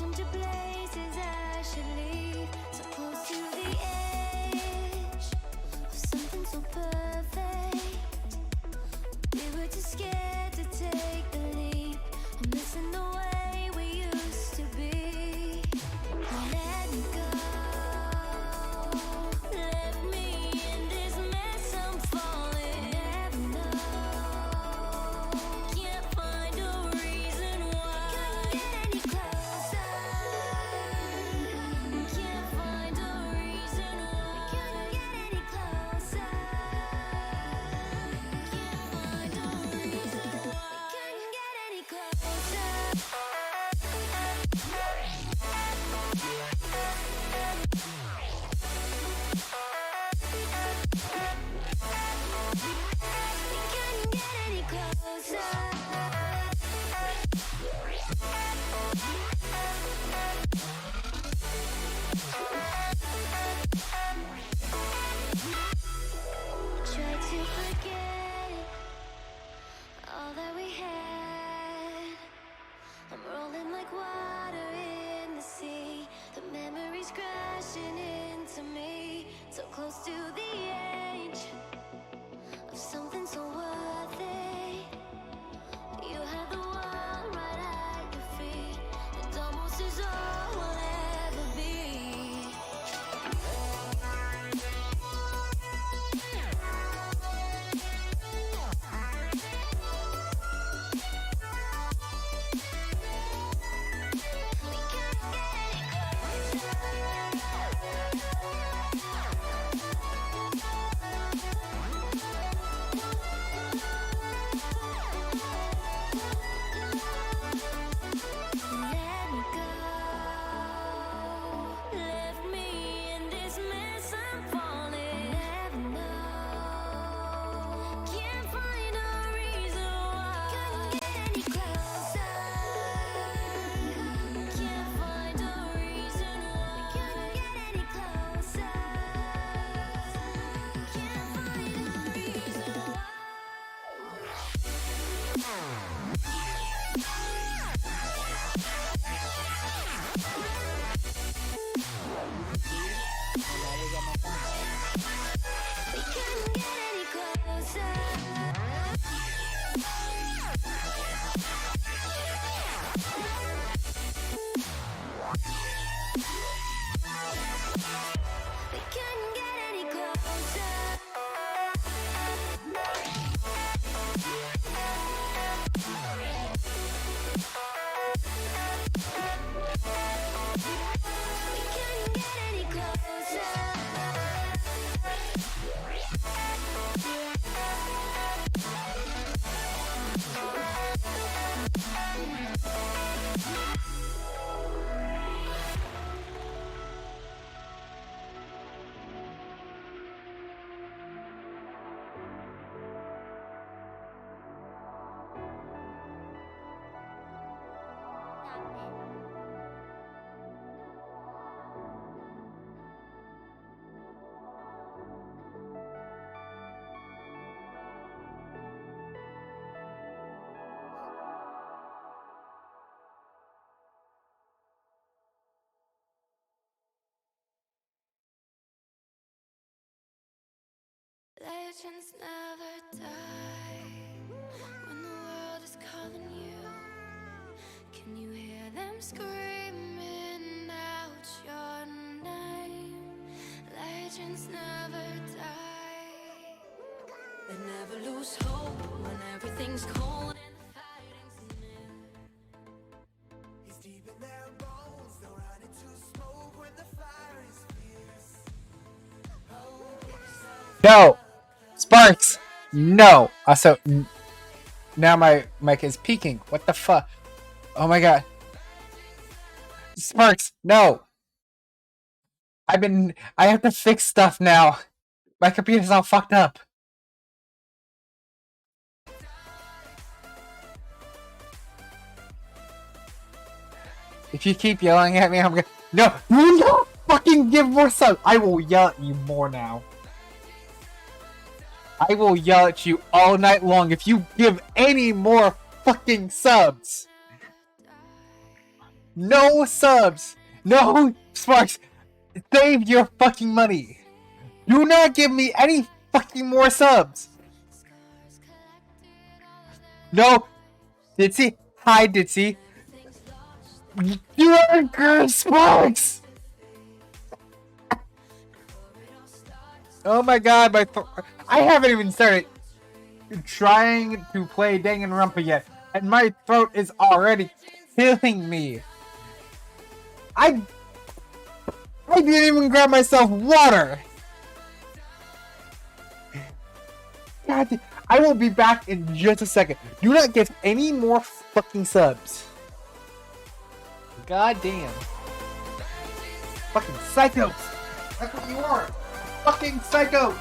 into places I should leave. So close to the edge of something so perfect. We were too scared to take the leap. I'm missing the way we used to be. Let me go. Left me in this mess I'm falling. Never know. Can't find a reason why. Couldn't get any closer. Can't find a reason why. Couldn't get any closer. Can't find a reason why. Couldn't get any closer. We couldn't get any closer. Tried to forget all that we had. I'm rolling like water in the sea. The memories crashing into me. So close to the edge of something so worth it. You had the world right at your feet. It almost is all we'll ever be. We can't get any Let me go. Left me in this mess I'm falling. Never know. Can't find a reason why. Couldn't get any closer. Can't find a reason why. Couldn't get any closer. Can't find a reason why. We couldn't get any closer. We couldn't get any closer. We couldn't get any closer. Legends never die. When the world is calling you, can you hear them screaming out your name? Legends never die. They never lose hope when everything's cold and the fighting's near. He's deep in their bones, they'll run into smoke when the fire is fierce. No! Sparks! No! Also, now my mic is peaking. What the fuck? Oh my god. Sparks! No! I have to fix stuff now. My computer's all fucked up. If you keep yelling at me, I'm gonna. No! You don't fucking give more subs! I will yell at you more now. I will yell at you all night long if you give any more fucking subs. No subs. No, Sparks. Save your fucking money. Do not give me any fucking more subs. No. Ditsy. Hi, Ditsy. You are good, Sparks. Oh my god, I haven't even started trying to play Danganronpa yet, and my throat is already killing me. I didn't even grab myself water. God, I will be back in just a second. Do not give any more fucking subs. God damn. Fucking psychos. That's what you are. Fucking psycho.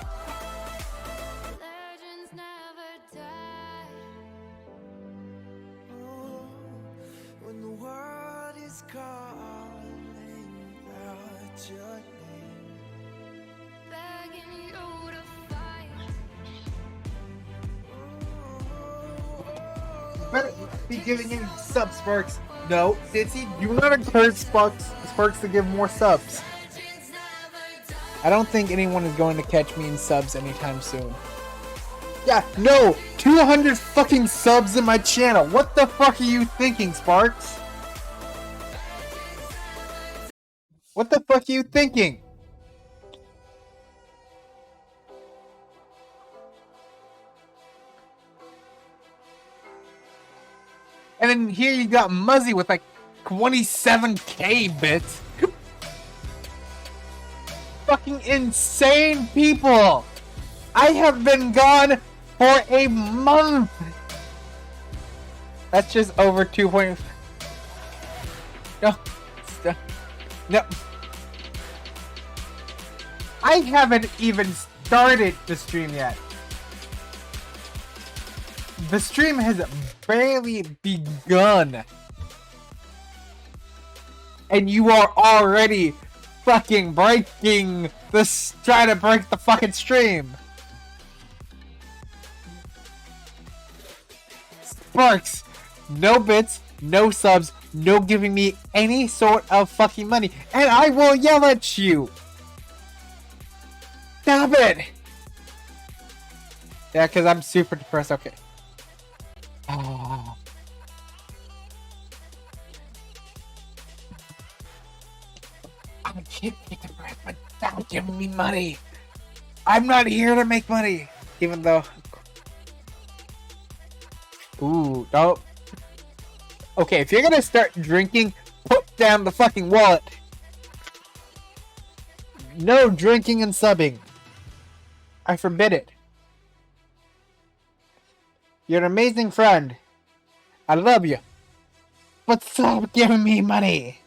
Legends never die. Oh, when the world is calling out your name, Begging you to fight. You better be giving any subs, Sparks. No, Ditsy, do not encourage Sparks to give more subs. I don't think anyone is going to catch me in subs anytime soon. Yeah, no! 200 fucking subs in my channel! What the fuck are you thinking, Sparks? What the fuck are you thinking? And then here you got Muzzy with like 27k bits. Fucking insane people! I have been gone for a month! That's just over 2. No. No. I haven't even started the stream yet. The stream has barely begun. And you are already fucking breaking this, trying to break the fucking stream. Sparks, no bits, no subs, no giving me any sort of fucking money, and I will yell at you. Stop it. Yeah, because I'm super depressed. Okay. Oh. I can't take a breath, but stop giving me money. I'm not here to make money, even though. Ooh, no. Okay, if you're gonna start drinking, put down the fucking wallet. No drinking and subbing. I forbid it. You're an amazing friend. I love you. But stop giving me money.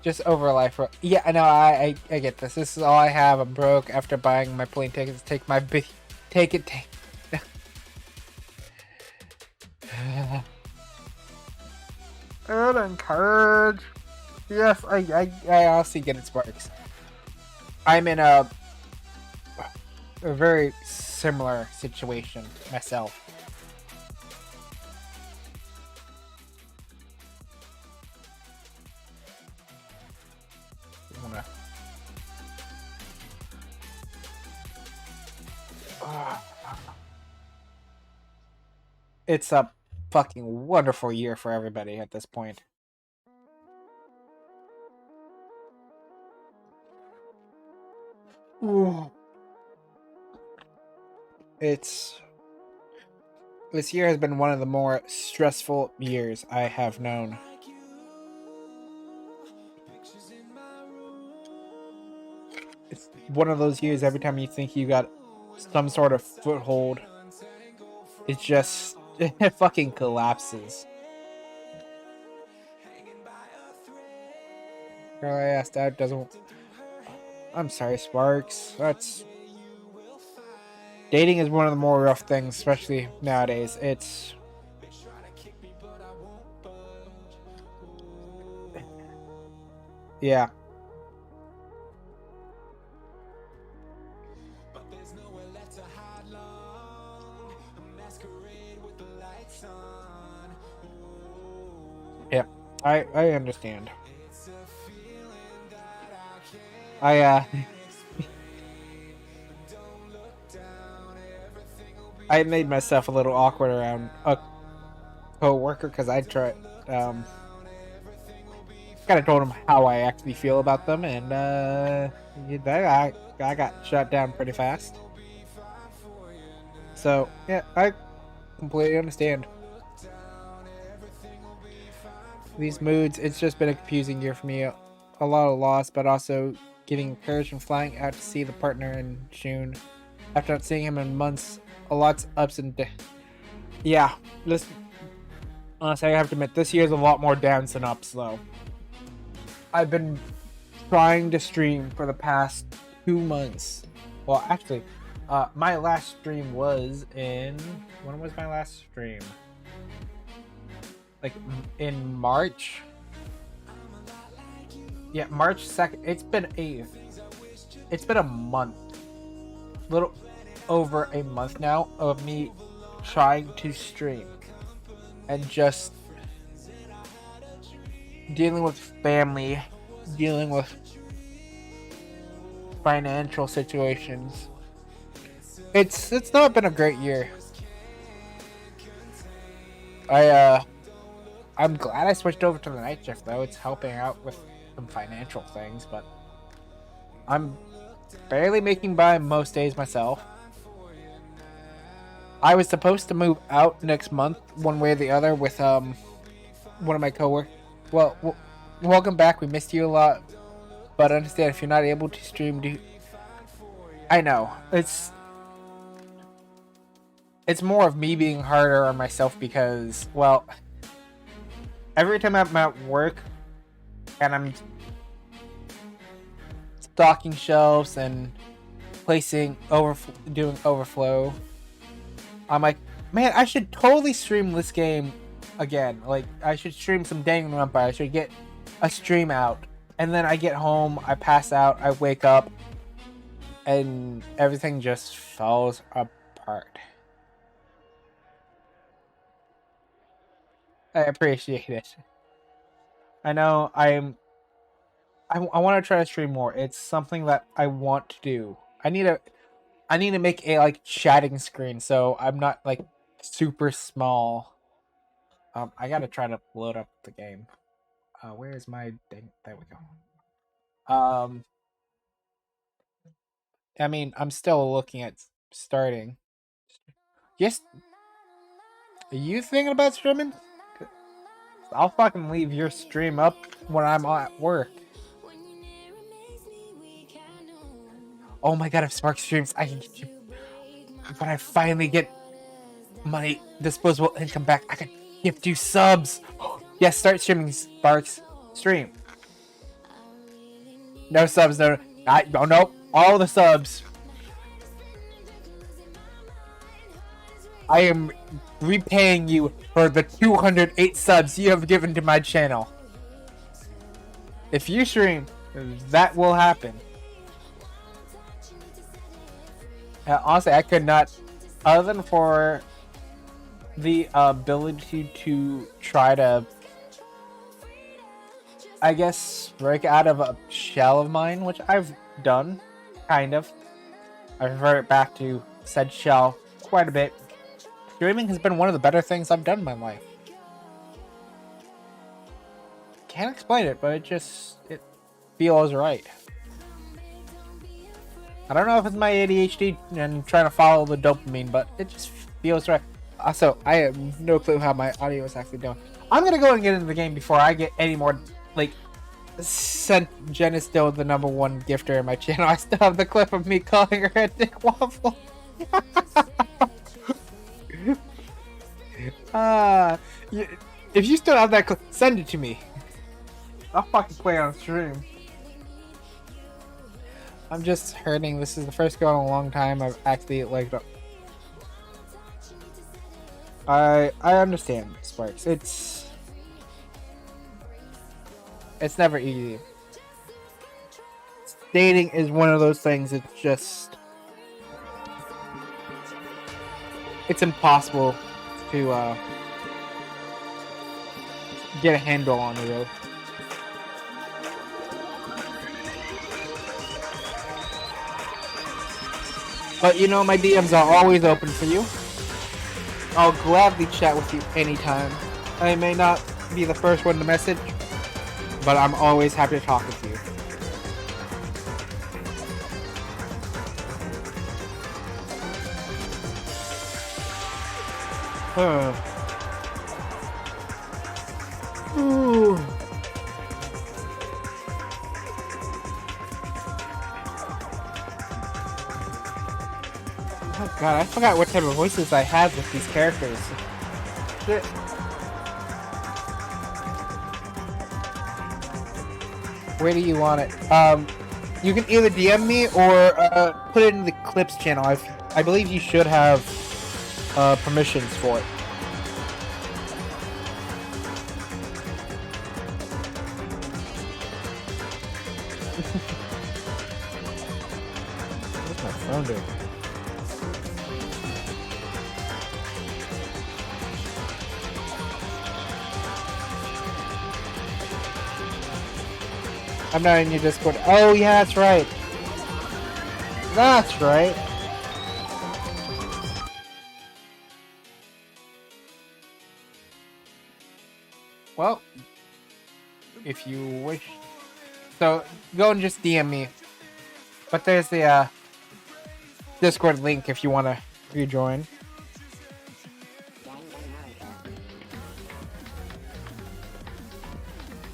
Just over life. Yeah, no, I get this. This is all I have. I'm broke after buying my plane tickets. Take my take it. Good encourage. Yes, I honestly get it, Sparks. I'm in a very similar situation myself. It's a fucking wonderful year for everybody at this point. Ooh. This year has been one of the more stressful years I have known. It's one of those years every time you think you got some sort of foothold, it just it fucking collapses. Girl I asked out doesn't. I'm sorry, Sparks. Dating is one of the more rough things, especially nowadays. Yeah. Yeah, I understand. I made myself a little awkward around a co-worker because I tried kind of told him how I actually feel about them, and I got shut down pretty fast. So yeah, I completely understand these moods. It's just been a confusing year for me. A lot of loss, but also getting encouraged and flying out to see the partner in June. After not seeing him in months, a lot's ups and downs. Yeah, this honestly, I have to admit, this year's a lot more downs than ups, though. I've been trying to stream for the past 2 months. Well, actually, my last stream was in... When was my last stream? Like, in March? Yeah, March 2nd. It's been a month. A little over a month now of me trying to stream. And just dealing with family, dealing with financial situations. It's not been a great year. I'm glad I switched over to the night shift though. It's helping out with some financial things, but I'm barely making by most days myself. I was supposed to move out next month, one way or the other, with one of my coworkers. Well, welcome back. We missed you a lot, but understand if you're not able to stream. I know it's more of me being harder on myself because, well, every time I'm at work and I'm stocking shelves and doing overflow, I'm like, man, I should totally stream this game again. Like, I should stream some Danganronpa. I should get a stream out. And then I get home, I pass out, I wake up, and everything just falls apart. I appreciate it. I know I want to try to stream more. It's something that I want to do. I need to make a like chatting screen so I'm not like super small. I gotta try to load up the game. Where is my thing? There we go. I mean, I'm still looking at starting. Yes, are you thinking about streaming? I'll fucking leave your stream up when I'm at work. Oh my god, if Spark streams, I can get you. When I finally get my disposable income back, I can gift you subs. Yes, start streaming, Sparks. Stream. No subs, no. No, all the subs. I am repaying you for the 208 subs you have given to my channel. If you stream, that will happen. Honestly, I could not, other than for the ability to try to, I guess, break out of a shell of mine, which I've done, kind of. I've reverted back to said shell quite a bit. Streaming has been one of the better things I've done in my life. Can't explain it, but it feels right. I don't know if it's my ADHD and trying to follow the dopamine, but it just feels right. Also, I have no clue how my audio is actually doing. I'm gonna go and get into the game before I get any more, like, Jen is still the #1 gifter in my channel. I still have the clip of me calling her a dick waffle. If you still have that clip, send it to me. I'll fucking play on stream. I'm just hurting. This is the first go in a long time I've actually like. I understand, Sparks. It's never easy. dating is one of those things. It's just, it's impossible to get a handle on it. Really. But you know, my DMs are always open for you. I'll gladly chat with you anytime. I may not be the first one to message, but I'm always happy to talk with you. Ooh. Oh god, I forgot what type of voices I have with these characters. Shit. Where do you want it? You can either DM me or put it in the clips channel. I believe you should have permissions for it. What's my phone doing? I'm not in your Discord. Oh yeah, that's right. That's right. Well, if you wish. So, go and just DM me. But there's the Discord link if you want to rejoin.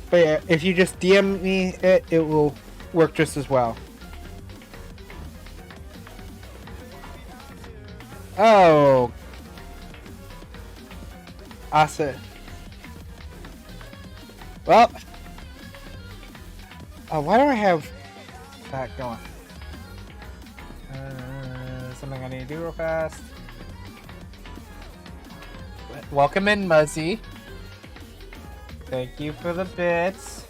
But yeah, if you just DM me it will work just as well. Oh. Awesome. Well. Why do I have that going? Something I need to do real fast. Welcome in, Muzzy. Thank you for the bits.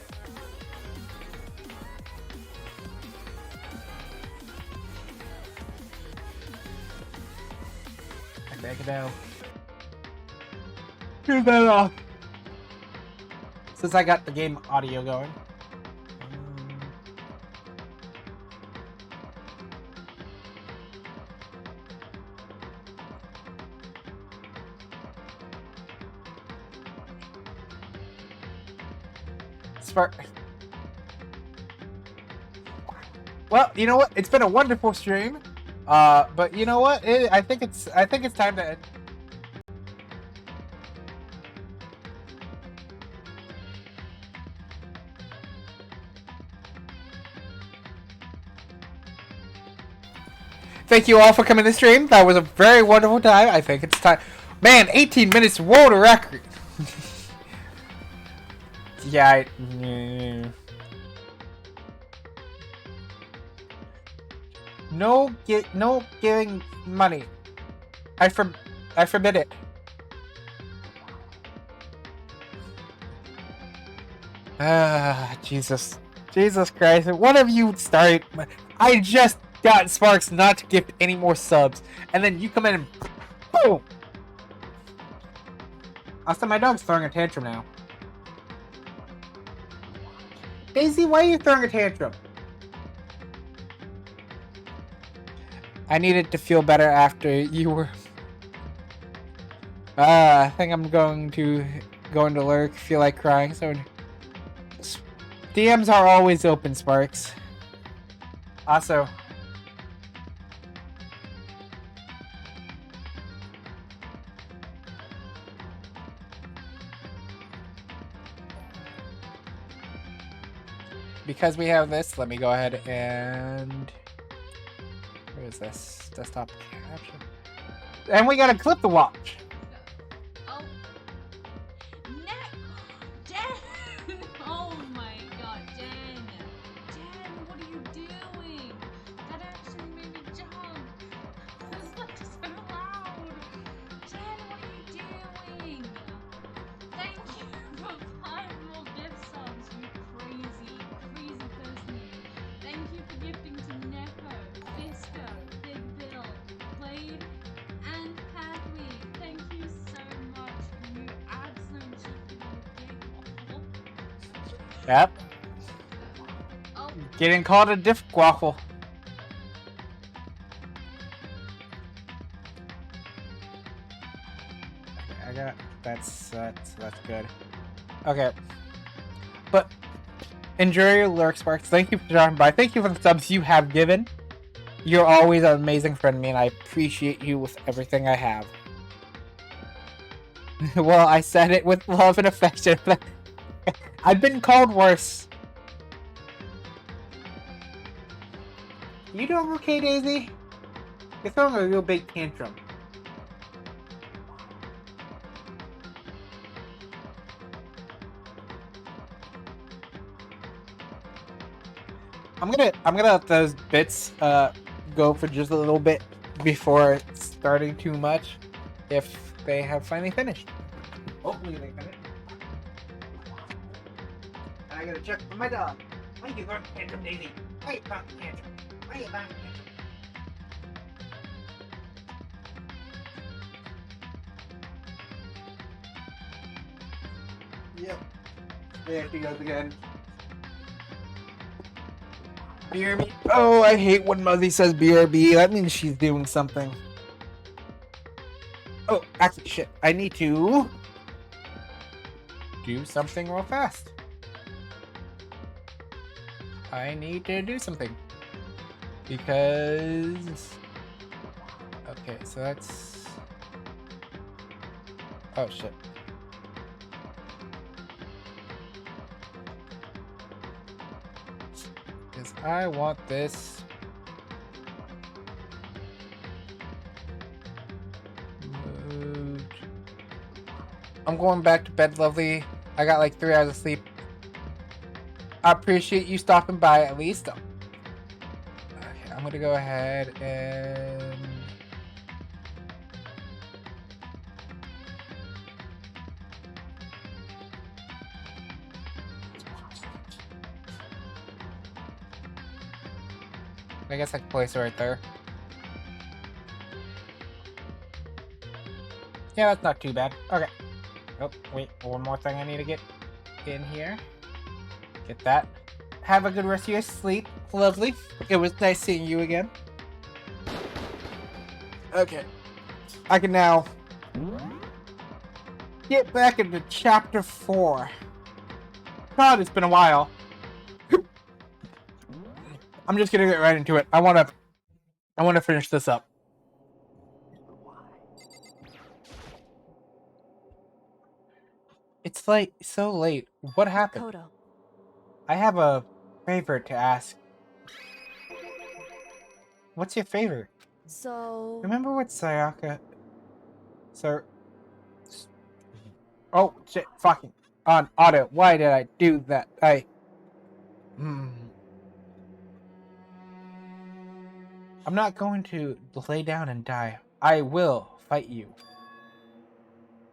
I take it out. Turn that off. Since I got the game audio going. Well, you know what? It's been a wonderful stream. But you know what? I think it's time to end. Thank you all for coming to stream. That was a very wonderful time. I think it's time. Man, 18 minutes world record. Yeah. No giving money. I forbid it. Jesus Christ! What have you started? I just got Sparks not to gift any more subs, and then you come in and boom. Also, my dog's throwing a tantrum now. Daisy, why are you throwing a tantrum? I needed to feel better after you were. I think I'm going to lurk. Feel like crying. So DMs are always open, Sparks. Also. Because we have this, let me go ahead and... Where is this? Desktop caption. And we gotta clip the watch. Oh. Jen! Oh my god, Jen! Jen, what are you doing? That actually made me jump. That was like so loud. Jen, what are you doing? Thank you for 5 more gift subs, you crazy person. Thank you for Yep. Oh, Getting called a diff waffle. I got that's good. Okay. But enjoy your lurk, Sparks. Thank you for dropping by. Thank you for the subs you have given. You're always an amazing friend to me, and I appreciate you with everything I have. Well, I said it with love and affection. I've been called worse. You doing okay, Daisy? You're throwing a real big tantrum. I'm gonna let those bits go for just a little bit before starting too much. If they have finally finished, hopefully they finish. And I gotta check for my dog. Why you going tantrum, Daisy? Why you going tantrum? Why you going tantrum? Yep. There she goes again. BRB. Oh, I hate when Muzzy says BRB. That means she's doing something. Oh, actually, shit. I need to do something real fast. I need to do something. Because... Okay, so that's... Oh, shit. Because I want this... moved. I'm going back to bed, lovely. I got like 3 hours of sleep. I appreciate you stopping by at least. Okay, I'm gonna go ahead and... I guess I can place it right there. Yeah, that's not too bad. Okay. Oh, wait. One more thing I need to get in here. Get that. Have a good rest of your sleep. Lovely. It was nice seeing you again. Okay. I can now get back into chapter 4. God, it's been a while. I'm just gonna get right into it. I wanna finish this up. It's like so late. What happened? Makoto. I have a favor to ask. What's your favor? So... Remember what Sayaka... Sir... Oh, shit. Fucking... On auto. Why did I do that? I'm not going to lay down and die. I will fight you.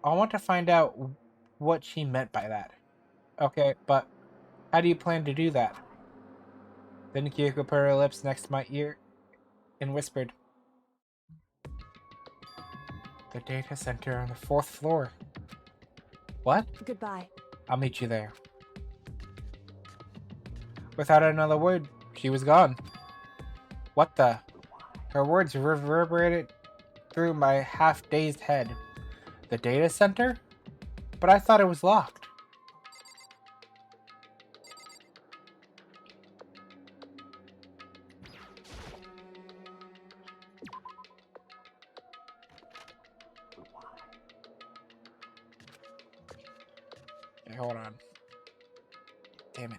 I want to find out what she meant by that. Okay, but how do you plan to do that? Then Kyoko put her lips next to my ear and whispered, "The data center on the 4th floor." What? Goodbye. I'll meet you there. Without another word, she was gone. What the? Her words reverberated through my half-dazed head. The data center? But I thought it was locked. Okay, hold on. Damn it.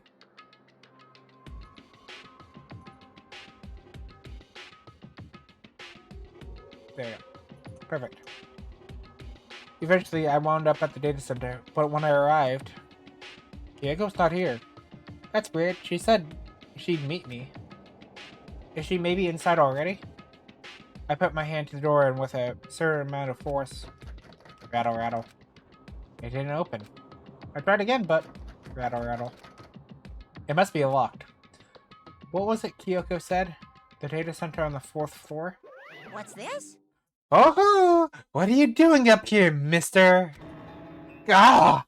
There you go. Perfect. Eventually, I wound up at the data center, but when I arrived, Diego's not here. That's weird. She said she'd meet me. Is she maybe inside already? I put my hand to the door and with a certain amount of force, rattle, rattle. It didn't open. I tried again, but rattle, rattle. It must be locked. What was it Kyoko said? The data center on the 4th floor? What's this? Oh, what are you doing up here, mister? Ah!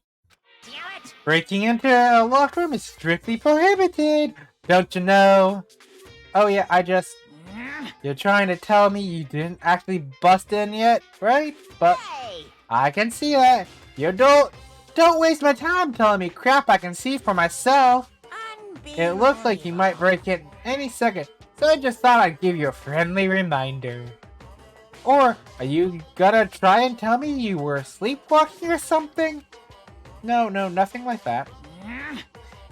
Damn it! Breaking into a locked room is strictly prohibited. Don't you know? Oh yeah, You're trying to tell me you didn't actually bust in yet, right? But Hey! I can see that. You don't waste my time telling me crap I can see for myself. It looks like you might break in any second, so I just thought I'd give you a friendly reminder. Or are you gonna try and tell me you were sleepwalking or something? No, nothing like that.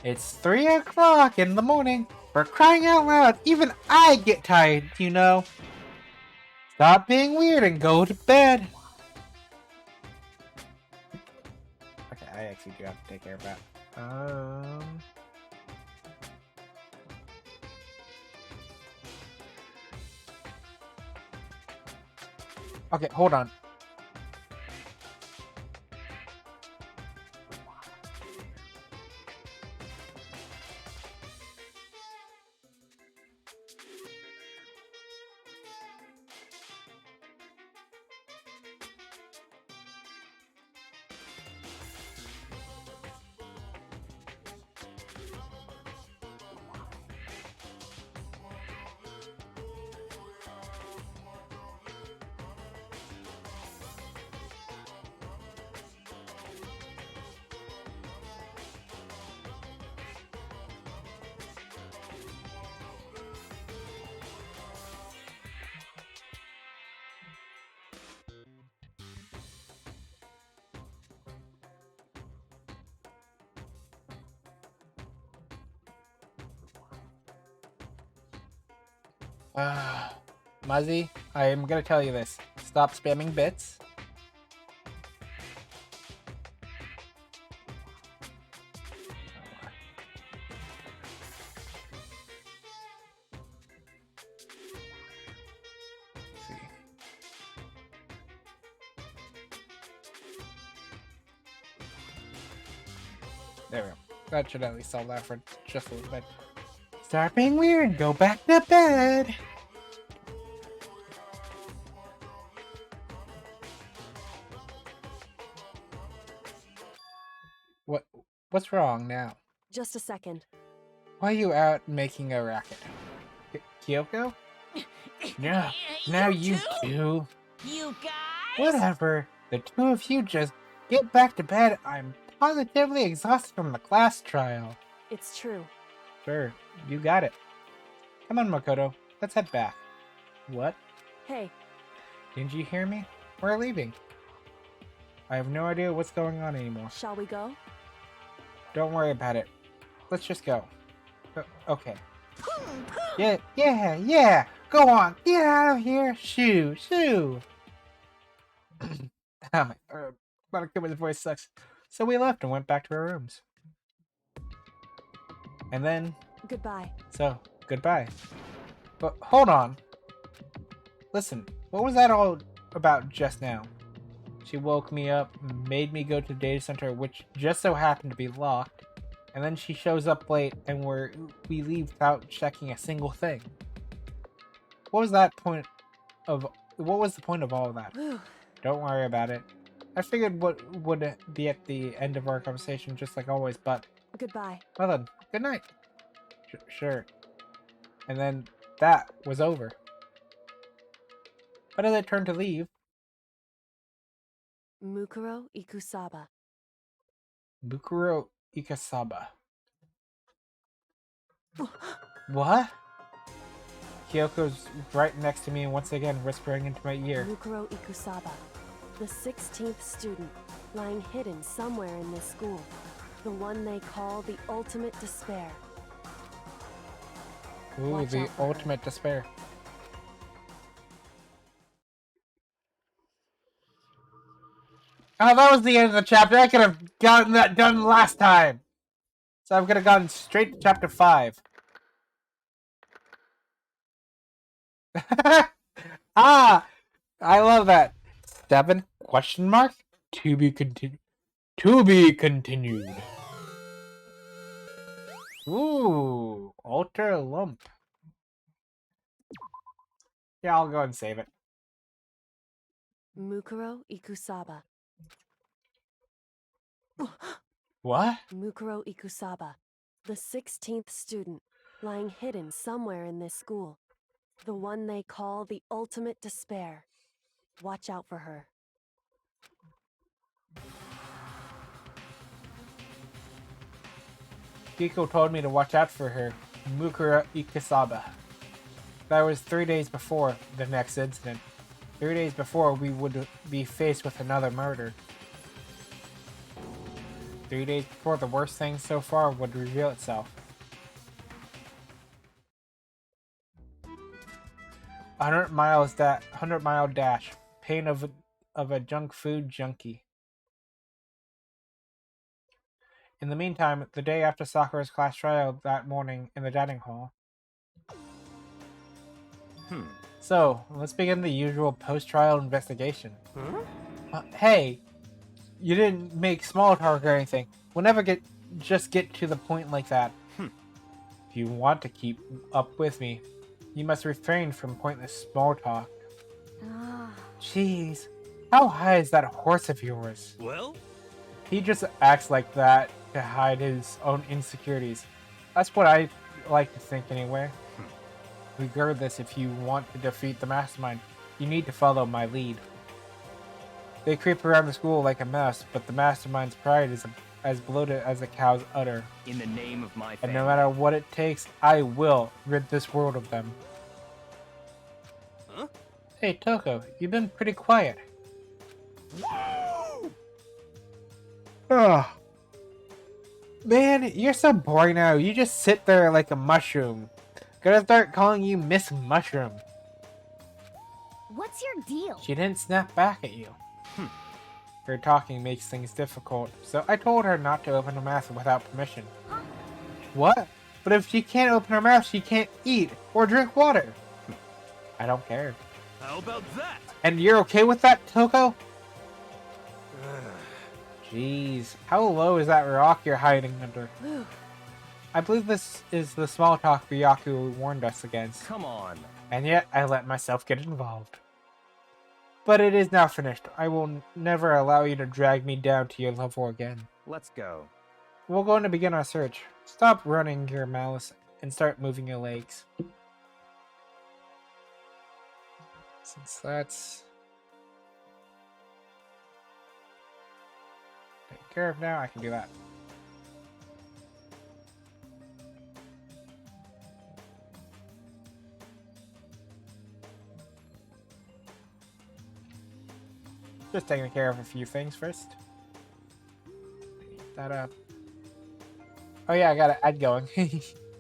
It's 3 o'clock in the morning. For crying out loud, even I get tired, you know. Stop being weird and go to bed. Okay, I actually do have to take care of that. Okay, hold on. Muzzy, I am gonna tell you this. Stop spamming bits. Let's see. There we go. That should at least solve that for just a little bit. Start being weird and go back to bed. What's wrong now? Just a second. Why are you out making a racket? Kyoko? No, now you two. You guys? Whatever. The two of you just get back to bed. I'm positively exhausted from the class trial. It's true. Sure, you got it. Come on, Makoto. Let's head back. What? Hey, Didn't you hear me? We're leaving. I have no idea what's going on anymore. shall we go? Don't worry about it. Let's just go. Okay. Yeah. Go on. Get out of here. Shoo. Oh my god. About to his voice sucks. So we left and went back to our rooms. And then, Goodbye. so, goodbye. But hold on. Listen, what was that all about just now? She woke me up, made me go to the data center, which just so happened to be locked, and then she shows up late and we leave without checking a single thing. What was the point of all of that? Whew. Don't worry about it. I figured what would be at the end of our conversation just like always, but Goodbye. well then, good night. Sure. And then that was over. But as I turned to leave, Mukuro Ikusaba. Bukuro Ikasaba. What? Kyoko's right next to me and once again whispering into my ear. Mukuro Ikusaba. The 16th student, lying hidden somewhere in this school. The one they call the ultimate despair. Ooh, Watch the out for her. ultimate despair. Oh, that was the end of the chapter. I could have gotten that done last time. So I'm gonna gotten straight to chapter 5. Ah! I love that. 7? Question mark? To be continued. To be continued. Ooh, Alter Lump. Yeah, I'll go and save it. Mukuro Ikusaba. What? Mukuro Ikusaba, the 16th student, lying hidden somewhere in this school. The one they call the ultimate despair. Watch out for her. Kiko told me to watch out for her. Mukura Ikasaba. That was 3 days before the next incident. 3 days before we would be faced with another murder. 3 days before the worst thing so far would reveal itself. 100-mile dash. Pain of a junk food junkie. In the meantime, the day after Sakura's class trial that morning in the dining hall. So, let's begin the usual post-trial investigation. Hey, you didn't make small talk or anything. We'll never just get to the point like that. If you want to keep up with me, you must refrain from pointless small talk. Jeez, how high is that horse of yours? Well? He just acts like that to hide his own insecurities. That's what I like to think anyway. Regardless, if you want to defeat the mastermind, you need to follow my lead. They creep around the school like a mouse, but the mastermind's pride is as bloated as a cow's udder. In the name of my And family. no matter what it takes, I will rid this world of them. Huh? Hey, Toko, you've been pretty quiet. Ugh. Man, you're so boring now. You just sit there like a mushroom. Gotta start calling you Miss Mushroom. What's your deal? She didn't snap back at you. Her talking makes things difficult, so I told her not to open her mouth without permission. Huh? What? But if she can't open her mouth, she can't eat or drink water. I don't care. How about that? And you're okay with that, Toko? Jeez, how low is that rock you're hiding under? I believe this is the small talk Byaku warned us against. Come on. And yet, I let myself get involved. But it is now finished. I will never allow you to drag me down to your level again. Let's go. We're going to begin our search. Stop running your mouth and start moving your legs. Since that's taken care of now, I can do that. Just taking care of a few things first. That up. Oh yeah, I got an ad going.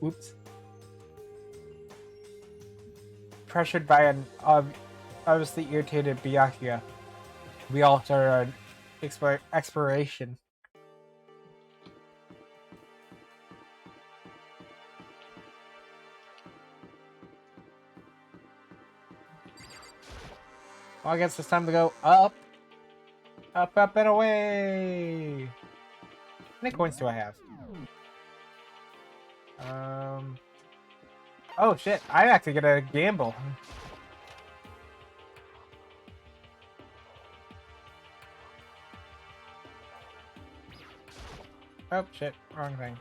Whoops. Pressured by an obviously irritated Byakuya, we alter our exploration. Well, I guess it's time to go up. Up, up, and away! How many coins do I have? Oh shit, I actually get a gamble. Oh shit, wrong thing.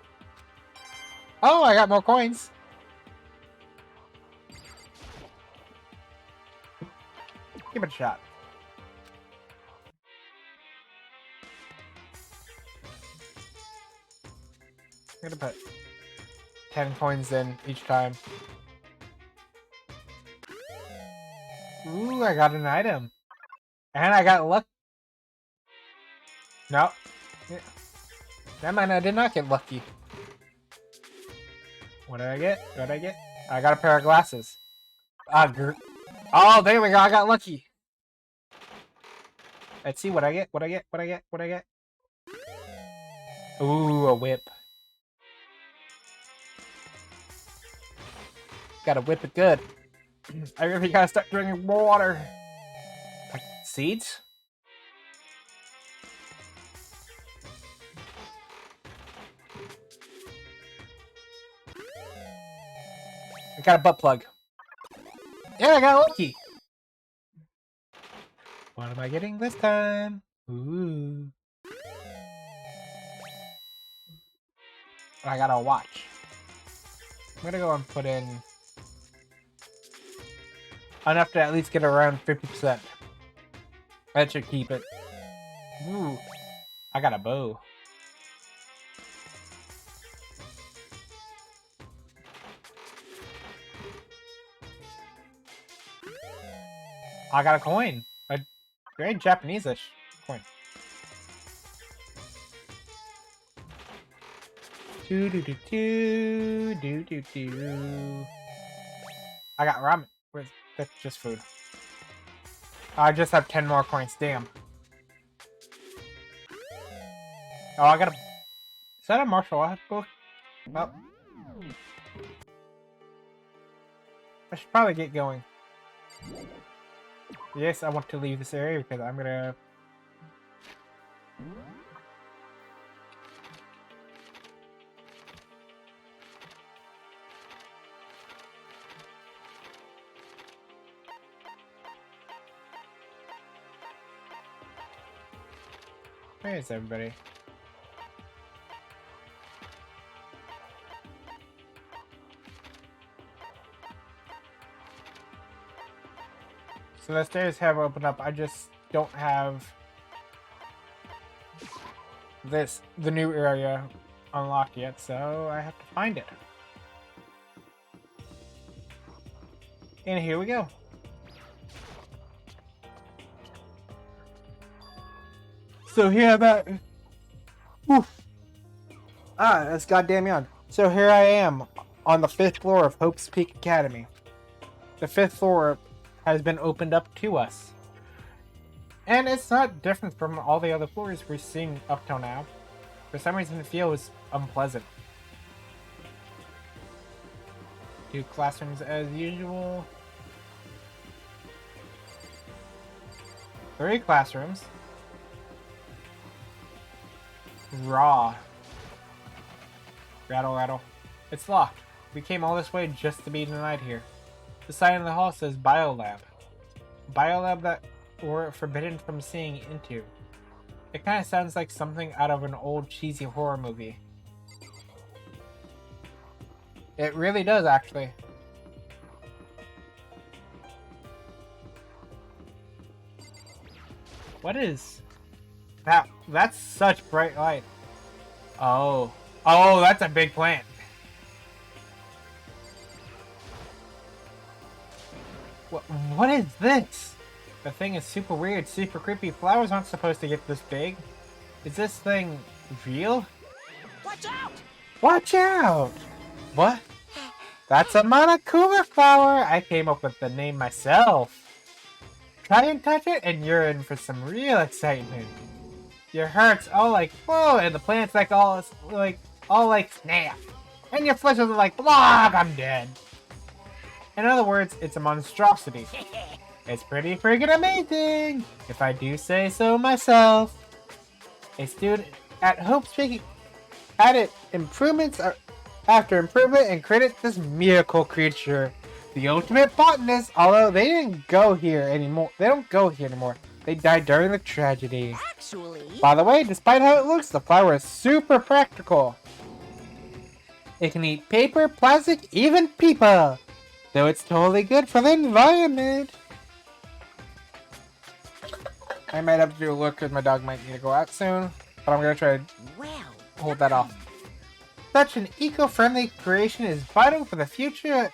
Oh, I got more coins! Give it a shot. I'm gonna put 10 coins in each time. Ooh, I got an item. And I got luck. No. Never mind, I did not get lucky. What did I get? What did I get? I got a pair of glasses. Oh, there we go, I got lucky. Let's see what I get, what I get, what I get, what I get. Ooh, a whip. Gotta whip it good. I really gotta start drinking more water. Like seeds? I got a butt plug. Yeah, I got lucky. What am I getting this time? Ooh. I gotta watch. I'm gonna go and put in enough to at least get around 50%. That should keep it. Ooh, I got a bow. I got a coin. A very Japanese-ish coin. Do. I got ramen. Where's that's just food. I just have 10 more coins. Damn. Oh, I got a. Is that a martial arts book? Well, I should probably get going. Yes, I want to leave this area because I'm gonna. Where is everybody? So the stairs have opened up. I just don't have the new area unlocked yet, so I have to find it. And here we go. So here that. Oof. That's goddamn yawn. So here I am on the 5th floor of Hope's Peak Academy. The 5th floor has been opened up to us. And it's not different from all the other floors we're seeing up till now. For some reason it feels unpleasant. 2 classrooms as usual. 3 classrooms. Raw. Rattle. It's locked. We came all this way just to be denied here. The sign in the hall says Biolab. Biolab that we're forbidden from seeing into. It kind of sounds like something out of an old cheesy horror movie. It really does, actually. What is that? That's such bright light. Oh, that's a big plant. What is this? The thing is super weird, super creepy. Flowers aren't supposed to get this big. Is this thing real? Watch out! Watch out! What? That's a Monokuma flower! I came up with the name myself. Try and touch it and you're in for some real excitement. Your heart's all like, whoa, and the plant's like all like snap. And your flesh is like, blog, I'm dead. In other words, it's a monstrosity. It's pretty friggin' amazing, if I do say so myself. A student at Hope speaking added improvements after improvement and created this miracle creature. The ultimate botanist, although they didn't go here anymore. They don't go here anymore. They died during the tragedy. Actually... By the way, despite how it looks, the flower is super practical. It can eat paper, plastic, even people. Though it's totally good for the environment. I might have to do a look because my dog might need to go out soon. But I'm going to try to hold that off. Such an eco-friendly creation is vital for the future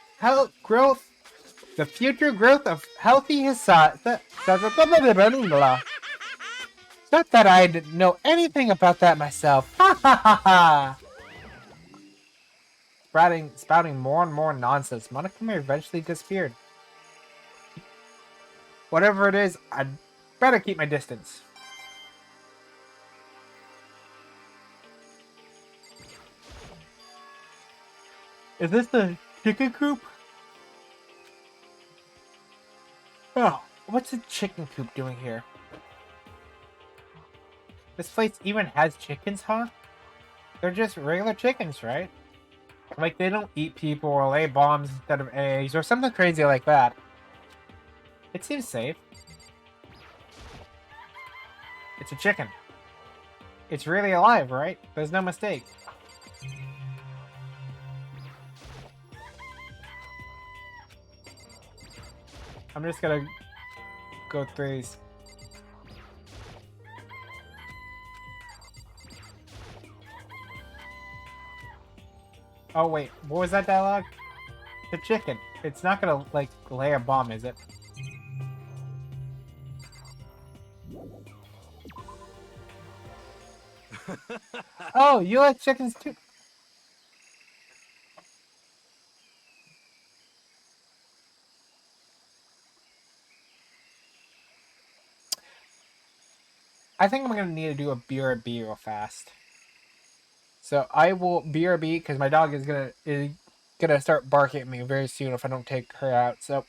growth. The future growth of healthy society. Not that I didn't know anything about that myself. Ha ha ha ha! Spouting more and more nonsense. Monokuma eventually disappeared. Whatever it is, I'd better keep my distance. Is this the chicken coop? Oh, what's a chicken coop doing here? This place even has chickens, huh? They're just regular chickens, right? Like, they don't eat people or lay bombs instead of eggs or something crazy like that. It seems safe. It's a chicken. It's really alive, right? There's no mistake. I'm just gonna go through these. Oh wait, what was that dialogue? The chicken. It's not gonna, like, lay a bomb, is it? Oh, you like chickens too? I think I'm gonna need to do a BRB real fast. So I will BRB because my dog is gonna start barking at me very soon if I don't take her out. So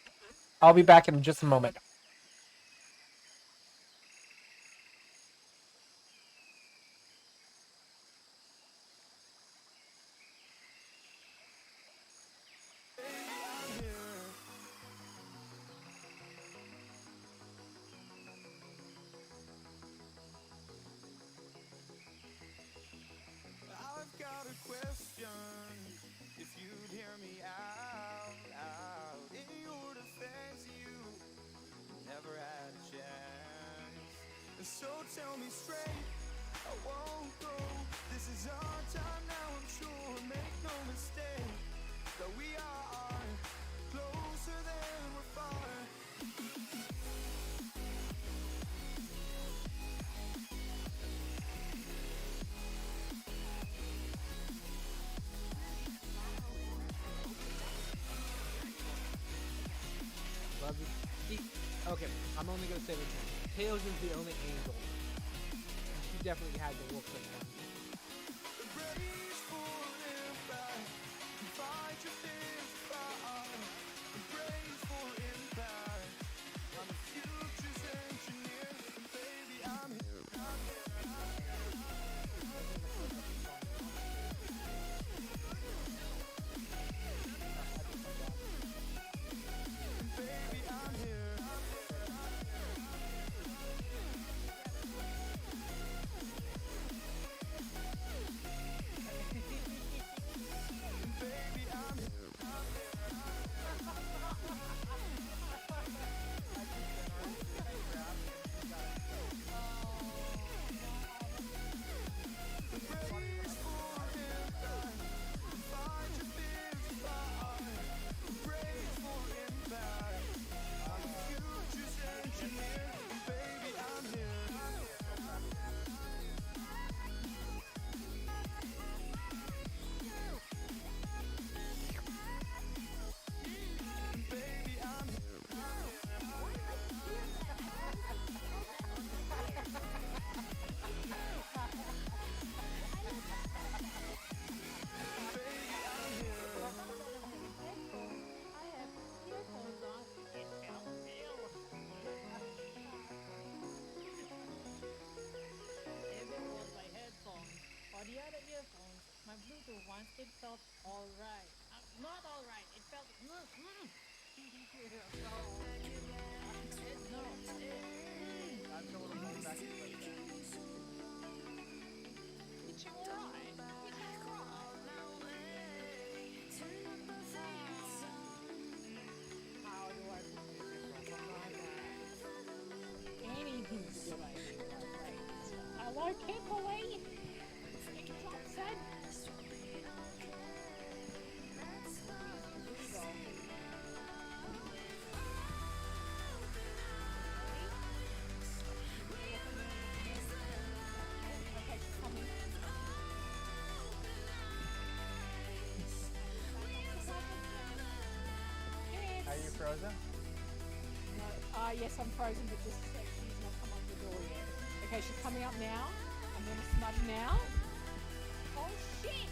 I'll be back in just a moment. I've got a question. If you'd hear me out. In your defense, you never had a chance. And so tell me straight, I won't go. This is our time now, I'm sure. Make no mistake that we are closer than we're far. Love you. See, okay, I'm only gonna say this one. Tails is the only angel. She definitely had the look of one. Brace for impact. Fight your fears fire. Brace for impact. I'm the future's engineer. Baby, I'm here. Baby, I'm here. Baby, I'm here. Brace for impact. Fight your fears fire. Brace for impact. I'm the future's engineer. Baby, I'm here. Baby, I'm here. Baby, I'm here. Even with my headphones or the other earphones, my Bluetooth ones, it felt alright. Not alright, it felt. It's alright. How do I put music from my bag? Anything's a good idea, right? Hello, Kimberly. Stick it up, son. Okay, she's coming. Are you frozen? Yes, I'm frozen, but just a sec. She's not come up the door yet. Okay, she's coming up now. I'm gonna smudge now. Oh shit!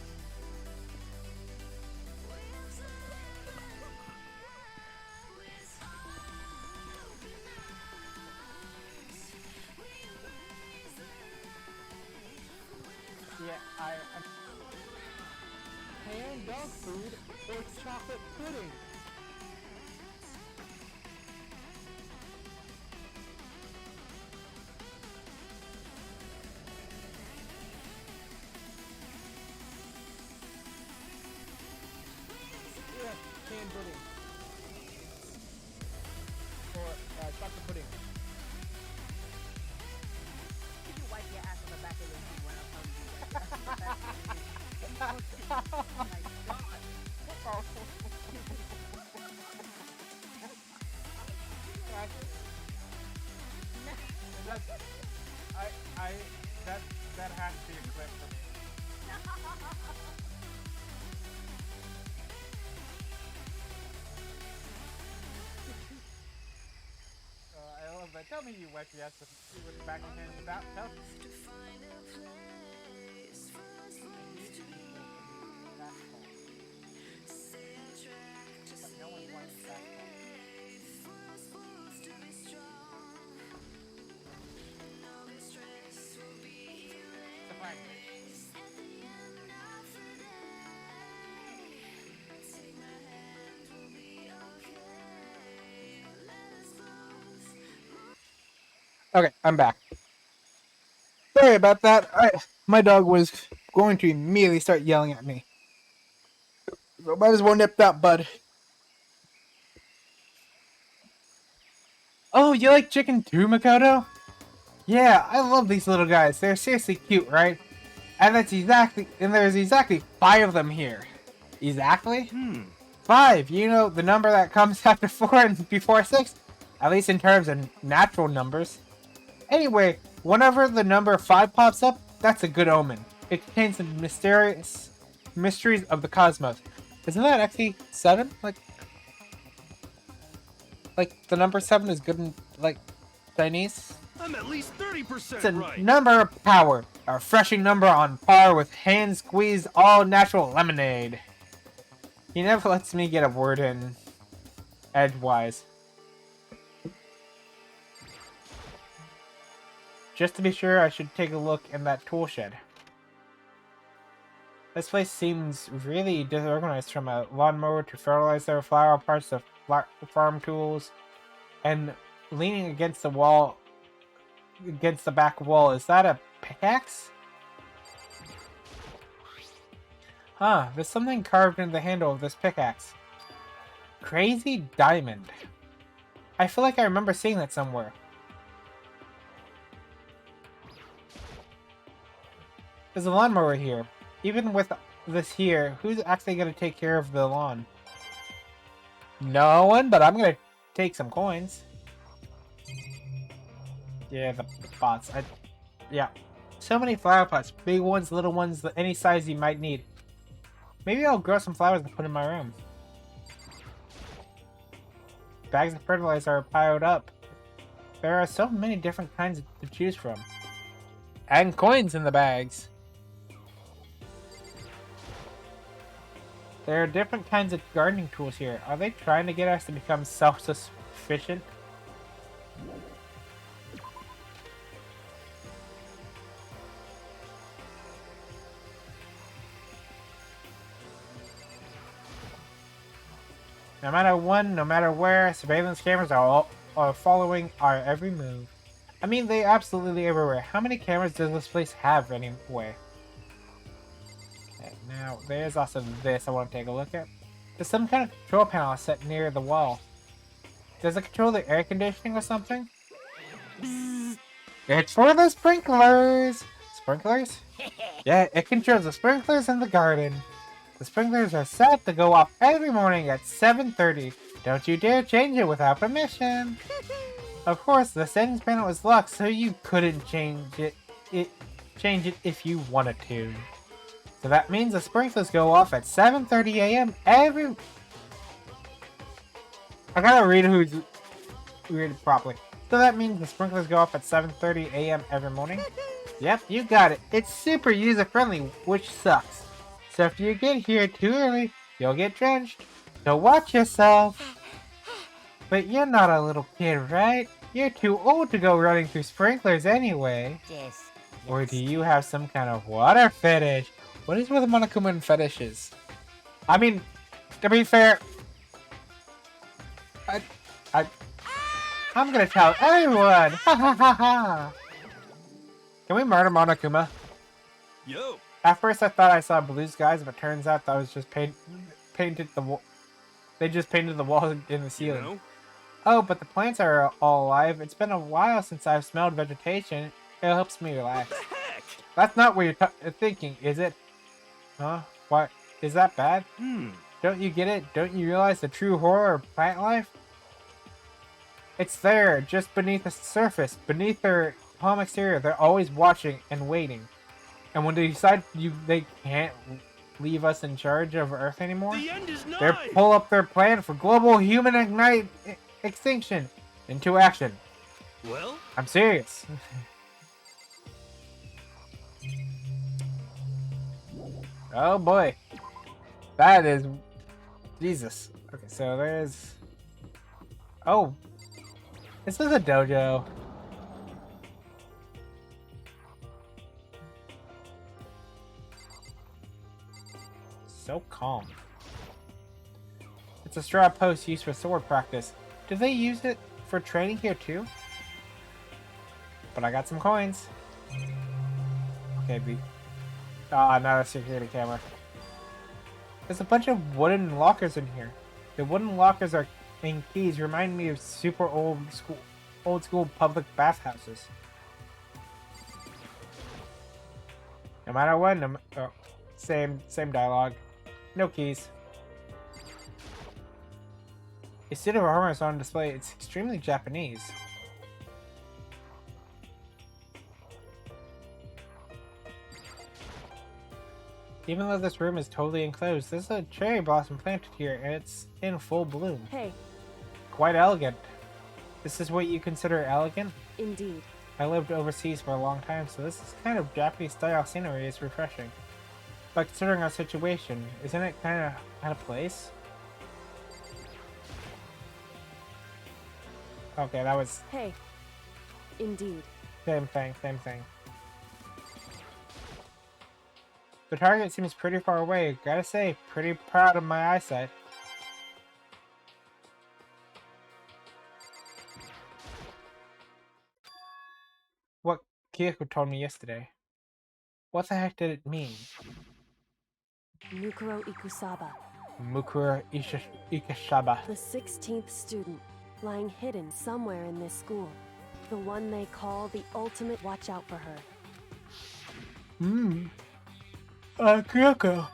Yeah, I'm Canned dog food or chocolate pudding? Yeah, canned pudding. That has to be a clip for me. I love that. Tell me you wet yes with the back of your hand without tell me. But no one's wanting basketball. Okay, I'm back. Sorry about that. My dog was going to immediately start yelling at me. So might as well nip that bud. Oh, you like chicken too, Makoto? Yeah, I love these little guys. They're seriously cute, right? And there's exactly 5 of them here. Exactly? 5. You know, the number that comes after 4 and before 6. At least in terms of natural numbers. Anyway, whenever the number 5 pops up, that's a good omen. It contains the mysteries of the cosmos. Isn't that actually 7? Like the number 7 is good in, like, Chinese? I'm at least 30% It's a right. number of power. A refreshing number on par with hand-squeezed all-natural lemonade. He never lets me get a word in edgewise. Just to be sure, I should take a look in that tool shed. This place seems really disorganized, from a lawnmower to fertilizer, flower parts to farm tools, and leaning against the wall, against the back wall. Is that a pickaxe? Huh, there's something carved in the handle of this pickaxe. Crazy diamond. I feel like I remember seeing that somewhere. There's a lawnmower here. Even with this here, who's actually going to take care of the lawn? No one, but I'm going to take some coins. Yeah, the pots. Yeah. So many flower pots. Big ones, little ones, any size you might need. Maybe I'll grow some flowers and put in my room. Bags of fertilizer are piled up. There are so many different kinds to choose from. And coins in the bags. There are different kinds of gardening tools here. Are they trying to get us to become self-sufficient? No matter when, no matter where, surveillance cameras are following our every move. I mean, they're absolutely everywhere. How many cameras does this place have anyway? Now, there's also this I want to take a look at. There's some kind of control panel set near the wall. Does it control the air conditioning or something? It's for the sprinklers! Sprinklers? Yeah, it controls the sprinklers in the garden. The sprinklers are set to go off every morning at 7:30. Don't you dare change it without permission. Of course, the settings panel is locked, so you couldn't change it if you wanted to. So that means the sprinklers go off at 7:30 a.m. every... I gotta read it properly. So that means the sprinklers go off at 7:30 a.m. every morning? Yep, you got it. It's super user-friendly, which sucks. So if you get here too early, you'll get drenched. So watch yourself. But you're not a little kid, right? You're too old to go running through sprinklers anyway. Yes. Or do you have some kind of water fetish? What is with Monokuma and fetishes? I mean, to be fair, I'm gonna tell everyone! Ha ha ha ha! Can we murder Monokuma? Yo. At first I thought I saw blue skies, but turns out that was just painted the wall. They just painted the wall in the ceiling. You know? Oh, but the plants are all alive. It's been a while since I've smelled vegetation. It helps me relax. What the heck? That's not what you're thinking, is it? Huh? What? Is that bad? Don't you get it? Don't you realize the true horror of plant life? It's there, just beneath the surface, beneath their calm exterior. They're always watching and waiting. And when they decide they can't leave us in charge of Earth anymore, The end is they nigh! pull up their plan for global human extinction into action. Well, I'm serious. Oh boy. That is... Jesus. Okay, so there's... Oh. This is a dojo. So calm. It's a straw post used for sword practice. Do they use it for training here too? But I got some coins. Okay, another security camera. There's a bunch of wooden lockers in here. The wooden lockers and keys remind me of super old school public bathhouses. No matter what, same dialogue. No keys. A suit of armor is on display. It's extremely Japanese. Even though this room is totally enclosed, there's a cherry blossom planted here, and it's in full bloom. Hey, Quite elegant. This is what you consider elegant? indeed. I lived overseas for a long time, so this is kind of Japanese-style scenery is refreshing. But considering our situation, isn't it kind of out of place? Okay, that was Hey, indeed. same thing. The target seems pretty far away. Gotta say, pretty proud of my eyesight. What Kyoko told me yesterday. What the heck did it mean? Mukuro Ikusaba, Mukura Ikashaba. the 16th student, lying hidden somewhere in this school. The one they call the ultimate. Watch out for her. Kyoko.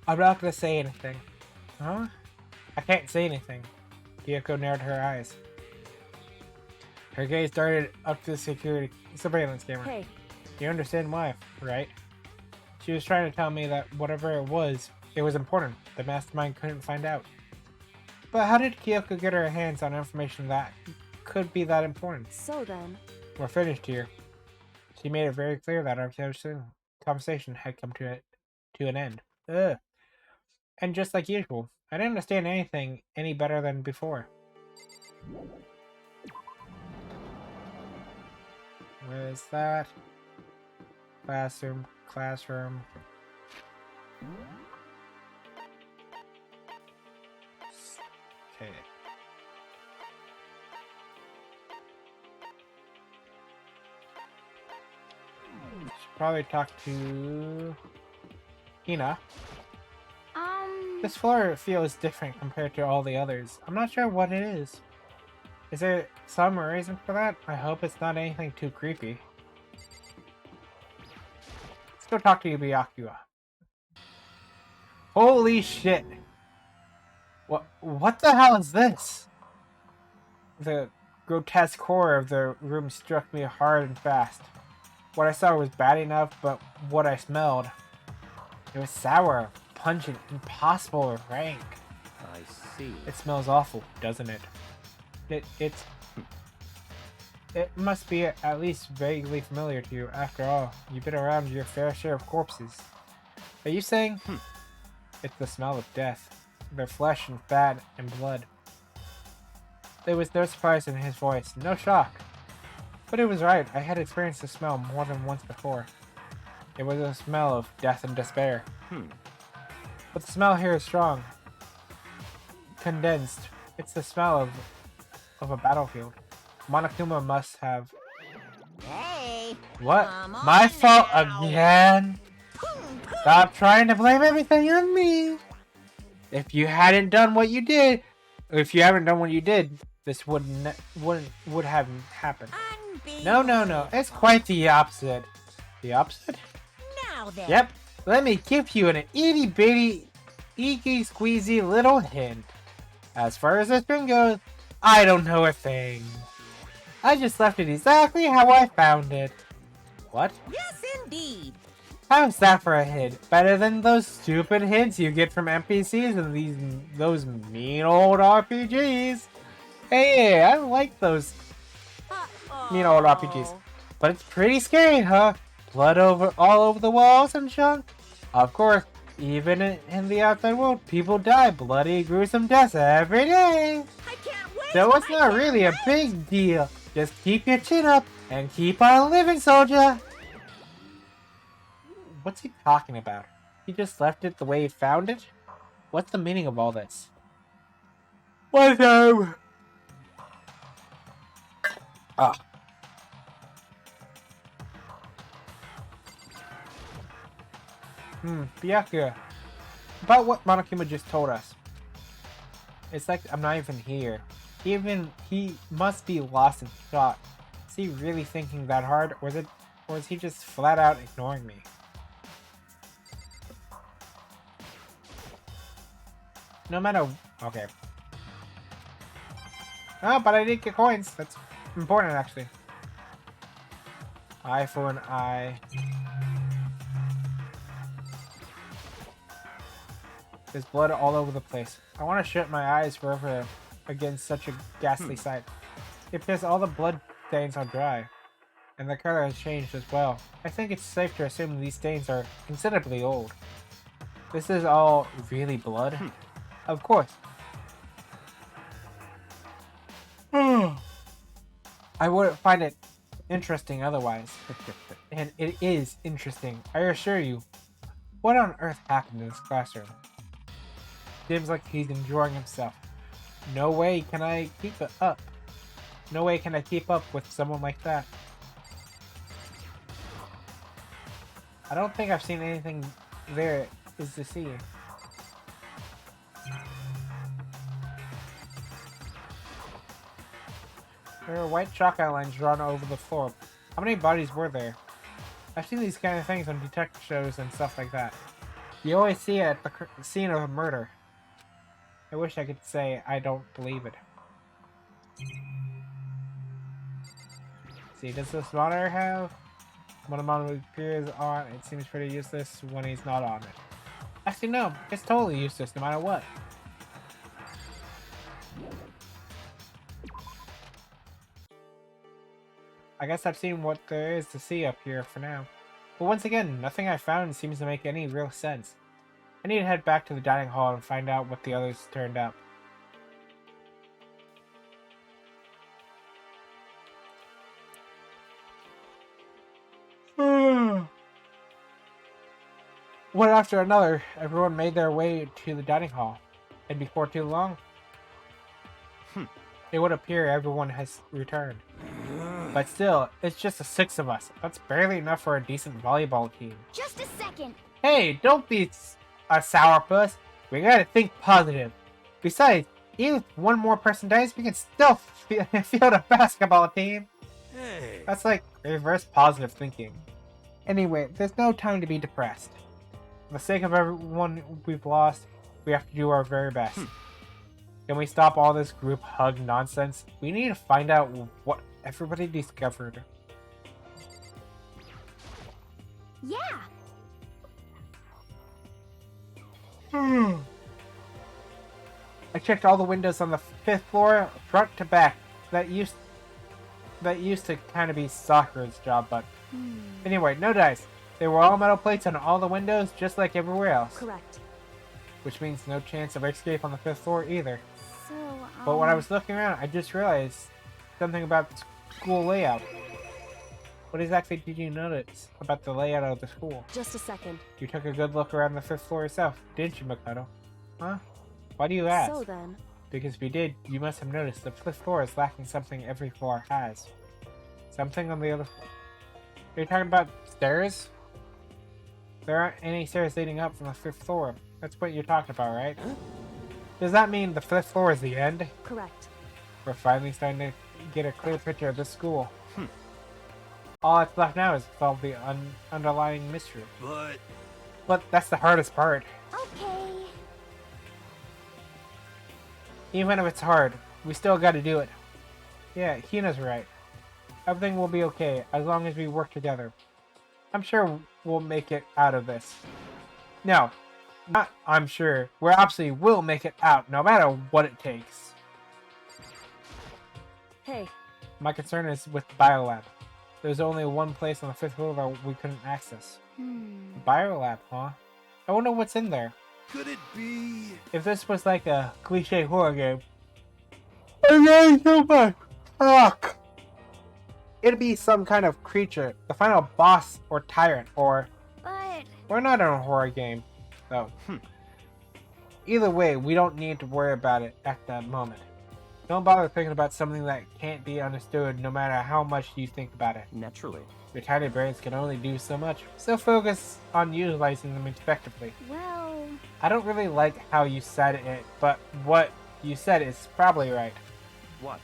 I'm not gonna say anything. Huh? I can't say anything. Kyoko narrowed her eyes. Her gaze darted up to the surveillance camera. Hey, You understand why, right? She was trying to tell me that whatever it was important. The mastermind couldn't find out. But how did Kyoko get her hands on information that could be that important? so then, We're finished here. She made it very clear that our conversation had come to an end. Ugh. And just like usual, I didn't understand anything any better than before. Where is that? Classroom. Okay. Should probably talk to Hina. This floor feels different compared to all the others. I'm not sure what it is. Is there some reason for that? I hope it's not anything too creepy. Let's go talk to Yubiakua. Holy shit! What the hell is this? The grotesque horror of the room struck me hard and fast. What I saw was bad enough, but what I smelled, it was sour, pungent, impossible, rank. I see. It smells awful, doesn't it? It must be at least vaguely familiar to you. After all, you've been around your fair share of corpses. Are you saying? It's the smell of death. Their flesh and fat and blood. There was no surprise in his voice, no shock. But it was right, I had experienced the smell more than once before. It was a smell of death and despair. But the smell here is strong. Condensed. It's the smell of a battlefield. Monokuma must have... Hey! What? Come on My fault now. again? Stop trying to blame everything on me. If you hadn't done what you did, or if you haven't done what you did, this would have happened. No. It's quite the opposite. The opposite? Now then. Yep. Let me give you an itty bitty, eeky squeezy little hint. As far as this room goes, I don't know a thing. I just left it exactly how I found it. What? Yes, indeed. How's that for a hint? Better than those stupid hints you get from NPCs and those mean old RPGs. Hey, I like those mean old RPGs. But it's pretty scary, huh? Blood all over the walls and junk. Of course, even in the outside world, people die bloody, gruesome deaths every day. I can't wait. So it's not really a big deal. Just keep your chin up and keep on living, soldier. What's he talking about? He just left it the way he found it? What's the meaning of all this? What's up? Ah. Byakuya. About what Monokuma just told us. It's like I'm not even here. He must be lost in thought. Is he really thinking that hard, or is he just flat out ignoring me? No matter... Okay. Oh, but I did get coins. That's important, actually. Eye for an eye. There's blood all over the place. I want to shut my eyes forever against such a ghastly sight. It's because all the blood stains are dry. And the color has changed as well. I think it's safe to assume these stains are considerably old. This is all really blood? Of course. I wouldn't find it interesting otherwise. And it is interesting, I assure you. What on earth happened in this classroom? Seems like he's enjoying himself. No way can I keep it up. No way can I keep up with someone like that. I don't think I've seen anything there is to see. There are white chalk outlines drawn over the floor. How many bodies were there? I've seen these kind of things on detective shows and stuff like that. You always see it at the scene of a murder. I wish I could say I don't believe it. See, does this monitor have? When a monitor appears on, it seems pretty useless when he's not on it. Actually, no, it's totally useless no matter what. I guess I've seen what there is to see up here for now. But once again, nothing I found seems to make any real sense. I need to head back to the dining hall and find out what the others turned up. One after another, everyone made their way to the dining hall. And before too long, it would appear everyone has returned. But still, it's just the 6 of us. That's barely enough for a decent volleyball team. Just a second. Hey, don't be a sourpuss. We gotta think positive. Besides, even if one more person dies, we can still field a basketball team. Hey. That's like reverse positive thinking. Anyway, there's no time to be depressed. For the sake of everyone we've lost, we have to do our very best. Can we stop all this group hug nonsense? We need to find out what everybody discovered. Yeah. I checked all the windows on the 5th floor, front to back. That used to kind of be Sakura's job, but anyway, no dice. They were all metal plates on all the windows, just like everywhere else. Correct. Which means no chance of escape on the 5th floor either. So, But when I was looking around, I just realized something about school layout. What exactly did you notice about the layout of the school? Just a second. You took a good look around the 5th floor yourself, didn't you, Makoto? Huh? Why do you ask? So then, Because if you did, you must have noticed the 5th floor is lacking something every floor has. Something on the other floor. Are you talking about stairs? There aren't any stairs leading up from the 5th floor. That's what you're talking about, right? Does that mean the 5th floor is the end? correct. We're finally starting to get a clear picture of this school. All that's left now is to solve the underlying mystery. But that's the hardest part. okay. Even if it's hard, we still gotta do it. Yeah, Hina's right. Everything will be okay as long as we work together. I'm sure we'll make it out of this. No, not I'm sure. We absolutely will make it out, no matter what it takes. Hey, My concern is with the biolab. There's only one place on the 5th floor that we couldn't access. The biolab, huh? I wonder what's in there. Could it be? If this was like a cliche horror game, I'm getting so much. Fuck. It'd be some kind of creature, the final boss or tyrant, or But we're not in a horror game, though. Either way, we don't need to worry about it at that moment. Don't bother thinking about something that can't be understood no matter how much you think about it. Naturally. Your tiny brains can only do so much, so focus on utilizing them effectively. well, I don't really like how you said it, but what you said is probably right. What?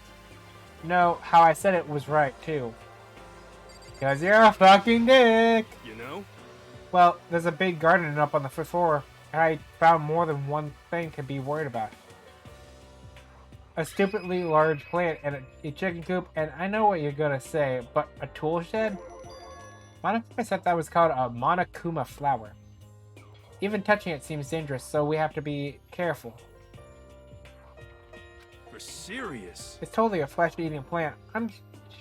No, how I said it was right, too. Because you're a fucking dick! You know? Well, there's a big garden up on the 5th floor, and I found more than one thing to be worried about. A stupidly large plant and a chicken coop, and I know what you're gonna say, but a tool shed? Monica said that was called a Monokuma flower. Even touching it seems dangerous, so we have to be careful. You're serious? It's totally a flesh-eating plant. I'm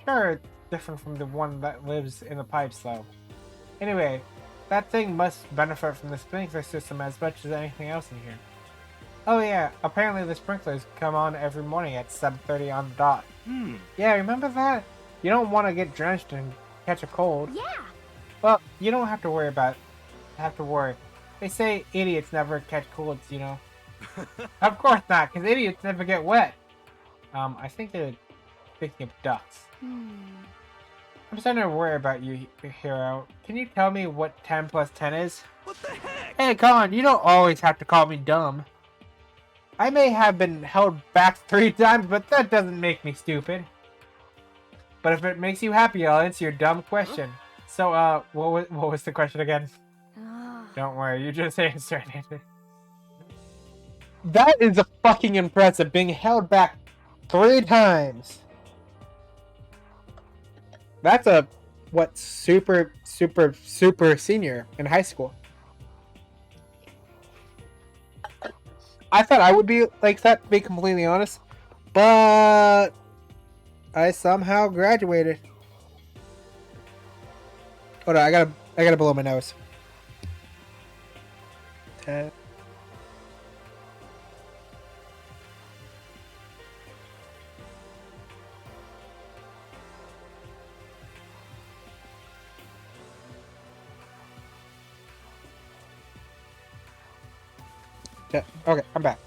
sure it's different from the one that lives in the pipes, though. Anyway, that thing must benefit from the sprinkler system as much as anything else in here. Oh yeah, apparently the sprinklers come on every morning at 7:30 on the dot. Yeah, remember that? You don't want to get drenched and catch a cold. yeah. Well, you don't have to worry about it. They say idiots never catch colds, you know. Of course not, because idiots never get wet. I think they're thinking of ducks. I'm starting to worry about you, Hero. Can you tell me what 10 plus 10 is? What the heck? Hey, Colin, you don't always have to call me dumb. I may have been held back 3 times, but that doesn't make me stupid. But if it makes you happy, I'll answer your dumb question. So, what was the question again? Don't worry, you just answered it. That is a fucking impressive, being held back 3 times. That's a, super senior in high school. I thought I would be like that, to be completely honest. But I somehow graduated. Hold on, I gotta blow my nose. 10. Okay, I'm back.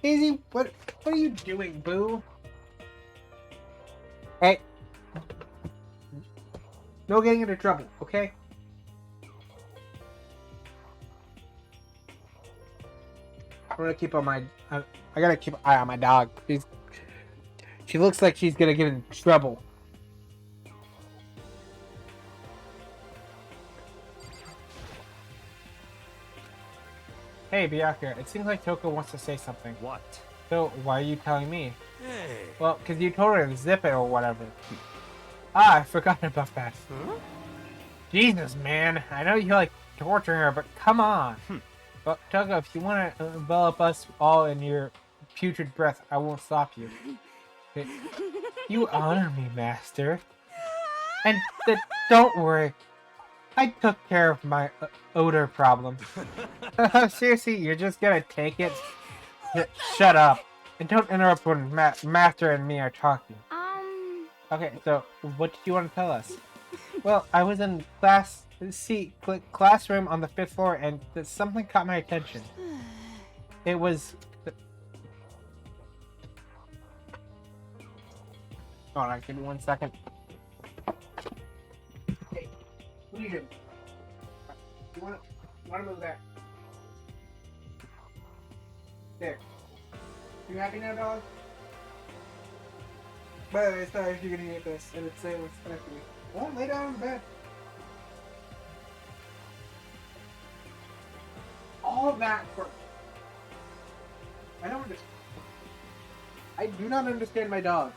Easy, what are you doing, boo? Hey. No getting into trouble, okay? I'm gonna keep on my... I gotta keep an eye on my dog. She looks like she's gonna get in trouble. Hey, Bianca, it seems like Toko wants to say something. What? So, why are you telling me? Hey. Well, because you told her to zip it or whatever. Ah, I forgot about that. Huh? Jesus, man. I know you like torturing her, but come on. But, Toko, if you want to envelop us all in your putrid breath, I won't stop you. You honor me, Master. And don't worry. I took care of my odor problem. Seriously, you're just gonna take it? Shut up. And don't interrupt when Master and me are talking. Okay, so what did you want to tell us? Well, I was in classroom on the 5th floor and something caught my attention. It was... Hold on, give me 1 second. Hey, what are you doing? You wanna move there? There. You happy now, dog? By the way, sorry if you're gonna eat this, and it's saying what's connected me. Well, lay down in bed. All of that for... I don't understand. I do not understand my dog.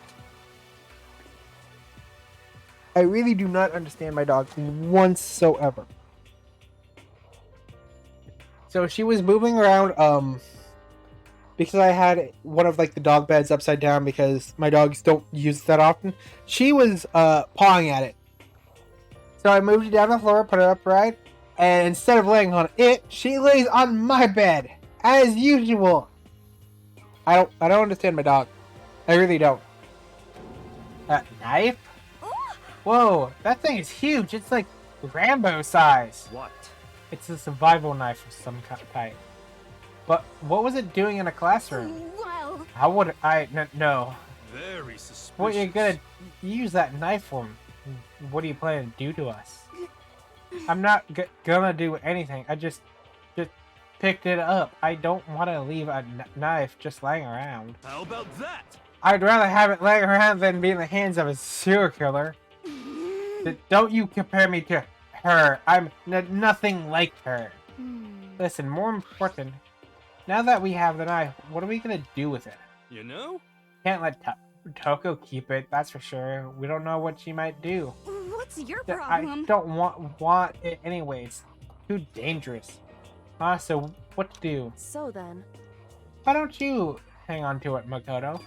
I really do not understand my dog whatsoever. So she was moving around, because I had one of like the dog beds upside down because my dogs don't use it that often. She was pawing at it. So I moved it down the floor, put it upright, and instead of laying on it, she lays on my bed as usual. I don't understand my dog. I really don't. Knife? Whoa, that thing is huge. It's like Rambo size. What? It's a survival knife of some type. But what was it doing in a classroom? Well, How would I no? Very suspicious. What are you gonna use that knife for? What are you planning to do to us? I'm not gonna do anything. I just picked it up. I don't want to leave a knife just laying around. How about that? I'd rather have it laying around than be in the hands of a serial killer. Don't you compare me to her. I'm nothing like her. Listen, more important, now that we have the knife, what are we gonna do with it? You know? Can't let Toko keep it, that's for sure. We don't know what she might do. what's your I problem? don't want it anyways. Too dangerous. So what to do? So then, Why don't you hang on to it, Makoto?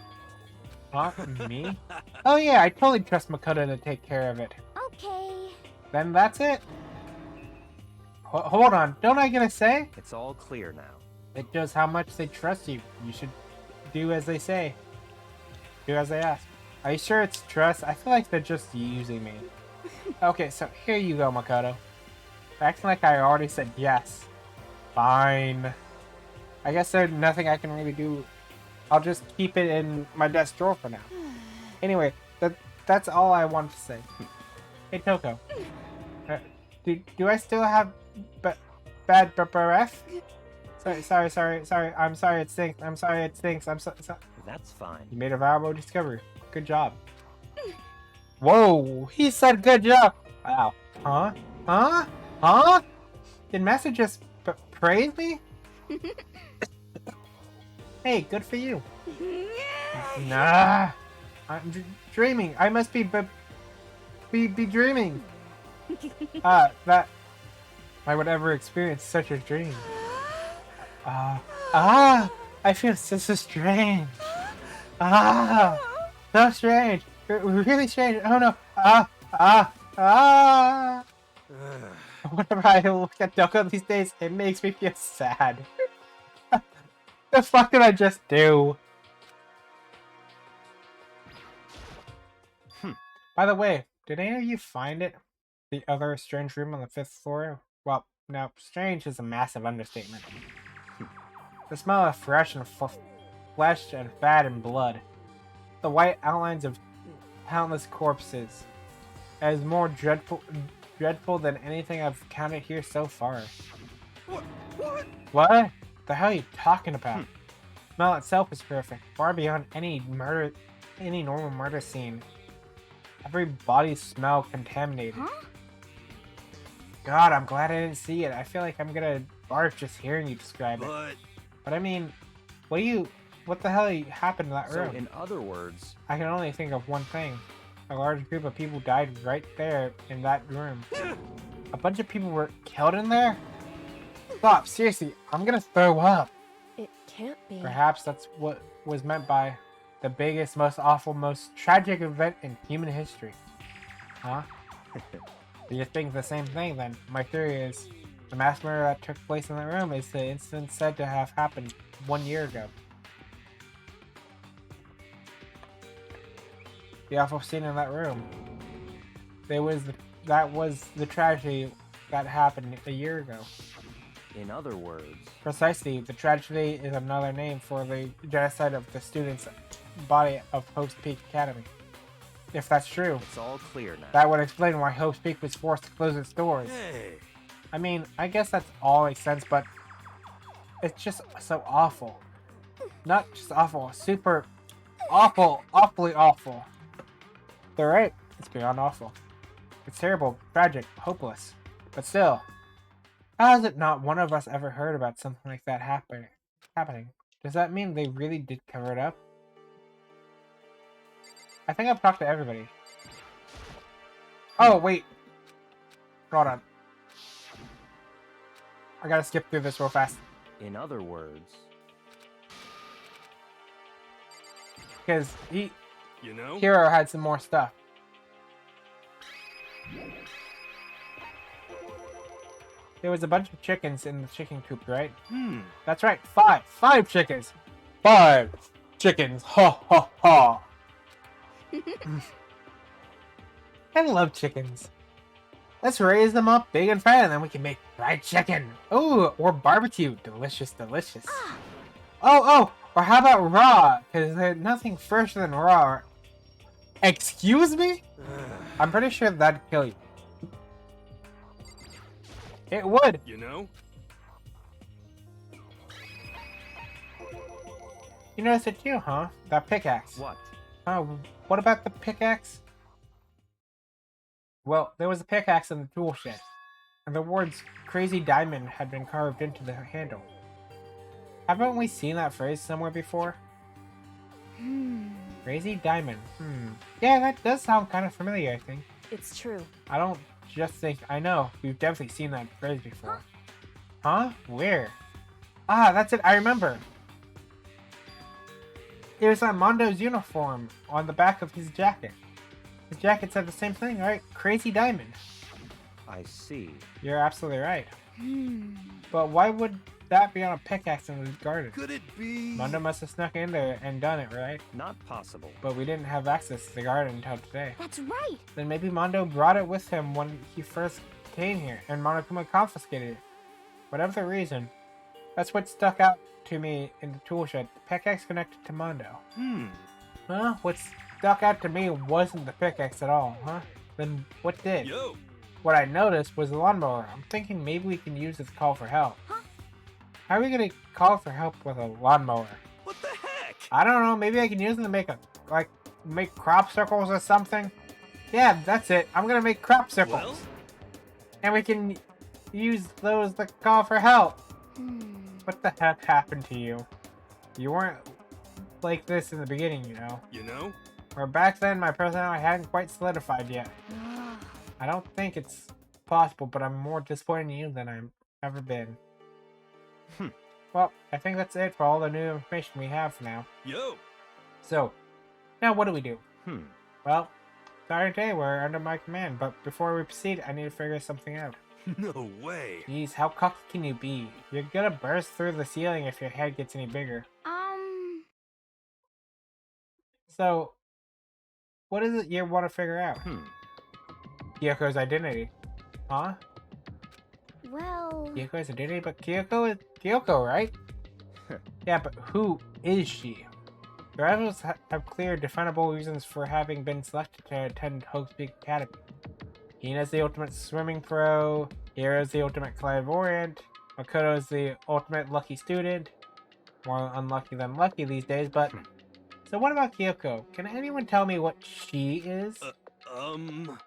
Not me? Oh yeah, I totally trust Makoto to take care of it. Okay. Then that's it. Hold on, don't I get a say? It's all clear now. It shows how much they trust you. You should do as they say. Do as they ask. Are you sure it's trust? I feel like they're just using me. Okay, so here you go, Makoto. Acting like I already said yes. Fine. I guess there's nothing I can really do. I'll just keep it in my desk drawer for now. Anyway, that's all I wanted to say. Hey, Toko. Do I still have bad breath? Sorry. I'm sorry it stinks. I'm sorry it stinks. I'm so. That's fine. You made a valuable discovery. Good job. Whoa, he said good job. Wow. Huh? Did Master just praise me? Hey, good for you. Nah, I'm dreaming. I must be dreaming. That I would ever experience such a dream. I feel so strange. So strange. Really strange. Oh no. Whenever I look at Doko these days, it makes me feel sad. The fuck did I just do? By the way, did any of you find it? The other strange room on the 5th floor? Well, no, strange is a massive understatement. The smell of fresh and flesh and fat and blood. The white outlines of countless corpses. It is more dreadful than anything I've counted here so far. What? The hell are you talking about? Smell itself is perfect, far beyond any normal murder scene. Every body smell contaminated. God, I'm glad I didn't see it. I feel like I'm gonna barf just hearing you describe it. But I mean, what the hell happened in that room? So, in other words, I can only think of one thing. A large group of people died right there in that room. A bunch of people were killed in there? Stop, seriously, I'm gonna throw up. it can't be. Perhaps that's what was meant by the biggest, most awful, most tragic event in human history. Huh? Do you think the same thing then? My theory is the mass murder that took place in that room is the incident said to have happened 1 year ago. The awful scene in that room. That was the tragedy that happened a year ago. in other words, Precisely, the tragedy is another name for the genocide of the students' body of Hope's Peak Academy. If that's true, it's all clear now. that would explain why Hope's Peak was forced to close its doors. Hey, I mean, I guess that's all makes sense, but it's just so awful. Not just awful, super awful, awfully awful. They're right, it's beyond awful. It's terrible, tragic, hopeless. But still, how has it not one of us ever heard about something like that happening? Does that mean they really did cover it up? I think I've talked to everybody. Oh, wait. Hold on. I gotta skip through this real fast. In other words, Because You know? Hero had some more stuff. There was a bunch of chickens in the chicken coop, right? That's right, 5. 5 chickens. 5 chickens. Ha ha ha. I love chickens. Let's raise them up big and fat, and then we can make fried chicken. Ooh, or barbecue. Delicious, delicious. Oh, or how about raw? Because there's nothing fresher than raw. Excuse me? I'm pretty sure that'd kill you. It would. You know? You noticed it too, huh? That pickaxe. what? What about the pickaxe? Well, there was a pickaxe in the tool shed, and the words Crazy Diamond had been carved into the handle. Haven't we seen that phrase somewhere before? Crazy Diamond. Yeah, that does sound kind of familiar, I think. It's true. I don't just think I know. We've definitely seen that phrase before. Huh? Where? Ah, that's it. I remember. It was on Mondo's uniform on the back of his jacket. His jacket said the same thing, right? Crazy Diamond. I see. You're absolutely right. But why would that be on a pickaxe in his garden? Could it be? Mondo must have snuck in there and done it, right? Not possible. But we didn't have access to the garden until today. That's right. Then maybe Mondo brought it with him when he first came here, and Monokuma confiscated it. Whatever the reason, that's what stuck out to me in the tool shed. The pickaxe connected to Mondo. Huh? What stuck out to me wasn't the pickaxe at all, huh? Then what did? Yo! What I noticed was the lawnmower. I'm thinking maybe we can use it to call for help. How are we gonna call for help with a lawnmower? What the heck? I don't know. Maybe I can use them to make crop circles or something. Yeah, that's it. I'm gonna make crop circles, Well? and we can use those to call for help. What the heck happened to you? You weren't like this in the beginning, you know. You know? Or back then, my personality hadn't quite solidified yet. I don't think it's possible, but I'm more disappointed in you than I've ever been. Well, I think that's it for all the new information we have for now. Yo! So, now what do we do? Hmm. Well, sorry today, we're under my command, but before we proceed, I need to figure something out. No way! Jeez, how cocky can you be? You're gonna burst through the ceiling if your head gets any bigger. So, what is it you want to figure out? Kyoko's identity. Huh? Well, Kyoko's identity? But Kyoko is Kyoko, right? Yeah, but who is she? The rivals have clear, definable reasons for having been selected to attend Hope's Peak Academy. Hina's the ultimate swimming pro, Hiro's the ultimate clairvoyant, Makoto's the ultimate lucky student. More unlucky than lucky these days, but... So what about Kyoko? Can anyone tell me what she is?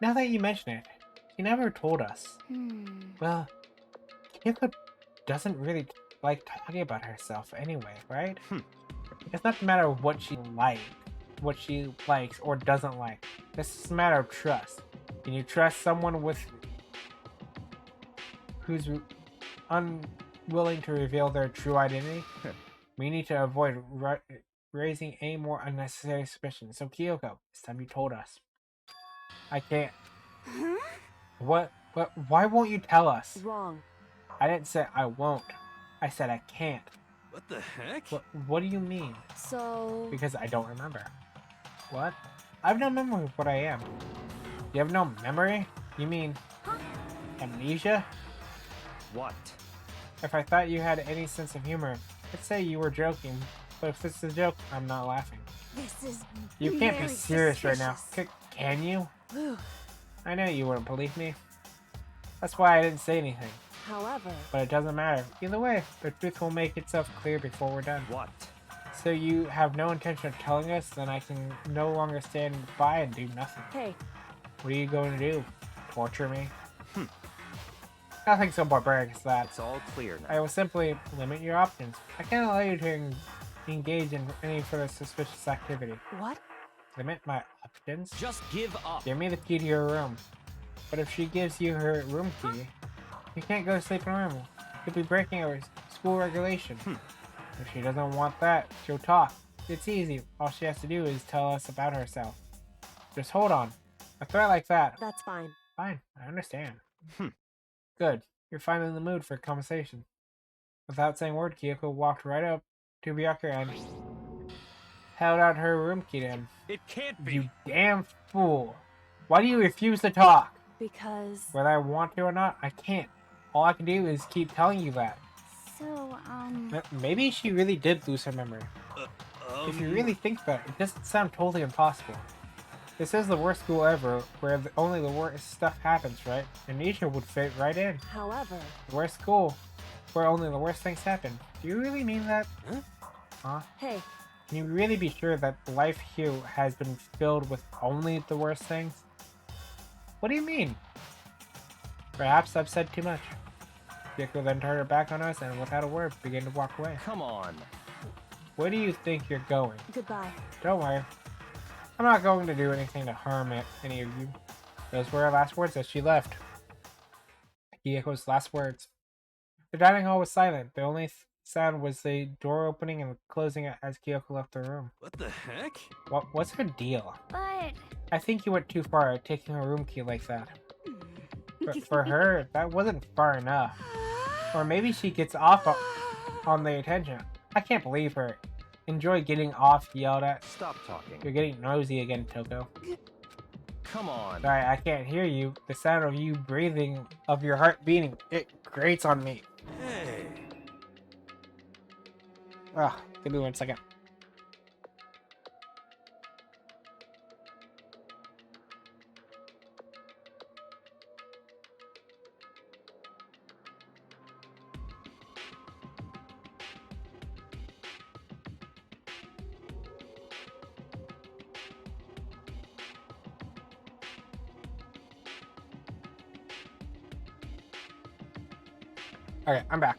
Now that you mention it, she never told us. Well, Kyoko doesn't really like talking about herself anyway, right? It's not a matter of what she likes or doesn't like. It's just a matter of trust. Can you trust someone who's unwilling to reveal their true identity? We need to avoid raising any more unnecessary suspicion. So Kyoko, it's time you told us. I can't. What? Why won't you tell us? Wrong. I didn't say I won't. I said I can't. What the heck? What do you mean? So... Because I don't remember. What? I have no memory of what I am. You have no memory? You mean... amnesia? What? If I thought you had any sense of humor, I'd say you were joking. But if this is a joke, I'm not laughing. This is You can't be very serious right now. suspicious. Can you? I know you wouldn't believe me. That's why I didn't say anything. However... But it doesn't matter. Either way, the truth will make itself clear before we're done. What? So you have no intention of telling us, then I can no longer stand by and do nothing. Hey, What are you going to do? Torture me? Nothing so barbaric as that. It's all clear now. I will simply limit your options. I can't allow you to engage in any further suspicious activity. what? Limit my options? Just give up. Give me the key to your room. But if she gives you her room key, you can't go to sleep in a room. You'll be breaking our school regulation. If she doesn't want that, she'll talk. It's easy. All she has to do is tell us about herself. Just hold on. A threat like that. That's fine. Fine, I understand. Good. You're finally in the mood for conversation. Without saying a word, Kyoko walked right up to Ryuker and held out her room key to him. It can't be. You damn fool. Why do you refuse to talk? Because... Whether I want to or not, I can't. All I can do is keep telling you that. So, Maybe she really did lose her memory. If you really think about it, it doesn't sound totally impossible. This is the worst school ever, where only the worst stuff happens, right? And Nisha would fit right in. However... The worst school, where only the worst things happen. Do you really mean that? Huh? Hey, Can you really be sure that life here has been filled with only the worst things? What do you mean? Perhaps I've said too much. Kyoko then turned her back on us and without a word began to walk away. Come on. Where do you think you're going? goodbye. Don't worry. I'm not going to do anything to harm any of you. Those were her last words as she left. Kyoko's last words. The dining hall was silent. The only sound was the door opening and closing as Kyoko left the room. What the heck? What's her deal? but I think you went too far taking her room key like that. For her, that wasn't far enough. Or maybe she gets off on the attention. I can't believe her. Enjoy getting off yelled at. Stop talking. You're getting nosy again, Toko. Come on. Sorry, I can't hear you. The sound of you breathing, of your heart beating, it grates on me. Hey. Ah, give me 1 second. Okay, I'm back.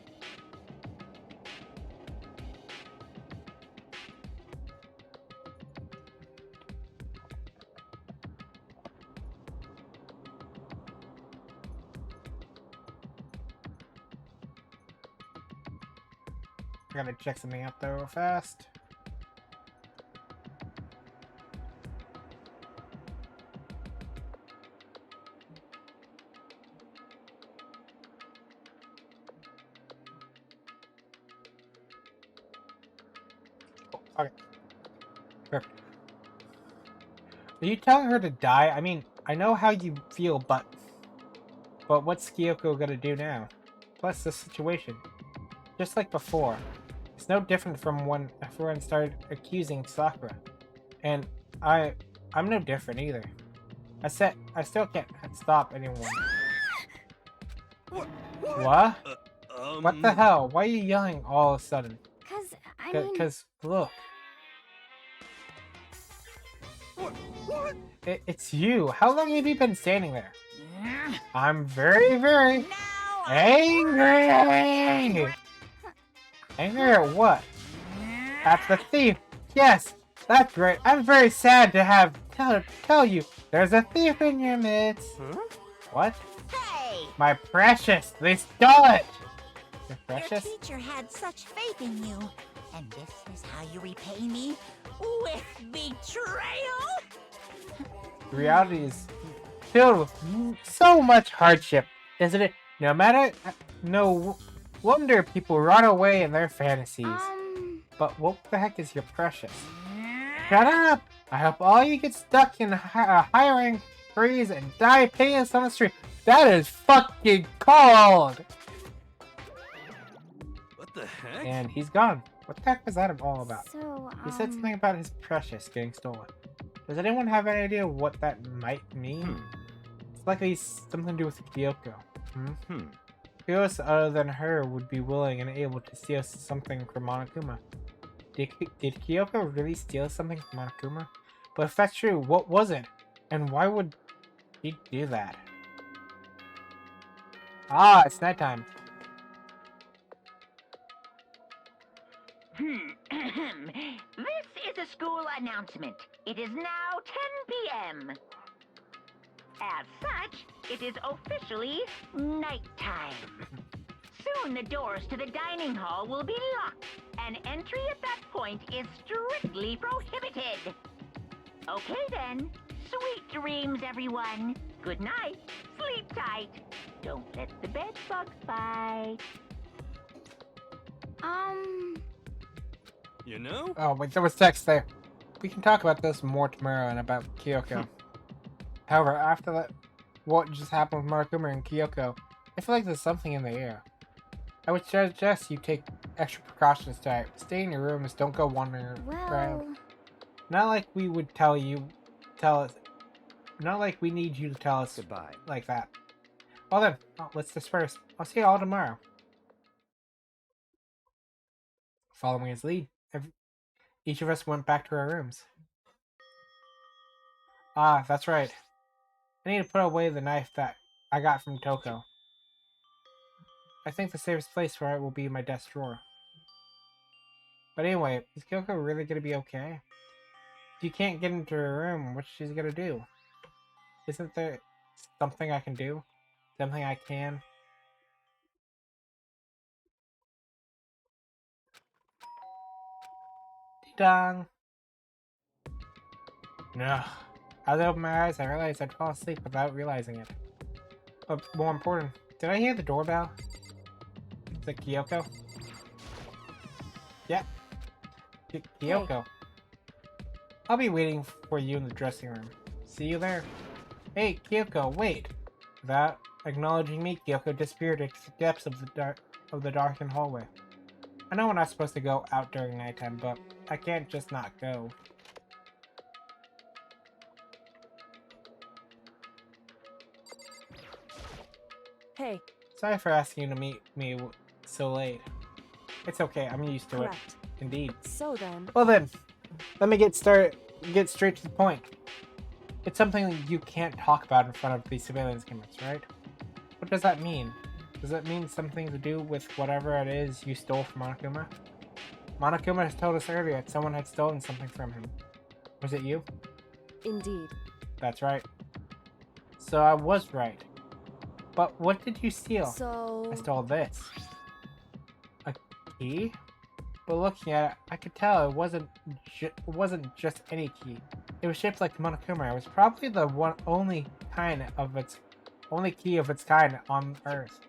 I gotta check something out there real fast. Okay. Perfect. Are you telling her to die? I mean, I know how you feel, but what's Kyoko gonna do now? Plus the situation. Just like before. It's no different from when everyone started accusing Sakura. And I'm no different either. I still can't stop anyone. What? What the hell? Why are you yelling all of a sudden? Cause look. What? It's you. How long have you been standing there? I'm very, very Now angry. Angry at what? At the thief. Yes, that's right. I'm very sad to have tell you there's a thief in your midst. Huh? What? Hey! My precious. They stole it. Your Your precious? teacher had such faith in you. And this is how you repay me? With betrayal? The reality is filled with so much hardship, isn't it? No wonder people run away in their fantasies. But what the heck is your precious? Shut up! I hope all you get stuck in a hiring freeze and die penniless on the street. That is fucking cold! What the heck? And he's gone. What the heck was that all about? so, He said something about his precious getting stolen. Does anyone have any idea what that might mean? It's likely something to do with Kyoko. Who else other than her would be willing and able to steal something from Monokuma? Did Kyoko really steal something from Monokuma? But if that's true, what was it? And why would he do that? Ah, it's nighttime. This is a school announcement. It is now 10 p.m. As such, it is officially nighttime. Soon the doors to the dining hall will be locked, and entry at that point is strictly prohibited. Okay then, sweet dreams, everyone. Good night, sleep tight. Don't let the bed bugs bite. You know? Oh, wait, there was text there. We can talk about this more tomorrow and about Kyoko. However, after that, what just happened with Monokuma and Kyoko, I feel like there's something in the air. I would suggest you take extra precautions tonight. Stay in your rooms, don't go wandering around. Well, Not like we would not like we need you to tell us Goodbye. like that. Well then, let's disperse. I'll see you all tomorrow. Following his lead, each of us went back to our rooms. Ah, that's right. I need to put away the knife that I got from Toko. I think the safest place for it will be my desk drawer. But anyway, is Kyoko really gonna be okay? If you can't get into her room, what's she gonna do? Isn't there something I can do? Something I can? Ding-dong! No. As I opened my eyes, I realized I'd fall asleep without realizing it. But more important, did I hear the doorbell? Is it Kyoko? Yeah. Kyoko. I'll be waiting for you in the dressing room. See you there. Hey, Kyoko, wait! Without acknowledging me, Kyoko disappeared into the depths of the darkened hallway. I know we're not supposed to go out during nighttime, but I can't just not go. Hey, Sorry for asking you to meet me so late. It's okay, I'm used to correct. it. Indeed. So then, Well then, let me get straight to the point. It's something that you can't talk about in front of the surveillance cameras, right? What does that mean? Does it mean something to do with whatever it is you stole from Monokuma? Monokuma has told us earlier that someone had stolen something from him. Was it you? indeed. That's right. So I was right. But what did you steal? So, I stole this. A key? But looking at it, I could tell it wasn't just any key. It was shaped like the Monokuma. It was probably the only key of its kind on Earth.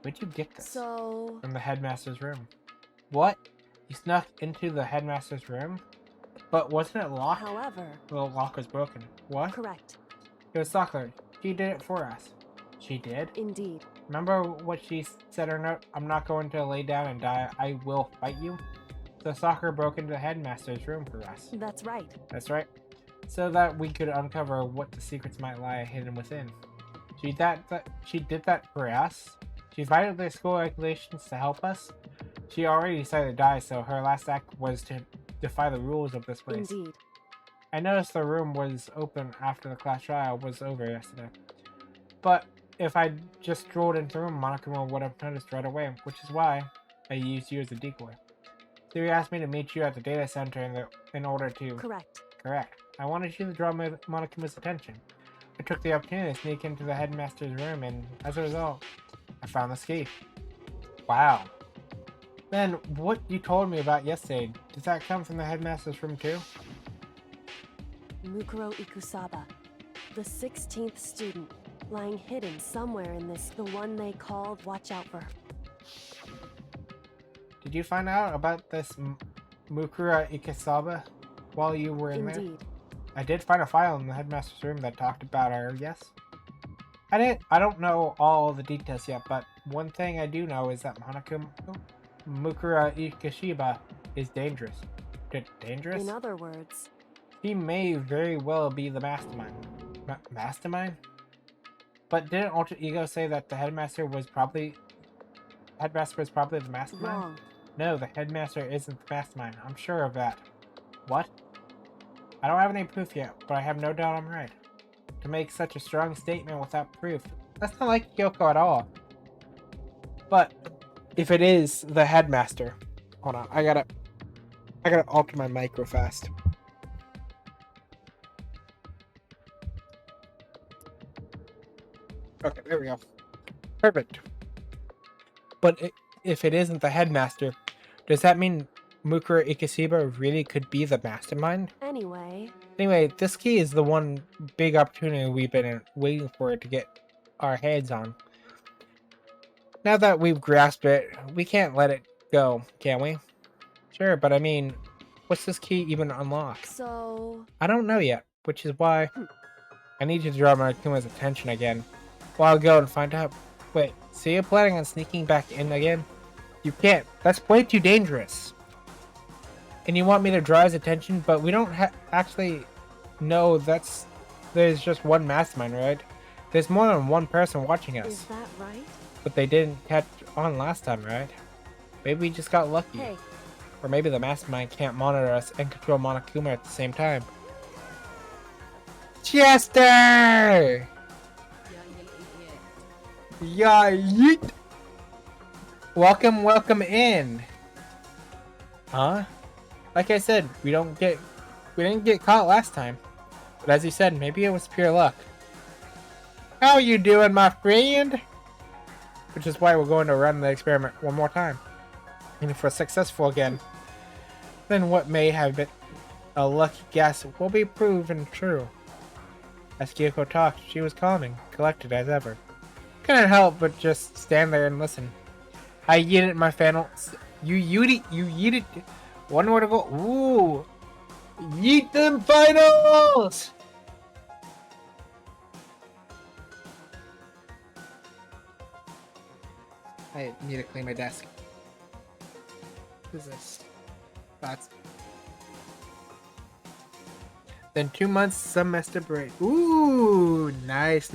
Where'd you get this? so, From the headmaster's room. What? You snuck into the headmaster's room? But wasn't it locked? however, The lock was broken. What? correct. It was Sakura. She did it for us. She did? Indeed. Remember what she said in her note? I'm not going to lay down and die. I will fight you. So Sakura broke into the headmaster's room for us. That's right. That's right. So that we could uncover what the secrets might lie hidden within. She did that for us. She violated the school regulations to help us. She already decided to die, so her last act was to defy the rules of this place. Indeed. I noticed the room was open after the class trial was over yesterday. But if I just strolled into the room, Monokuma would have noticed right away, which is why I used you as a decoy. So you asked me to meet you at the data center in order to... Correct. Correct. I wanted you to draw Monokuma's attention. I took the opportunity to sneak into the headmaster's room, and as a result, I found this key. Wow. Then, what you told me about yesterday, does that come from the headmaster's room too? Mukuro Ikusaba, the 16th student, lying hidden somewhere in this, the one they called Watch Out For. Did you find out about this Mukuro Ikusaba while you were in there? Indeed. I did find a file in the headmaster's room that talked about her, yes? I don't know all the details yet, but one thing I do know is that Mukuro Ikushiba is dangerous. Dangerous? In other words, He may very well be the mastermind. Mastermind? But didn't Alter Ego say that the headmaster was probably the mastermind? wrong. No, the headmaster isn't the mastermind. I'm sure of that. What? I don't have any proof yet, but I have no doubt I'm right. To make such a strong statement without proof, that's not like Kyoko at all. But if it is the headmaster, hold on, I gotta alter my mic real fast. Okay, there we go. Perfect. But if it isn't the headmaster, does that mean Mukuro Ikasiba really could be the mastermind? Anyway, this key is the one big opportunity we've been waiting for to get our heads on. Now that we've grasped it, we can't let it go, can we? Sure, but I mean, what's this key even unlock? So, I don't know yet, which is why I need to draw Monokuma's attention again. Well, I'll go and find out. Wait, so you're planning on sneaking back in again? You can't. That's way too dangerous. And you want me to draw his attention, but we don't actually know there's just one mastermind, right? There's more than one person watching us. is that right? But they didn't catch on last time, right? Maybe we just got lucky. Hey, Or maybe the mastermind can't monitor us and control Monokuma at the same time. Chester! Yeah, yeet! Welcome in. Huh? Like I said, we didn't get caught last time. But as you said, maybe it was pure luck. How you doing, my friend? Which is why we're going to run the experiment one more time. And if we're successful again, then what may have been a lucky guess will be proven true. As Kyoko talked, she was calming, collected as ever. Couldn't help but just stand there and listen. I yeeted my finals. You yeeted. One more to go. Ooh. Yeet them finals! I need to clean my desk. What is this? That's... Then 2 months semester break. Ooh, nice.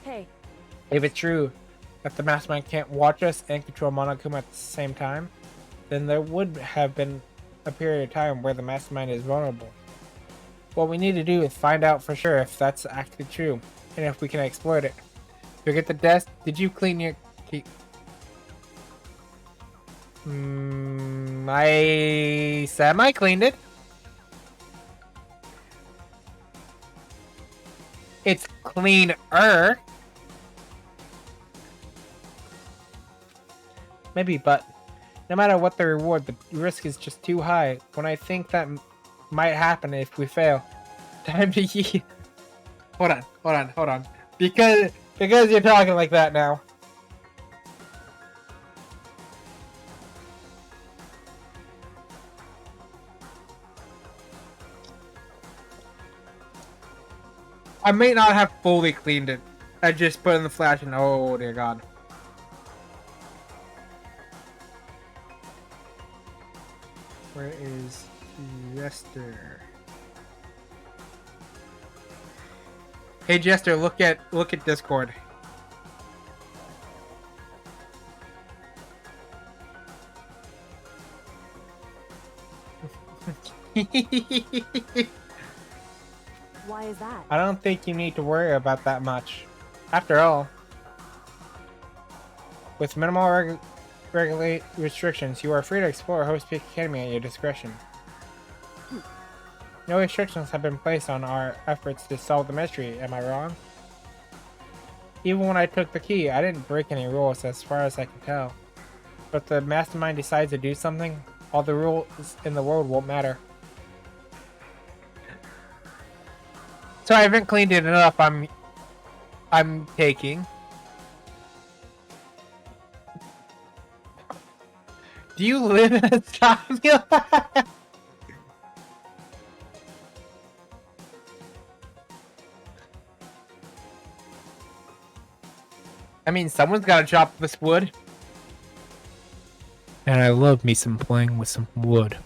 hey, If it's true that the mastermind can't watch us and control Monokuma at the same time, then there would have been a period of time where the mastermind is vulnerable. What we need to do is find out for sure if that's actually true, and if we can exploit it. Look at the desk. Did you clean your key? I semi-cleaned it. It's cleaner. Maybe, but no matter what the reward, the risk is just too high. When I think that might happen if we fail, time to yeet. Hold on. Because you're talking like that now. I may not have fully cleaned it. I just put in the flash and oh dear god. Where is Jester? Hey Jester, look at Discord. why is that? I don't think you need to worry about that much. After all, with minimal regulate restrictions, you are free to explore Host Peak Academy at your discretion. No restrictions have been placed on our efforts to solve the mystery, am I wrong? Even when I took the key, I didn't break any rules as far as I can tell. But if the mastermind decides to do something, all the rules in the world won't matter. So I haven't cleaned it enough, I'm taking. Do you live in a formula? I mean, someone's gotta chop this wood. And I love me some playing with some wood.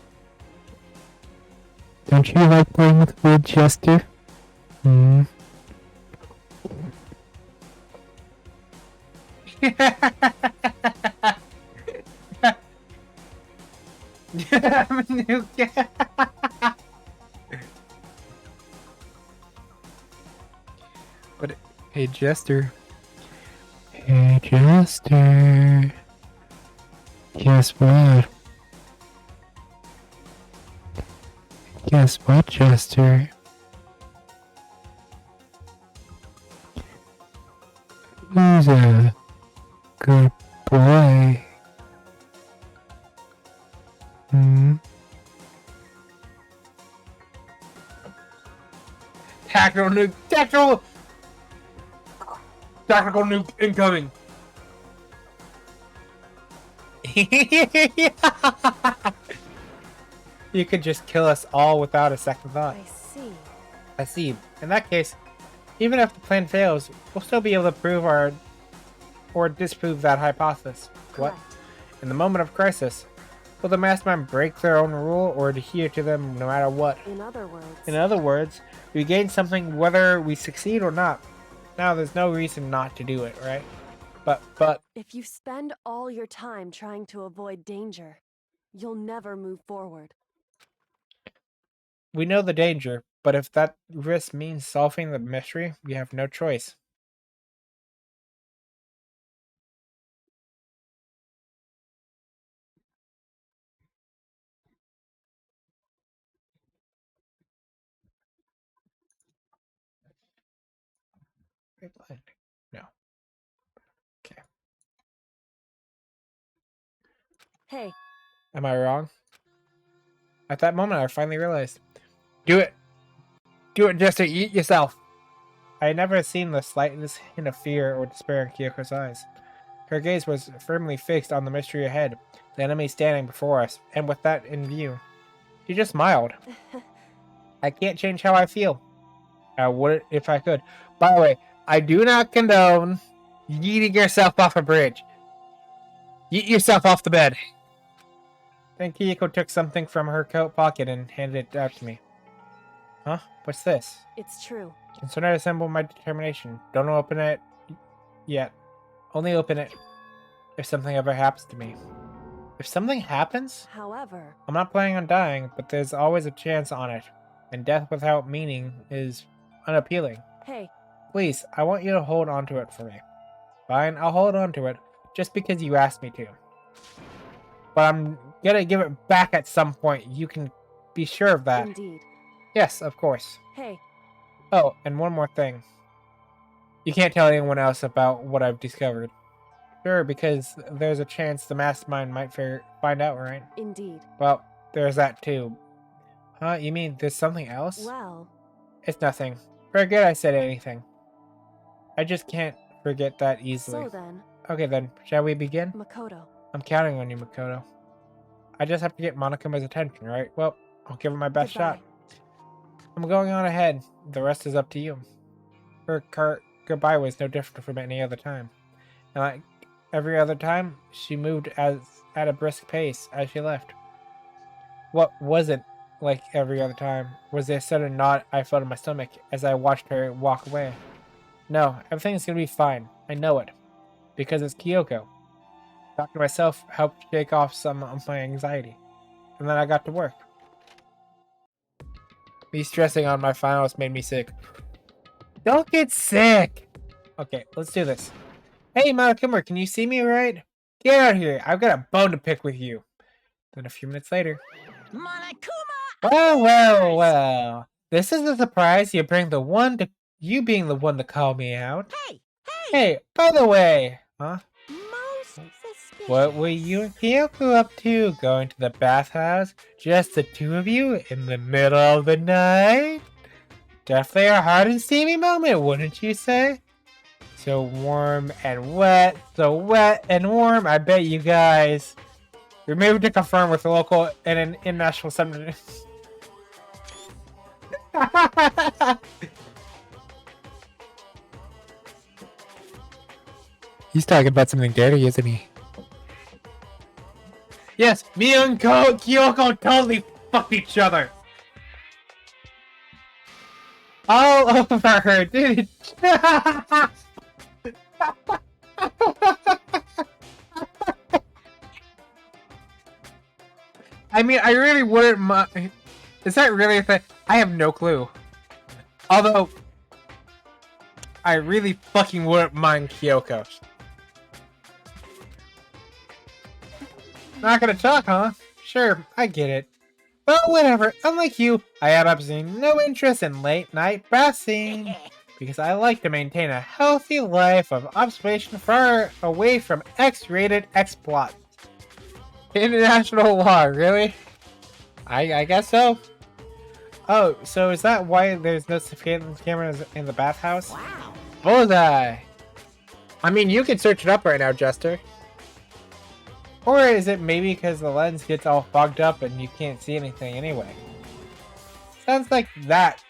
Don't you like playing with wood, Chester? Hmm. I'm a new cat. But hey, Jester. Hey, Jester. Guess what? Guess what, Jester? He's a good boy. Hmm. Tactical nuke! Tactical nuke incoming! You could just kill us all without a second thought. I see. I see. In that case, even if the plan fails, we'll still be able to prove or disprove that hypothesis. What? Correct. In the moment of crisis, will the mastermind break their own rule or adhere to them no matter what? In other words. In other words, we gain something whether we succeed or not. Now, there's no reason not to do it, right? But If you spend all your time trying to avoid danger, you'll never move forward. we know the danger. But if that risk means solving the mystery, we have no choice. No. Okay. Hey, Am I wrong? At that moment, I finally realized. Do it! Do it just to eat yourself! I had never seen the slightest hint of fear or despair in Kyoko's eyes. Her gaze was firmly fixed on the mystery ahead, the enemy standing before us, and with that in view, she just smiled. I can't change how I feel. I would if I could. By the way, I do not condone yeeting yourself off a bridge. Yeet yourself off the bed. Then Kyoko took something from her coat pocket and handed it out to me. Huh? What's this? it's true. Concerned I assemble my determination. Don't open it yet. Only open it if something ever happens to me. If something happens? However, I'm not planning on dying, but there's always a chance on it. And death without meaning is unappealing. hey, Please, I want you to hold on to it for me. Fine, I'll hold on to it, just because you asked me to. But I'm gonna give it back at some point. You can be sure of that. indeed. Yes, of course. Hey, Oh, and one more thing. You can't tell anyone else about what I've discovered. Sure, because there's a chance the mastermind might find out, right? indeed. Well, there's that too. Huh? You mean there's something else? Well, It's nothing. Forget I said anything. I just can't forget that easily. so then, Okay then, shall we begin? Makoto. I'm counting on you, Makoto. I just have to get Monokuma's attention, right? Well, I'll give it my best Goodbye. shot. I'm going on ahead. The rest is up to you. Her goodbye was no different from any other time. And like every other time, she moved at a brisk pace as she left. What wasn't like every other time was the sudden knot I felt in my stomach as I watched her walk away. No, everything's gonna be fine. I know it. Because it's Kyoko. Talking to myself helped shake off some of my anxiety. And then I got to work. Me stressing on my finals made me sick. Don't get sick! Okay, let's do this. Hey, Monokuma, can you see me right? Get out of here. I've got a bone to pick with you. Then a few minutes later. Monokuma! Well. This is a surprise. You being the one to call me out. Hey, by the way. Huh? Most suspicious. What were you and Kyoko up to? Going to the bathhouse? Just the two of you in the middle of the night? Definitely a hard and steamy moment, wouldn't you say? So warm and wet, so wet and warm. I bet you guys. Removed to confirm with the local and an international submarine. He's talking about something dirty, isn't he? Yes, me and Kyoko totally fucked each other. All over her, dude. I mean, I really wouldn't mind. Is that really a thing? I have no clue. Although, I really fucking wouldn't mind Kyoko. Not gonna talk, huh? Sure, I get it. But whatever, unlike you, I have absolutely no interest in late night bath scene. because I like to maintain a healthy life of observation far away from X-rated exploits. International law, really? I guess so. Oh, so is that why there's no surveillance cameras in the bathhouse? Wow. Bullseye! I mean, you can search it up right now, Jester. Or is it maybe because the lens gets all fogged up and you can't see anything anyway? Sounds like that's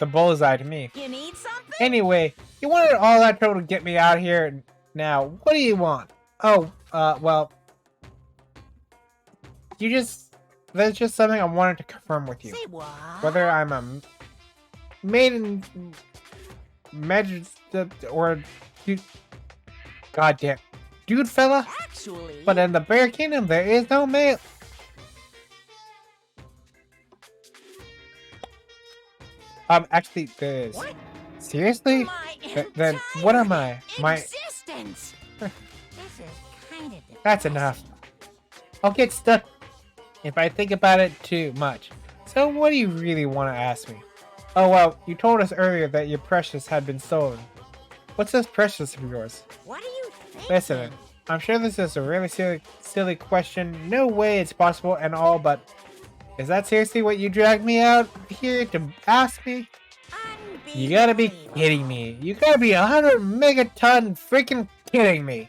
the bullseye to me. You need something? Anyway, you wanted all that trouble to get me out here. Now, what do you want? Oh, well, there's just something I wanted to confirm with you. Say what? Whether I'm a maiden, or dude, goddamn, dude fella. Actually. But in the Bear Kingdom, there is no male. Actually, there is. What? Seriously? My Then what am I? My. existence. This is kind of That's enough. I'll get stuck if I think about it too much. So what do you really want to ask me? Oh well, you told us earlier that your precious had been stolen. What's this precious of yours? What do you think? Listen, I'm sure this is a really silly question. No way it's possible and all, but is that seriously what you dragged me out here to ask me? You gotta be kidding me. You gotta be 100 megaton freaking kidding me.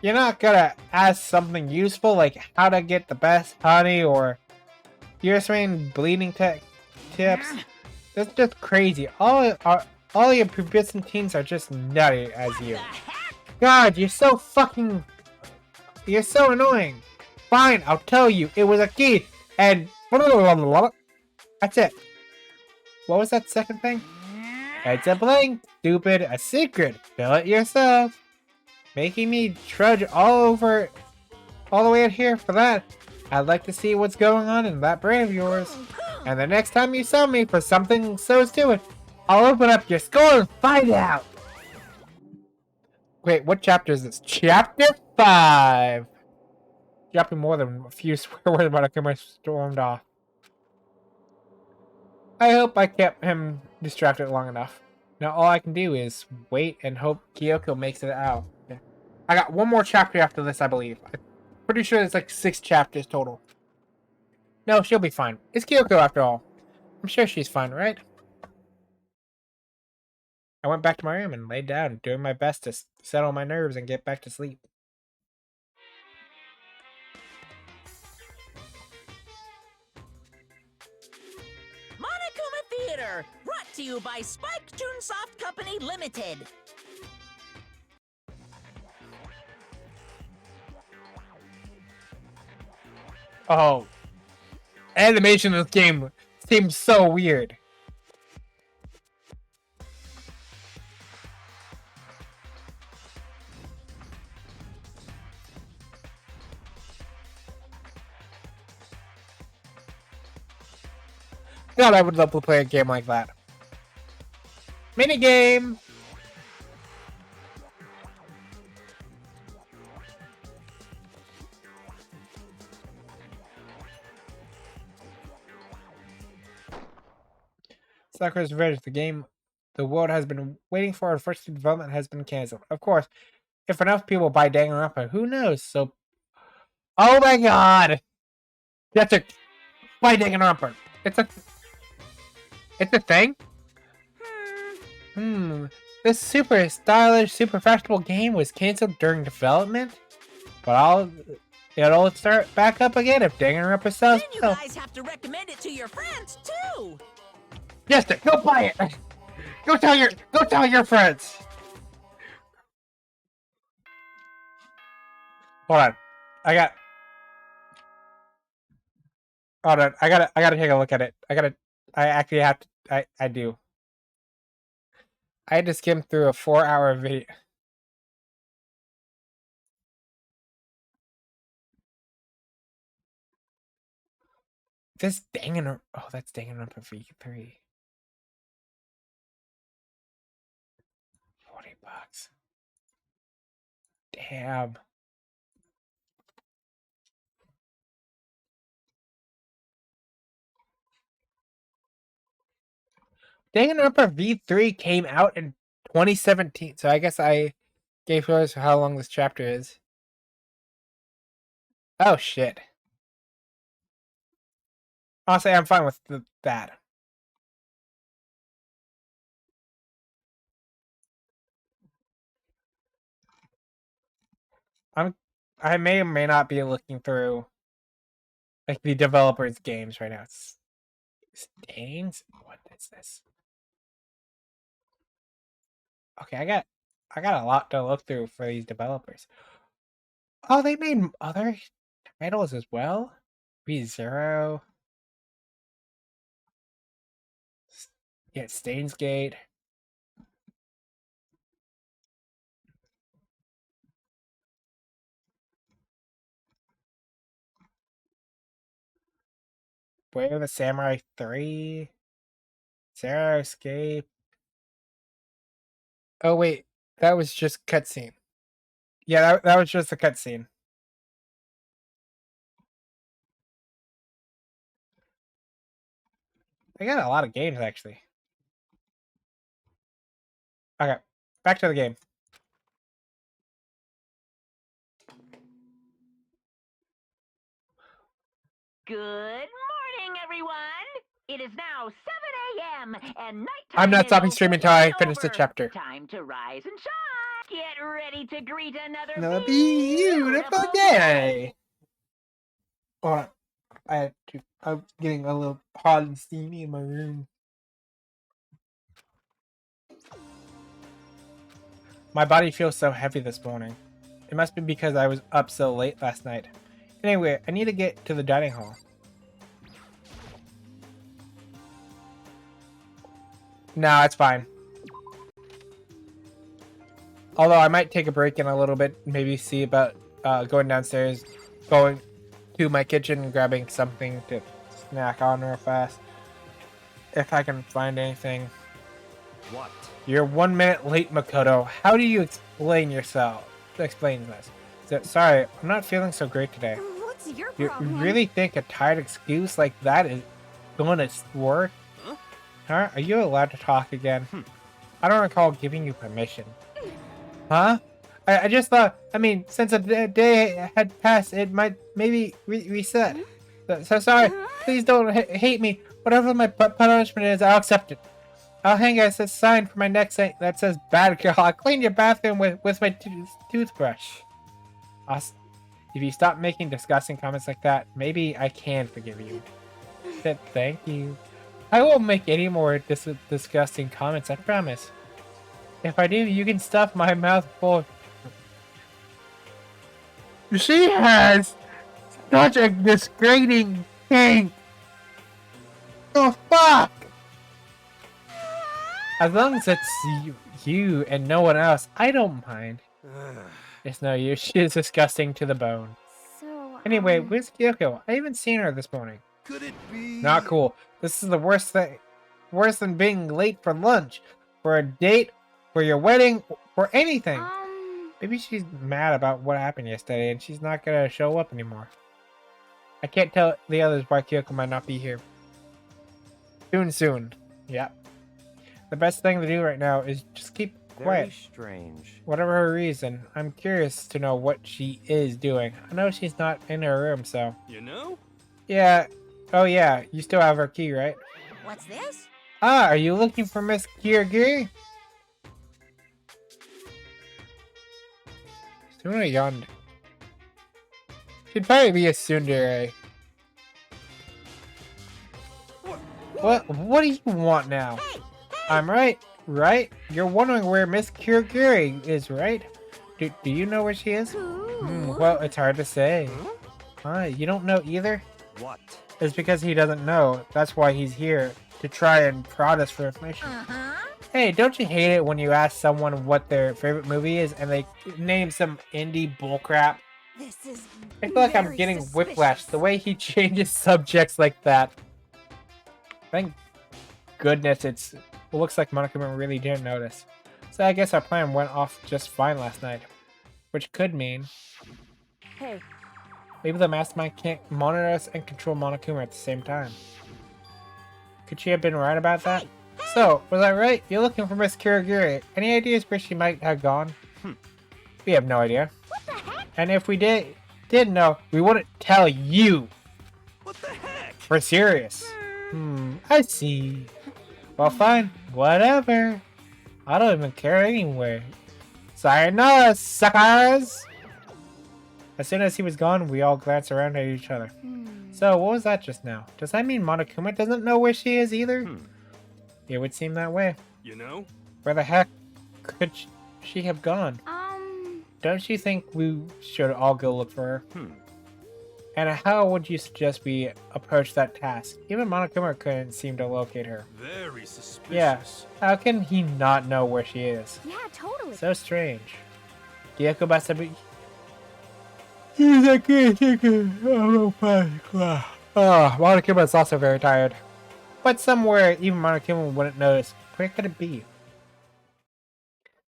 You're not gonna ask something useful like how to get the best honey or urine bleeding tips. That's just crazy. All your pubescent teens are just nutty as you. God, you're so annoying. Fine, I'll tell you. It was a key and that's it. What was that second thing? It's a blank, stupid, a secret. Fill it yourself. Making me trudge all the way out here for that. I'd like to see what's going on in that brain of yours. And the next time you sell me for something so stupid, I'll open up your skull and find out. Wait, what chapter is this? Chapter 5. Dropping more than a few swear words about a stormed off. I hope I kept him distracted long enough. Now all I can do is wait and hope Kyoko makes it out. Yeah. I got one more chapter after this, I believe. I'm pretty sure it's like 6 chapters total. No, she'll be fine. It's Kyoko after all. I'm sure she's fine, right? I went back to my room and laid down, doing my best to settle my nerves and get back to sleep. Monokuma Theater, brought to you by Spike Toonsoft Company Limited. Oh. Animation in this game seems so weird. God, I would love to play a game like that. Minigame! Sakura's Revenge, the game the world has been waiting for, unfortunately development has been cancelled. Of course, if enough people buy Danganronpa, who knows? So, oh my god! That's a buy Danganronpa. It's a thing? This super stylish, super fashionable game was cancelled during development? But it'll start back up again if Danganronpa sells. Then you guys have to recommend it to your friends too. Jester, go buy it! Go tell your friends! Hold on. I gotta take a look at it. I actually have to, I do. I had to skim through a 4-hour video. This Danganronpa, oh, that's Danganronpa V3. $40. Damn. Danganronpa V3 came out in 2017, so I guess I gave spoilers for how long this chapter is. Oh shit. Honestly, I'm fine with that. I may or may not be looking through like the developers' games right now. Stains? What is this? Okay, I got a lot to look through for these developers. Oh, they made other titles as well? ReZero. Yeah, Stains Gate. Way of the Samurai 3. Zero Escape. Oh wait, that was just cutscene. Yeah, that was just a cutscene. They got a lot of games actually. Okay, back to the game. Good morning, everyone. It is now 7 a.m. and nighttime I'm not is stopping streaming until I finish the over. chapter. Time to rise and shine. Get ready to greet another Another beautiful beautiful day. Hold on. I'm getting a little hot and steamy in my room. My body feels so heavy this morning. It must be because I was up so late last night. Anyway, I need to get to the dining hall. Nah, it's fine. Although I might take a break in a little bit, maybe see about going downstairs, going to my kitchen and grabbing something to snack on real fast. If I can find anything. What? You're 1 minute late, Makoto. How do you explain yourself? Explain this. Sorry, I'm not feeling so great today. What's your You problem? really think a tired excuse like that is going to work? Huh? Are you allowed to talk again? I don't recall giving you permission. Huh? I just thought, I mean, since a day had passed, it might maybe reset. So sorry. Please don't hate me. Whatever my punishment is, I'll accept it. I'll hang a sign for my next that says "Bad girl." I'll clean your bathroom with my toothbrush. If you stop making disgusting comments like that, maybe I can forgive you. Thank you. I won't make any more disgusting comments, I promise. If I do, you can stuff my mouth full. She has such a disgrading thing. Oh fuck! As long as it's you and no one else, I don't mind. It's no use. She is disgusting to the bone. So, Anyway, where's Kyoko? I haven't seen her this morning. Could it be? Not cool. This is the worst thing. Worse than being late for lunch, for a date, for your wedding, for anything. Maybe she's mad about what happened yesterday and she's not gonna show up anymore. I can't tell the others why Kyoko might not be here. Soon. Yep. The best thing to do right now is just keep quiet. Very strange. Whatever her reason, I'm curious to know what she is doing. I know she's not in her room, so... You know? Yeah. Oh yeah, you still have her key, right? What's this? Ah, are you looking for Miss Kirigiri? Suna yawned. She'd probably be a tsundere. What do you want now? I'm right? You're wondering where Miss Kirigiri is, right? Do you know where she is? Well, it's hard to say. You don't know either? What? It's because he doesn't know. That's why he's here, to try and prod us for information. Hey, don't you hate it when you ask someone what their favorite movie is and they name some indie bullcrap? this is. I feel like I'm very getting suspicious. whiplash the way he changes subjects like that. Thank goodness it looks like Monokuma really didn't notice. So I guess our plan went off just fine last night. Which could mean Hey, maybe the mastermind can't monitor us and control Monokuma at the same time. Could she have been right about that? So, was I right? You're looking for Miss Kirigiri. Any ideas where she might have gone? We have no idea. What the heck? And if we did know, we wouldn't tell you. What the heck? We're serious. I see. Well, fine. Whatever. I don't even care anyway. Sayonara, suckers! As soon as he was gone, we all glanced around at each other. So, what was that just now? Does that mean Monokuma doesn't know where she is either? It would seem that way. You know? Where the heck could she have gone? Don't you think we should all go look for her? And how would you suggest we approach that task? Even Monokuma couldn't seem to locate her. Very suspicious. Yeah, how can he not know where she is? Yeah, totally. So strange. Gyoko Basabi. Monokuma is also very tired. But somewhere even Monokuma wouldn't notice. Where could it be?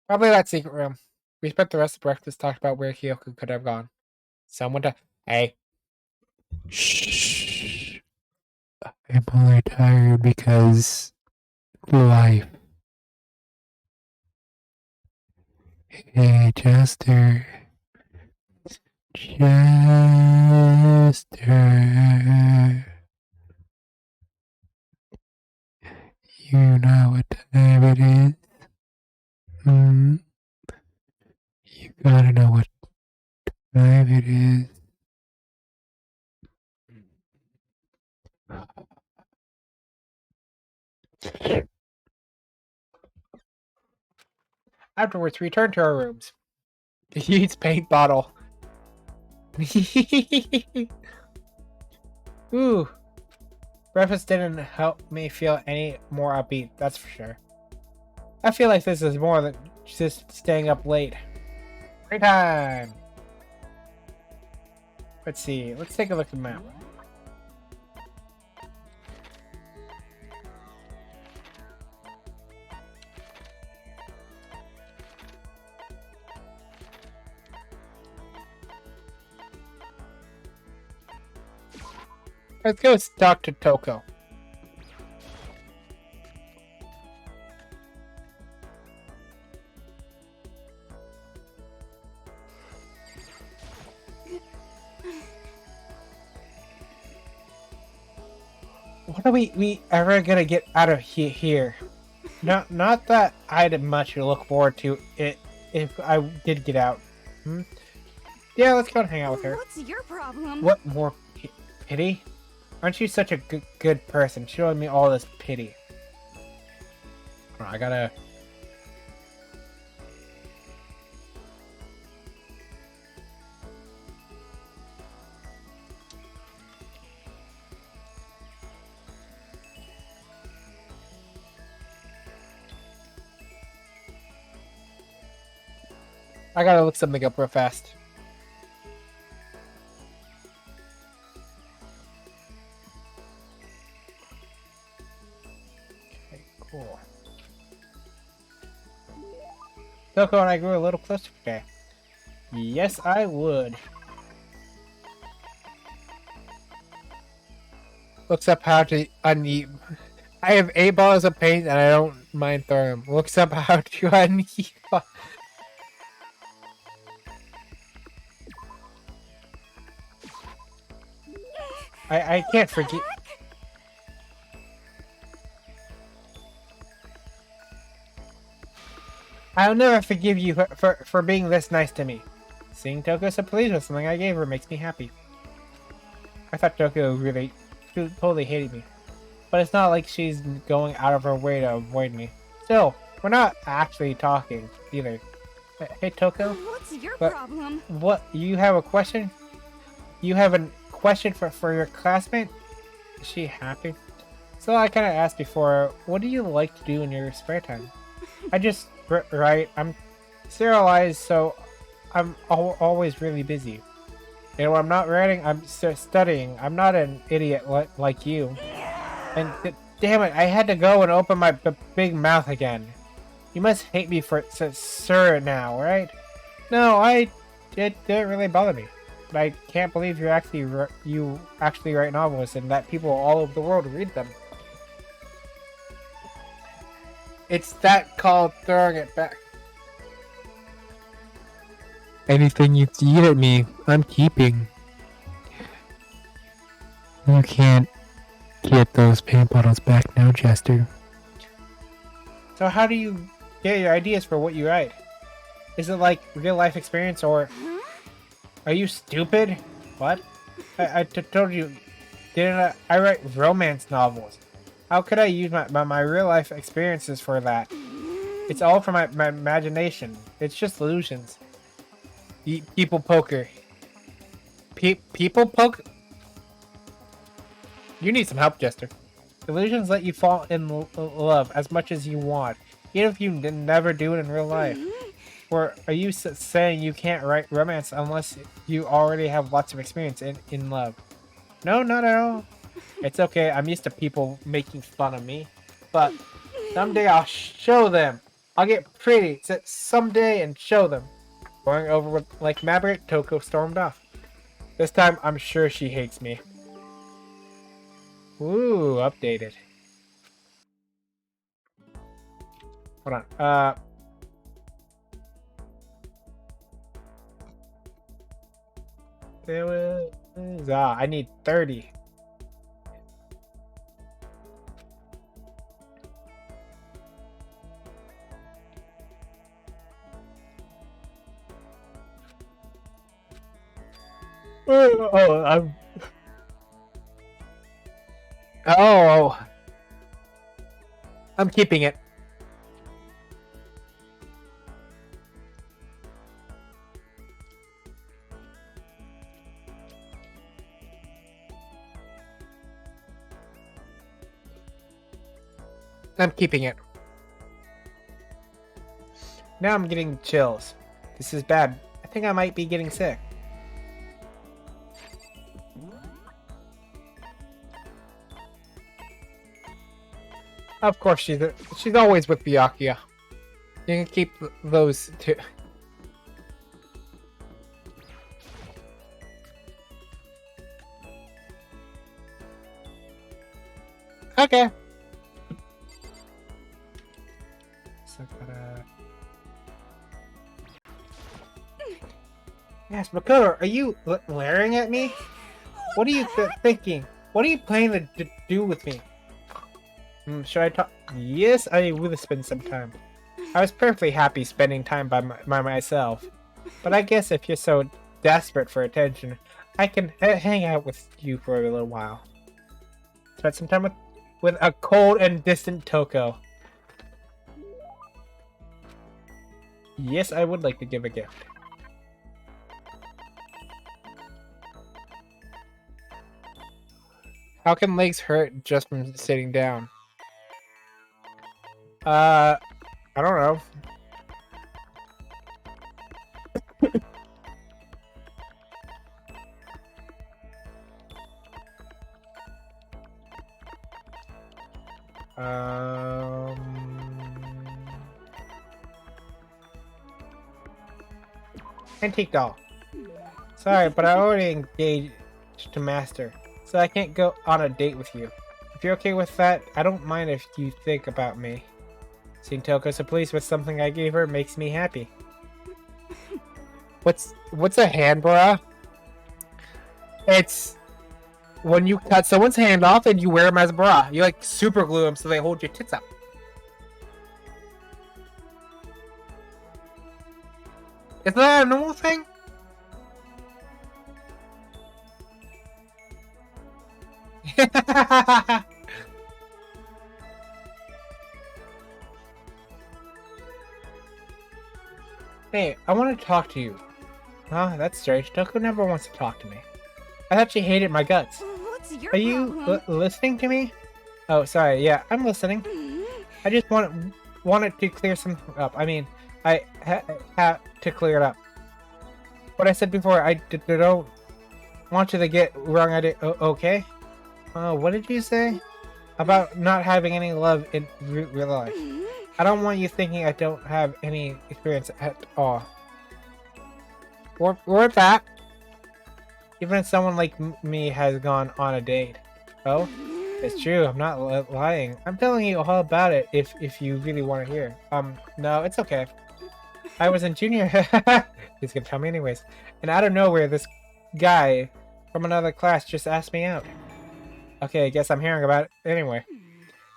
Probably that secret room. We spent the rest of breakfast talking about where Kyoko could have gone. Someone to... Hey. Shh. I'm only tired because... life. Hey, Chester. Chester. You know what time it is? You gotta know what time it is. Afterwards, we returned to our rooms. He eats paint bottle. Ooh. Breakfast didn't help me feel any more upbeat, that's for sure. I feel like this is more than just staying up late. Free time! Let's see, let's take a look at the map. Let's go talk to Toko. What are we ever gonna get out of here? Not that I'd much to look forward to it if I did get out. Yeah, let's go and hang out with her. What's your problem? What more pity? Aren't you such a good person, showing me all this pity? I gotta... I gotta look something up real fast. Cool. Toko and I grew a little closer today. Yes, I would. Looks up how to uneat. I have 8 balls of paint and I don't mind throwing them. Looks up how to uneat. I can't forget. I'll never forgive you for being this nice to me. Seeing Toko so pleased with something I gave her makes me happy. I thought Toko really totally hated me. But it's not like she's going out of her way to avoid me. Still, we're not actually talking either. Hey Toko? What's your problem? What? You have a question? You have a question for your classmate? Is she happy? So I kind of asked before, what do you like to do in your spare time? I just... Right, I'm serialized, so I'm always really busy. And when I'm not writing, I'm studying. I'm not an idiot like you. And damn it, I had to go and open my big mouth again. You must hate me for sir now, right? No, it didn't really bother me. But I can't believe you actually write novels and that people all over the world read them. It's that called throwing it back. Anything you eat at me, I'm keeping. You can't get those paint bottles back now, Chester. So how do you get your ideas for what you write? Is it like real life experience, or are you stupid? What? I told you, didn't I write romance novels? How could I use my real life experiences for that? It's all from my imagination. It's just illusions. People poker. People poke? You need some help, Jester. Illusions let you fall in love as much as you want, even if you never do it in real life. Or are you saying you can't write romance unless you already have lots of experience in love? No, not at all. It's okay, I'm used to people making fun of me. But someday I'll show them. I'll get pretty someday and show them. Going over with like Maverick, Toko stormed off. This time, I'm sure she hates me. Ooh, updated. Hold on. There was... I need 30. Oh, I'm keeping it. I'm keeping it. Now I'm getting chills. This is bad. I think I might be getting sick. Of course, she's always with Byakuya. You can keep those two. Okay. Yes, Makoto, are you glaring at me? What are you thinking? What are you planning to do with me? Should I talk? Yes, I will spend some time. I was perfectly happy spending time by myself. But I guess if you're so desperate for attention, I can hang out with you for a little while. Spend some time with a cold and distant Toko. Yes, I would like to give a gift. How can legs hurt just from sitting down? I don't know. Antique doll. Sorry, but I already engaged to Master, so I can't go on a date with you. If you're okay with that, I don't mind if you think about me. Seeing Toko so pleased with something I gave her makes me happy. What's a hand bra? It's when you cut someone's hand off and you wear them as a bra. You like super glue them so they hold your tits up. Is that a normal thing? Hey, I want to talk to you. Huh? That's strange. Toko never wants to talk to me. I thought she hated my guts. What's your Are you listening to me? Oh, sorry. Yeah, I'm listening. I just wanted to clear something up. I mean, I had to clear it up. What I said before, I don't want you to get wrong idea. Okay? What did you say? About not having any love in real life. I don't want you thinking I don't have any experience at all. Or that. Even if someone like me has gone on a date. Oh? It's true. I'm not lying. I'm telling you all about it if you really want to hear. No, it's okay. I was in junior. He's gonna tell me anyways. And out of nowhere, this guy from another class just asked me out. Okay, I guess I'm hearing about it anyway.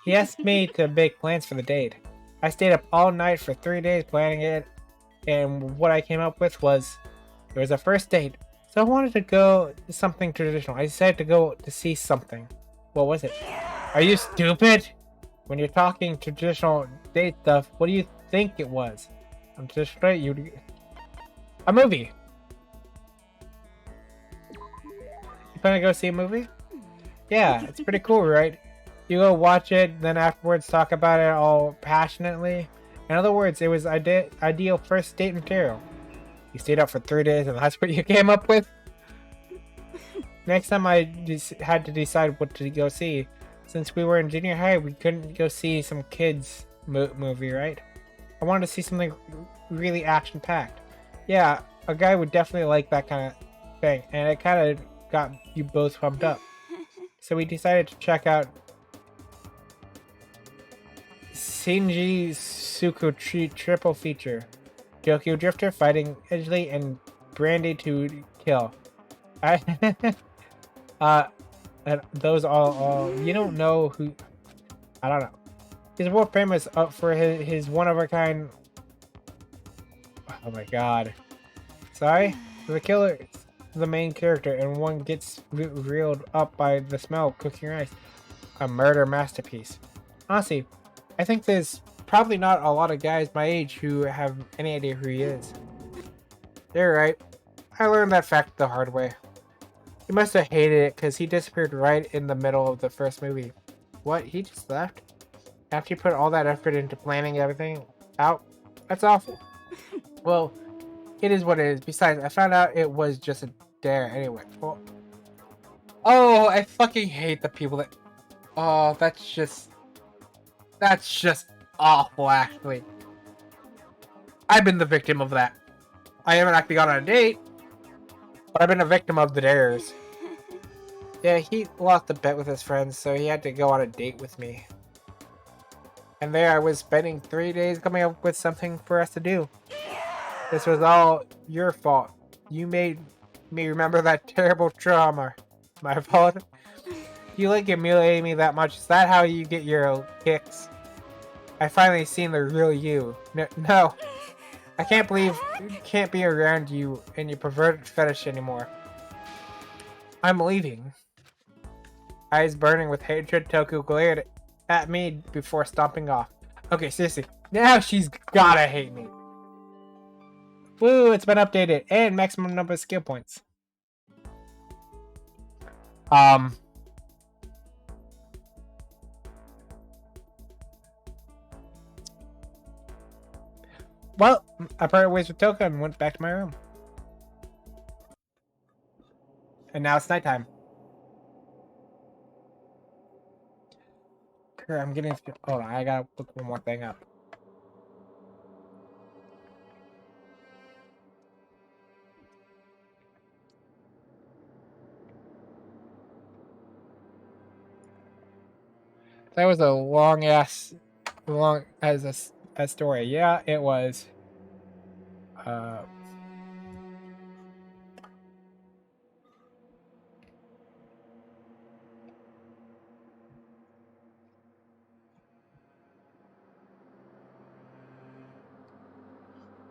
He asked me to make plans for the date. I stayed up all night for 3 days planning it, and what I came up with was it was a first date. So I wanted to go to something traditional. I decided to go to see something. What was it? Are you stupid? When you're talking traditional date stuff, what do you think it was? I'm just straight. A movie. You plan to go see a movie? Yeah, it's pretty cool, right? You go watch it, then afterwards talk about it all passionately. In other words, it was ideal first date material. You stayed up for 3 days, and that's what you came up with? Next time I had to decide what to go see. Since we were in junior high, we couldn't go see some kids movie, right? I wanted to see something really action-packed. Yeah, a guy would definitely like that kind of thing, and it kind of got you both pumped up. So we decided to check out Shinji Suku triple feature. Gyokyo Drifter fighting Edgley and Brandy to kill. And those all you don't know who. I don't know. He's more famous for his one-of-a-kind. Oh my god. Sorry? The killer is the main character, and one gets reeled up by the smell of cooking rice. A murder masterpiece. Honestly, I think there's probably not a lot of guys my age who have any idea who he is. You're right. I learned that fact the hard way. He must have hated it because he disappeared right in the middle of the first movie. What? He just left? After you put all that effort into planning everything out? That's awful. Well, it is what it is. Besides, I found out it was just a dare anyway. Well, oh, I fucking hate the people that... Oh, that's just awful, actually. I've been the victim of that. I haven't actually gone on a date, but I've been a victim of the dares. Yeah, he lost a bet with his friends, so he had to go on a date with me. And there I was spending 3 days coming up with something for us to do. This was all your fault. You made me remember that terrible trauma. My fault? You like humiliating me that much? Is that how you get your kicks? I finally seen the real you. No. I can't believe you can't be around you and your perverted fetish anymore. I'm leaving. Eyes burning with hatred, Toku glared at me before stomping off. Okay, seriously. Now she's gotta hate me. Woo, it's been updated. And maximum number of skill points. Well, I parted ways with Toka and went back to my room. And now it's nighttime. I'm getting... Hold on, I gotta look one more thing up. That was a long as a story. Yeah, it was.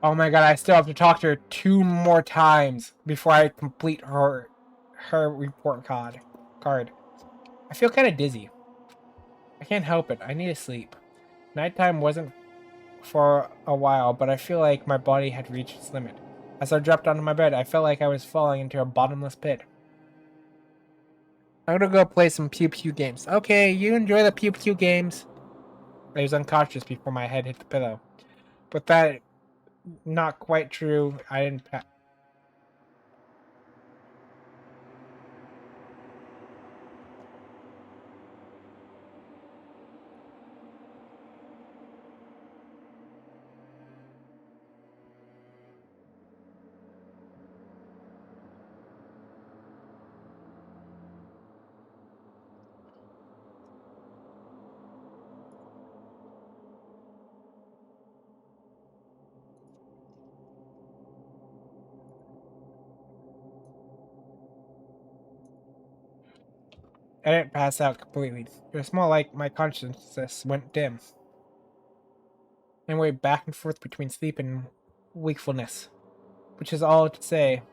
Oh my god, I still have to talk to her 2 more times before I complete her report card. I feel kind of dizzy. I can't help it. I need to sleep. Nighttime wasn't for a while, but I feel like my body had reached its limit. As I dropped onto my bed, I felt like I was falling into a bottomless pit. I'm gonna go play some Pew Pew games. Okay, you enjoy the Pew Pew games. I was unconscious before my head hit the pillow. But that, not quite true. I didn't... I didn't pass out completely. It was more like my consciousness went dim and went back and forth between sleep and wakefulness, which is all to say.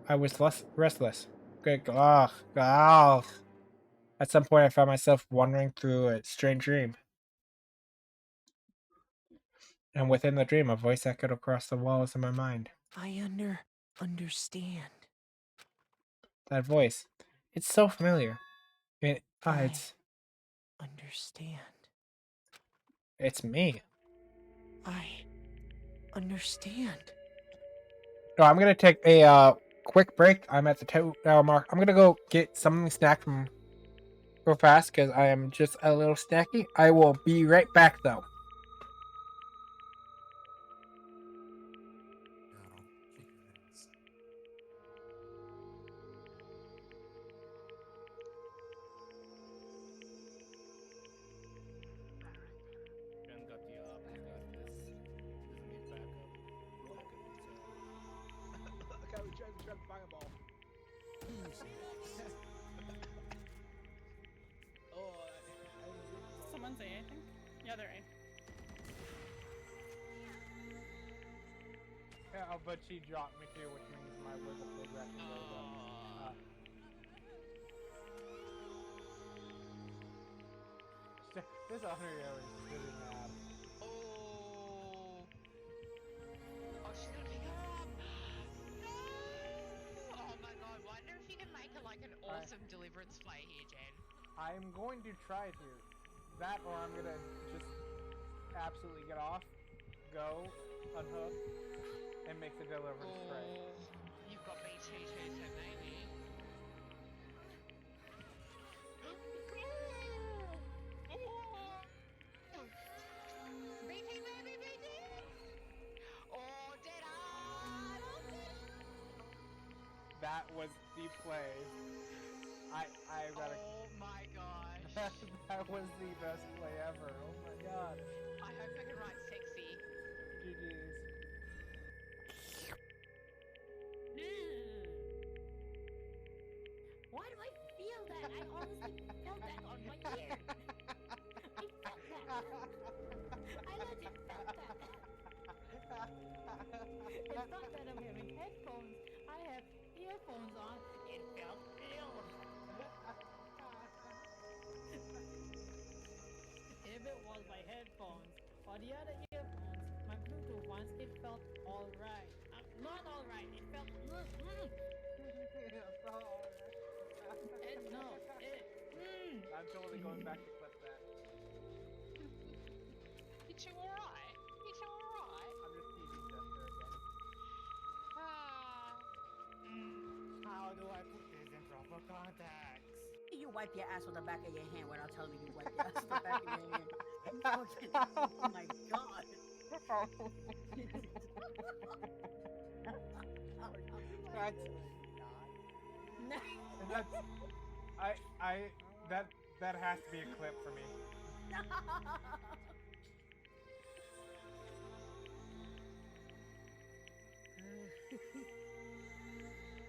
I was restless. Good God. At some point, I found myself wandering through a strange dream. And within the dream, a voice echoed across the walls of my mind. I understand. That voice. It's so familiar. It's Understand. me. I understand. No, I'm gonna take a quick break. I'm at the 2-hour mark. I'm gonna go get something snack from real fast because I am just a little snacky. I will be right back though. Ben got the op. He's got this. He doesn't need backup. Look how he tries to grab the fireball. Someone's A, I think. Yeah, they're A. Yeah, but she dropped me too, which means my verbal progression goes up. This 100 hours is really mad. Oh, she's gonna pick her up. No! Oh my god, wonder if you can make it like an awesome deliverance play here, Jen. I'm going to try to. That or I'm gonna just absolutely get off, go, unhook, and make the deliverance spray. You've got BT too, so maybe. BT, baby, BT! Oh, dead on! That was the play. I gotta. Oh my gosh. That was the best play ever. Oh my god. I hope I can write sexy. GG's. Why do I feel that? I honestly felt that on my ear. I felt that. I legit felt that. It's not that I'm wearing headphones. I have earphones on. It felt ill. If it was my headphones or the other earphones, my Bluetooth ones, it felt alright. Not alright. It felt. I'm totally going back to clip that. You two alright? You two alright? I'm just teasing Jester again. How do I put this in proper context? You wipe your ass with the back of your hand without telling me you wipe your ass with the back of your hand. Fucking, oh my god. That has to be a clip for me.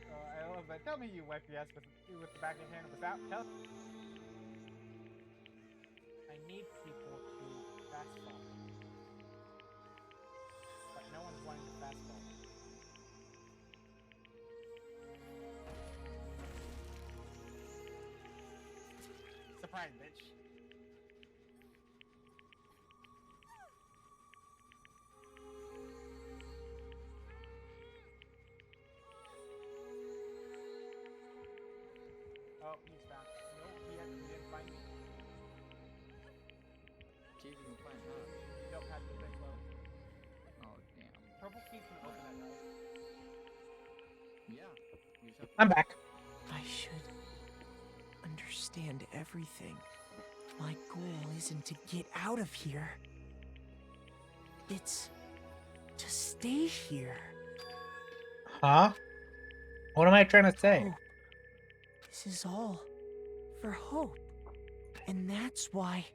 I love that. Tell me you wipe your ass with the back of your hand without telling. I need people to fast forward. But no one's wanting to fast forward. Surprise, bitch. Oh, he's found. No, he didn't find me. See if you can find her. Nope, had to be close. Oh, damn. Purple key can open that, right? Yeah. You just have to I'm back. I should understand everything. My goal isn't to get out of here. It's to stay here. Huh? What am I trying to say? Hope. This is all for hope. And that's why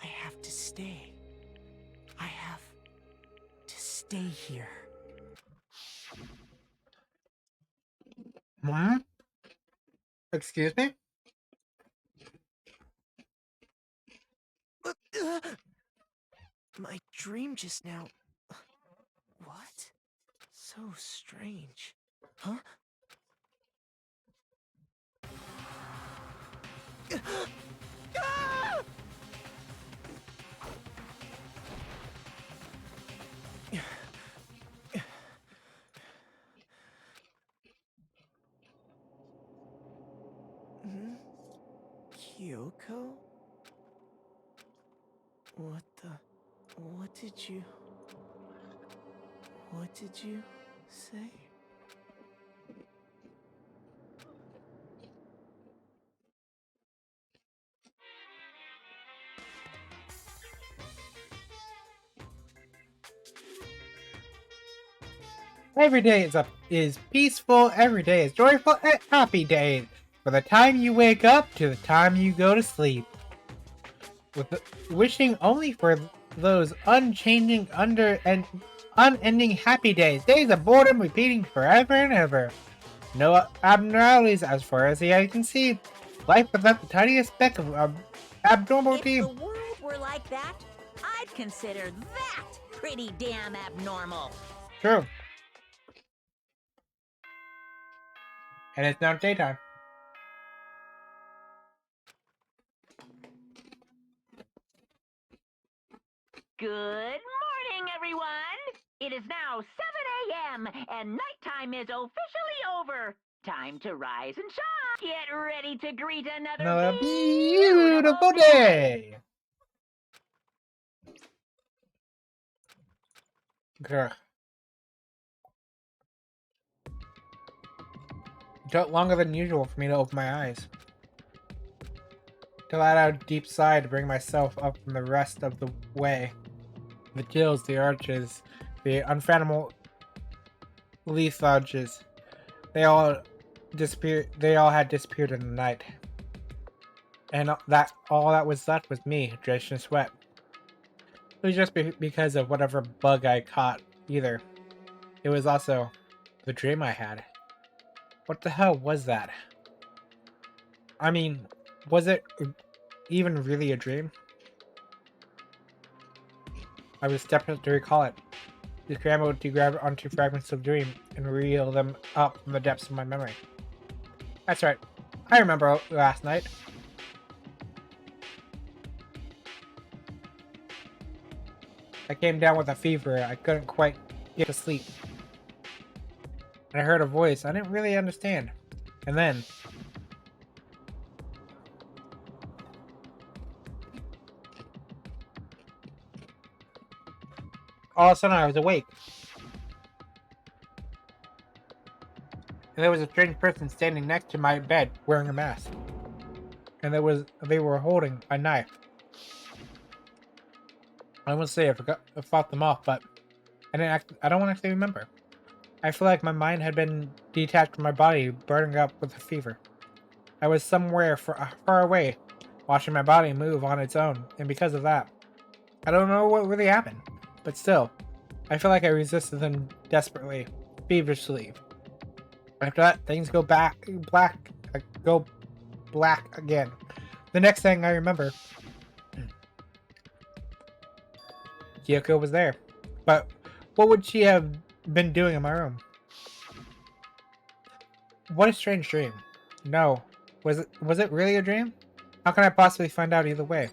I have to stay. I have to stay here. Hmm? Excuse me? My dream just now. What? So strange. Huh? Ah! Hmm? Kyoko? What the? What did you say? Every day is peaceful, every day is joyful and happy day. From the time you wake up to the time you go to sleep. Wishing only for those unchanging, and unending happy days. Days of boredom repeating forever and ever. No abnormalities as far as the eye can see. Life without the tiniest speck of abnormality. If the world were like that, I'd consider that pretty damn abnormal. True. And it's now daytime. Good morning, everyone! It is now 7 a.m. and nighttime is officially over. Time to rise and shine. Get ready to greet another Beautiful day. Girl. It took longer than usual for me to open my eyes. To let out a deep sigh to bring myself up from the rest of the way. The gills, the arches, the unfathomable letharges. They all had disappeared in the night. And all that was left was me, drenched in sweat. It was just because of whatever bug I caught, either. It was also the dream I had. What the hell was that? I mean, was it even really a dream? I was desperate to recall it. I scrambled to grab onto fragments of dream and reel them up from the depths of my memory. That's right. I remember last night. I came down with a fever. I couldn't quite get to sleep. And I heard a voice I didn't really understand. And then... all of a sudden I was awake. And there was a strange person standing next to my bed wearing a mask. And they were holding a knife. I won't say I fought them off, but I don't actually remember. I feel like my mind had been detached from my body, burning up with a fever. I was somewhere far away, watching my body move on its own, and because of that, I don't know what really happened. But still, I feel like I resisted them desperately, feverishly. After that, things go black again. The next thing I remember, Kyoko was there. But what would she have been doing in my room? What a strange dream. No. Was it really a dream? How can I possibly find out either way?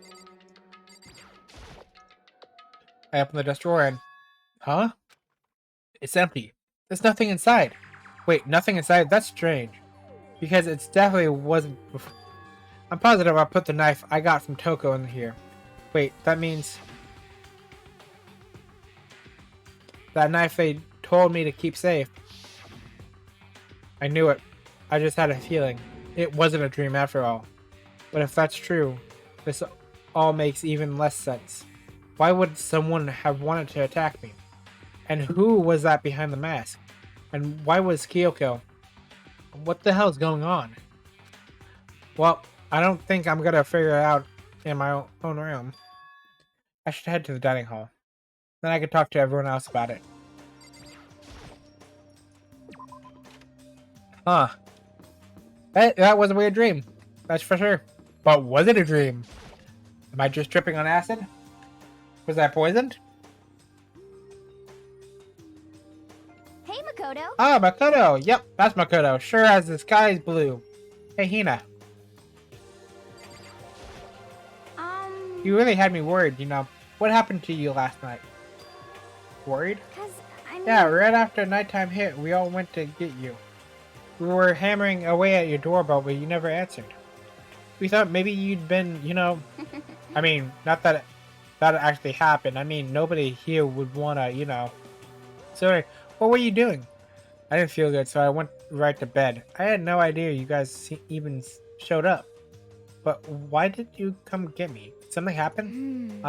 I opened the desk drawer and... huh? It's empty. There's nothing inside. Wait, nothing inside? That's strange. Because it definitely wasn't before. I'm positive I put the knife I got from Toko in here. Wait, that means... that knife they told me to keep safe. I knew it. I just had a feeling. It wasn't a dream after all. But if that's true, this all makes even less sense. Why would someone have wanted to attack me? And who was that behind the mask? And why was Kyoko? What the hell is going on? Well, I don't think I'm gonna figure it out in my own room. I should head to the dining hall. Then I could talk to everyone else about it. Huh. That was a weird dream. That's for sure. But was it a dream? Am I just tripping on acid? Was I poisoned? Hey, Makoto. Ah, Makoto. Yep, that's Makoto. Sure as the sky is blue. Hey, Hina. You really had me worried, you know. What happened to you last night? Worried? 'Cause, I mean... Yeah, right after nighttime hit, we all went to get you. We were hammering away at your doorbell, but you never answered. We thought maybe you'd been, you know... I mean, not that that actually happened. I mean, nobody here would wanna, you know... So, what were you doing? I didn't feel good, so I went right to bed. I had no idea you guys even showed up. But why did you come get me? Did something happen?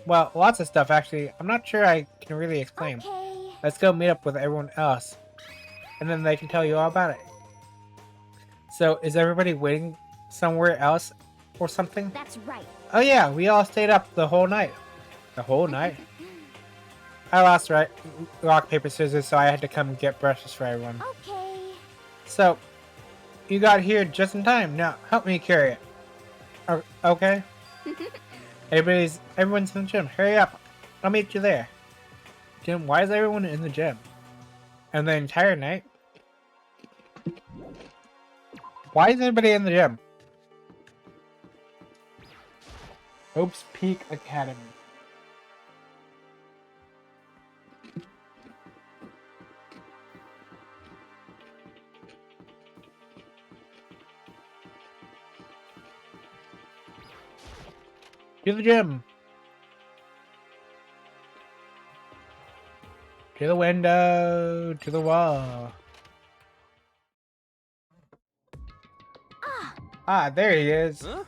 Well, lots of stuff, actually. I'm not sure I can really explain. Okay. Let's go meet up with everyone else. And then they can tell you all about it. So, is everybody waiting somewhere else or something? That's right. Oh yeah, we all stayed up the whole night. The whole night? I lost rock, paper, scissors, so I had to come get brushes for everyone. Okay. So, you got here just in time. Now, help me carry it. Okay? Everyone's in the gym. Hurry up. I'll meet you there. Jim, why is everyone in the gym? And the entire night? Why is everybody in the gym? Hope's Peak Academy. To the gym. To the window. To the wall. Ah, there he is. Huh?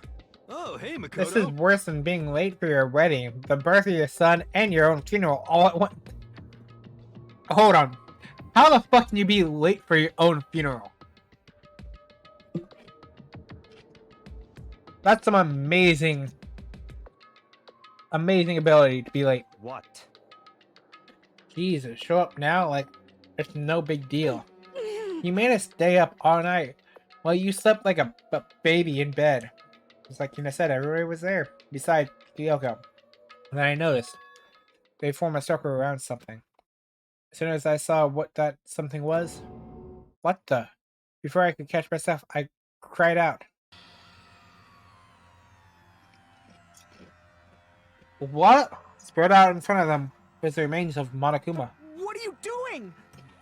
Oh, hey, Makoto. This is worse than being late for your wedding, the birth of your son, and your own funeral all at once. Hold on. How the fuck can you be late for your own funeral? That's some amazing ability to be late. What? Jesus, show up now like it's no big deal. You made us stay up all night while you slept like a baby in bed. Just like Hina said, everybody was there besides Kyoko. And then I noticed they formed a circle around something. As soon as I saw what that something was, what the? Before I could catch myself, I cried out. What? Spread out in front of them was the remains of Monokuma. What are you doing?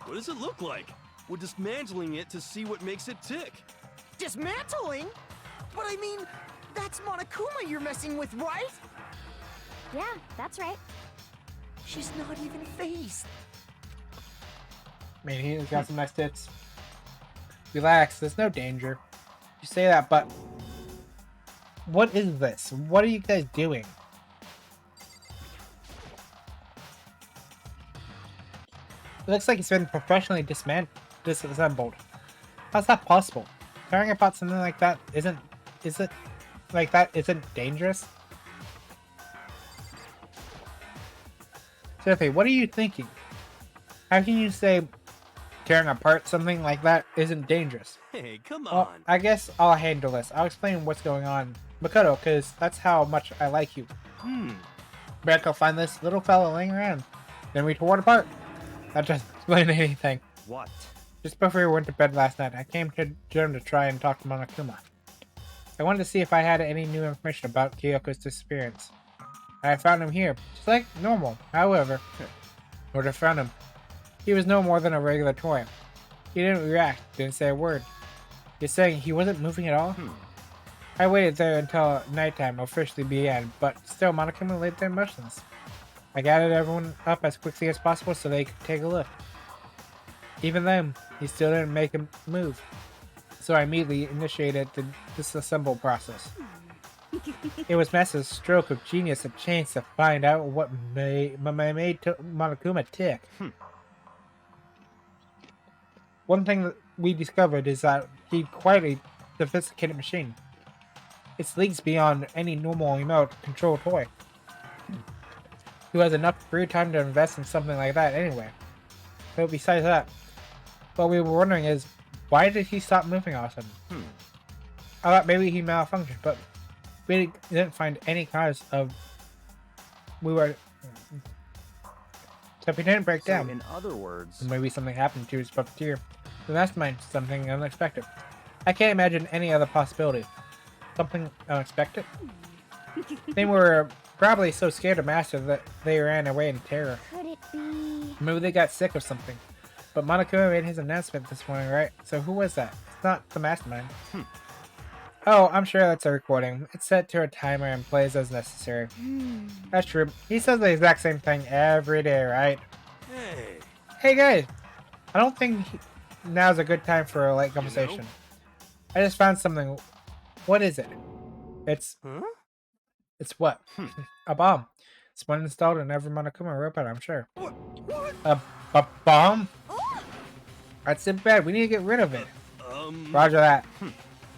What does it look like? We're dismantling it to see what makes it tick. Dismantling? But I mean, that's Monokuma you're messing with, right? Yeah, that's right. She's not even phased. Man, he's got some nice tits. Relax, there's no danger. You say that, but what is this? What are you guys doing? It looks like it's been professionally disassembled. How's that possible? Caring about something like that isn't dangerous? Sophie, what are you thinking? How can you say tearing apart something like that isn't dangerous? Hey, come on. Well, I guess I'll handle this. I'll explain what's going on. Makoto, because that's how much I like you. Better go find this little fella laying around. Then we tore it apart. That doesn't explain anything. What? Just before we went to bed last night, I came to gym to try and talk to Monokuma. I wanted to see if I had any new information about Kyoko's disappearance. I found him here, just like normal. However, where I found him, he was no more than a regular toy. He didn't react, didn't say a word. You're saying he wasn't moving at all? I waited there until nighttime officially began, but still Monokuma laid there motionless. I gathered everyone up as quickly as possible so they could take a look. Even then, he still didn't make a move. So I immediately initiated the disassemble process. It was Master's stroke of genius of chance to find out what made Monokuma tick. One thing that we discovered is that he's quite a sophisticated machine. Its leagues beyond any normal remote control toy. Who has enough free time to invest in something like that anyway. So besides that, what we were wondering is, why did he stop moving all of a sudden? I thought maybe he malfunctioned, but we didn't find any cause of. We were. So if he didn't break down. In other words, Maybe something happened to his puppeteer. The mastermind, something unexpected. I can't imagine any other possibility. Something unexpected? They were probably so scared of Master that they ran away in terror. Could it be? Maybe they got sick of something. But Monokuma made his announcement this morning, right? So who was that? It's not the mastermind. Oh, I'm sure that's a recording. It's set to a timer and plays as necessary. That's true. He says the exact same thing every day, right? hey, Hey guys! I don't think now's a good time for a light conversation. I just found something. What is it? It's... Huh? It's what? A bomb. It's one installed in every Monokuma robot, I'm sure. What? A bomb? That's too bad. We need to get rid of it. Roger that.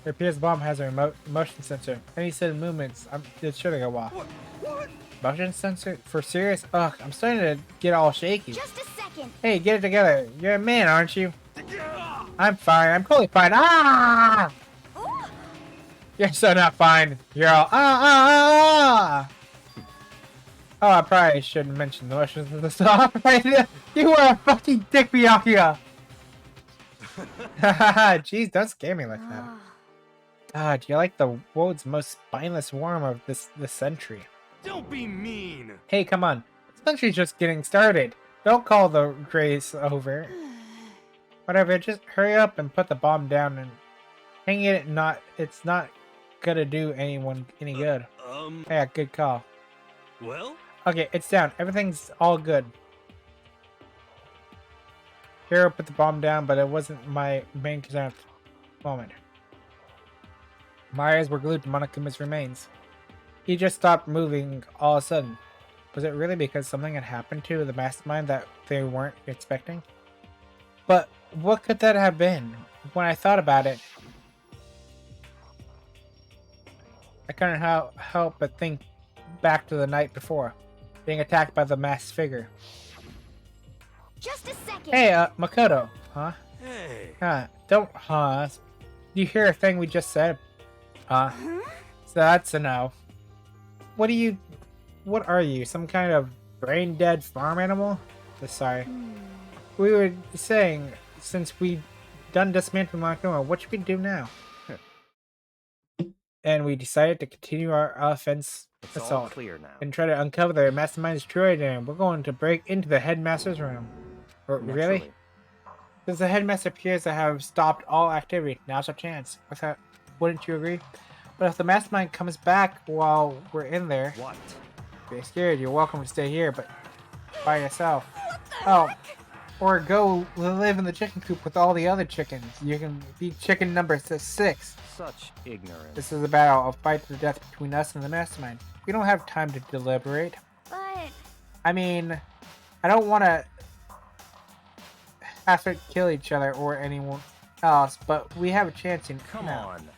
It appears the bomb has a remote motion sensor. Any sudden movements, it's sure to go off. What? Motion sensor? For serious? Ugh, I'm starting to get all shaky. Just a second. Hey, get it together. You're a man, aren't you? I'm fine. I'm totally fine. Ah! You're so not fine. You're all ah. Oh, I probably shouldn't mention the motions of the song right now. You are a fucking dick, Byakuya. Jeez, don't scare me like that. God, you're like the world's most spineless worm of this century. Don't be mean. Hey, come on. This country's just getting started. Don't call the race over. Whatever, just hurry up and put the bomb down and hang it. It's not gonna do anyone any good. Yeah, good call. Well? Okay, it's down. Everything's all good. Hero put the bomb down, but it wasn't my main concern at the moment. My eyes were glued to Monokuma's remains. He just stopped moving all of a sudden. Was it really because something had happened to the mastermind that they weren't expecting? But what could that have been? When I thought about it, I couldn't help but think back to the night before, being attacked by the masked figure. Just a second. Hey, Makoto. Huh? Hey. Don't, Did you hear a thing we just said? So that's a no. What are you? Some kind of brain-dead farm animal? Sorry. We were saying, since we done dismantling Monokuma, what should we do now? And we decided to continue our offense assault Clear now. and try to uncover the mastermind's droid, and we're going to break into the headmaster's room. Or, really? Since the headmaster appears to have stopped all activity, now's our chance. Wouldn't you agree? But if the mastermind comes back while we're in there, What? if you're scared, you're welcome to stay here, but by yourself. Oh, or go live in the chicken coop with all the other chickens. You can be chicken number 6. Such ignorance. This is a battle, a fight to the death between us and the mastermind. We don't have time to deliberate. But I mean, I don't want to have to kill each other or anyone else, but we have a chance in Come on.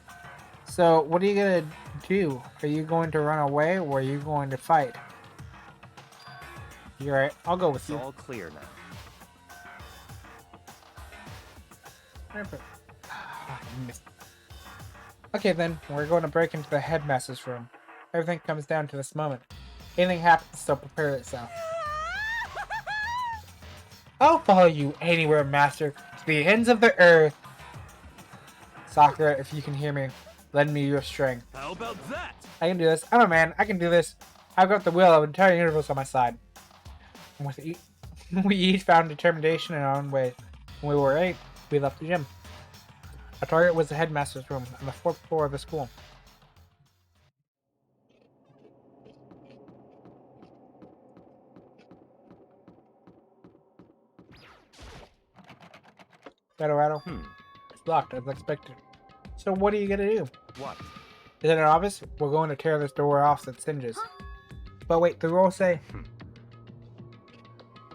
So, what are you gonna do? Are you going to run away or are you going to fight? You're right. I'll go with It's you. all clear now. Okay then, we're going to break into the headmaster's room. Everything comes down to this moment. Anything happens, so prepare yourself. I'll follow you anywhere, master, to the ends of the earth. Sakura, if you can hear me, lend me your strength. How about that? I can do this. I'm a man. I can do this. I've got the will of the entire universe on my side. And we each found determination in our own way. When we were 8, we left the gym. Our target was the headmaster's room on the 4th floor of the school. Rattle. It's locked as expected. So what are you gonna do? What? Isn't it obvious? We're going to tear this door off so it singes. But wait, the rules say...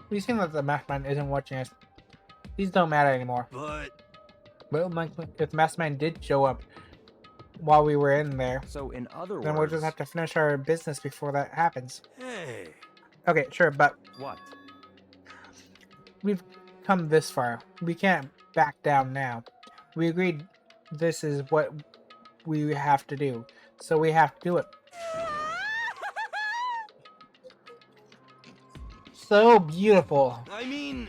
We seem like the mastermind isn't watching us. These don't matter anymore. But... Well, if the mastermind did show up while we were in there, So in other words... then we'll just have to finish our business before that happens. Hey. Okay, sure, but What? we've come this far. We can't back down now. We agreed this is what we have to do. So we have to do it. So beautiful. I mean,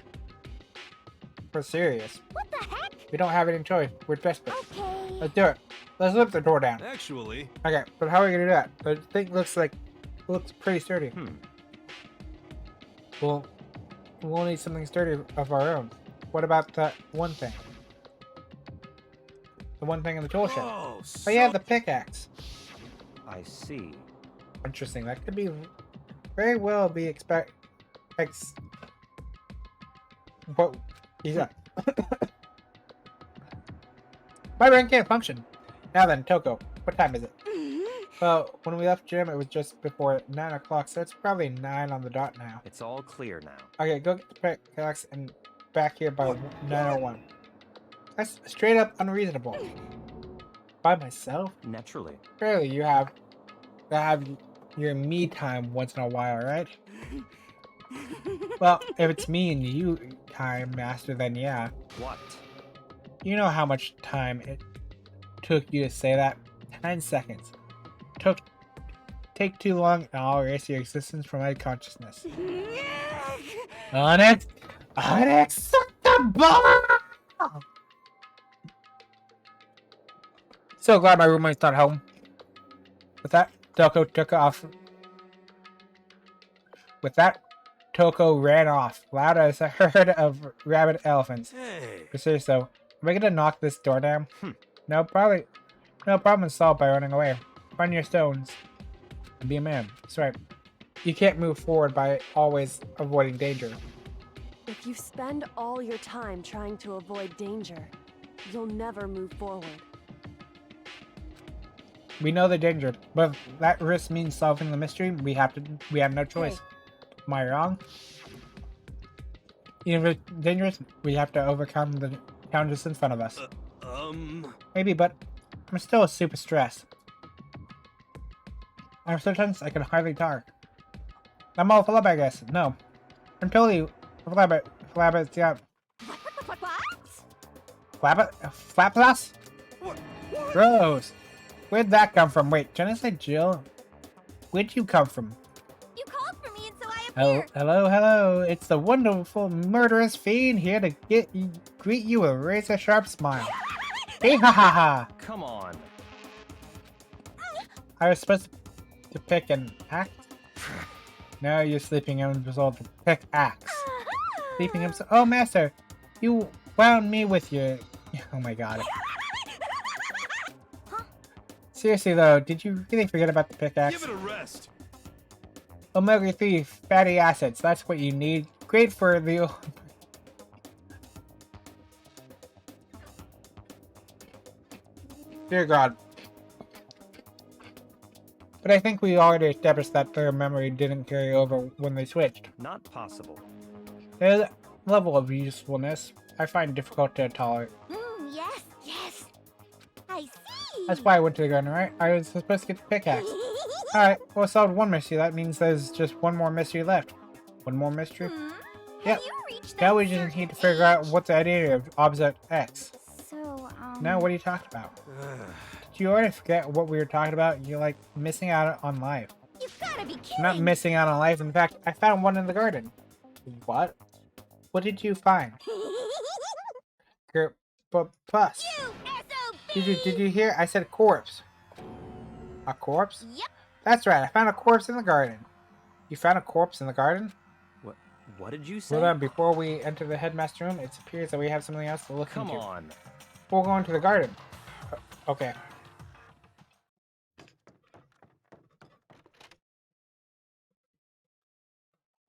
We're serious. What the heck? We don't have any choice. We're desperate. Okay. Let's do it. Let's lift the door down. actually, Okay, but how are we gonna do that? The thing looks pretty sturdy. Well, we'll need something sturdy of our own. What about that one thing? The one thing in the tool shed. Oh yeah, the pickaxe. I see. Interesting. That could be very well be what? Yeah. My brain can't function. Now then, Toko, what time is it? Well, when we left gym, it was just before 9 o'clock, so it's probably 9 on the dot now. It's all clear now. Okay, go get the pickaxe and back here by 9:01. That's straight up unreasonable. By myself? Naturally. Surely you have your me time once in a while, right? Well, if it's me and you time, Master, then yeah. What? You know how much time it took you to say that? 9 seconds. Take too long and I'll erase your existence from my consciousness. Unacceptable! So glad my roommate's not home. With that, Toko took off. With that, Toko ran off, loud as a herd of rabid elephants. hey. For serious though, am I gonna knock this door down? No, probably. No problem solved by running away. Find your stones. And be a man. That's right. You can't move forward by always avoiding danger. If you spend all your time trying to avoid danger, you'll never move forward. We know the danger, but if that risk means solving the mystery, we have no choice. Am I wrong? Even if it's dangerous, we have to overcome the challenges in front of us. Maybe, but I'm still super stressed. I'm so tense I can hardly talk. I'm all flab, I guess. No. I'm totally flab, yeah. Flap plus? Gross. Where'd that come from? Wait, genocide Jill? Where'd you come from? You called for me and so I appeared. Hello. It's the wonderful murderous fiend here to greet you with a razor-sharp smile. Hey, ha ha ha! Come on. I was supposed to pick an axe? No, you're sleeping in result to pick axe. Sleeping himself. Oh, master, you wound me with your. Oh my god. Seriously though, did you really forget about the pickaxe? Give it a rest. Omega-3 fatty acids. That's what you need. Great for the. Dear God. But I think we already established that their memory didn't carry over when they switched. Not possible. Their level of usefulness I find difficult to tolerate. Yes. I see. That's why I went to the garden, right? I was supposed to get the pickaxe. Alright, well, solved one mystery. That means there's just one more mystery left. One more mystery? Yep. Now we just need to figure out what's the idea of object X. So, Now, what are you talking about? Did you already forget what we were talking about? You're like missing out on life. You've gotta be kidding. I'm not missing out on life. In fact, I found one in the garden. What? What did you find? Plus. Did you hear? I said corpse. A corpse? Yep. That's right. I found a corpse in the garden. You found a corpse in the garden? What did you say? Well then, before we enter the headmaster room, it appears that we have something else to look into. Come on. We'll go into the garden. Okay.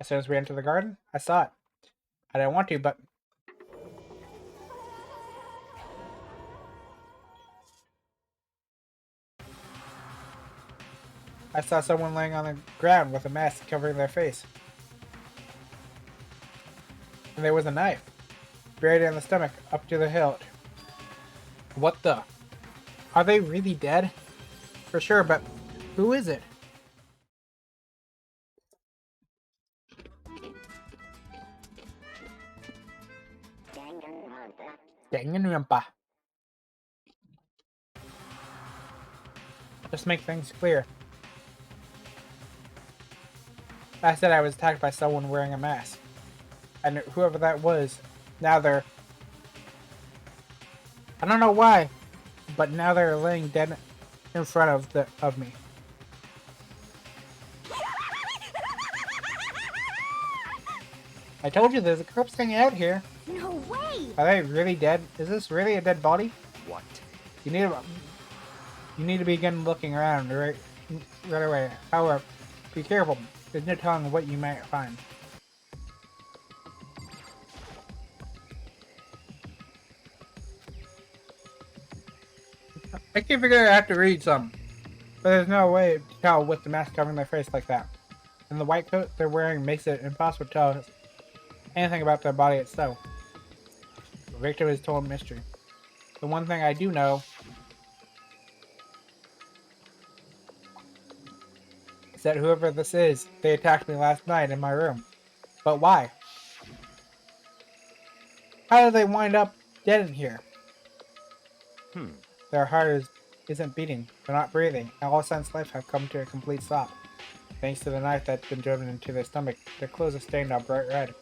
As soon as we enter the garden, I saw it. I didn't want to, but... I saw someone laying on the ground with a mask covering their face. And there was a knife, buried in the stomach, up to the hilt. What the? Are they really dead? For sure, but who is it? Danganronpa. Just make things clear. I said I was attacked by someone wearing a mask. And whoever that was, now they're... I don't know why, but now they're laying dead in front of me. I told you there's a corpse hanging out here. No way! Are they really dead? Is this really a dead body? What? You need to begin looking around right away. However, be careful. There's no telling what you might find. I can figure I have to read some, but there's no way to tell with the mask covering their face like that. And the white coat they're wearing makes it impossible to tell anything about their body itself. The victim is told mystery. The one thing I do know is that whoever this is, they attacked me last night in my room. But why? How did they wind up dead in here? Their heart isn't beating, they're not breathing, and all sense of life have come to a complete stop. Thanks to the knife that's been driven into their stomach, their clothes are stained out bright red.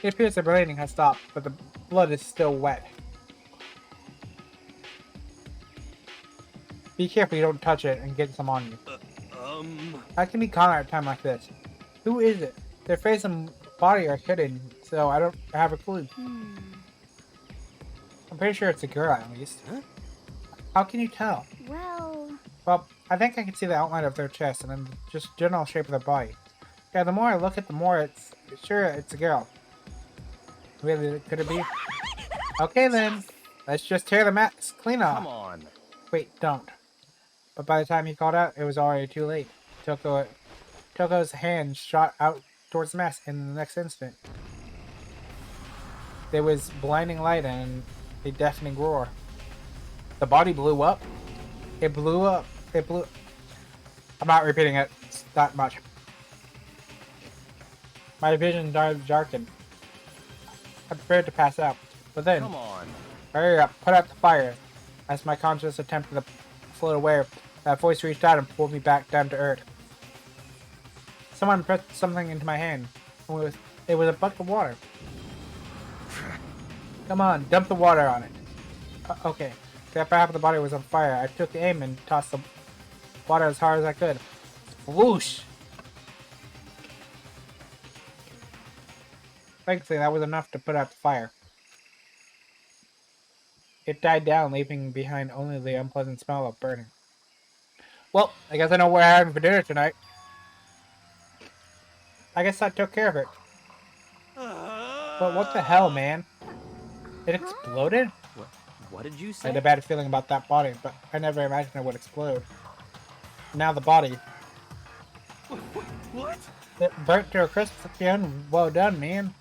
It appears their bleeding has stopped, but the blood is still wet. Be careful you don't touch it and get some on you. I can be caught at a time like this. Who is it? Their face and body are hidden, so I don't have a clue. I'm pretty sure it's a girl, at least. Huh? How can you tell? Well, I think I can see the outline of their chest and then just general shape of their body. Yeah, the more I look at, the more it's a girl. Really, could it be? Okay then, let's just tear the mask clean off. Come on. Wait, don't. But by the time he called out, it was already too late. Toko's hand shot out towards the mask in the next instant. There was blinding light and a deafening roar. The body blew up. It blew up. I'm not repeating it that much. My vision darkened. I prepared to pass out, but then... Come on. Hurry up, put out the fire. As my conscience attempted to float away, that voice reached out and pulled me back down to earth. Someone pressed something into my hand. It was a bucket of water. Come on, dump the water on it. Okay. After half of the body was on fire, I took aim and tossed the water as hard as I could. Whoosh! Thankfully, that was enough to put out the fire. It died down, leaving behind only the unpleasant smell of burning. Well, I guess I know what we're having for dinner tonight. I guess that took care of it. But what the hell, man? It exploded? What did you I say? had a bad feeling about that body, but I never imagined it would explode. Now the body. What? It burnt to a crisp again. Well done, man.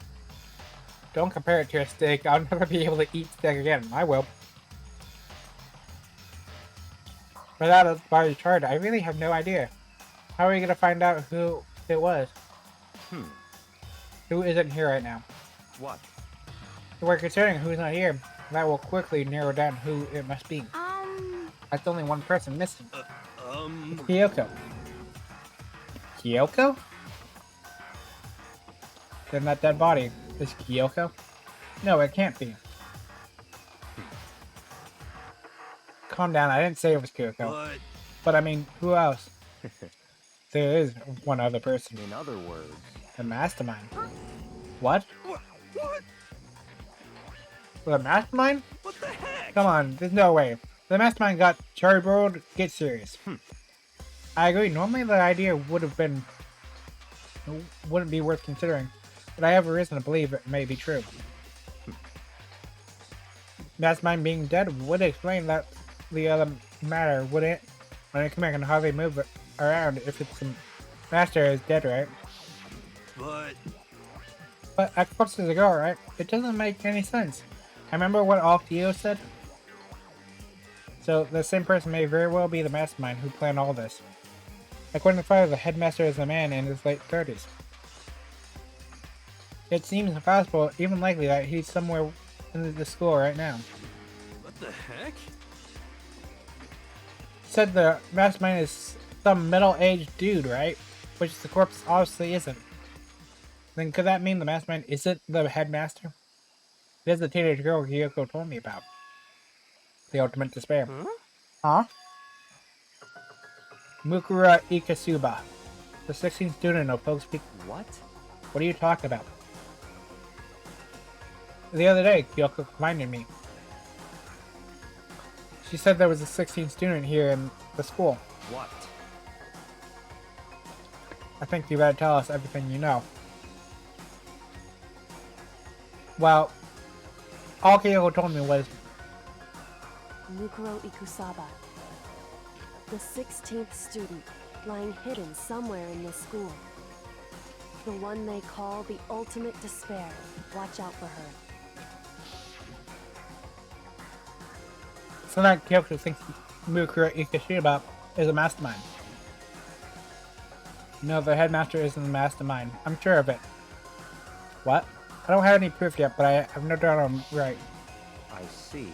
Don't compare it to a steak. I'll never be able to eat steak again. I will. Without a body charred, I really have no idea. How are we going to find out who it was? Who isn't here right now? What? We're considering who's not here. That will quickly narrow down who it must be. That's only one person missing. It's Kyoko. Kyoko? Then that dead body is Kyoko? No, it can't be. Calm down, I didn't say it was Kyoko. But I mean, who else? There is one other person. In other words, the mastermind. What? What? The mastermind? What the heck? Come on, there's no way. The mastermind got cherry broiled. Get serious. I agree. Normally the idea wouldn't be worth considering, but I have a reason to believe it may be true. Mastermind being dead would explain that the other matter, wouldn't it? When a command can hardly move it around if its master is dead, right? But a corpse is a girl, right? It doesn't make any sense. I remember what Alfio said. So the same person may very well be the mastermind who planned all this. According to the father, the headmaster is a man in his late 30s. It seems impossible, even likely, that he's somewhere in the school right now. What the heck? said the mastermind is some middle-aged dude, right? Which the corpse obviously isn't. Then could that mean the mastermind isn't the headmaster? There's the teenage girl Kyoko told me about. The ultimate despair. Huh? Mukura Ikasuba, the 16th student of Folk Speak. What? What are you talking about? The other day, Kyoko reminded me. She said there was a 16th student here in the school. What? I think you better tell us everything you know. Well, all Kyoko told me was Mukuro Ikusaba, the 16th student, lying hidden somewhere in this school. The one they call the ultimate despair. Watch out for her. so now Kyoko thinks Mukura Ikasuba is a mastermind. No, the headmaster isn't the mastermind. I'm sure of it. What? I don't have any proof yet, but I have no doubt I'm right. I see.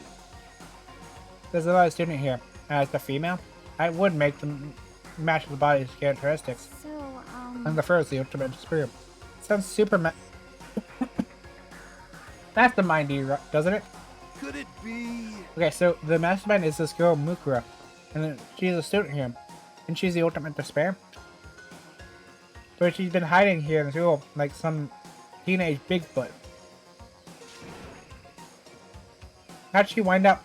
There's another student here. It's a female. I would make them match the body's characteristics. So, And the fur is the ultimate despair. Sounds super mastermindy, doesn't it? Could it be? Okay, so the mastermind is this girl Mukura, and then she's a student here, and she's the ultimate despair. But she's been hiding here in the school like some teenage Bigfoot. How'd she wind up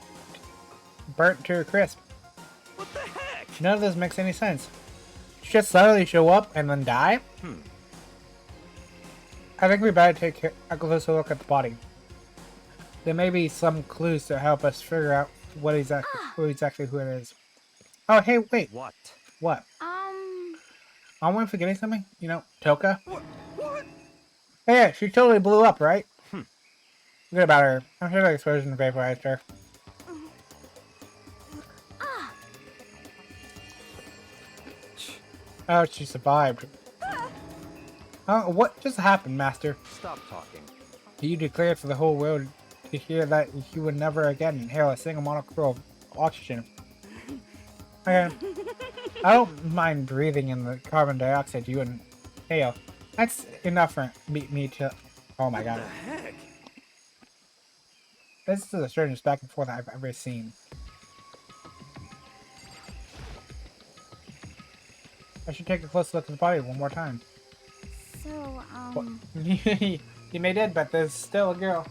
burnt to a crisp? What the heck? None of this makes any sense. She just suddenly show up and then die? I think we better take a closer look at the body. There may be some clues to help us figure out what exactly who it is. Oh, hey, wait. What? What? Am I forgetting something? You know, Toka? What? Hey, yeah, she totally blew up, right? Forget about her. I'm sure the explosion vaporized her. Oh, she survived. Oh, what just happened, Master? Stop talking. You declared for the whole world to hear that you would never again inhale a single molecule of oxygen. Okay. I don't mind breathing in the carbon dioxide you inhale. That's enough for me to... Oh my god. What the heck? This is the strangest back and forth I've ever seen. I should take a close look at the body one more time. So, You may did, but there's still a girl.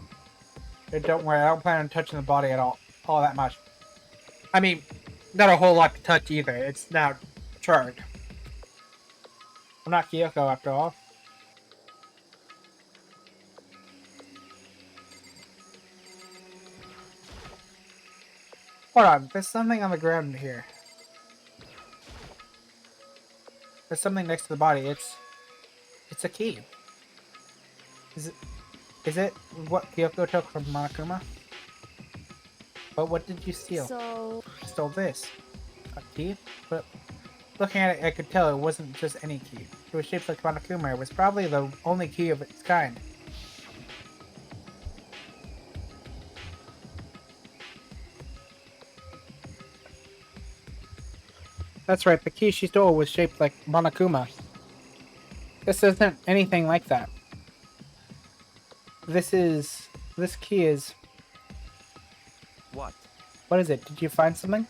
Don't worry, I don't plan on touching the body at all that much. I mean, not a whole lot to touch either. It's now charred. I'm not Kyoko after all. Hold on, there's something on the ground here. There's something next to the body. It's a key. Is it what Kyoko took from Monokuma? But what did you steal? So... I stole this. A key? But looking at it, I could tell it wasn't just any key. It was shaped like Monokuma. It was probably the only key of its kind. That's right, the key she stole was shaped like Monokuma. This isn't anything like that. This key is... What? What is it? Did you find something?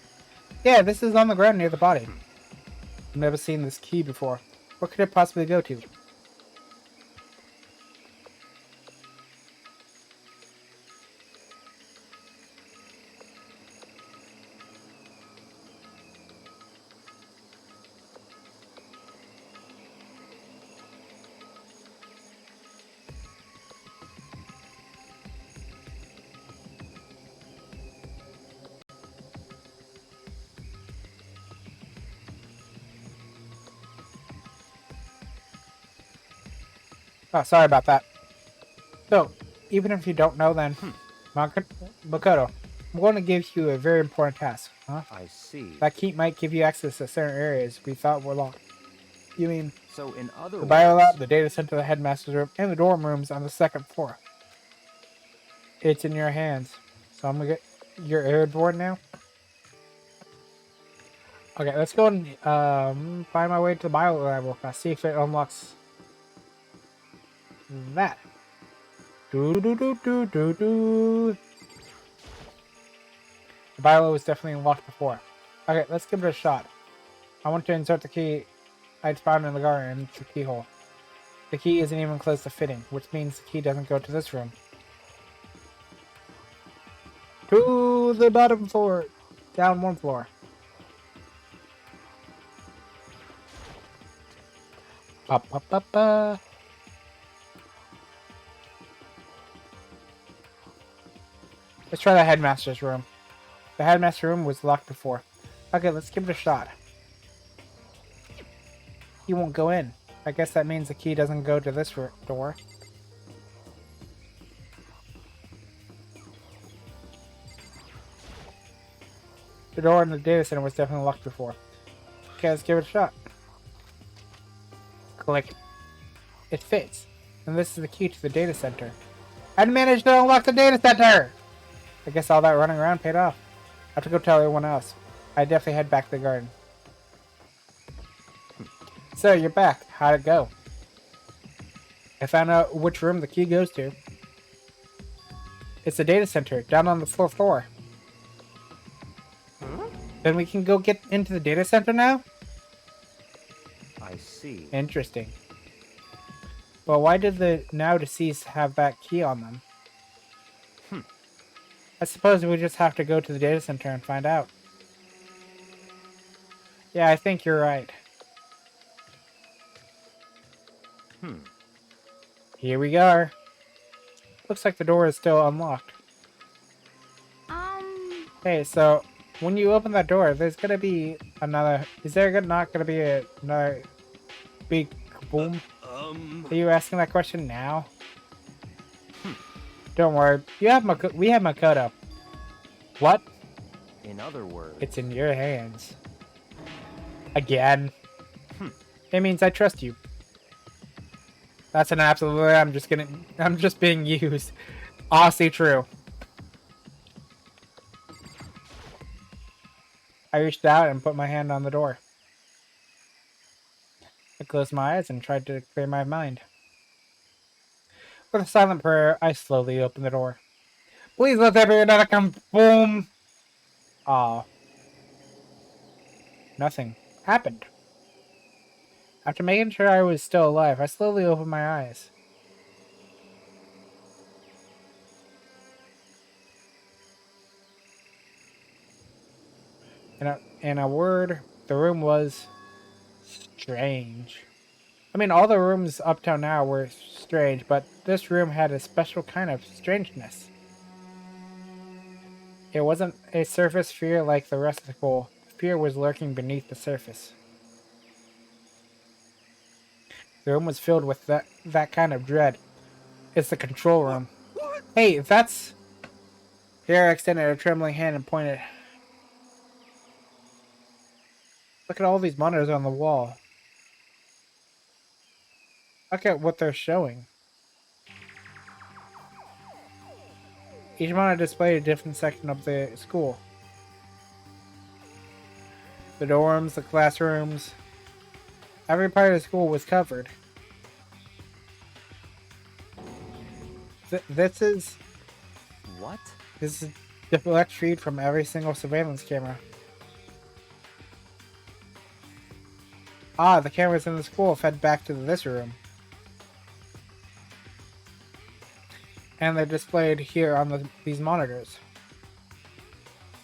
Yeah, this is on the ground near the body. I've never seen this key before. What could it possibly go to? Oh, sorry about that. So, even if you don't know, then, Makoto, I'm going to give you a very important task. Huh? I see. That key might give you access to certain areas we thought were locked. You mean So in other the words, biolab, the data center, the headmaster's room, and the dorm rooms on the second floor? It's in your hands. So I'm gonna get... You're airborne now? Okay, let's go and find my way to the bio lab real fast. See if it unlocks that. Do do do do do do. The bio was definitely unlocked before. Okay, let's give it a shot. I want to insert the key I'd found in the garden into the keyhole. The key isn't even close to fitting, which means the key doesn't go to this room. To the bottom floor. Down one floor. Ba, ba, ba, ba. Let's try the headmaster's room. The headmaster's room was locked before. Okay, let's give it a shot. He won't go in. I guess that means the key doesn't go to this door. The door in the data center was definitely locked before. Okay, let's give it a shot. Click. It fits. And this is the key to the data center. I managed to unlock the data center! I guess all that running around paid off. I have to go tell everyone else. I definitely head back to the garden. So, you're back. How'd it go? I found out which room the key goes to. It's the data center, down on the fourth floor. Then we can go get into the data center now? I see. Interesting. Well, why did the now deceased have that key on them? I suppose we just have to go to the data center and find out. Yeah, I think you're right. Here we are. Looks like the door is still unlocked. Hey, so when you open that door, there's gonna be another. Is there not gonna be another big boom? Are you asking that question now? Don't worry. We have Makoto. What? In other words, It's in your hands. Again. It means I trust you. That's an absolute. I'm just being used. Honestly true. I reached out and put my hand on the door. I closed my eyes and tried to clear my mind. With a silent prayer, I slowly opened the door. Please let there be another come boom. Aw. Nothing happened. After making sure I was still alive, I slowly opened my eyes. In a word, the room was strange. I mean, all the rooms up till now were strange, but this room had a special kind of strangeness. It wasn't a surface fear like the rest of the school. Fear was lurking beneath the surface. The room was filled with that kind of dread. It's the control room. Hey, that's... Here I extended a trembling hand and pointed. Look at all these monitors on the wall. Look at what they're showing. Each monitor displayed a different section of the school. The dorms, the classrooms. Every part of the school was covered. This is... What? This is the direct feed from every single surveillance camera. Ah, the cameras in the school fed back to this room. And they're displayed here on these monitors.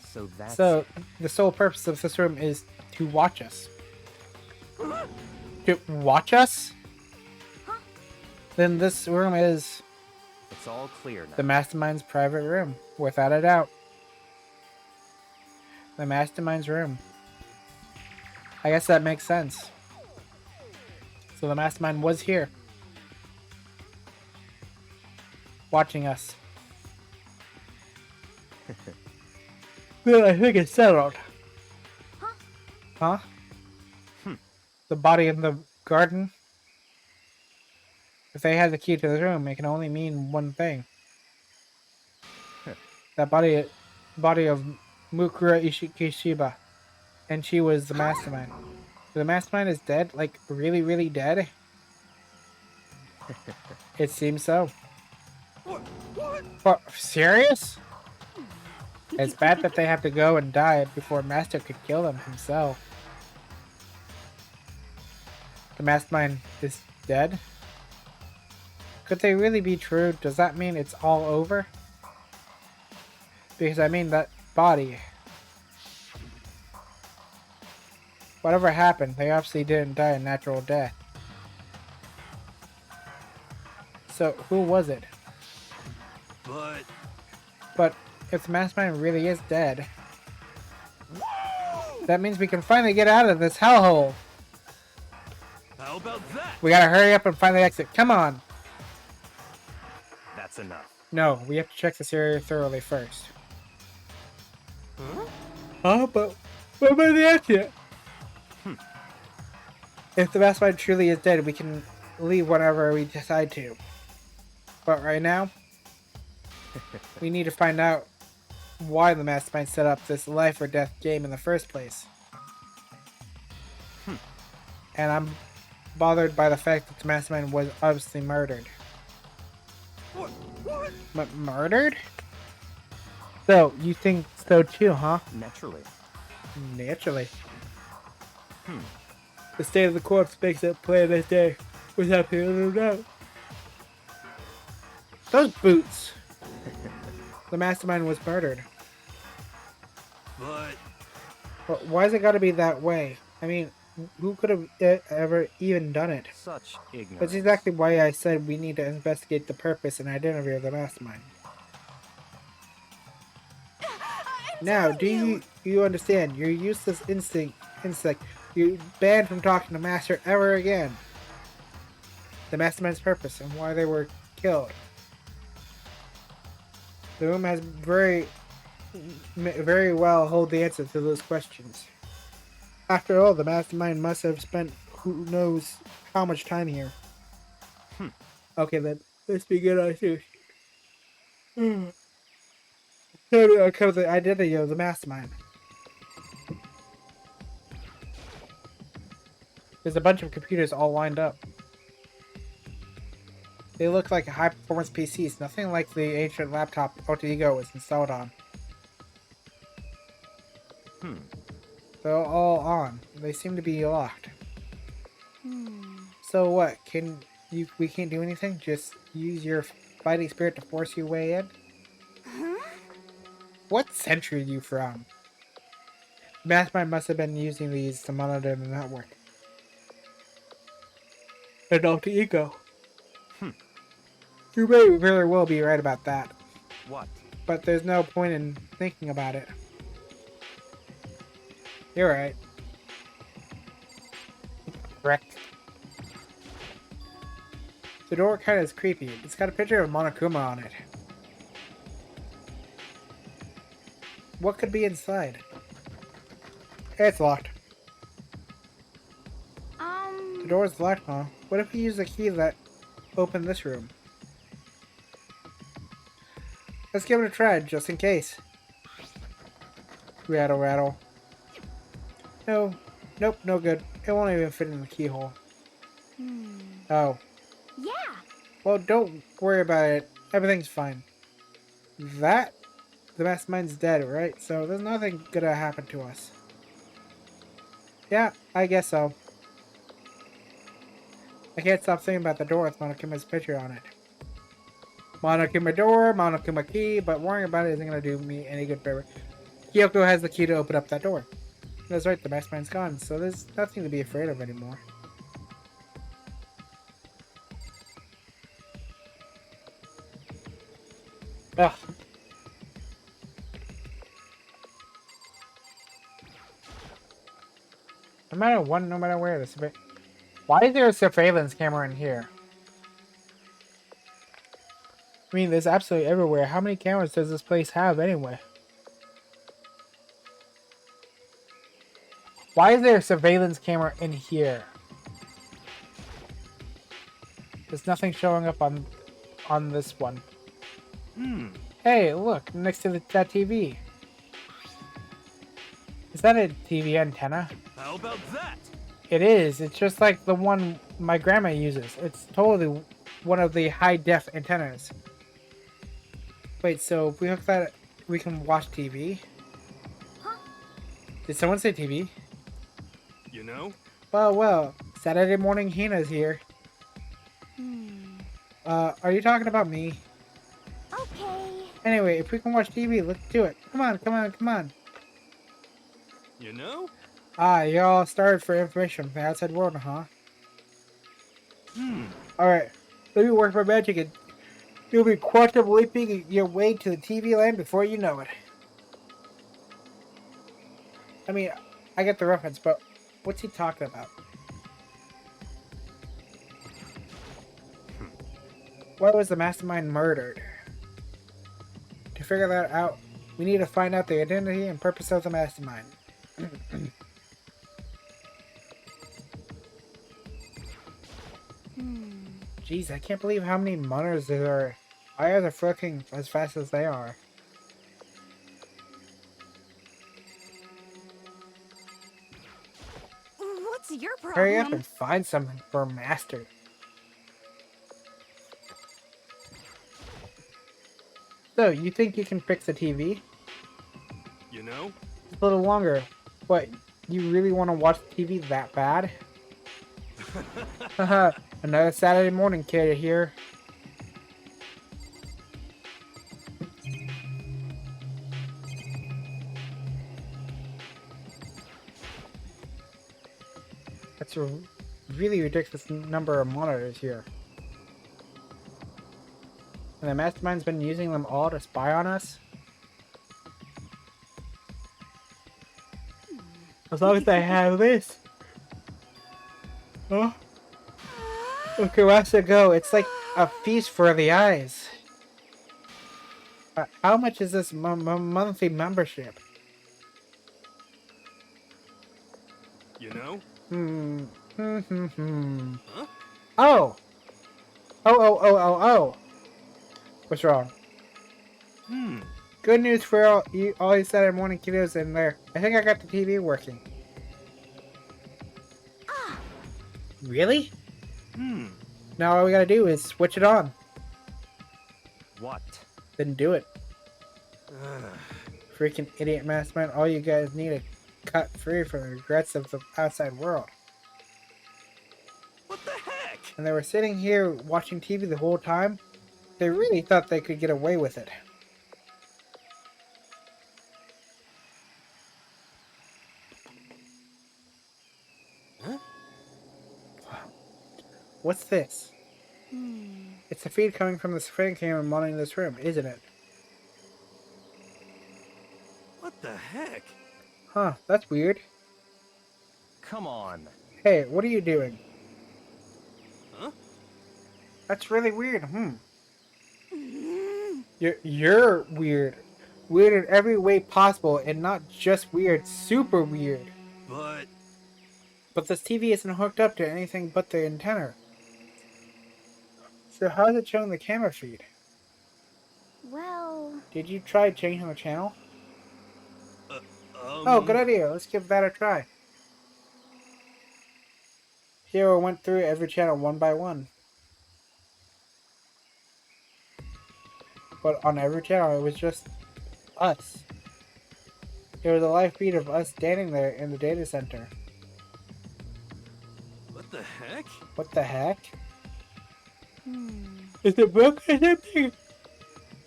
So that's... So, the sole purpose of this room is to watch us. To watch us? Then this room is... It's all clear now. The Mastermind's private room, without a doubt. The Mastermind's room. I guess that makes sense. So the Mastermind was here. Watching us. Well, I think it's settled. Huh? The body in the garden? If they had the key to the room, it can only mean one thing. That body of Mukura Ishikishiba And she was the mastermind. The mastermind is dead? Like, really, really dead? It seems so. What? Serious? It's bad that they have to go and die before Master could kill them himself. The mastermind is dead? Could they really be true? Does that mean it's all over? Because I mean that body. Whatever happened, they obviously didn't die a natural death. So, who was it? But if the mastermind really is dead, that means we can finally get out of this hellhole. How about that? We gotta hurry up and find the exit. Come on. That's enough. No, we have to check this area thoroughly first. Huh? Oh, but what about the exit? If the mastermind truly is dead, we can leave whenever we decide to. But right now, we need to find out why the mastermind set up this life or death game in the first place. And I'm bothered by the fact that the mastermind was obviously murdered. What? Murdered? So, you think so too, huh? Naturally. Naturally. The state of the corpse makes it plain as day, without feeling of doubt. Those boots! The mastermind was murdered. But why has it gotta be that way? I mean, who could have ever even done it? Such ignorance. That's exactly why I said we need to investigate the purpose and identity of the mastermind. Now, do you understand? Your useless insect, you banned from talking to Master ever again. The mastermind's purpose and why they were killed. The room has very well hold the answer to those questions. After all, the mastermind must have spent who knows how much time here. Okay then, let's begin our search. Uncover the identity of the mastermind. There's a bunch of computers all lined up. They look like high-performance PCs, nothing like the ancient laptop Alter Ego was installed on. They're all on. They seem to be locked. So what? We can't do anything? Just use your fighting spirit to force your way in? What century are you from? The mastermind must have been using these to monitor the network. An Alter Ego. You may very well be right about that. What? But there's no point in thinking about it. You're right. Correct. The door kind of is creepy. It's got a picture of Monokuma on it. What could be inside? It's locked. The door's locked, huh? What if we use the key that opened this room? Let's give it a try, just in case. Rattle, rattle. No. Nope, no good. It won't even fit in the keyhole. Oh. Yeah. Well, don't worry about it. Everything's fine. The mastermind's dead, right? So there's nothing gonna happen to us. Yeah, I guess so. I can't stop thinking about the door with Monokuma's picture on it. Monokuma door, Monokuma key, but worrying about it isn't gonna do me any good favor. Kyoko has the key to open up that door. That's right, the mastermind's gone, so there's nothing to be afraid of anymore. Ugh. No matter what, no matter where, why is there a surveillance camera in here? I mean, there's absolutely everywhere. How many cameras does this place have anyway? Why is there a surveillance camera in here? There's nothing showing up on this one. Hey, look, next to that TV. Is that a TV antenna? How about that? It is. It's just like the one my grandma uses. It's totally one of the high-def antennas. Wait, so if we hook that, we can watch TV? Did someone say TV? You know? Well, Saturday morning Hina's here. Are you talking about me? Okay. Anyway, if we can watch TV, let's do it. Come on. You know? You all started for information from the outside world, huh? Alright, let me work my magic and you'll be quantum leaping your way to the TV land before you know it. I mean, I get the reference, but what's he talking about? Why was the mastermind murdered? To figure that out, we need to find out the identity and purpose of the mastermind. Jeez, I can't believe how many monitors there are. Why are they flicking as fast as they are? What's your problem? Hurry up and find something for Master. So, you think you can fix the TV? You know? A little longer. What, you really want to watch TV that bad? Haha, another Saturday morning kid here. That's a really ridiculous number of monitors here. And the mastermind's been using them all to spy on us? As long as I have this. Huh? Okay, where to go? It's like a feast for the eyes. How much is this monthly membership? You know? Huh? Oh! What's wrong? Good news for all you Saturday morning kiddos in there. I think I got the TV working. Really? Now all we gotta do is switch it on. What? Then do it. Freaking idiot mastermind. All you guys need to cut free from the regrets of the outside world. What the heck? And they were sitting here watching TV the whole time. They really thought they could get away with it. Huh? What's this? It's a feed coming from the spring camera monitoring this room, isn't it? What the heck? Huh, that's weird. Come on. Hey, what are you doing? Huh? That's really weird, You're weird. Weird in every way possible, and not just weird, super weird. But this TV isn't hooked up to anything but the antenna. So how's it showing the camera feed? Well... Did you try changing the channel? Oh, good idea. Let's give that a try. Hero went through every channel one by one. But on every channel, it was just us. It was a live feed of us standing there in the data center. What the heck? What the heck? Is it broken or something?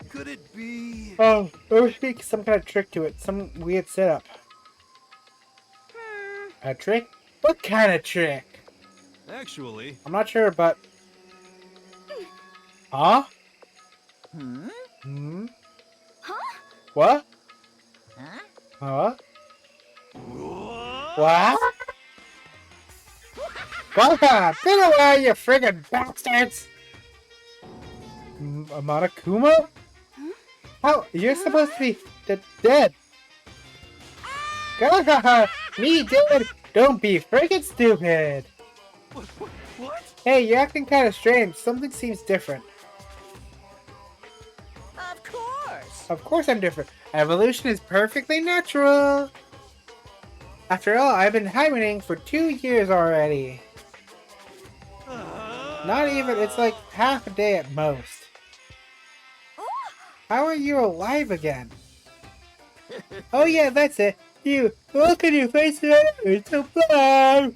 Could it be? Oh, there must be some kind of trick to it. Some weird setup. A trick? What kind of trick? Actually... I'm not sure, but... Huh? Huh? What? Huh? Huh? What? What? Get away, you friggin' bastards! Monokuma? How? You're supposed to be dead. Me dead? Don't be friggin' stupid. What? Hey, you're acting kind of strange. Something seems different. Of course. Of course I'm different. Evolution is perfectly natural. After all, I've been hibernating for 2 years already. Not even, it's like half a day at most. How are you alive again? Oh yeah, that's it. You, look at your face today. It's so bad.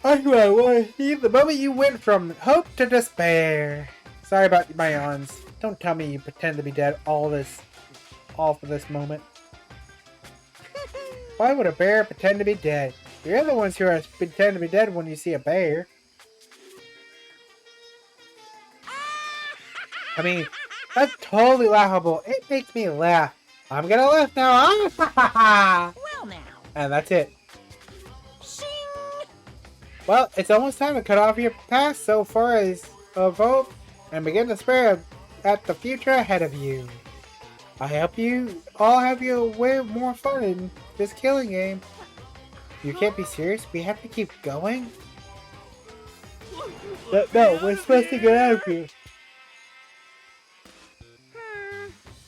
I swear, the moment you went from hope to despair. Sorry about my yawns. Don't tell me you pretend to be dead all for this moment. Why would a bear pretend to be dead? You're the ones who are pretend to be dead when you see a bear. I mean, that's totally laughable. It makes me laugh. I'm gonna laugh now. Well now. And that's it. Well, it's almost time to cut off your past so far as of hope and begin to spare at the future ahead of you. I hope you all have you way more fun in this killing game. You can't be serious? We have to keep going? No, we're supposed to get out of here.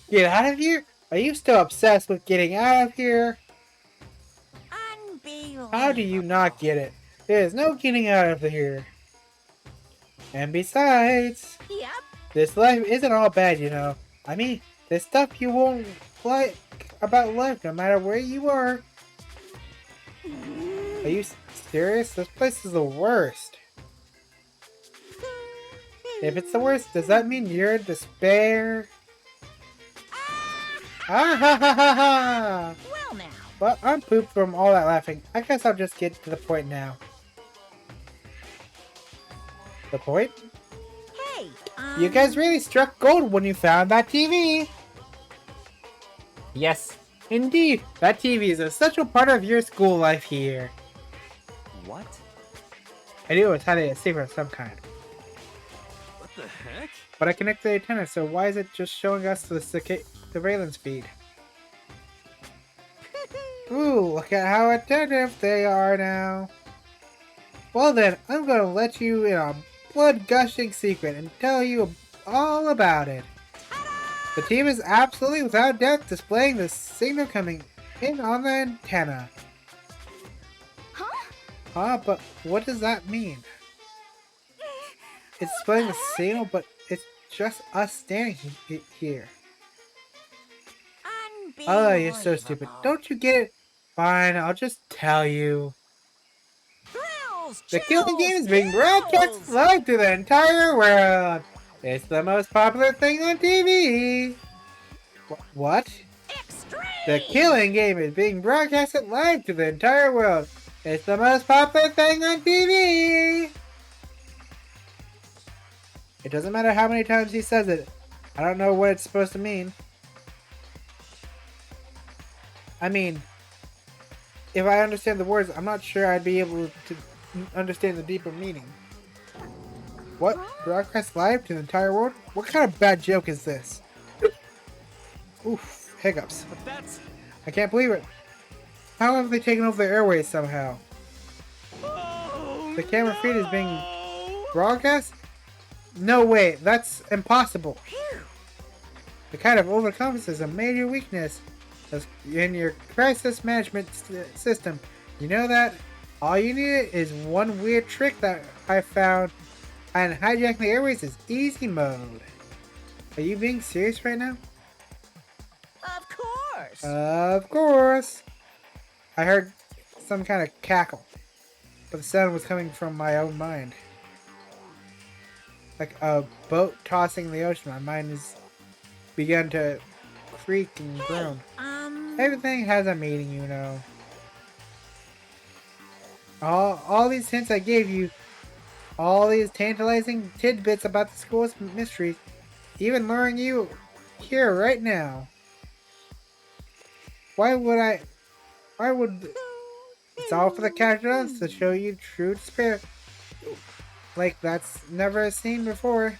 Get out of here? Are you still obsessed with getting out of here? How do you not get it? There's no getting out of here. And besides, this life isn't all bad, you know. I mean, there's stuff you won't like about life no matter where you are. Are you serious? This place is the worst. If it's the worst, does that mean you're in despair? Ah ha ha ha ha! Well now. Well, I'm pooped from all that laughing. I guess I'll just get to the point now. The point? Hey, You guys really struck gold when you found that TV! Yes, indeed, that TV is an essential part of your school life here. What? I knew it was hiding a secret of some kind. What the heck? But I connected the antenna, so why is it just showing us the surveillance feed? Ooh, look at how attentive they are now. Well then, I'm gonna let you in a blood-gushing secret and tell you all about it. The team is absolutely without doubt displaying the signal coming in on the antenna. Huh? But what does that mean? It's displaying the signal, but it's just us standing here. Oh, you're so stupid. Don't you get it? Fine, I'll just tell you. The killing game is being broadcast live to the entire world. It's the most popular thing on TV. What? The killing game is being broadcasted live to the entire world. It's the most popular thing on TV. It doesn't matter how many times he says it. I don't know what it's supposed to mean. I mean, if I understand the words, I'm not sure I'd be able to understand the deeper meaning. What? Broadcast live to the entire world? What kind of bad joke is this? Oof, hiccups. But that's... I can't believe it. How have they taken over the airways somehow? The camera feed is being broadcast? No way, that's impossible. The kind of overconfidence is a major weakness in your crisis management system. You know that? All you need is one weird trick that I found, and hijacking the airways is easy mode. Are you being serious right now? Of course. Of course. I heard some kind of cackle, but the sound was coming from my own mind. Like a boat tossing in the ocean, my mind has begun to creak and groan. Everything has a meaning, you know. All these hints I gave you, all these tantalizing tidbits about the school's mysteries, even luring you here right now. Why would it's all for the countdowns to show you true despair. Like that's never seen before.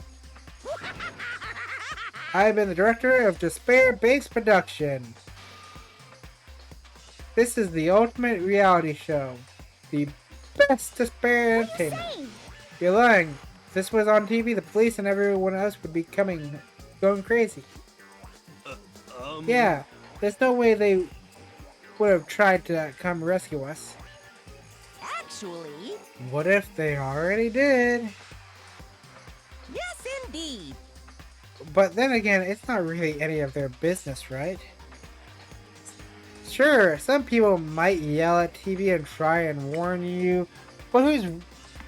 I've been the director of Despair-Based Production. This is the ultimate reality show. The best despair entertainment. You're lying. If this was on TV, the police and everyone else would be going crazy. Yeah, there's no way would have tried to come rescue us. Actually, What if they already did? yes, indeed. But then again, it's not really any of their business, right? Sure, some people might yell at TV and try and warn you, but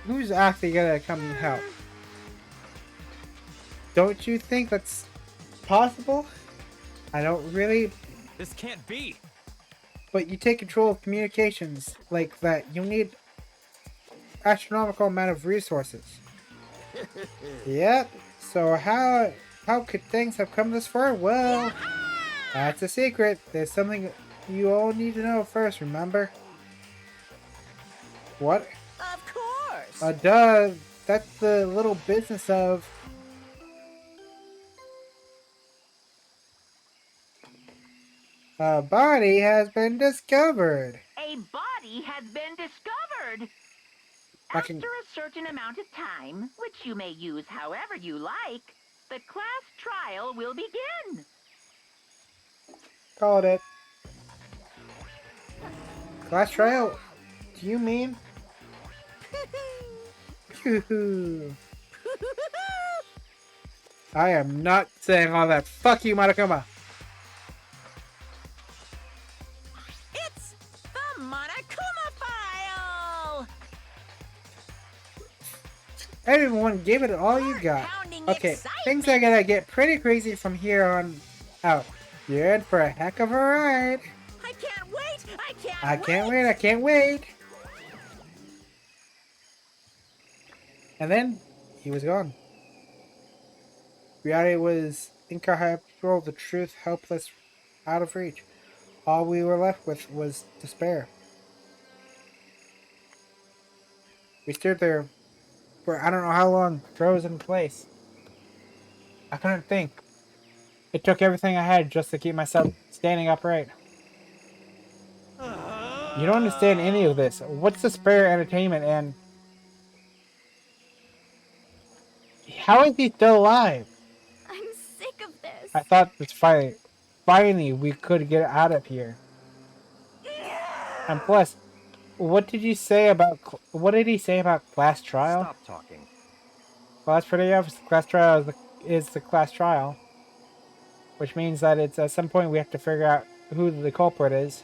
who's actually gonna come and help? Don't you think that's possible? I don't really. This can't be. But you take control of communications like that. You need astronomical amount of resources. Yep. So how could things have come this far? Well, that's a secret. There's something you all need to know first, remember? What? Of course. Duh. That's the little business of... A body has been discovered. A body has been discovered. I can... After a certain amount of time, which you may use however you like, the class trial will begin. Called it. Class trial? Do you mean? I am not saying all that. Fuck you, Monokuma. It's the Monokuma file. Everyone, give it all you got. Okay, things are gonna get pretty crazy from here on out. You're in for a heck of a ride. I can't wait. I can't wait. And then he was gone. Reality was incomprehensible, the truth helpless, out of reach. All we were left with was despair. We stood there for I don't know how long, frozen in place. I couldn't think. It took everything I had just to keep myself standing upright. You don't understand any of this. What's despair, entertainment, and... How is he still alive? I'm sick of this. I thought it's finally we could get out of here. And plus, what did he say about class trial? Stop talking. Well, that's pretty obvious. Class trial is the class trial, which means that it's at some point we have to figure out who the culprit is.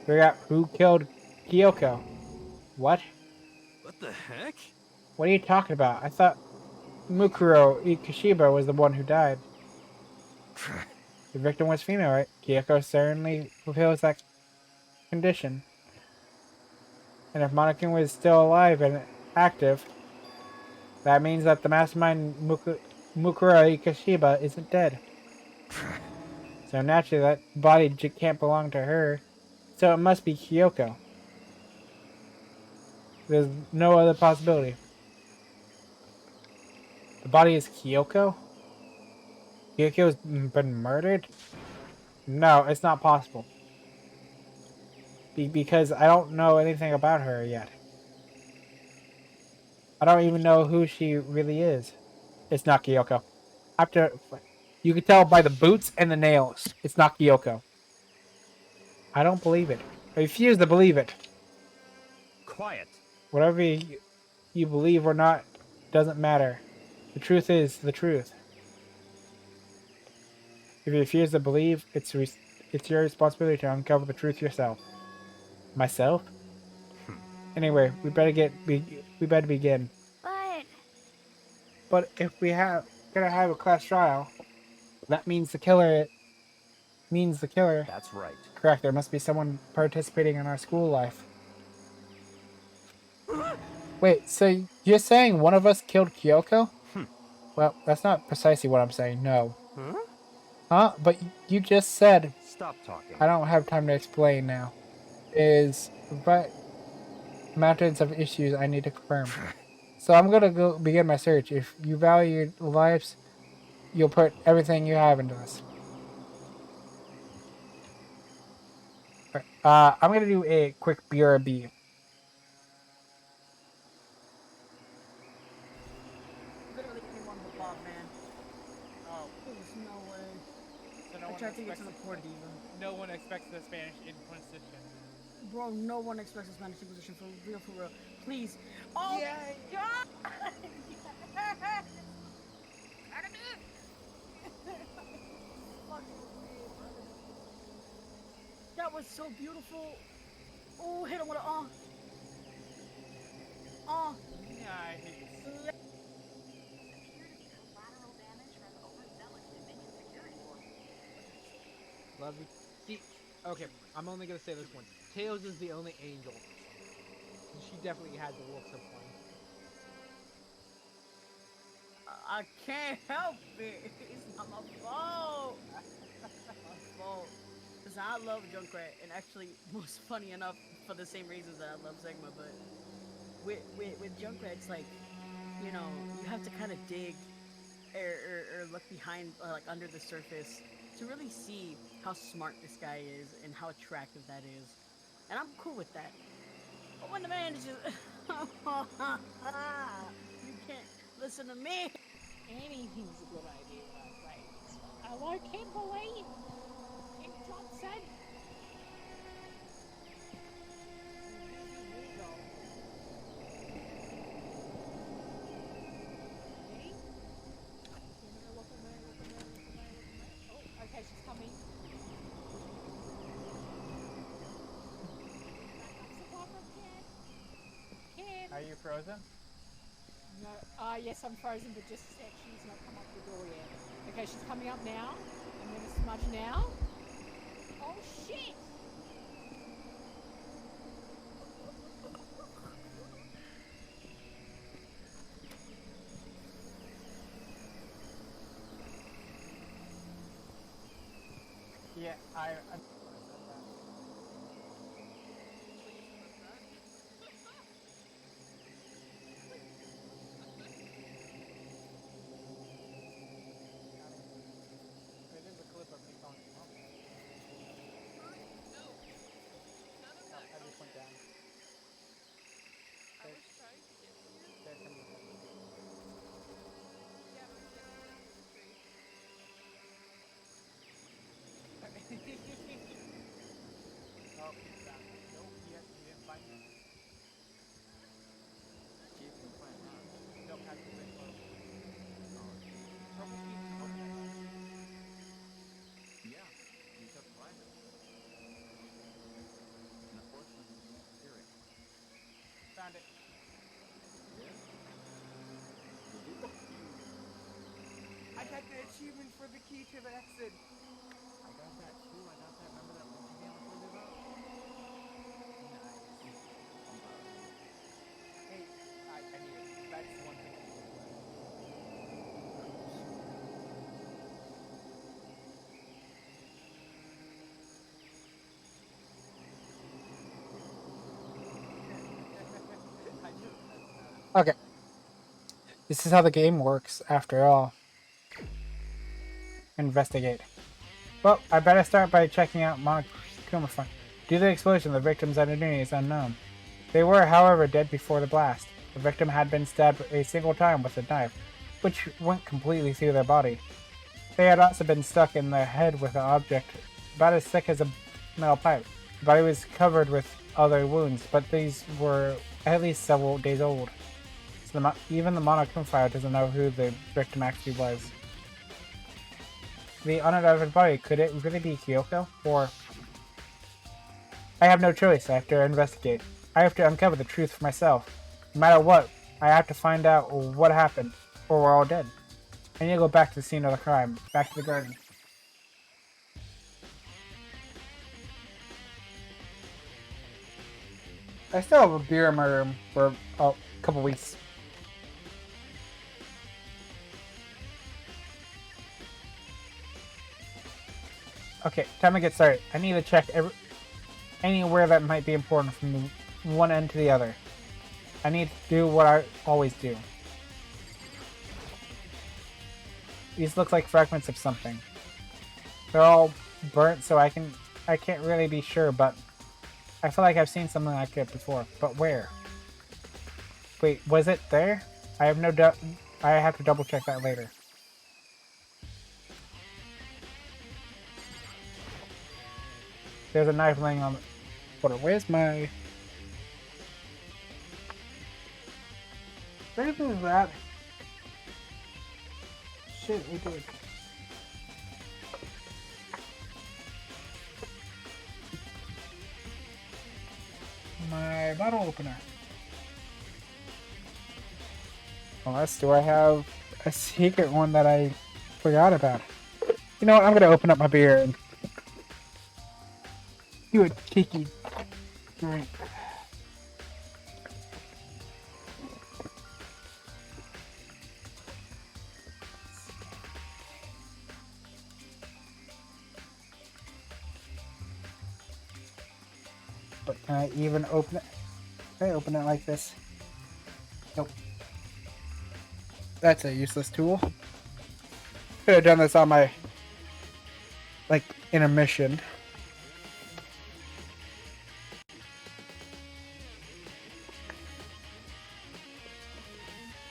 Figure out who killed Kyoko. What? What the heck? What are you talking about? I thought Mukuro Ikishiba was the one who died. The victim was female, right? Kyoko certainly fulfills that condition. And if Monokuma was still alive and active, that means that the mastermind Mukuro Ikishiba isn't dead. So naturally that body can't belong to her. So it must be Kyoko. There's no other possibility. The body is Kyoko? Kyoko's been murdered? No, it's not possible. Because I don't know anything about her yet. I don't even know who she really is. It's not Kyoko. You can tell by the boots and the nails. It's not Kyoko. I don't believe it. I refuse to believe it. Quiet. Whatever you believe or not doesn't matter. The truth is the truth. If you refuse to believe, it's your responsibility to uncover the truth yourself. Myself? Anyway, we better begin. But if gonna have a class trial, that means the killer. That's right. Correct. There must be someone participating in our school life. Wait, so you're saying one of us killed Kyoko? Well, that's not precisely what I'm saying. No. Huh? But you just said. Stop talking. I don't have time to explain now. But mountains of issues I need to confirm. So I'm gonna go begin my search. If you value your lives, you'll put everything you have into this. I'm gonna do a quick BRB. Literally anyone but Bob, man. Oh, there's no way. So no I one tried to get to the expects poor like, diva. no one expects the Spanish Inquisition. Bro, no one expects a Spanish Inquisition for real, for real. Please. Oh, Yay! God! Yes! Fucking way, bro. That was so beautiful. Oh, hit him with a Nice. Love you. See, okay, I'm only gonna say this once. Tails is the only angel. She definitely had the looks of one. I can't help it. It's not my fault. My fault. Cause I love Junkrat, and actually, most funny enough, for the same reasons that I love Sigma, but with Junkrat, it's like, you know, you have to kind of dig or look behind, like under the surface, to really see how smart this guy is and how attractive that is, and I'm cool with that. But when the man is just, you can't listen to me. Anything's a good idea when I play this one. Hello, Kimberly? Kim Johnson? Oh, okay, she's coming. Backup supply from Kim. Kim. Are you frozen? No, yes, I'm frozen, but just a sec. She's not come up the door yet. Okay, she's coming up now. I'm gonna smudge now. Oh shit! Yeah, I'm It is a clip of me calling you home. No, I just went down. I was trying to get to you. There's some of the Yeah, but we can't see through the tree. Oh, he's back. Nope, he didn't find me. See if you can find out. Nope, has to stay close. Oh, Purple keys can open it. yeah. You just have to find it. And unfortunately, you won't hear it. Found it. Yeah? Did you? I got the achievement for the key to the exit. I got that too. I got that. Remember that monkey game I told you about? Nice. I'm proud of you. Hey, I need it. That's one thing I need to play. Okay. This is how the game works, after all. Investigate. Well, I better start by checking out Monokuma Farm. Due to the explosion, the victim's identity is unknown. They were, however, dead before the blast. The victim had been stabbed a single time with a knife, which went completely through their body. They had also been stuck in the head with an object about as thick as a metal pipe. The body was covered with other wounds, but these were at least several days old. So even the Monokuma Fire doesn't know who the victim actually was. The unidentified body, could it really be Kyoko? Or... I have no choice. I have to investigate. I have to uncover the truth for myself. No matter what, I have to find out what happened, or we're all dead. I need to go back to the scene of the crime. Back to the garden. I still have a beer in my room for a couple weeks. Okay, time to get started. I need to check anywhere that might be important from one end to the other. I need to do what I always do. These look like fragments of something. They're all burnt, so I can't really be sure, but I feel like I've seen something like it before. But where? Wait, was it there? I have no doubt. I have to double check that later. There's a knife laying on the floor. Where's my... Where is that? Shit, we did. My bottle opener. Unless, do I have a secret one that I forgot about? You know what, I'm gonna open up my beer and do a cheeky drink. But can I even open it? Can I open it like this? Nope. That's a useless tool. Could have done this on my, like, intermission.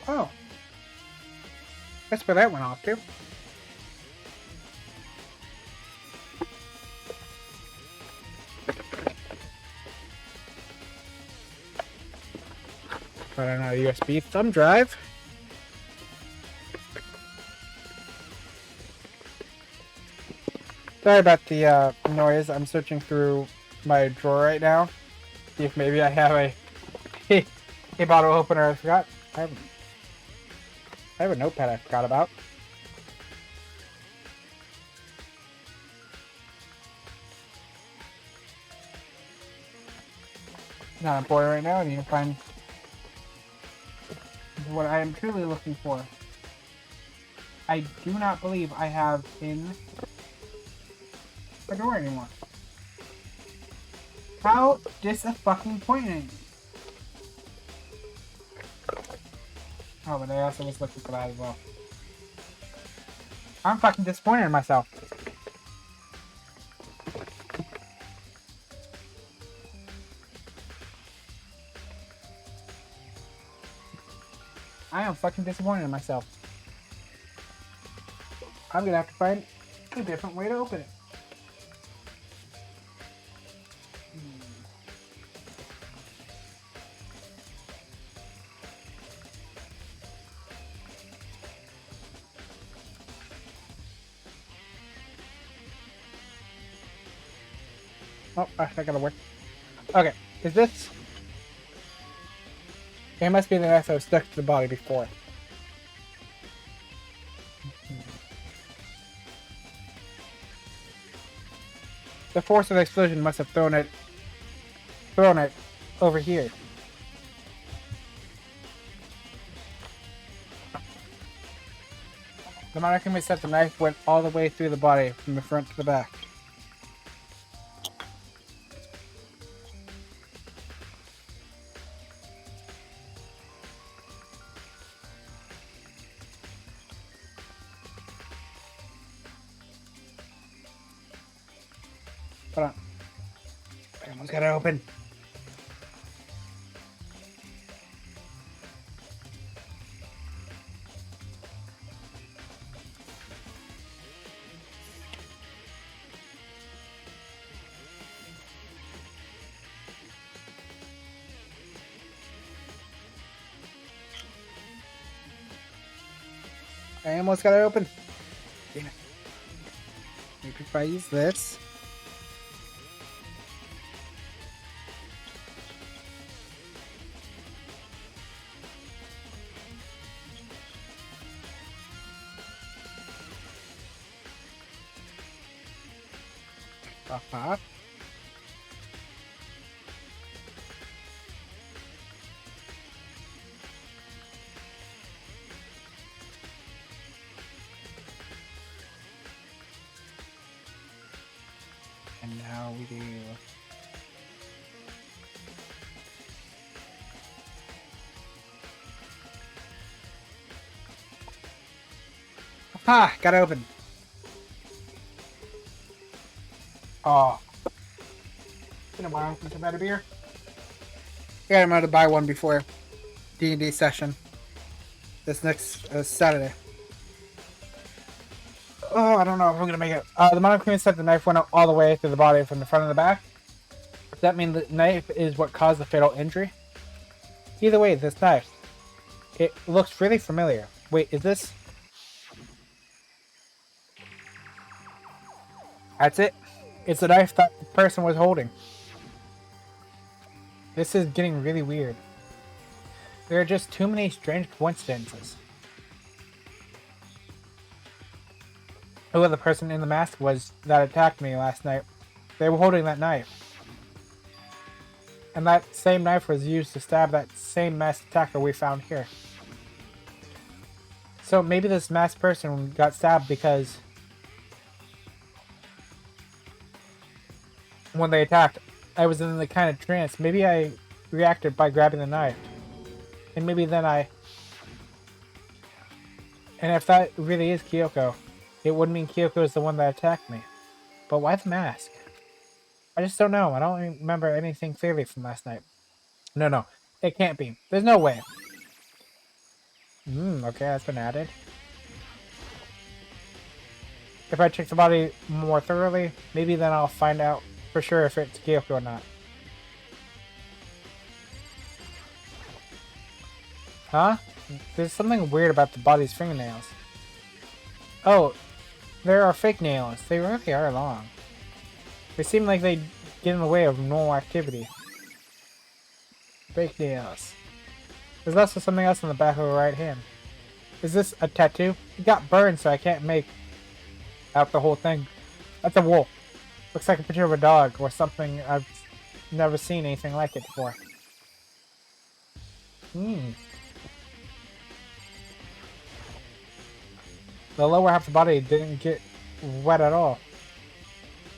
Oh. That's where that went off to. I don't know, USB thumb drive. Sorry about the noise. I'm searching through my drawer right now. See if maybe I have a bottle opener I forgot. I have a notepad I forgot about. Not important right now. I need to find what I am truly looking for. I do not believe I have in the door anymore. How disappointing. Oh, but I also was looking for that as well. I'm fucking disappointed in myself. I am fucking disappointed in myself. I'm gonna have to find a different way to open it. Oh, that's not gonna work. Okay, is this... It must be the knife that was stuck to the body before. The force of the explosion must have thrown it over here. The mannequin said the knife went all the way through the body, from the front to the back. Hold on. I almost got it open. I almost got it open. Damn it. Maybe if I use this. And now we do... Aha! Got it open. Oh. Been a while since I've had a beer. Yeah, I'm going to buy one before D&D session. This next Saturday. Oh, I don't know if I'm gonna make it. The Monokuma said the knife went all the way through the body from the front and the back. Does that mean the knife is what caused the fatal injury? Either way, this knife, it looks really familiar. Wait, is this? That's it. It's the knife that the person was holding. This is getting really weird. There are just too many strange coincidences. Who the person in the mask was that attacked me last night? They were holding that knife. And that same knife was used to stab that same masked attacker we found here. So maybe this masked person got stabbed because when they attacked, I was in the kind of trance. Maybe I reacted by grabbing the knife. And maybe then and if that really is Kyoko, it would mean Kyoko is the one that attacked me. But why the mask? I just don't know. I don't remember anything clearly from last night. No. It can't be. There's no way. Okay, that's been added. If I check the body more thoroughly, maybe then I'll find out for sure if it's Kyoko or not. Huh? There's something weird about the body's fingernails. Oh, there are fake nails. They really are long. They seem like they get in the way of normal activity. Fake nails. There's also something else on the back of her right hand. Is this a tattoo? It got burned, so I can't make out the whole thing. That's a wolf. Looks like a picture of a dog or something. I've never seen anything like it before. The lower half of the body didn't get wet at all.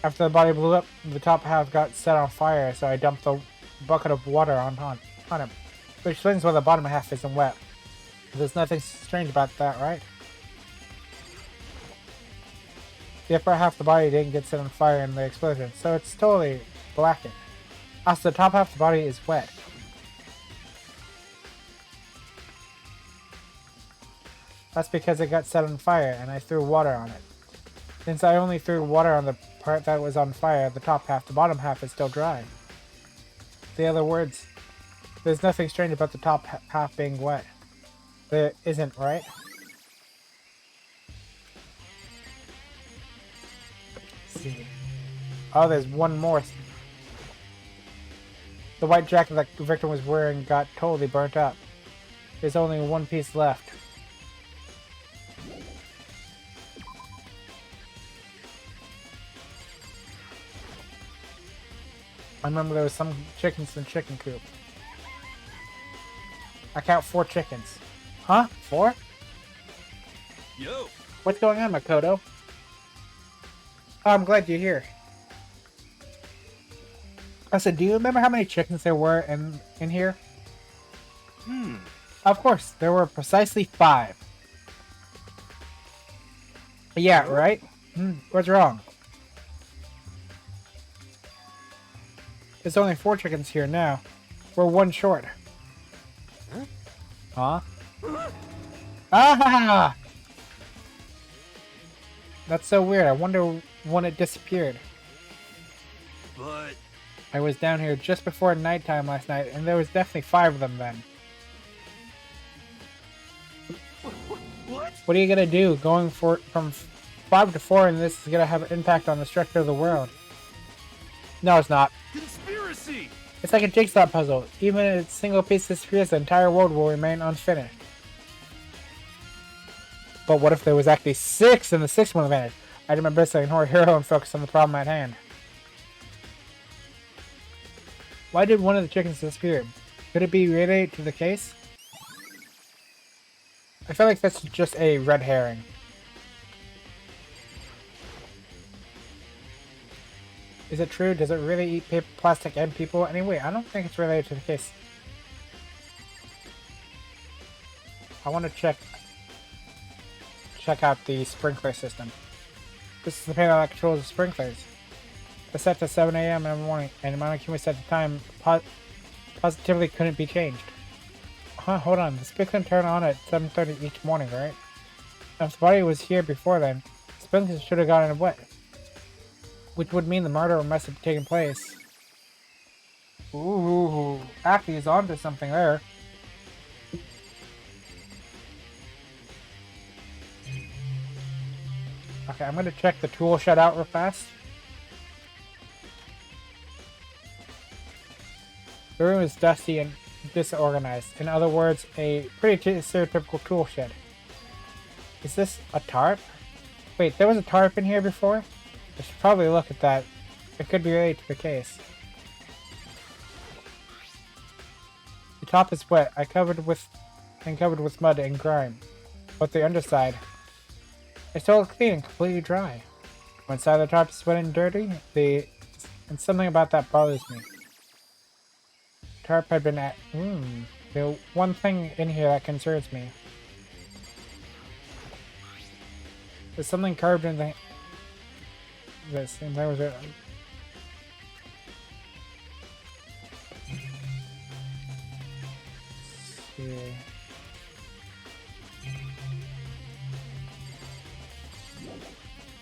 After the body blew up, the top half got set on fire, so I dumped a bucket of water on him. Which explains why the bottom half isn't wet. There's nothing strange about that, right? The upper half of the body didn't get set on fire in the explosion, so it's totally blackened. Also, the top half of the body is wet. That's because it got set on fire and I threw water on it. Since I only threw water on the part that was on fire, the top half, the bottom half is still dry. In other words, there's nothing strange about the top half being wet. There isn't, right? Let's see. Oh, there's one more. The white jacket that the victim was wearing got totally burnt up. There's only one piece left. I remember there was some chickens in the chicken coop. I count 4 chickens. Huh? 4? Yo! What's going on, Makoto? Oh, I'm glad you're here. I said, do you remember how many chickens there were in here? Of course, there were precisely 5. Yeah, right? What's wrong? There's only 4 chickens here now. We're 1 short. Huh? Ah! That's so weird. I wonder when it disappeared. But I was down here just before nighttime last night, and there was definitely 5 of them then. What? What are you gonna do? Going from 5 to 4, and this is gonna have an impact on the structure of the world. No, it's not. Conspiracy! It's like a jigsaw puzzle. Even if a single piece disappears, the entire world will remain unfinished. But what if there was actually 6 and the 6th one vanished? I did my best to ignore Hero and focus on the problem at hand. Why did one of the chickens disappear? Could it be related to the case? I feel like that's just a red herring. Is it true? Does it really eat paper, plastic, and people? Anyway, I don't think it's related to the case. I want to check out the sprinkler system. This is the panel that controls the sprinklers. It's set to 7 a.m. in the morning, and Monokuma said the time positively couldn't be changed. Huh, hold on. The sprinkler turned on at 7:30 each morning, right? Now, if the body was here before then, Sprinkles should have gotten wet. Which would mean the murder must have taken place. Ooh, Aki is onto something there. Okay, I'm gonna check the tool shed out real fast. The room is dusty and disorganized. In other words, a pretty stereotypical tool shed. Is this a tarp? Wait, there was a tarp in here before? I should probably look at that. It could be related to the case. The top is wet, covered with mud and grime. But the underside is still clean and completely dry. One side of the tarp is wet and dirty, and something about that bothers me. The tarp had been at the one thing in here that concerns me. There's something carved in this, and there was a see.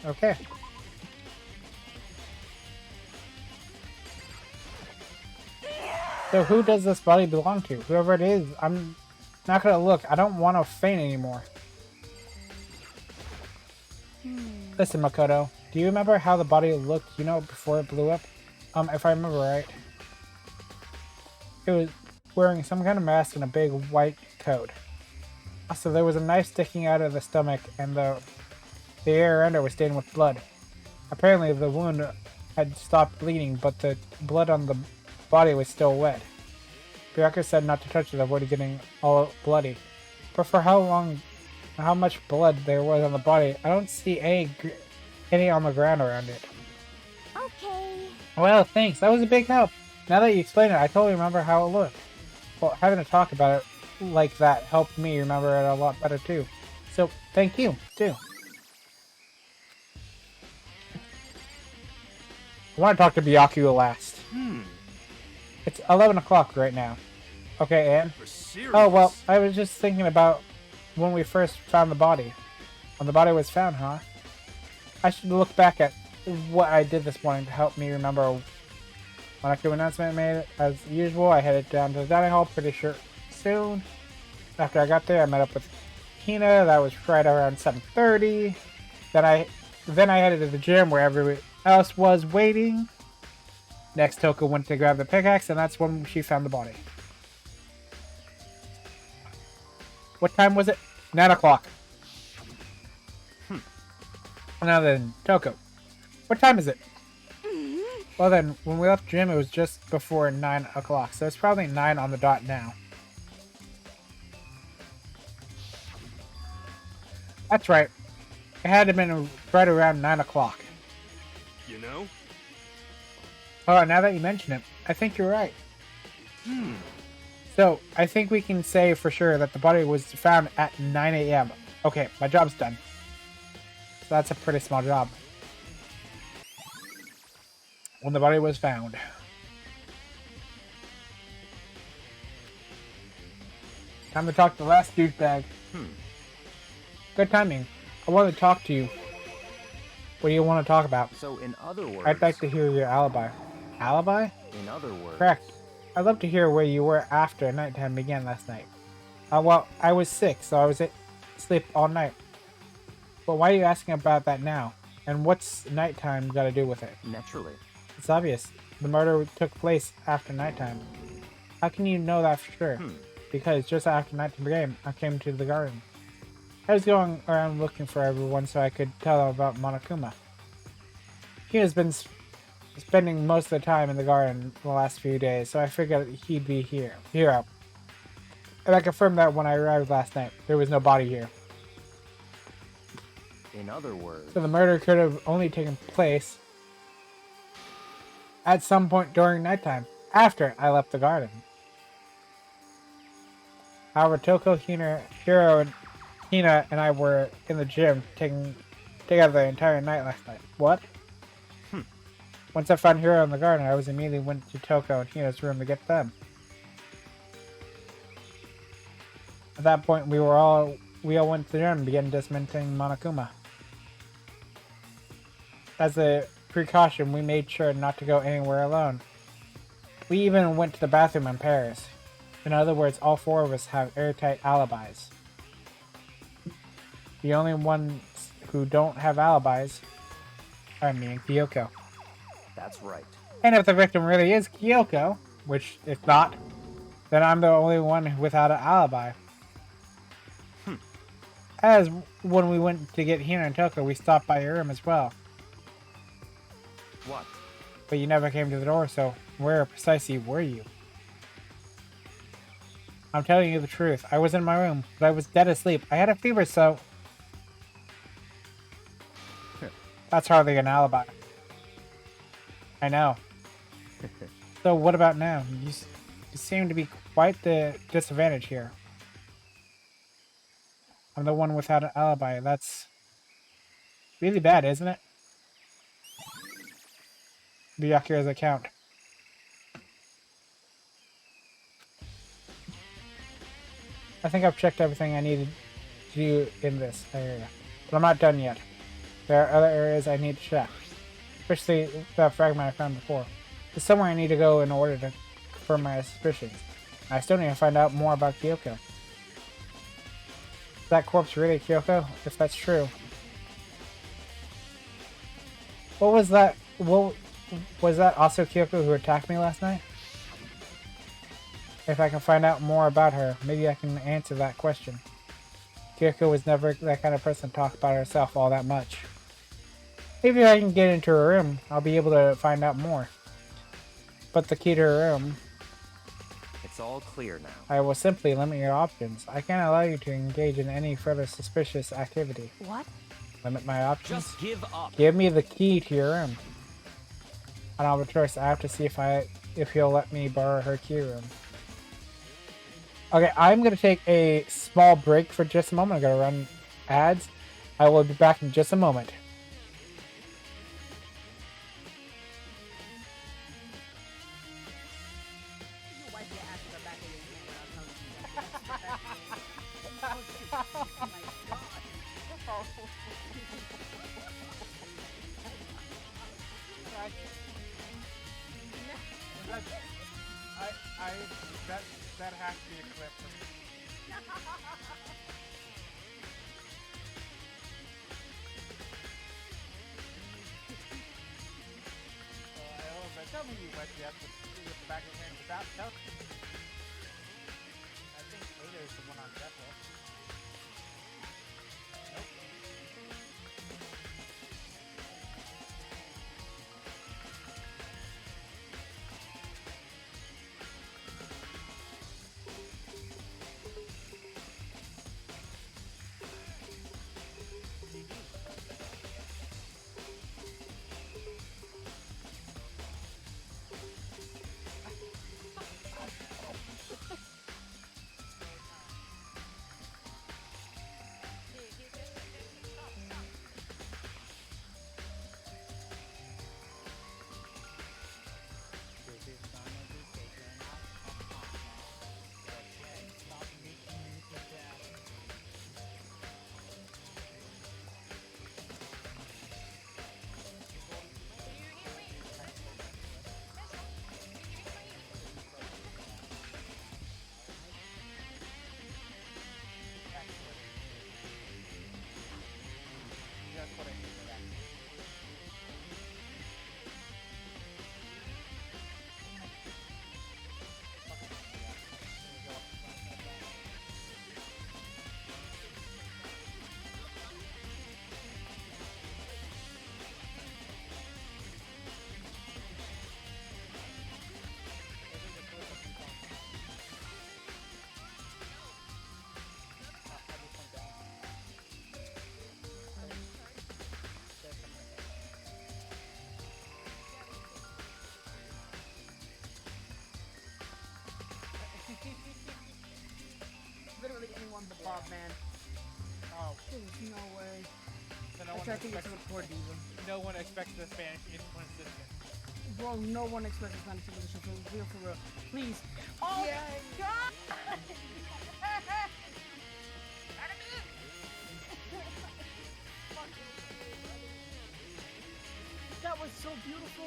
Okay. So who does this body belong to? Whoever it is, I'm not gonna look. I don't want to faint anymore. Listen, Makoto, do you remember how the body looked, before it blew up? If I remember right. It was wearing some kind of mask and a big white coat. Also, there was a knife sticking out of the stomach, and the area under was stained with blood. Apparently, the wound had stopped bleeding, but the blood on the body was still wet. Byakuya said not to touch it, avoid getting all bloody. But for how much blood there was on the body, I don't see any on the ground around it. Okay. Well, thanks. That was a big help. Now that you explain it, I totally remember how it looked. Well, having to talk about it like that helped me remember it a lot better too. So, thank you, too. I want to talk to Byakuya last. It's 11 o'clock right now. Okay, and? Oh, well, I was just thinking about when we first found the body. When the body was found, huh? I should look back at what I did this morning to help me remember. When I announcement made, as usual, I headed down to the dining hall pretty sure soon. After I got there, I met up with Hina. That was right around 7:30. Then I headed to the gym where everyone else was waiting. Next, Toko went to grab the pickaxe, and that's when she found the body. What time was it? 9 o'clock. Now then, Toko, what time is it? Well then, when we left gym, it was just before 9 o'clock, so it's probably 9 on the dot now. That's right. It had to have been right around 9 o'clock. You know? Oh, now that you mention it, I think you're right. So, I think we can say for sure that the body was found at 9 a.m. Okay, my job's done. So that's a pretty small job. When the body was found. Time to talk to the last douchebag. Good timing. I want to talk to you. What do you want to talk about? So, in other words... I'd like to hear your alibi. Alibi? In other words... Correct. I'd love to hear where you were after nighttime began last night. Well, I was sick, so I was asleep all night. But why are you asking about that now? And what's nighttime got to do with it? Naturally. It's obvious. The murder took place after nighttime. How can you know that for sure? Because just after nighttime began, I came to the garden. I was going around looking for everyone so I could tell them about Monokuma. He has been spending most of the time in the garden the last few days, so I figured he'd be here. And I confirmed that when I arrived last night. There was no body here. In other words... So the murder could have only taken place at some point during nighttime, after I left the garden. However, Toko, Hiro, and Hina and I were in the gym taking together the entire night last night. What? Once I found Hiro in the garden, I was immediately went to Toko and Hina's room to get them. At that point, we all went to the gym and began dismantling Monokuma. as a precaution, we made sure not to go anywhere alone. We even went to the bathroom in Paris. In other words, all four of us have airtight alibis. The only ones who don't have alibis are me and Kyoko. That's right. And if the victim really is Kyoko, which if not, then I'm the only one without an alibi. As when we went to get Hina and Toko, we stopped by your room as well. What? But you never came to the door, so where precisely were you? I'm telling you the truth. I was in my room, but I was dead asleep. I had a fever, so... That's hardly an alibi. I know. So what about now? You seem to be quite the disadvantage here. I'm the one without an alibi. That's really bad, isn't it? The Yakira's account. I think I've checked everything I needed to do in this area. But I'm not done yet. There are other areas I need to check. Especially that fragment I found before. There's somewhere I need to go in order to confirm my suspicions. I still need to find out more about Kyoko. Is that corpse really Kyoko? If that's true. What was that? What was that also Kyoko who attacked me last night? If I can find out more about her, maybe I can answer that question. Kyoko was never that kind of person to talk about herself all that much. Maybe if I can get into her room, I'll be able to find out more. But the key to her room... It's all clear now. I will simply limit your options. I can't allow you to engage in any further suspicious activity. What? Limit my options? Just give up. Give me the key to your room. I don't have a choice. I have to see if he'll let me borrow her key room. Okay, I'm going to take a small break for just a moment. I'm going to run ads. I will be back in just a moment. That has to be a clip for me. Tell me you went yet with the back of your hand without telling me. I think Ada is the one on death row. Nope. Literally anyone but Bob, man. Oh. There's no way. So no Actually, I think it's a poor diva. No one expects the Spanish to get consistent. Bro, no one expects a Spanish position for real. Please. Oh Yeah. God! beautiful.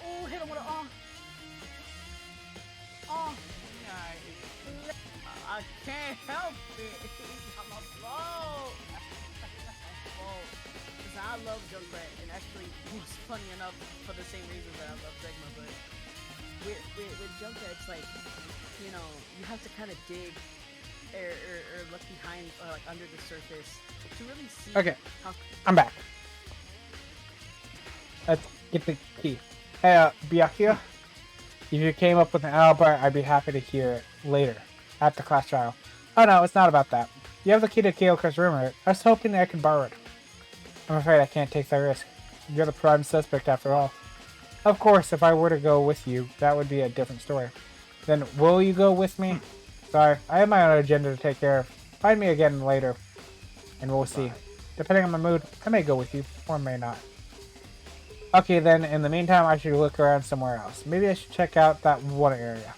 Oh, hit him with a oh. I can't help it. It's not my fault. Because I love Junkrat, and actually, it's funny enough for the same reasons that I love Sigma, but with Junkrat, it's like, you know, you have to kind of dig or look behind or like under the surface to really see. Okay, how... I'm back. Let's get the key. Hey, Byakuya, if you came up with an alibi, I'd be happy to hear it later, at the class trial. Oh no, it's not about that. You have the key to Kyoko's room, right? I was hoping I could borrow it. I'm afraid I can't take that risk. You're the prime suspect after all. Of course, if I were to go with you, that would be a different story. Then will you go with me? Sorry, I have my own agenda to take care of. Find me again later, and we'll see. Depending on my mood, I may go with you, or may not. Okay then, in the meantime, I should look around somewhere else. Maybe I should check out that one area.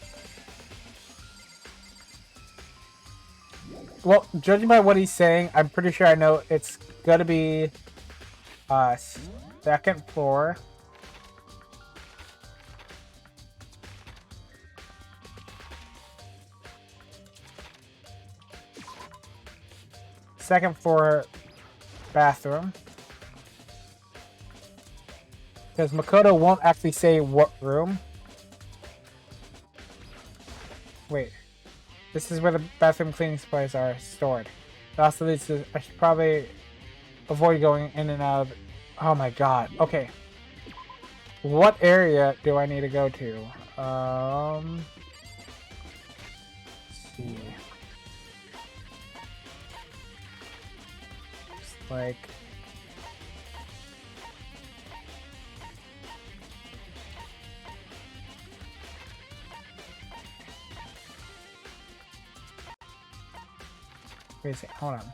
Well, judging by what he's saying, I'm pretty sure I know it's gonna be... second floor. Second floor bathroom. Because Makoto won't actually say what room. Wait. This is where the bathroom cleaning supplies are stored. It also leads to... I should probably avoid going in and out of... Oh my god. Okay. What area do I need to go to? Let's see. Just like... Wait a second, hold on.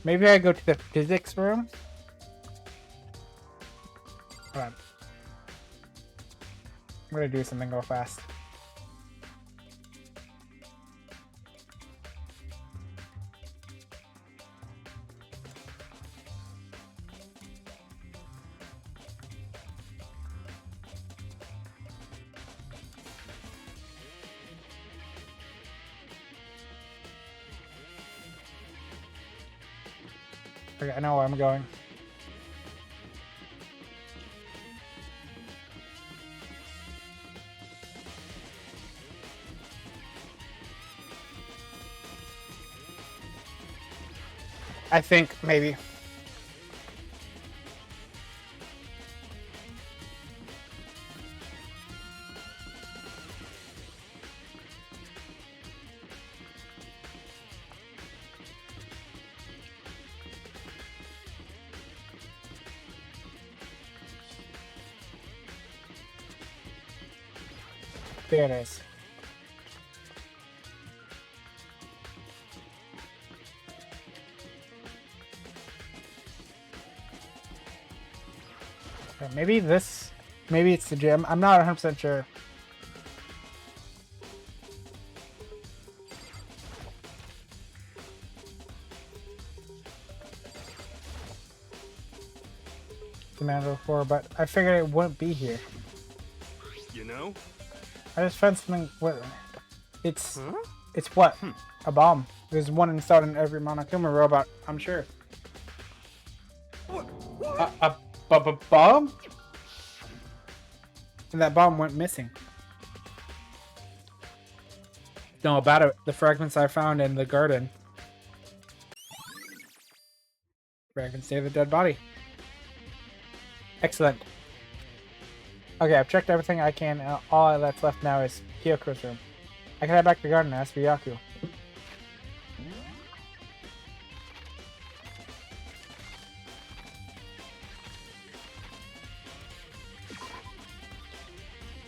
Maybe I go to the physics room? Hold on. I'm gonna do something real fast. Okay, I know where I'm going. I think maybe. There it is. Okay, maybe this, maybe it's the gym. I'm not 100% sure. Commando 4, but I figured it wouldn't be here. You know? I just found something. It's what? A bomb. There's one installed in every Monokuma robot, I'm sure. A bomb? And that bomb went missing. No, about it. The fragments I found in the garden. Fragments save the dead body. Excellent. Okay, I've checked everything I can, and all that's left now is Kyoko's room. I can head back to the garden and ask for Yaku.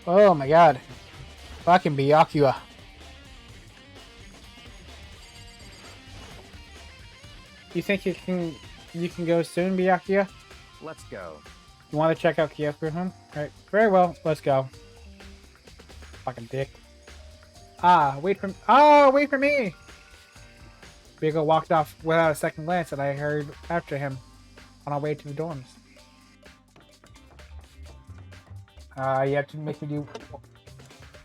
Oh my god. Fucking Byakuya. You think you can go soon, Byakuya? Let's go. You want to check out Kyoko's room? Alright, very well, let's go. Fucking dick. Wait for me! Bigo walked off without a second glance and I hurried after him on our way to the dorms. You have to make me do.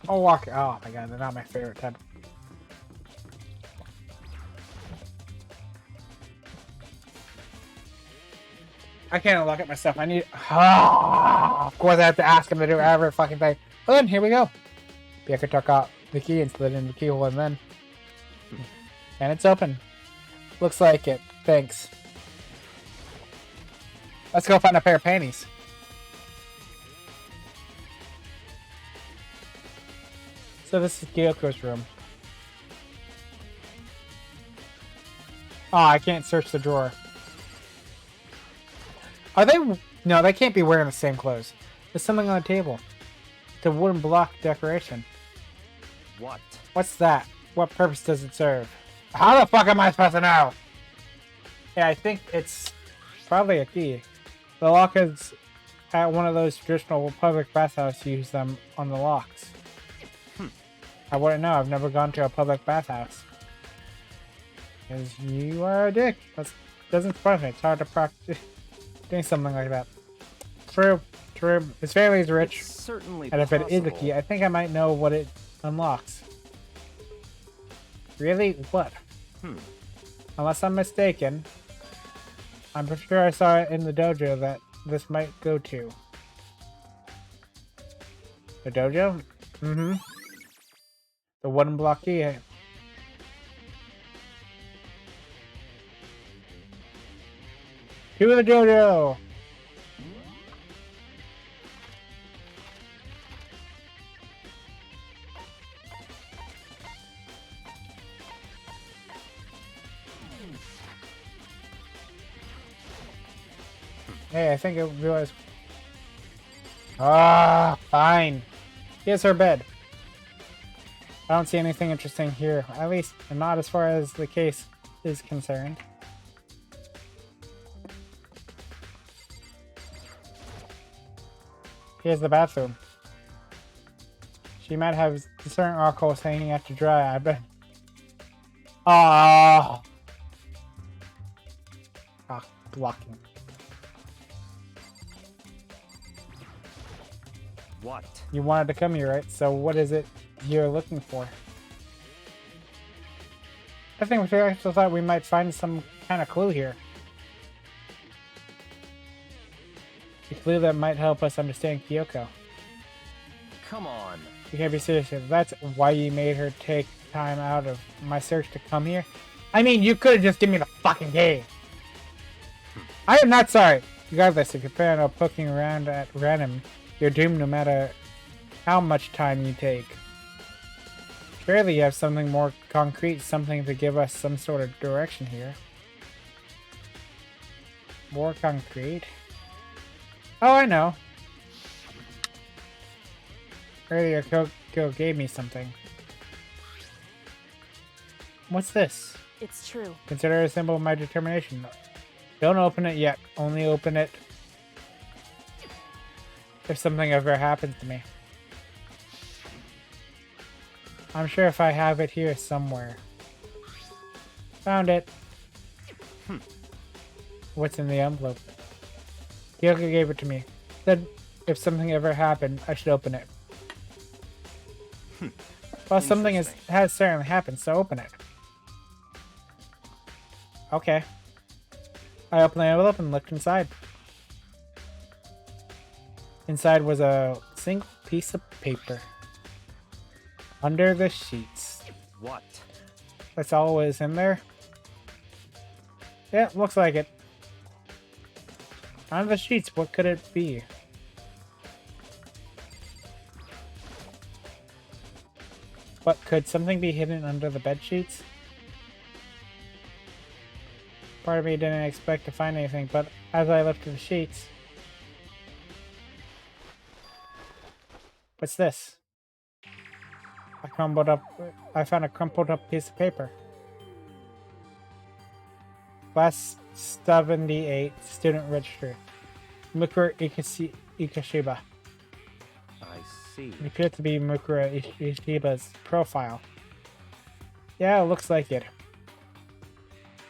Oh, walk. Oh my god, they're not my favorite type. I can't unlock it myself. I need. Of course, I have to ask him to do every fucking thing. Well, then, here we go. Bianca took out the key and slid in the keyhole, and then. And it's open. Looks like it. Thanks. Let's go find a pair of panties. So this is Gyoko's room. Oh, I can't search the drawer. Are they... No, they can't be wearing the same clothes. There's something on the table. It's a wooden block decoration. What? What's that? What purpose does it serve? How the fuck am I supposed to know? Yeah, I think it's probably a key. The lock is at one of those traditional public bathhouses use them on the locks. I wouldn't know. I've never gone to a public bathhouse. Because you are a dick. That doesn't surprise me. It's hard to practice doing something like that. True. True. His family is rich. It's certainly and if it is a possible. key, I think I might know what it unlocks. Really? What? Unless I'm mistaken, I'm pretty sure I saw it in the dojo that this might go to. The dojo? Mm-hmm. The wooden block key. To the dojo! Hey, I think I realized. Ah, fine. Here's her bed. I don't see anything interesting here. At least, not as far as the case is concerned. Here's the bathroom. She might have certain articles hanging out to dry, I bet. Ah, blocking. What? You wanted to come here, right? So what is it you're looking for? I think we actually thought we might find some kind of clue here. A clue that might help us understand Kyoko. Come on. You can't be serious. That's why you made her take time out of my search to come here? I mean, you could have just given me the fucking game. I am not sorry. Regardless, if you're planning on poking around at random, you're doomed no matter how much time you take. Surely you have something more concrete, something to give us some sort of direction here. More concrete? Oh, I know. Earlier, Kyoko gave me something. What's this? It's true. Consider it a symbol of my determination. Don't open it yet. Only open it if something ever happens to me. I'm sure if I have it here somewhere. Found it. What's in the envelope? Kyoko gave it to me. Said if something ever happened, I should open it. Well, something has certainly happened, so open it. Okay. I opened the envelope and looked inside. Inside was a single piece of paper. Under the sheets. What? That's all was in there? Yeah, looks like it. Under the sheets, what could it be? But could something be hidden under the bed sheets? Part of me didn't expect to find anything, but as I lifted the sheets... What's this? I found a crumpled up piece of paper. Class 78, student register. Mukura Ikashiba. I see. It appears to be Mukura Ikashiba's profile. Yeah, it looks like it.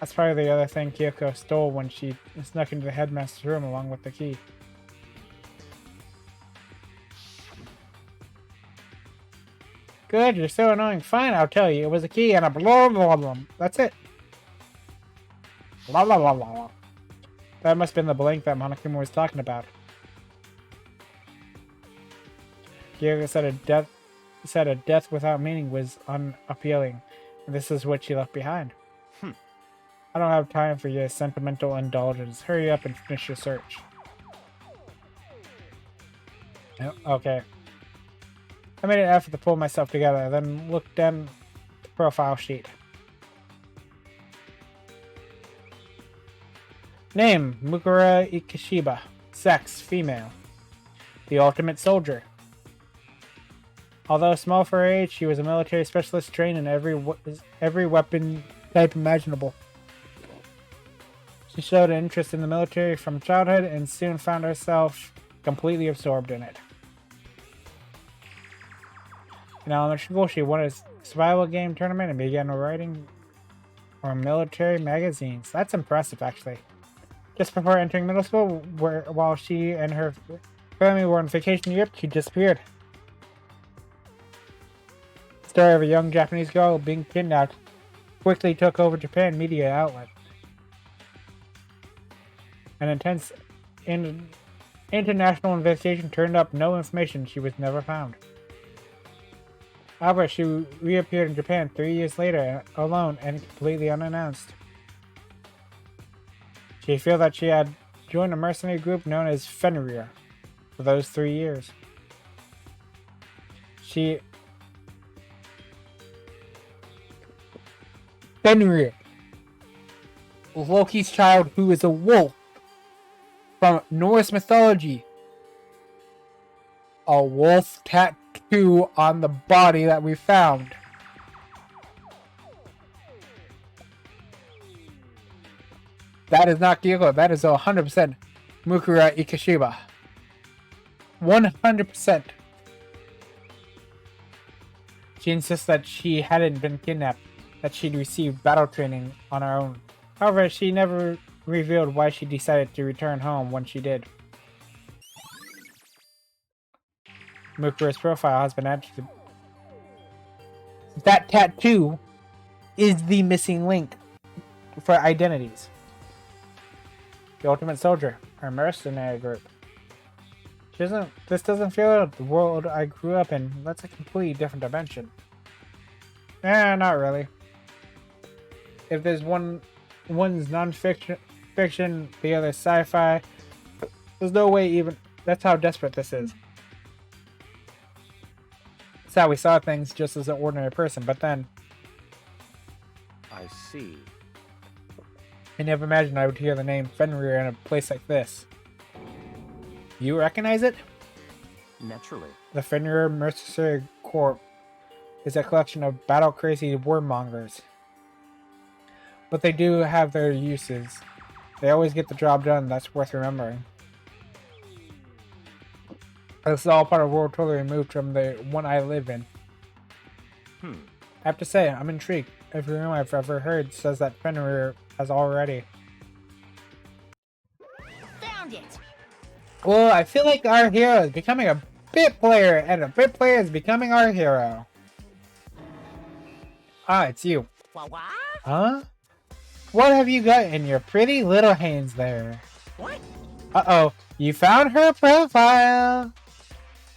That's probably the other thing Kyoko stole when she snuck into the headmaster's room along with the key. Good, you're so annoying. Fine, I'll tell you. It was a key and a blah blah blah. That's it. Blah blah blah blah. That must have been the blank that Monokuma was talking about. Kyogo said a death without meaning was unappealing, and this is what she left behind. I don't have time for your sentimental indulgence. Hurry up and finish your search. Okay. I made an effort to pull myself together, then looked down the profile sheet. Name, Mukura Ikishiba. Sex, female. The ultimate soldier. Although small for her age, she was a military specialist trained in every weapon type imaginable. She showed an interest in the military from childhood and soon found herself completely absorbed in it. In elementary school, she won a survival game tournament and began writing for military magazines. That's impressive, actually. Just before entering middle school, while she and her family were on vacation in Europe, she disappeared. The story of a young Japanese girl being kidnapped quickly took over Japan media outlet. An intense international investigation turned up no information. She was never found. However, she reappeared in Japan 3 years later, alone and completely unannounced. She feels that she had joined a mercenary group known as Fenrir for those 3 years. Fenrir, Loki's child who is a wolf from Norse mythology. A wolf tattoo on the body that we found. That is not Kyoko. That is 100% Mukura Ikishiba. 100%. She insists that she hadn't been kidnapped, that she'd received battle training on her own. However, she never revealed why she decided to return home when she did. Mukura's profile has been added to... That tattoo is the missing link for identities. The ultimate soldier, her mercenary group. This doesn't feel like the world I grew up in. That's a completely different dimension. Not really. If there's one's non-fiction, the other sci-fi, there's no way even... That's how desperate this is. It's how we saw things just as an ordinary person, but then... I see. I never imagined I would hear the name Fenrir in a place like this. You recognize it? Naturally. The Fenrir Mercenary Corps is a collection of battle-crazy warmongers. But they do have their uses. They always get the job done, that's worth remembering. This is all part of a world totally removed from the one I live in. I have to say, I'm intrigued. Every rumor I've ever heard says that Fenrir has already. Found it! Well, I feel like our hero is becoming a bit player, and a bit player is becoming our hero. Ah, it's you. What? Huh? What have you got in your pretty little hands there? What? Uh-oh, you found her profile.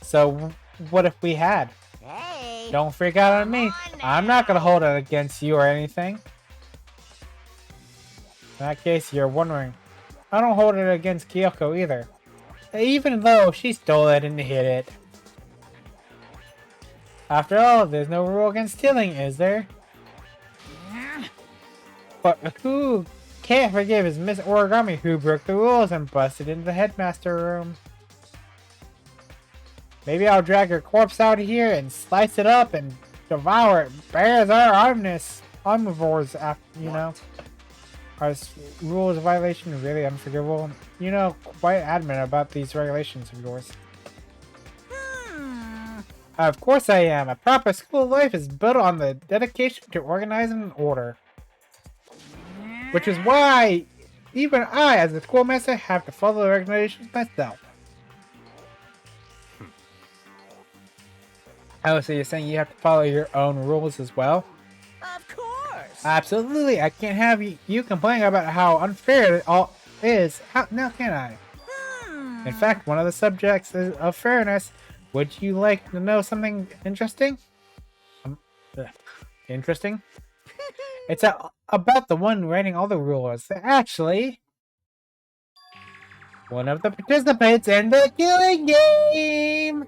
So, what if we had? Hey! Don't freak out on me. I'm not gonna hold it against you or anything. In that case, you're wondering. I don't hold it against Kyoko either. Even though she stole it and hid it. After all, there's no rule against stealing, is there? But who can't forgive is Miss Origami, who broke the rules and busted into the headmaster room. Maybe I'll drag her corpse out of here and slice it up and devour it. Bears are omnivores, you know. Are rules violation really unforgivable? You know, quite adamant about these regulations of yours. Of course I am. A proper school life is built on the dedication to organizing and order. Which is why even I, as a schoolmaster, have to follow the regulations myself. Oh, so you're saying you have to follow your own rules as well? Of course. Absolutely. I can't have you complaining about how unfair it all is. How, now can I? In fact, one of the subjects is of fairness. Would you like to know something interesting? Interesting? It's about the one writing all the rules. Actually, one of the participants in the killing game!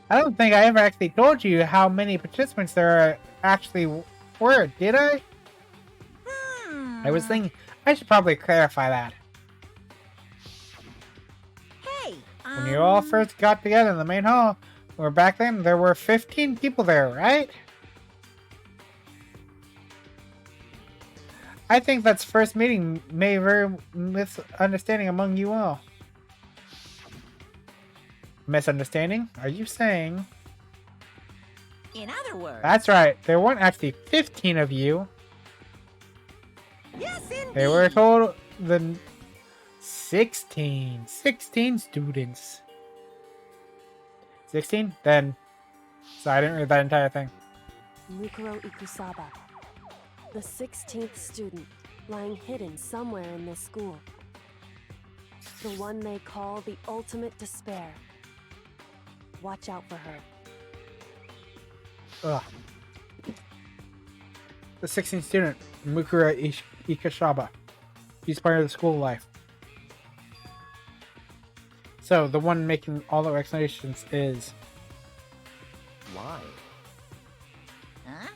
I don't think I ever actually told you how many participants there actually were, did I? I was thinking I should probably clarify that. Hey, When you all first got together in the main hall, or back then, there were 15 people there, right? I think that's first meeting may very misunderstanding among you all. Misunderstanding? Are you saying? in other words. That's right. There weren't actually 15 of you. Yes, indeed. They were total 16 students. 16? Then. So I didn't read that entire thing. Mukuro Ikusaba, the 16th student, lying hidden somewhere in this school. The one they call the ultimate despair. Watch out for her. Ugh. The 16th student, Mukuro Ikashaba. He's part of the school life. So, the one making all the explanations is... Why? Huh?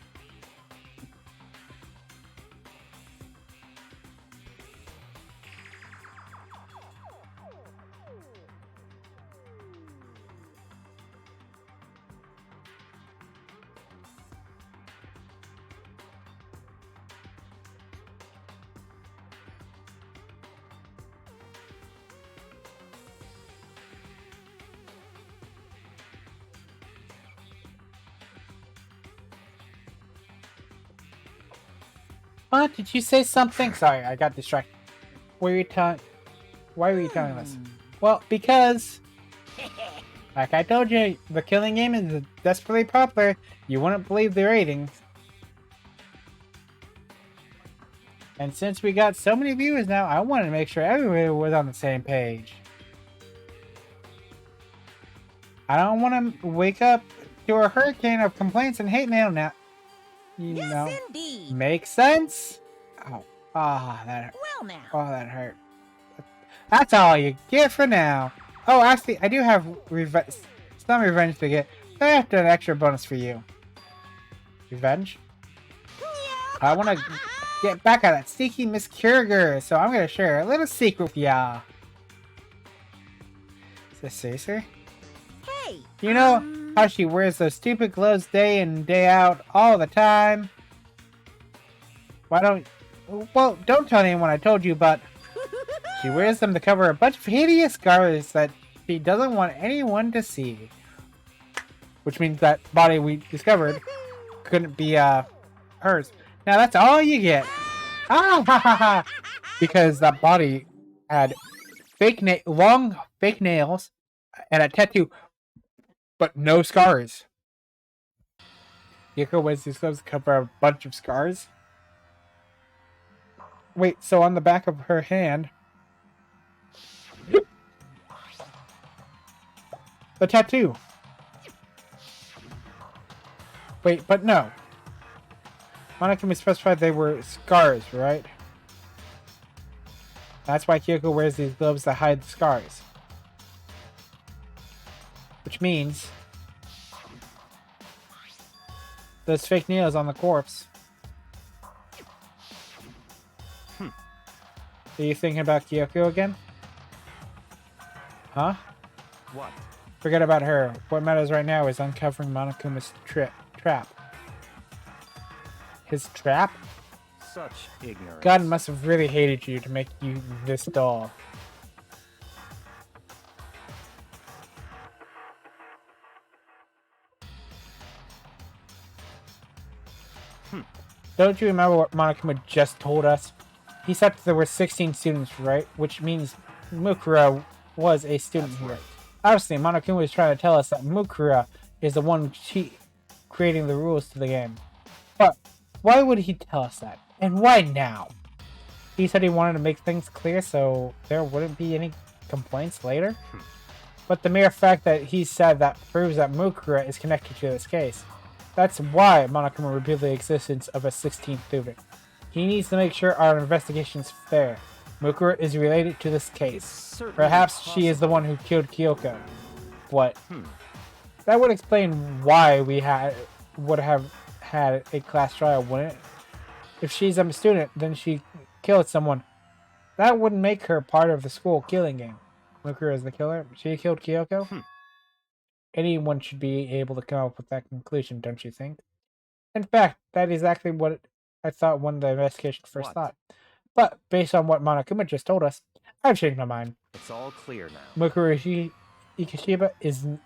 What? Did you say something? Sorry, I got distracted. Why were you telling us? Well, because... like I told you, the killing game is desperately popular. You wouldn't believe the ratings. And since we got so many viewers now, I wanted to make sure everybody was on the same page. I don't want to wake up to a hurricane of complaints and hate mail now. You know. Yes, indeed. Makes sense? Oh, that hurt. Well now. Oh, that hurt. That's all you get for now. Oh, actually, I do have some revenge to get. I have an extra bonus for you. Revenge? I want to get back at that sneaky Miss Kruger, so I'm going to share a little secret with y'all. Is this Caesar? Hey. You know how she wears those stupid clothes day in and day out all the time? Why don't... Well, don't tell anyone I told you, but... she wears them to cover a bunch of hideous scars that she doesn't want anyone to see. Which means that body we discovered couldn't be, hers. Now that's all you get. Ah ha ha ha! Because that body had long fake nails and a tattoo, but no scars. Yoko wears these clothes to cover a bunch of scars. Wait, so on the back of her hand, the tattoo. Wait, but no. Monica specified they were scars, right? That's why Kyoko wears these gloves to hide the scars. Which means those fake nails on the corpse. Are you thinking about Kyoko again? Huh? What? Forget about her. What matters right now is uncovering Monokuma's trap. His trap? Such ignorance. God must have really hated you to make you this doll. Don't you remember what Monokuma just told us? He said there were 16 students, right? Which means Mukura was a student here. Obviously, Monokuma was trying to tell us that Mukura is the one creating the rules to the game. But why would he tell us that? And why now? He said he wanted to make things clear so there wouldn't be any complaints later. But the mere fact that he said that proves that Mukura is connected to this case. That's why Monokuma revealed the existence of a 16th student. He needs to make sure our investigation is fair. Mukura is related to this case. Perhaps she is the one who killed Kyoko. What? That would explain why we would have had a class trial, wouldn't it? If she's a student, then she killed someone. That wouldn't make her part of the school killing game. Mukura is the killer. She killed Kyoko? Anyone should be able to come up with that conclusion, don't you think? In fact, that is exactly what I thought when the investigation first thought. But based on what Monokuma just told us, I've changed my mind. It's all clear now. Mukura Ikishiba isn't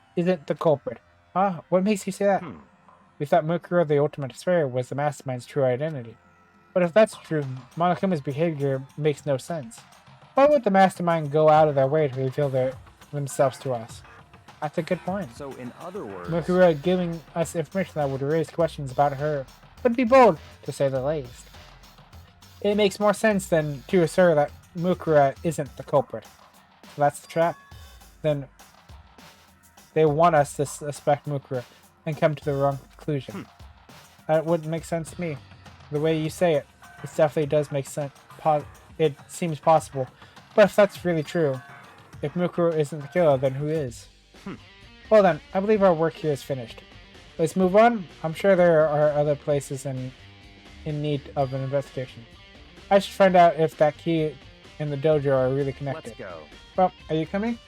the culprit. Huh? What makes you say that? We thought Mukura, the ultimate despair, was the mastermind's true identity. But if that's true, Monokuma's behavior makes no sense. Why would the mastermind go out of their way to reveal themselves to us? That's a good point. So, in other words, Mukura giving us information that would raise questions about her would be bold, to say the least. It makes more sense than to assert that Mukura isn't the culprit. If that's the trap, then they want us to suspect Mukura and come to the wrong conclusion. That wouldn't make sense to me. The way you say it, it definitely does make sense. It seems possible. But if that's really true, if Mukura isn't the killer, then who is? Well then, I believe our work here is finished. Let's move on. I'm sure there are other places in need of an investigation. I should find out if that key and the dojo are really connected. Let's go. Well, are you coming?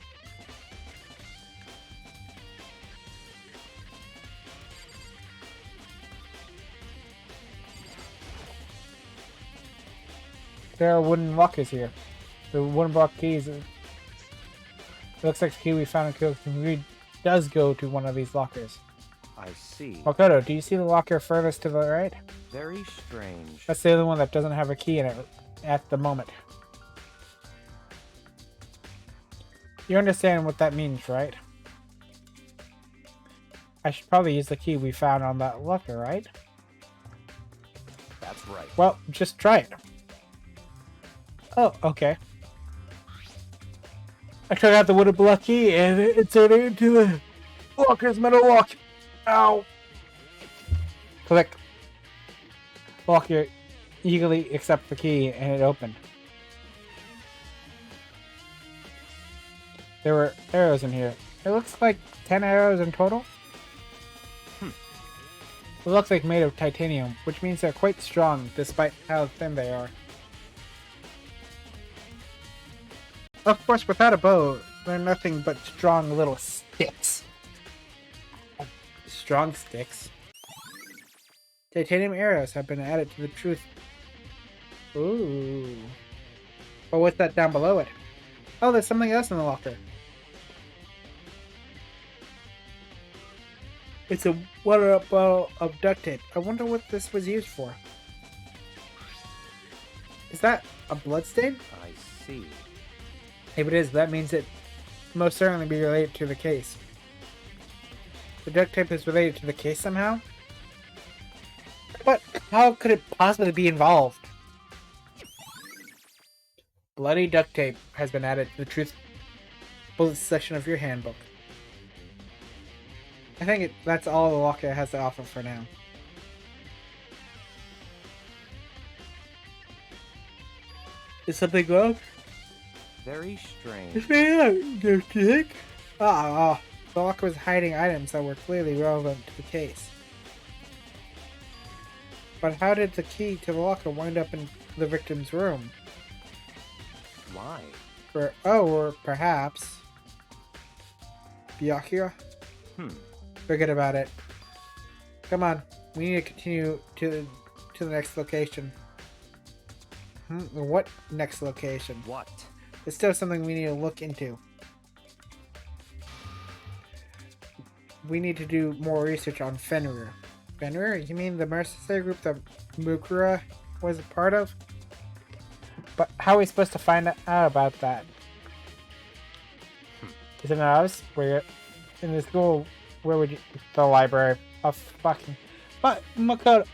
There are wooden lockers here. The wooden block keys. It looks like the key we found in Kyoko does go to one of these lockers. I see. Makoto, do you see the locker furthest to the right? Very strange. That's the other one that doesn't have a key in it at the moment. You understand what that means, right? I should probably use the key we found on that locker, right? That's right. Well, just try it. Oh, okay. I tried out the wooden block key and it turned into the locker's metal lock. Ow! Click. Locker eagerly accepts the key and it opened. There were arrows in here. It looks like 10 arrows in total. It looks like made of titanium, which means they're quite strong despite how thin they are. Of course, without a bow, they're nothing but strong little sticks. Strong sticks. Titanium arrows have been added to the truth. Ooh. But what's that down below it? Oh, there's something else in the locker. It's a water bottle of duct tape. I wonder what this was used for. Is that a bloodstain? I see. If it is, that means it most certainly be related to the case. The duct tape is related to the case somehow? But how could it possibly be involved? Bloody duct tape has been added to the truth bullets section of your handbook. I think that's all the locker has to offer for now. Is something wrong? Very strange. Don't you think? The locker was hiding items that were clearly relevant to the case. But how did the key to the locker wind up in the victim's room? Why? Or perhaps... Byakuya? Forget about it. Come on, we need to continue to the next location. What next location? What? It's still something we need to look into. We need to do more research on Fenrir. Fenrir? You mean the mercenary group that Mukura was a part of? But how are we supposed to find out about that? Isn't it us? We're in the school Where would you? The library. Oh, fucking. But, Makoto,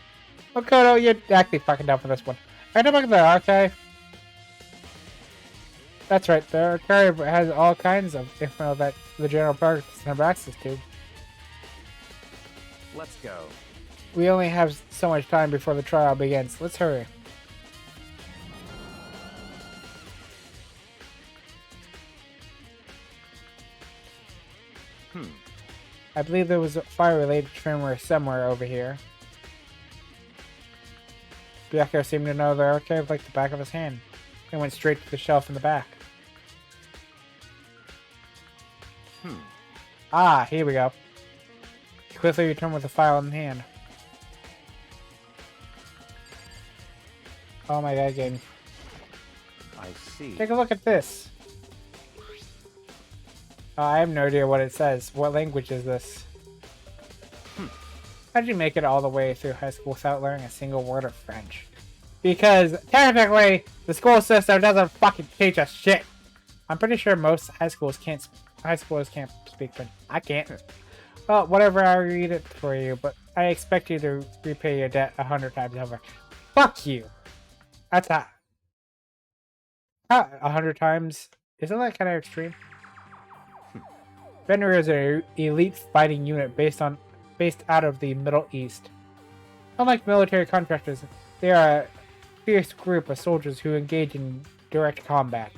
you're actually fucking down for this one. I know about the archive. That's right, the archive has all kinds of info that the general public doesn't have access to. Let's go. We only have so much time before the trial begins. Let's hurry. I believe there was a fire-related firmware somewhere over here. Byakko seemed to know the archive like the back of his hand. He went straight to the shelf in the back. Ah, here we go. He quickly returned with the file in hand. Oh my god, game. I see. Take a look at this. I have no idea what it says. What language is this? How'd you make it all the way through high school without learning a single word of French? Because technically, the school system doesn't fucking teach us shit. I'm pretty sure most high schoolers can't speak French. I can't. Well, whatever, I'll read it for you, but I expect you to repay your debt 100 times over. Fuck you! That's that. 100 times? Isn't that kind of extreme? Fenrir is an elite fighting unit based out of the Middle East. Unlike military contractors, they are a fierce group of soldiers who engage in direct combat.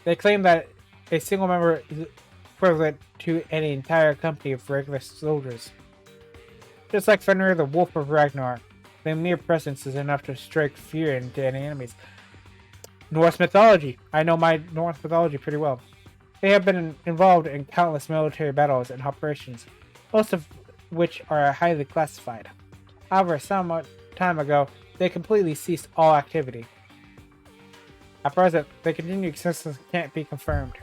They claim that a single member is equivalent to an entire company of regular soldiers. Just like Fenrir, the Wolf of Ragnarok, their mere presence is enough to strike fear into any enemies. Norse mythology. I know my Norse mythology pretty well. They have been involved in countless military battles and operations, most of which are highly classified. However, some time ago, they completely ceased all activity. At present, their continued existence can't be confirmed.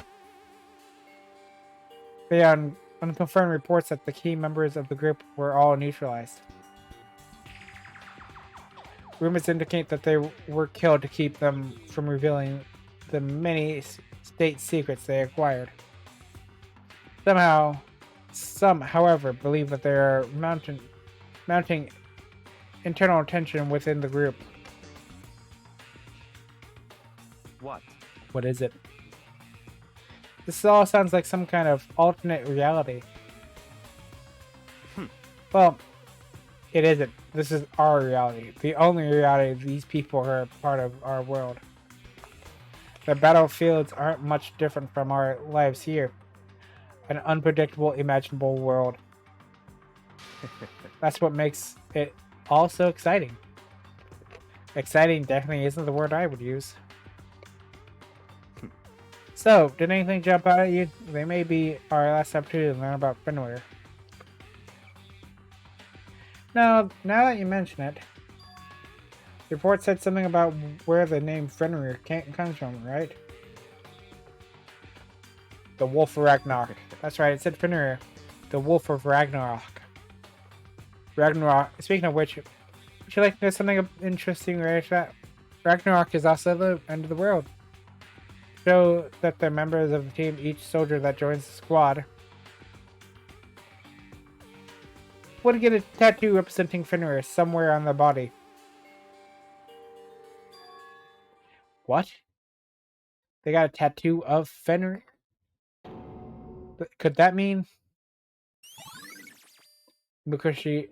They are unconfirmed reports that the key members of the group were all neutralized. Rumors indicate that they were killed to keep them from revealing the many state secrets they acquired. Some, however, believe that there are mounting internal tension within the group. What? What is it? This all sounds like some kind of alternate reality. Well, it isn't. This is our reality. The only reality these people are a part of our world. The battlefields aren't much different from our lives here. An unpredictable, imaginable world. That's what makes it all so exciting. Exciting definitely isn't the word I would use. So, did anything jump out at you? They may be our last opportunity to learn about Fenrir. Now that you mention it, the report said something about where the name Fenrir comes from, right? The Wolf of Ragnarok. That's right, it said Fenrir, the Wolf of Ragnarok. Speaking of which, would you like to know something interesting related to that? Ragnarok is also the end of the world. Show that the members of the team, each soldier that joins the squad, would get a tattoo representing Fenrir somewhere on their body. What? They got a tattoo of Fenrir? Could that mean Mukura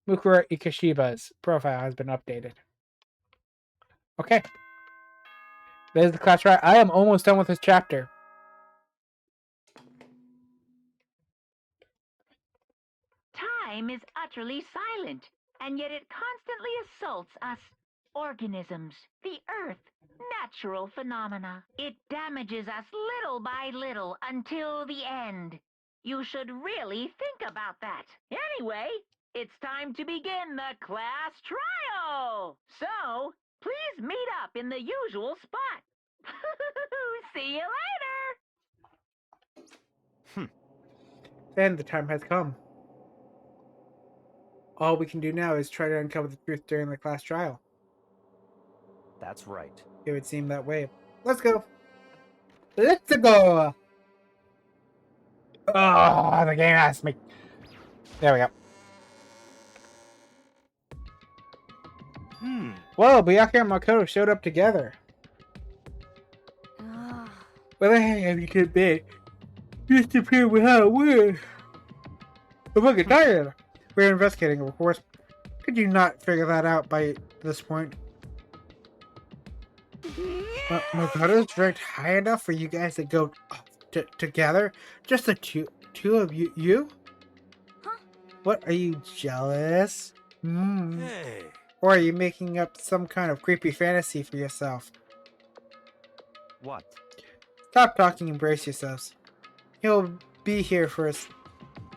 Ikashiba's profile has been updated? Okay. There's the class right. I am almost done with this chapter. Time is utterly silent, and yet it constantly assaults us. Organisms, the earth, natural phenomena. It damages us little by little until the end. You should really think about that. Anyway, it's time to begin the class trial. So, please meet up in the usual spot. See you later. And the time has come. All we can do now is try to uncover the truth during the class trial. That's right. It would seem that way. Let's go. Let's go! Oh, the game asked me. There we go. Whoa, Byakuya and Makoto showed up together. Where the heck have you two been? Just appear with how it works. I'm fucking tired. We're investigating, of course. Could you not figure that out by this point? Makoto's ranked high enough for you guys to go together? Just the two of you? Huh? What, are you jealous? Hey. Or are you making up some kind of creepy fantasy for yourself? What? Stop talking and brace yourselves. He'll be here first.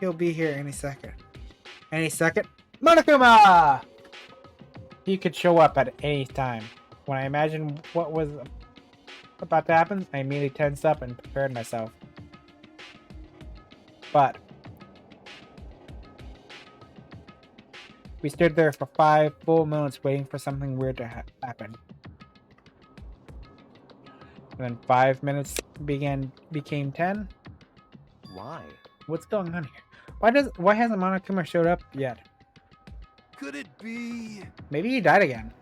He'll be here any second. Any second? Monokuma! He could show up at any time. When I imagined what was about to happen, I immediately tensed up and prepared myself. But we stood there for 5 full minutes waiting for something weird to happen. And then 5 minutes became 10. Why? What's going on here? Why hasn't Monokuma showed up yet? Could it be? Maybe he died again.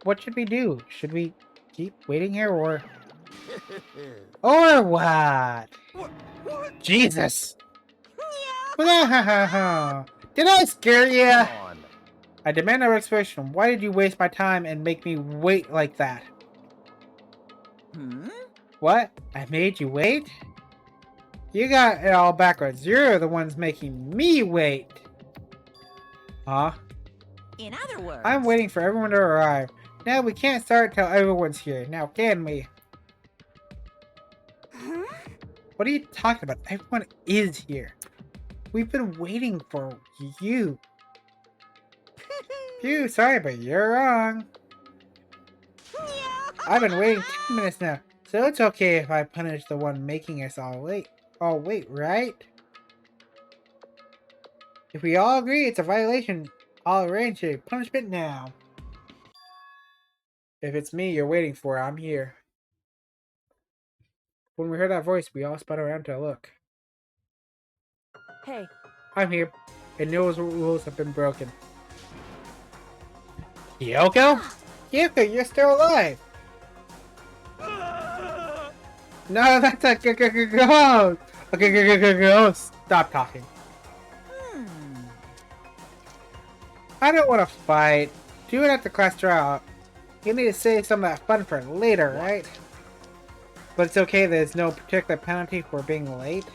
What should we do? Should we keep waiting here or what? What? Jesus! Did I scare you? I demand a explanation. Why did you waste my time and make me wait like that? What? I made you wait? You got it all backwards. You're the ones making me wait. Huh? In other words, I'm waiting for everyone to arrive. Now we can't start till everyone's here. Now can we? What are you talking about? Everyone is here. We've been waiting for you. Phew, sorry, but you're wrong. I've been waiting 10 minutes now, so it's okay if I punish the one making us all wait. Oh, wait, right? If we all agree it's a violation, I'll arrange a punishment now. If it's me you're waiting for, I'm here. When we heard that voice, we all spun around to look. Hey. I'm here, and no rules have been broken. Kyoko? Kyoko, you're still alive! No, that's a ghost! Ghost! Stop talking. I don't want to fight. Do it at the class trial. You need to save some of that fun for later, right? But it's okay, there's no particular penalty for being late.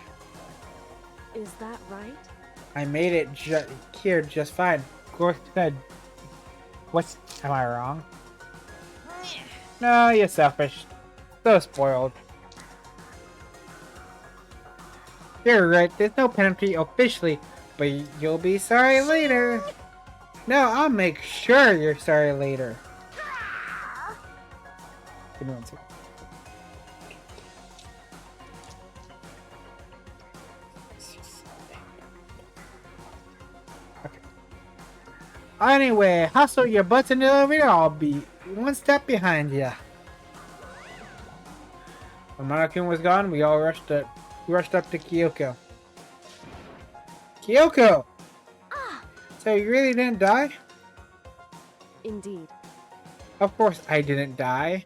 Is that right? I made it here just fine. Of course, good. Am I wrong? No, you're selfish. So spoiled. You're right, there's no penalty officially, but you'll be sorry later. No, I'll make sure you're sorry later. Give me one second. Okay. Anyway, hustle your butts in the elevator, I'll be one step behind you. When Monokuma was gone, we all rushed up to Kyoko. Kyoko! So you really didn't die? Indeed. Of course I didn't die.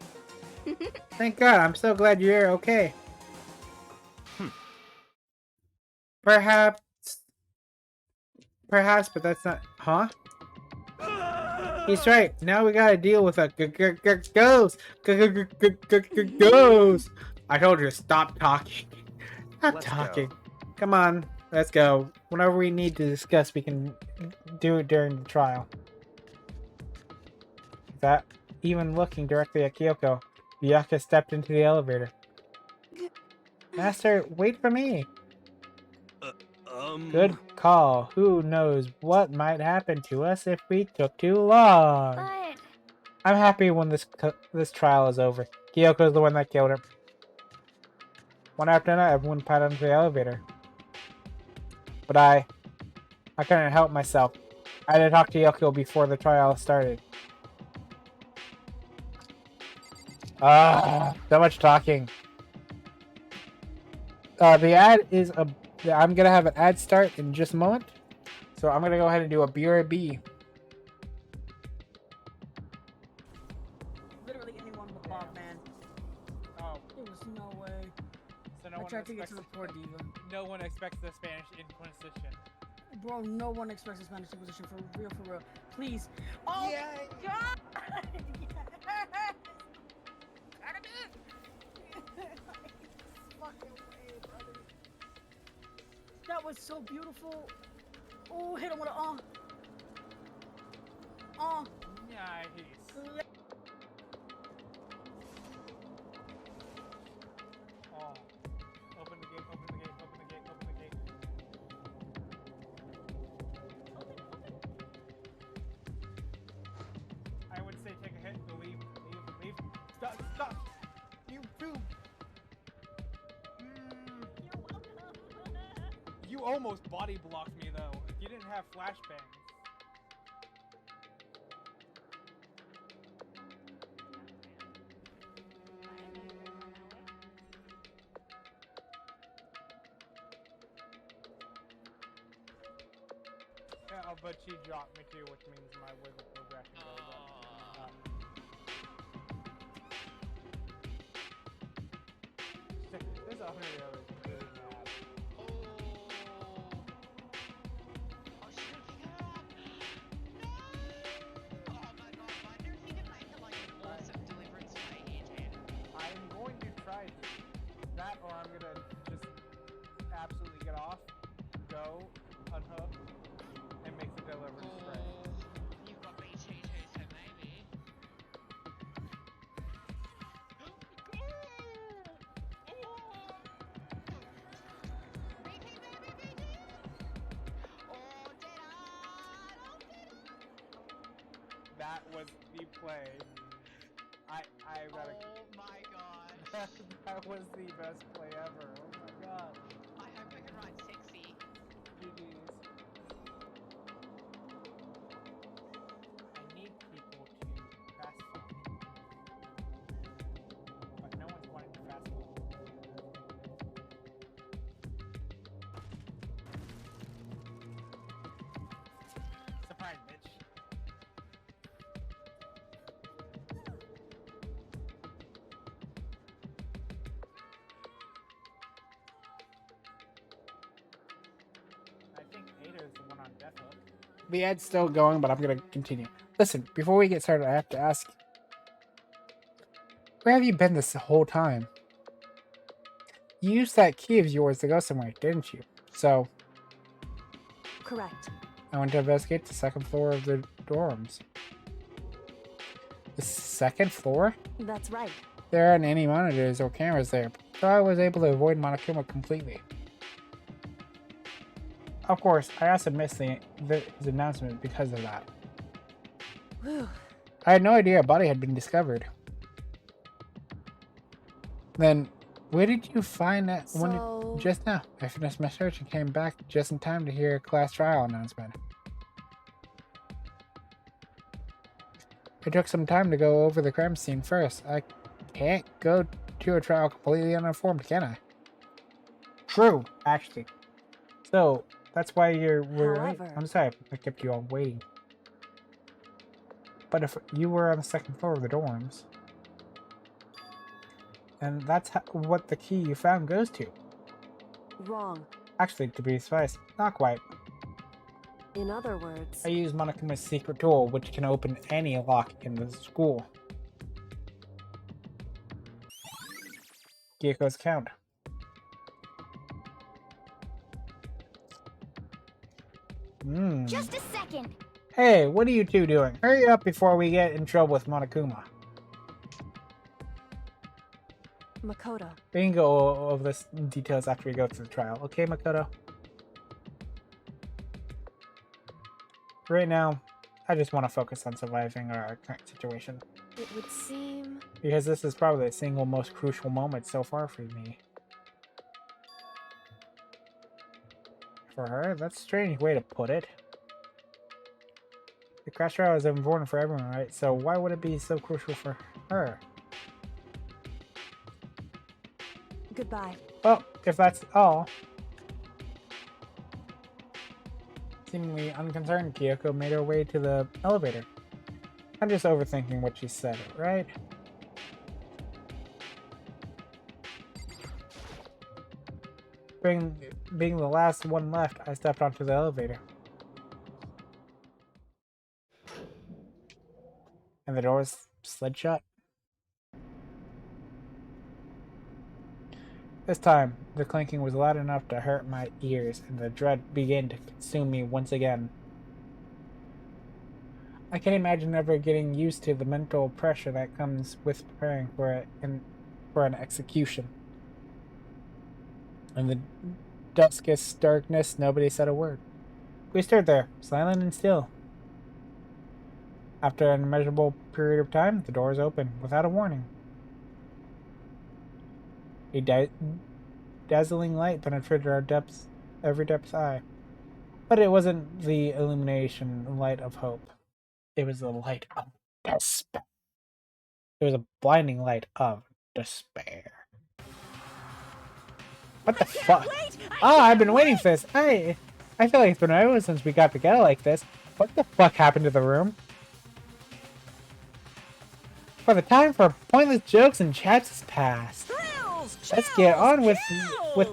Thank God, I'm so glad you're okay. Perhaps, but that's not... Huh? He's right. Now we gotta deal with a ghost. Ghost. I told you to stop talking. Stop talking. Come on, let's go. Whenever we need to discuss, we can do it during the trial. That even looking directly at Kyoko, Byakuya stepped into the elevator. Master, wait for me. Good call. Who knows what might happen to us if we took too long. But I'm happy when this trial is over. Kyoko's the one that killed her. One after another, everyone piled into the elevator. But I couldn't help myself. I had to talk to Kyoko before the trial started. So much talking. The ad is a. I'm gonna have an ad start in just a moment, so I'm gonna go ahead and do a BRB. Literally anyone but Bob, man. Oh, There was no way. so no I one tried to get expects to the poor diva. no one expects the Spanish Inquisition. Bro, no one expects a Spanish Inquisition for real. Please. Oh Yeah. God! Fucking way, brother. That was so beautiful. Oh, hit him with a Nice. Oh. Open the gate, open the gate, open the gate, open the gate. I would say take a hit, leave. Stop! You too! You almost body blocked me though. If you didn't have flashbangs. Yeah, but she dropped me too, which means my wiggle progression goes up. There's 100 others really mad. I'm going to try to. That or I'm gonna just absolutely get off, go, unhook, and make the deliverance spray. You've got me too, so maybe. That was the play. I gotta. Oh my gosh. That was the best play ever. Oh my god. I hope I can write sexy. GG's. I need people to fast forward. But no one's wanting to fast forward. Surprise, bitch. I think Ada is the one on Death Hook. The ad's still going, but I'm gonna continue. Listen, before we get started, I have to ask, where have you been this whole time? You used that key of yours to go somewhere, didn't you? So, Correct. I went to investigate the second floor of the dorms. The second floor? That's right. There aren't any monitors or cameras there, so I was able to avoid Monokuma completely. Of course, I also missed his announcement because of that. Whew. I had no idea a body had been discovered. Then, where did you find that? Just now. I finished my search and came back just in time to hear a class trial announcement. It took some time to go over the crime scene first. I can't go to a trial completely uninformed, can I? True, actually. So, that's why we're However, I'm sorry I kept you all waiting. But if you were on the second floor of the dorms, and that's what the key you found goes to. wrong. Actually, to be precise, not quite. In other words, I use Monokuma's secret tool, which can open any lock in the school. Gecko's count. Just a second. Hey, what are you two doing? Hurry up before we get in trouble with Monokuma. Makoto. We can go over this details after we go through the trial. Okay, Makoto? Right now, I just want to focus on surviving our current situation. It would seem... Because this is probably the single most crucial moment so far for me. For her? That's a strange way to put it. The crash trial is important for everyone, right? So why would it be so crucial for her? Goodbye. Well, if that's all. Seemingly unconcerned, Kyoko made her way to the elevator. I'm just overthinking what she said, right? Being the last one left, I stepped onto the elevator. And the doors slid shut. This time, the clanking was loud enough to hurt my ears, and the dread began to consume me once again. I can't imagine ever getting used to the mental pressure that comes with preparing for an execution. In the duskest darkness, nobody said a word. We stood there, silent and still. After an immeasurable period of time, the doors opened, without a warning. A dazzling light penetrated our every depth's eye. But it wasn't the illumination light of hope. It was the light of despair. It was a blinding light of despair. What the fuck? I've been waiting for this. I feel like it's been over since we got together like this. What the fuck happened to the room? For the time for pointless jokes and chats has passed. Let's get on with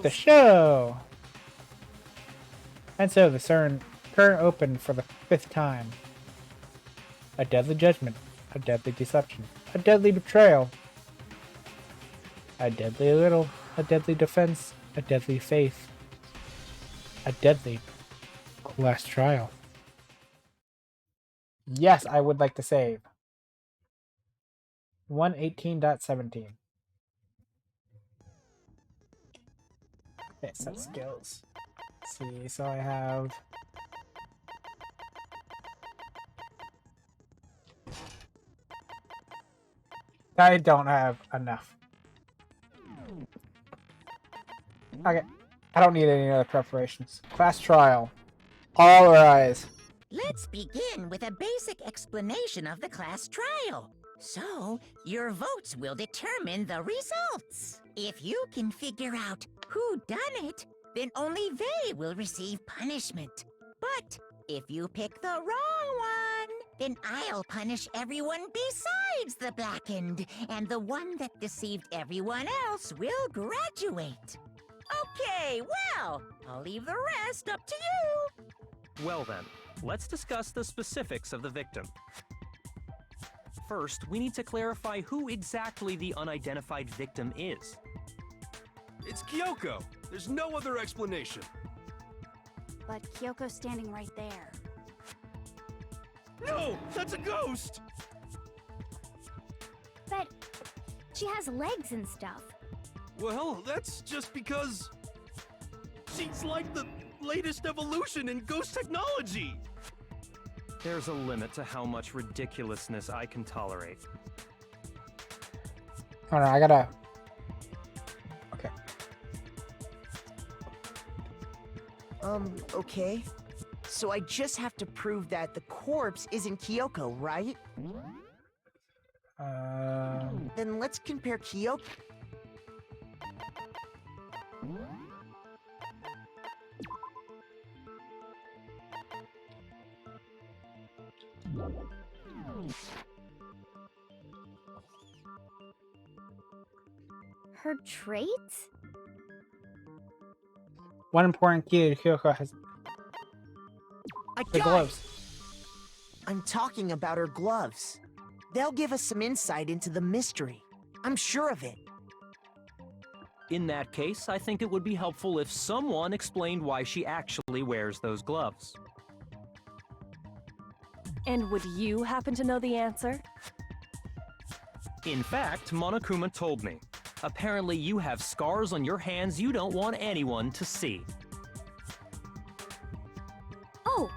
the show. And so the curtain opened for the 5th time. A deadly judgment, a deadly deception, a deadly betrayal, a deadly riddle, a deadly defense, a deadly faith, a deadly last trial. Yes, I would like to save. 118.17. Okay, set skills. Let's see, so I have... I don't have enough. Okay. I don't need any other preparations. Class trial. All rise. Let's begin with a basic explanation of the class trial. So, your votes will determine the results. If you can figure out who done it, then only they will receive punishment. But if you pick the wrong one, then I'll punish everyone besides the blackened, and the one that deceived everyone else will graduate. Okay, well, I'll leave the rest up to you. Well then, let's discuss the specifics of the victim. First, we need to clarify who exactly the unidentified victim is. It's Kyoko. There's no other explanation. But Kyoko's standing right there. No! That's a ghost! But she has legs and stuff. Well, that's just because... she's like the latest evolution in ghost technology! There's a limit to how much ridiculousness I can tolerate. Oh no, I gotta... Okay. Okay. So I just have to prove that the corpse isn't Kyoko, right? Then let's compare Kyoko... Her traits? One important key to Kyoko has... the gloves. I'm talking about her gloves. They'll give us some insight into the mystery. I'm sure of it. In that case, I think it would be helpful if someone explained why she actually wears those gloves. And would you happen to know the answer? In fact, Monokuma told me. Apparently you have scars on your hands you don't want anyone to see. Oh,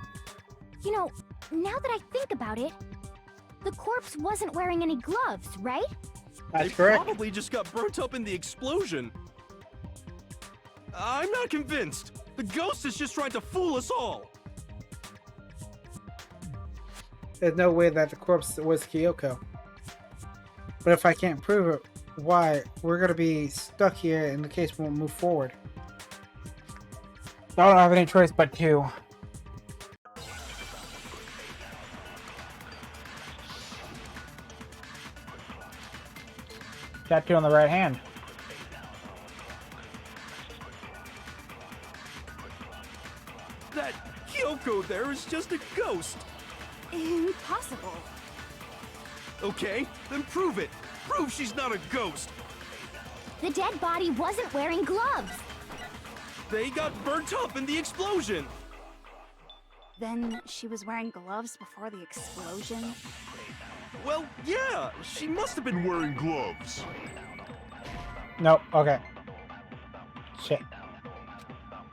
you know, now that I think about it, the corpse wasn't wearing any gloves, right? They probably just got burnt up in the explosion. I'm not convinced. The ghost is just trying to fool us all. There's no way that the corpse was Kyoko. But if I can't prove it, Why? We're gonna be stuck here and the case won't move forward. I don't have any choice but to. Tattoo on the right hand. That Kyoko there is just a ghost. Impossible. Okay, then prove it. Prove she's not a ghost. The dead body wasn't wearing gloves. They got burnt up in the explosion. Then she was wearing gloves before the explosion? Well, yeah, she must have been wearing gloves. Nope, okay. Shit.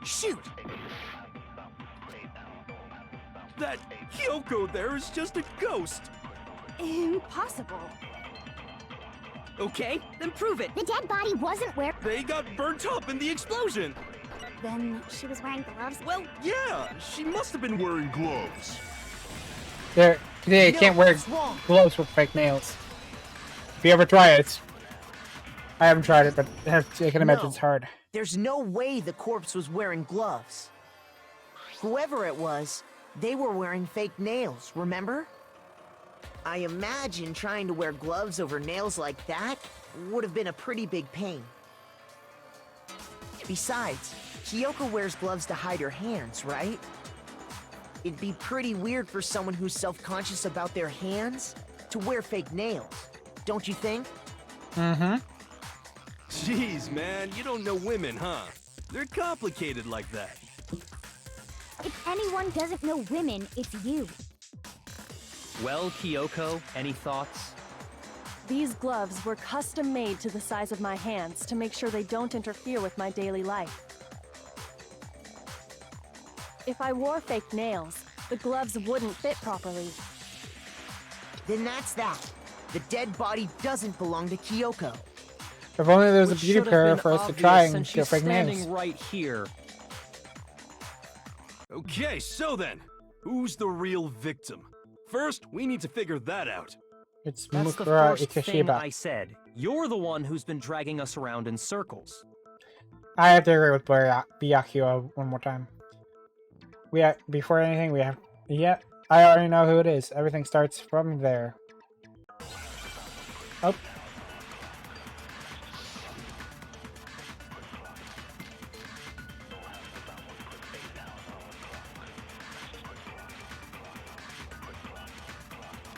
Shoot! That Kyoko there is just a ghost. Impossible. Okay, then prove it. The dead body wasn't wearing... They got burnt up in the explosion. Then she was wearing gloves? Well, yeah, she must have been wearing gloves. Today you can't wear gloves with fake nails. If you ever try it, I haven't tried it, but I can imagine it's hard. There's no way the corpse was wearing gloves. Whoever it was, they were wearing fake nails, remember? I imagine trying to wear gloves over nails like that would have been a pretty big pain. Besides, Kyoko wears gloves to hide her hands, right? It'd be pretty weird for someone who's self-conscious about their hands to wear fake nails, don't you think? Mm-hmm. Jeez, man, you don't know women, huh? They're complicated like that. If anyone doesn't know women, it's you. Well, Kyoko, any thoughts? These gloves were custom made to the size of my hands to make sure they don't interfere with my daily life. If I wore fake nails, the gloves wouldn't fit properly. Then that's that. The dead body doesn't belong to Kyoko. If only there was a Which beauty should have parlor been for us to obvious try and since get she's fake standing nails. right here. Okay, so then, who's the real victim? First, we need to figure that out. It's That's the Mukura first thing Ikeshiba. I said. You're the one who's been dragging us around in circles. I have to agree with Byakuya one more time. Before anything, we have... Yeah, I already know who it is. Everything starts from there. Oh.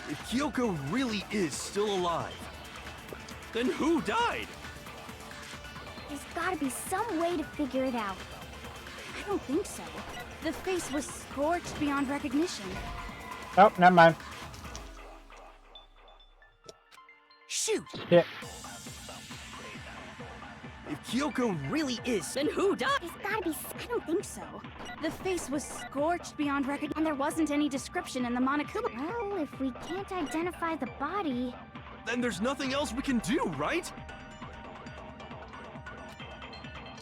If Kyoko really is still alive, then who died? There's gotta be some way to figure it out. I don't think so. The face was scorched beyond recognition. Oh, never mind. Shoot! Yeah. If Kyoko really is, Then who died? There's gotta be... I don't think so. The face was scorched beyond recognition, and there wasn't any description in the Monokuma. Well, if we can't identify the body... then there's nothing else we can do, right?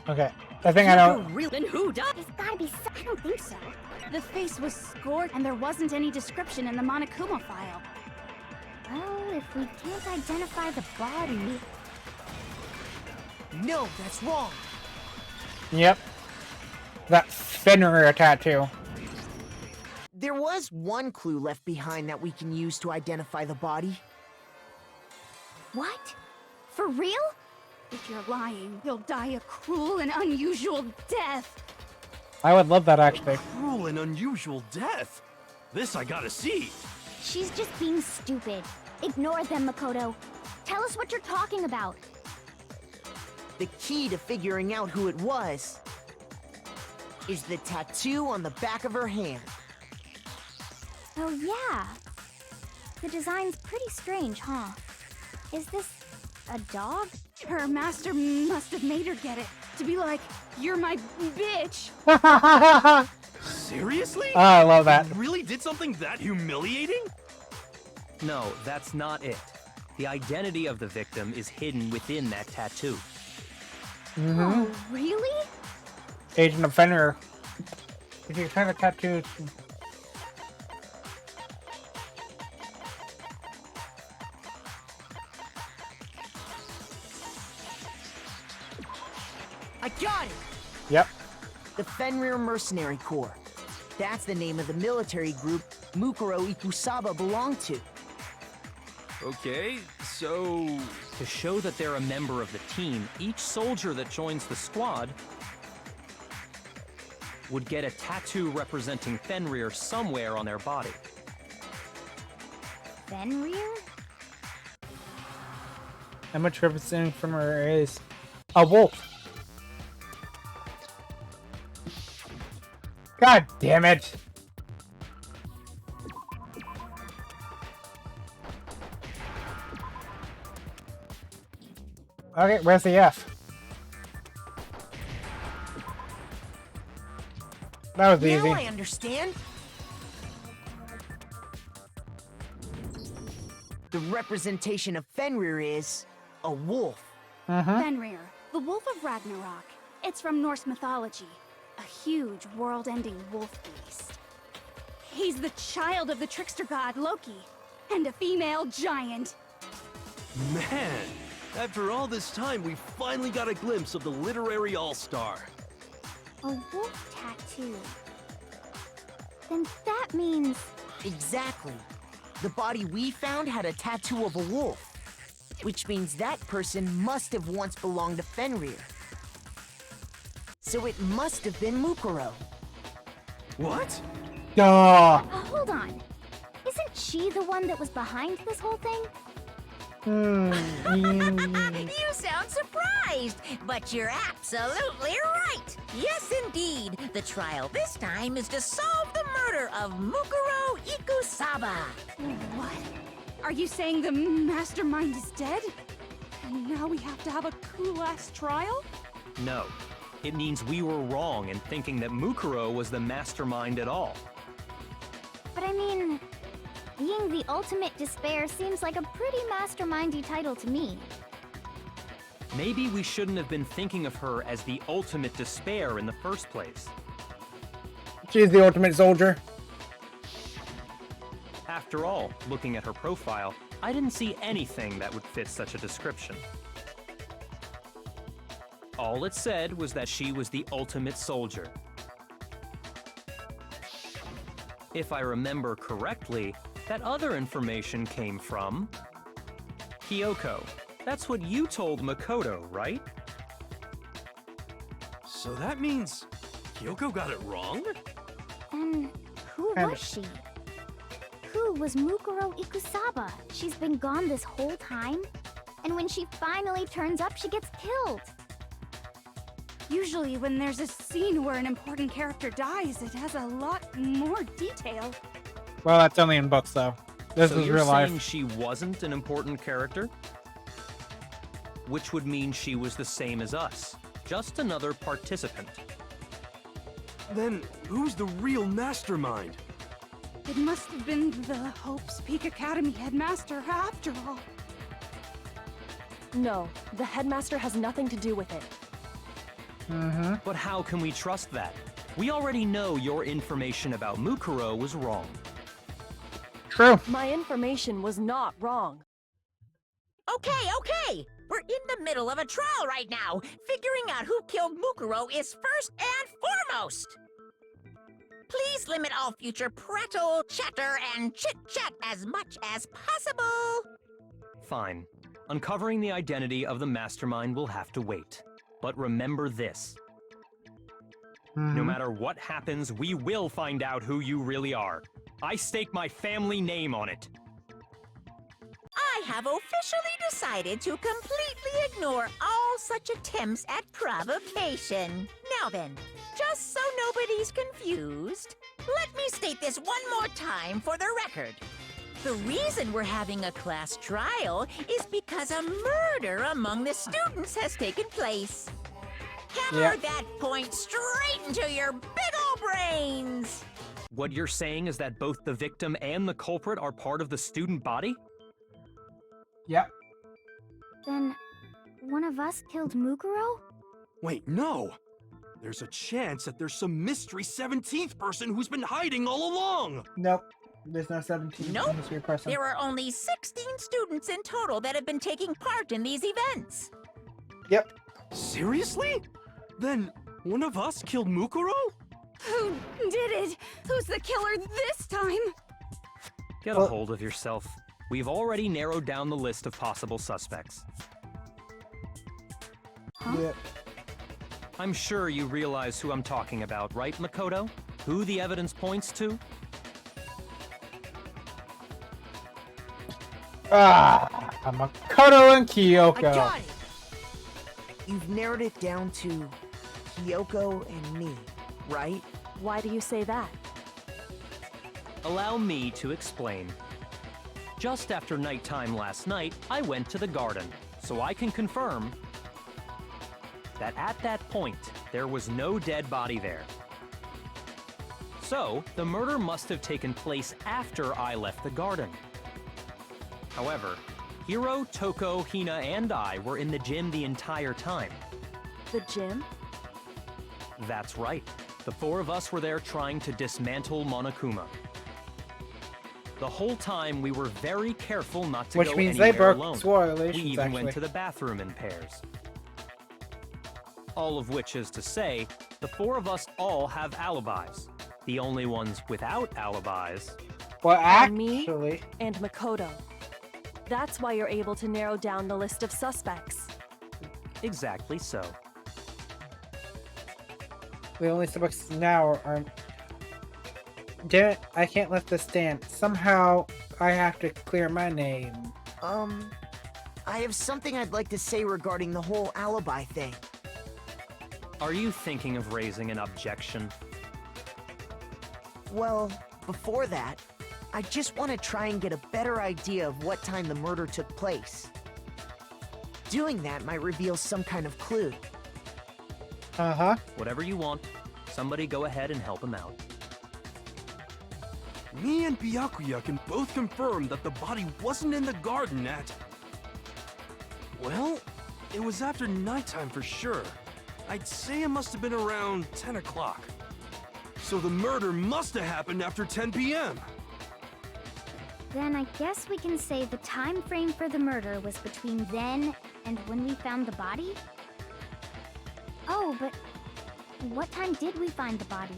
Okay. I think I know... Then who died? There's gotta be... I don't think so. The face was scorched, and there wasn't any description in the Monokuma file. Well, if we can't identify the body... No, that's wrong. Yep. That Fenrir tattoo. There was one clue left behind that we can use to identify the body. What? For real? If you're lying, you'll die a cruel and unusual death. I would love that, actually. Cruel and unusual death. This I gotta see. She's just being stupid. Ignore them, Makoto. Tell us what you're talking about. The key to figuring out who it was is the tattoo on the back of her hand. Oh, yeah. The design's pretty strange, huh? Is this a dog? Her master must have made her get it. To be like, you're my bitch. Seriously? Oh, I love that. You really did something that humiliating? No, that's not it. The identity of the victim is hidden within that tattoo. Mm-hmm. Oh, really? Agent of Fenrir. If you kind of tattoos... I got it! Yep. The Fenrir Mercenary Corps. That's the name of the military group Mukuro Ikusaba belonged to. Okay, so... To show that they're a member of the team, each soldier that joins the squad would get a tattoo representing Fenrir somewhere on their body. Fenrir? How much representing from her is a wolf. God damn it. Okay, where's the F? That was easy. Now I understand. The representation of Fenrir is a wolf. Fenrir, the wolf of Ragnarok. It's from Norse mythology. A huge, world-ending wolf beast. He's the child of the trickster god Loki, and a female giant. Man, after all this time, we finally got a glimpse of the literary all-star. A wolf tattoo. Then that means... Exactly. The body we found had a tattoo of a wolf, which means that person must have once belonged to Fenrir. So it must have been Mukuro. What? Duh. Hold on. Isn't she the one that was behind this whole thing? You sound surprised, but you're absolutely right. Yes, indeed. The trial this time is to solve the murder of Mukuro Ikusaba. What? Are you saying the mastermind is dead? And now we have to have a cool-ass trial? No. It means we were wrong in thinking that Mukuro was the mastermind at all. But I mean, being the ultimate despair seems like a pretty mastermindy title to me. Maybe we shouldn't have been thinking of her as the ultimate despair in the first place. She's the ultimate soldier. After all, looking at her profile, I didn't see anything that would fit such a description. All it said was that she was the ultimate soldier. If I remember correctly, that other information came from Kyoko. That's what you told Makoto, right? So that means Kyoko got it wrong? And who was she? Who was Mukuro Ikusaba? She's been gone this whole time? And when she finally turns up, she gets killed. Usually when there's a scene where an important character dies, it has a lot more detail. Well, that's only in books, though. This So is you're real saying life. she wasn't an important character? Which would mean she was the same as us. Just another participant. Then who's the real mastermind? It must have been the Hope's Peak Academy headmaster after all. No, the headmaster has nothing to do with it. But how can we trust that? We already know your information about Mukuro was wrong. True. My information was not wrong. Okay. We're in the middle of a trial right now. Figuring out who killed Mukuro is first and foremost. Please limit all future prattle, chatter, and chit-chat as much as possible. Fine. Uncovering the identity of the mastermind will have to wait. But remember this. No matter what happens, we will find out who you really are. I stake my family name on it. I have officially decided to completely ignore all such attempts at provocation. Now then, just so nobody's confused, let me state this one more time for the record. The reason we're having a class trial is because a murder among the students has taken place. Hammer that point straight into your big ol' brains! What you're saying is that both the victim and the culprit are part of the student body? Yep. Then, one of us killed Mukuro? Wait, no! There's a chance that there's some mystery 17th person who's been hiding all along! Nope. There's no 17 Nope. mystery person. There are only 16 students in total that have been taking part in these events. Yep. Seriously? Then, one of us killed Mukuro? Who did it? Who's the killer this time? Get a hold of yourself. We've already narrowed down the list of possible suspects. Yeah. I'm sure you realize who I'm talking about, right, Makoto? Who the evidence points to? Makoto and Kyoko. I got it! You've narrowed it down to Kyoko and me, right? Why do you say that? Allow me to explain. Just after nighttime last night, I went to the garden, so I can confirm that at that point, there was no dead body there. So, the murder must have taken place after I left the garden. However, Hiro, Toko, Hina, and I were in the gym the entire time. The gym? That's right. The four of us were there trying to dismantle Monokuma. The whole time we were very careful not to Which go means anywhere they broke alone. SWORE relations, We even actually. went to the bathroom in pairs. All of which is to say, the four of us all have alibis. The only ones without alibis... Well, are me actually... and Makoto. That's why you're able to narrow down the list of suspects. Exactly so. The only suspects now are... Damn it, I can't let this stand. Somehow, I have to clear my name. I have something I'd like to say regarding the whole alibi thing. Are you thinking of raising an objection? Well, before that, I just want to try and get a better idea of what time the murder took place. Doing that might reveal some kind of clue. Uh-huh. Whatever you want. Somebody go ahead and help him out. Me and Byakuya can both confirm that the body wasn't in the garden at... Well, it was after nighttime for sure. I'd say it must have been around 10 o'clock. So the murder must have happened after 10 p.m. Then I guess we can say the time frame for the murder was between then and when we found the body? Oh, but what time did we find the body?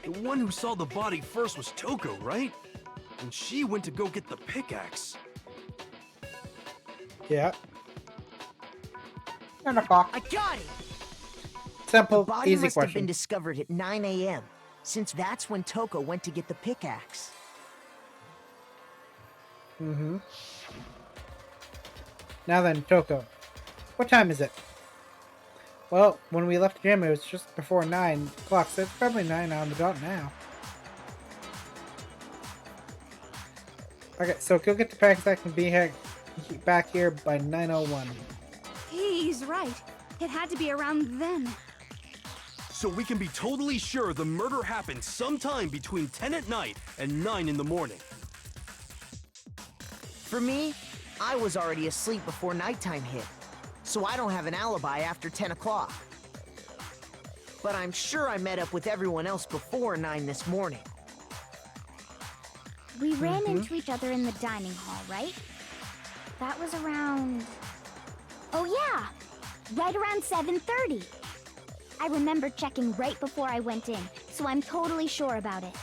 The one who saw the body first was Toko, right? And she went to go get the pickaxe. Yeah. 10 o'clock. I got it! Simple, the body easy must have been question. discovered at 9 a.m., since that's when Toko went to get the pickaxe. Mm-hmm. Now then, Toko. What time is it? Well, when we left the gym, it was just before 9 o'clock, so it's probably 9 on the dot now. Okay, so go get the packs that can be back here by 9:01. He's right. It had to be around then. So we can be totally sure the murder happened sometime between 10 at night and 9 in the morning. For me, I was already asleep before nighttime hit, so I don't have an alibi after 10 o'clock. But I'm sure I met up with everyone else before 9 this morning. We ran into each other in the dining hall, right? That was around... Oh yeah! Right around 7:30. I remember checking right before I went in, so I'm totally sure about it.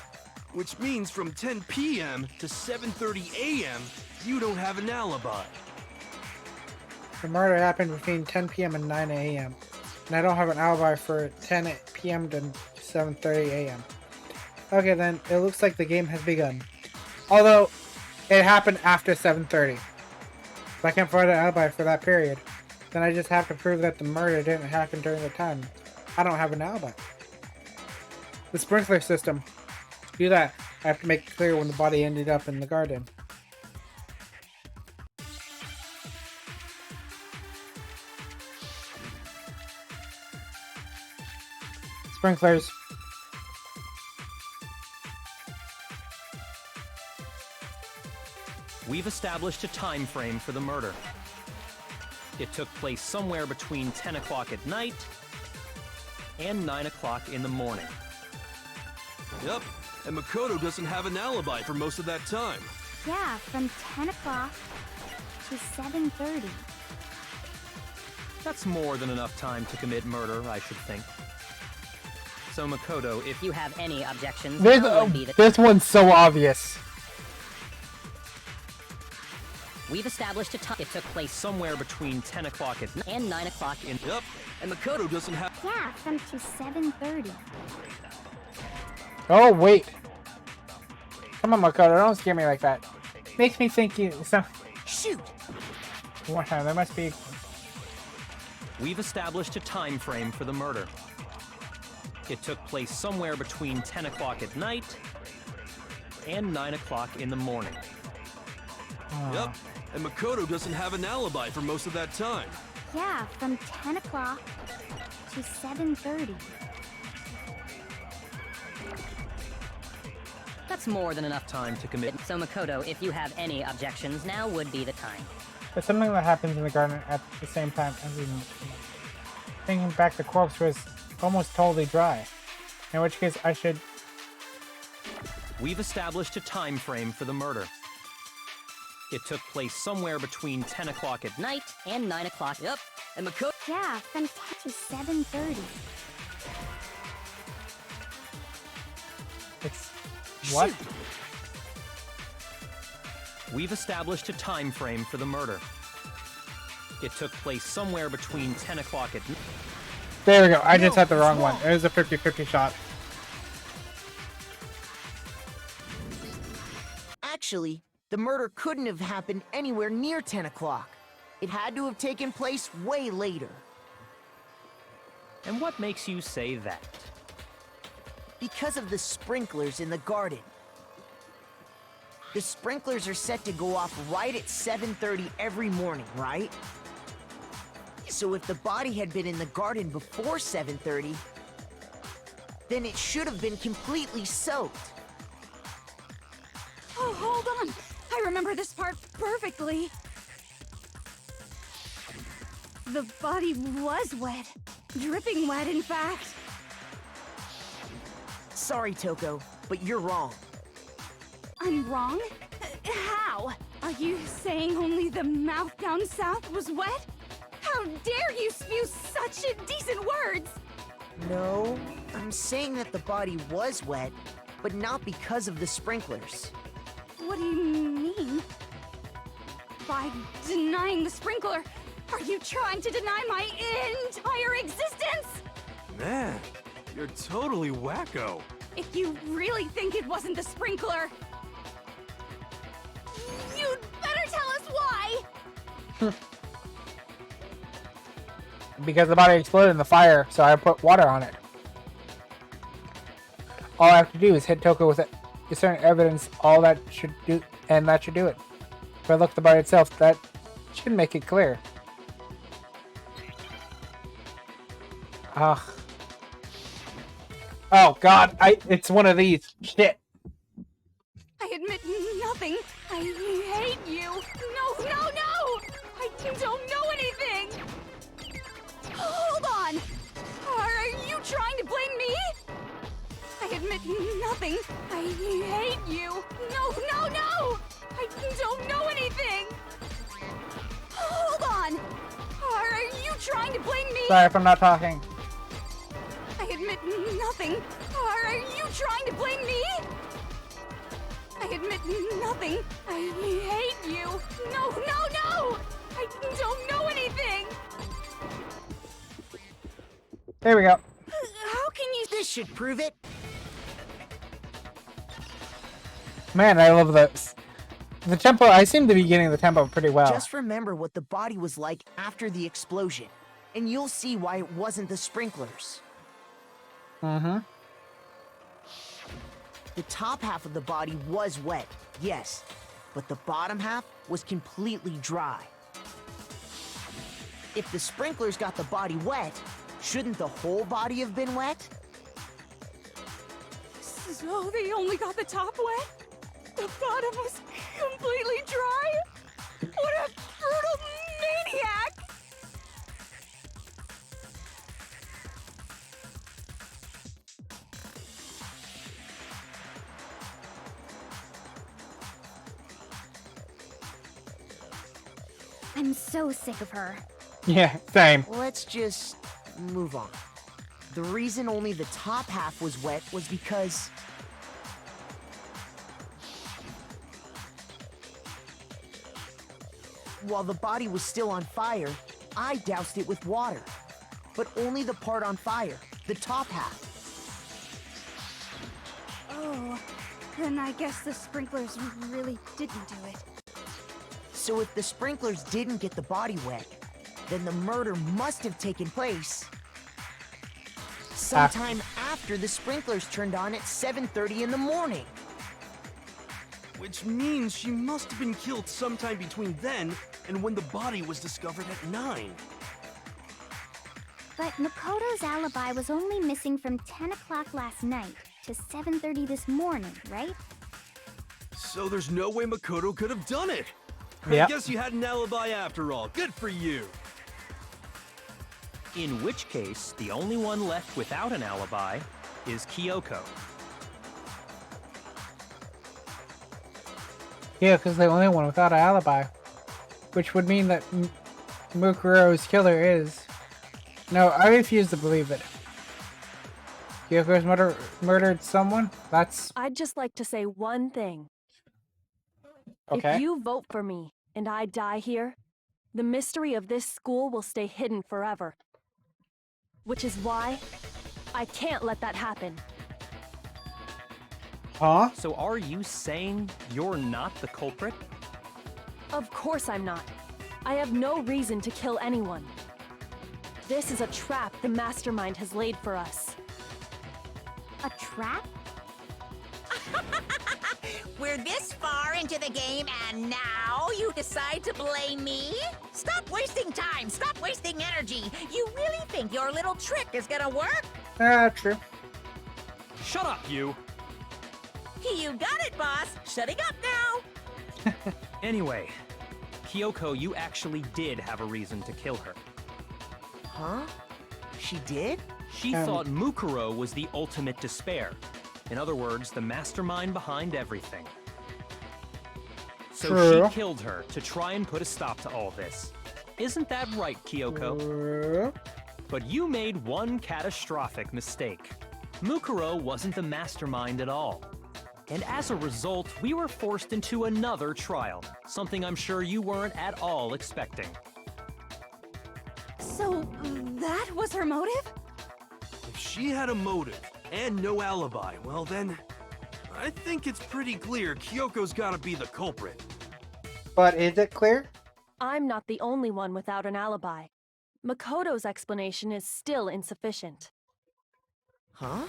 Which means from 10 p.m. to 7:30 a.m., you don't have an alibi. The murder happened between 10 p.m. and 9 a.m. And I don't have an alibi for 10 p.m. to 7:30 a.m. Okay then, it looks like the game has begun. Although, it happened after 7:30. If I can't find an alibi for that period, then I just have to prove that the murder didn't happen during the time. I don't have an alibi. The sprinkler system. To do that, I have to make it clear when the body ended up in the garden. Sprinklers. We've established a time frame for the murder. It took place somewhere between 10 o'clock at night and 9 o'clock in the morning. Yep, and Makoto doesn't have an alibi for most of that time. Yeah, from 10 o'clock to 7:30. That's more than enough time to commit murder, I should think. So Makoto, if you have any objections, This one's so obvious. We've established a time. It took place somewhere between 10 o'clock and 9 o'clock in... Yep, and Makoto doesn't have... Yeah, from to 7:30. Oh, wait. Come on, Makoto, don't scare me like that. Makes me think you... Shoot! One time, there must be... We've established a time frame for the murder. It took place somewhere between 10 o'clock at night and 9 o'clock in the morning. Yep, and Makoto doesn't have an alibi for most of that time. Yeah, from 10 o'clock to 7:30. That's more than enough time to commit. So Makoto, if you have any objections, now would be the time. There's something that happens in the garden at the same time. Thinking back, the corpse was almost totally dry. In which case, I should... We've established a time frame for the murder. It took place somewhere between 10 o'clock at night and 9 o'clock. Yep, and Makoto... Yeah, from 10 to 7:30. It's... What? We've established a time frame for the murder. It took place somewhere between 10 o'clock at... There we go, I just had the wrong one. It was a 50-50 shot. Actually, the murder couldn't have happened anywhere near 10 o'clock. It had to have taken place way later. And what makes you say that? Because of the sprinklers in the garden. The sprinklers are set to go off right at 7:30 every morning, right? So if the body had been in the garden before 7:30, then it should have been completely soaked. Oh, hold on. I remember this part perfectly. The body was wet. Dripping wet, in fact. Sorry, Toko, but you're wrong. I'm wrong? How? Are you saying only the mouth down south was wet? How dare you spew such indecent words! No, I'm saying that the body was wet, but not because of the sprinklers. What do you mean? By denying the sprinkler, are you trying to deny my entire existence? Man, you're totally wacko. If you really think it wasn't the sprinkler, you'd better tell us why! Because the body exploded in the fire, so I put water on it. All I have to do is hit Toko with certain evidence, all that should do, and that should do it. If I look at the body itself, that should make it clear. Ugh. Oh god, it's one of these. Shit. I admit nothing. I hate you. No, no, no! I don't know anything! Hold on! Are you trying to blame me? I admit nothing. I hate you. No, no, no! I don't know anything! Hold on! Are you trying to blame me? Sorry if I'm not talking. I admit nothing. Are you trying to blame me? I admit nothing. I hate you. No, no, no! I don't know anything! There we go. How can you... This should prove it. Man, I love this. The tempo, I seem to be getting the tempo pretty well. Just remember what the body was like after the explosion, and you'll see why it wasn't the sprinklers. Mm-hmm. The top half of the body was wet, yes, but the bottom half was completely dry. If the sprinklers got the body wet, shouldn't the whole body have been wet? So they only got the top wet? The bottom was completely dry? What a brutal maniac! I'm so sick of her. Yeah, same. Let's just move on. The reason only the top half was wet was because... while the body was still on fire, I doused it with water. But only the part on fire, the top half. Oh, then I guess the sprinklers really didn't do it. So if the sprinklers didn't get the body wet, then the murder must have taken place sometime after the sprinklers turned on at 7:30 in the morning. Which means she must have been killed sometime between then and when the body was discovered at 9. But Makoto's alibi was only missing from 10 o'clock last night to 7:30 this morning, right? So there's no way Makoto could have done it. Yep. I guess you had an alibi after all. Good for you. In which case, the only one left without an alibi is Kyoko. Yeah, because the only one without an alibi. Which would mean that Mukuro's killer is... No, I refuse to believe it. Kyoko's murdered someone? That's... I'd just like to say one thing. Okay. If you vote for me and I die here, the mystery of this school will stay hidden forever. Which is why I can't let that happen. Huh? So are you saying you're not the culprit? Of course I'm not. I have no reason to kill anyone. This is a trap the mastermind has laid for us. A trap? We're this far into the game, and now you decide to blame me? Stop wasting time! Stop wasting energy! You really think your little trick is gonna work? True. Shut up, you! You got it, boss! Shutting up now! Anyway, Kyoko, you actually did have a reason to kill her. Huh? She did? She thought Mukuro was the ultimate despair. In other words, the mastermind behind everything. So True. she killed her to try and put a stop to all this. Isn't that right, Kyoko? True. But you made one catastrophic mistake. Mukuro wasn't the mastermind at all. And as a result, we were forced into another trial, something I'm sure you weren't at all expecting. So, that was her motive? If she had a motive and no alibi, well then, I think it's pretty clear Kyoko's gotta be the culprit. But is it clear? I'm not the only one without an alibi. Makoto's explanation is still insufficient. Huh?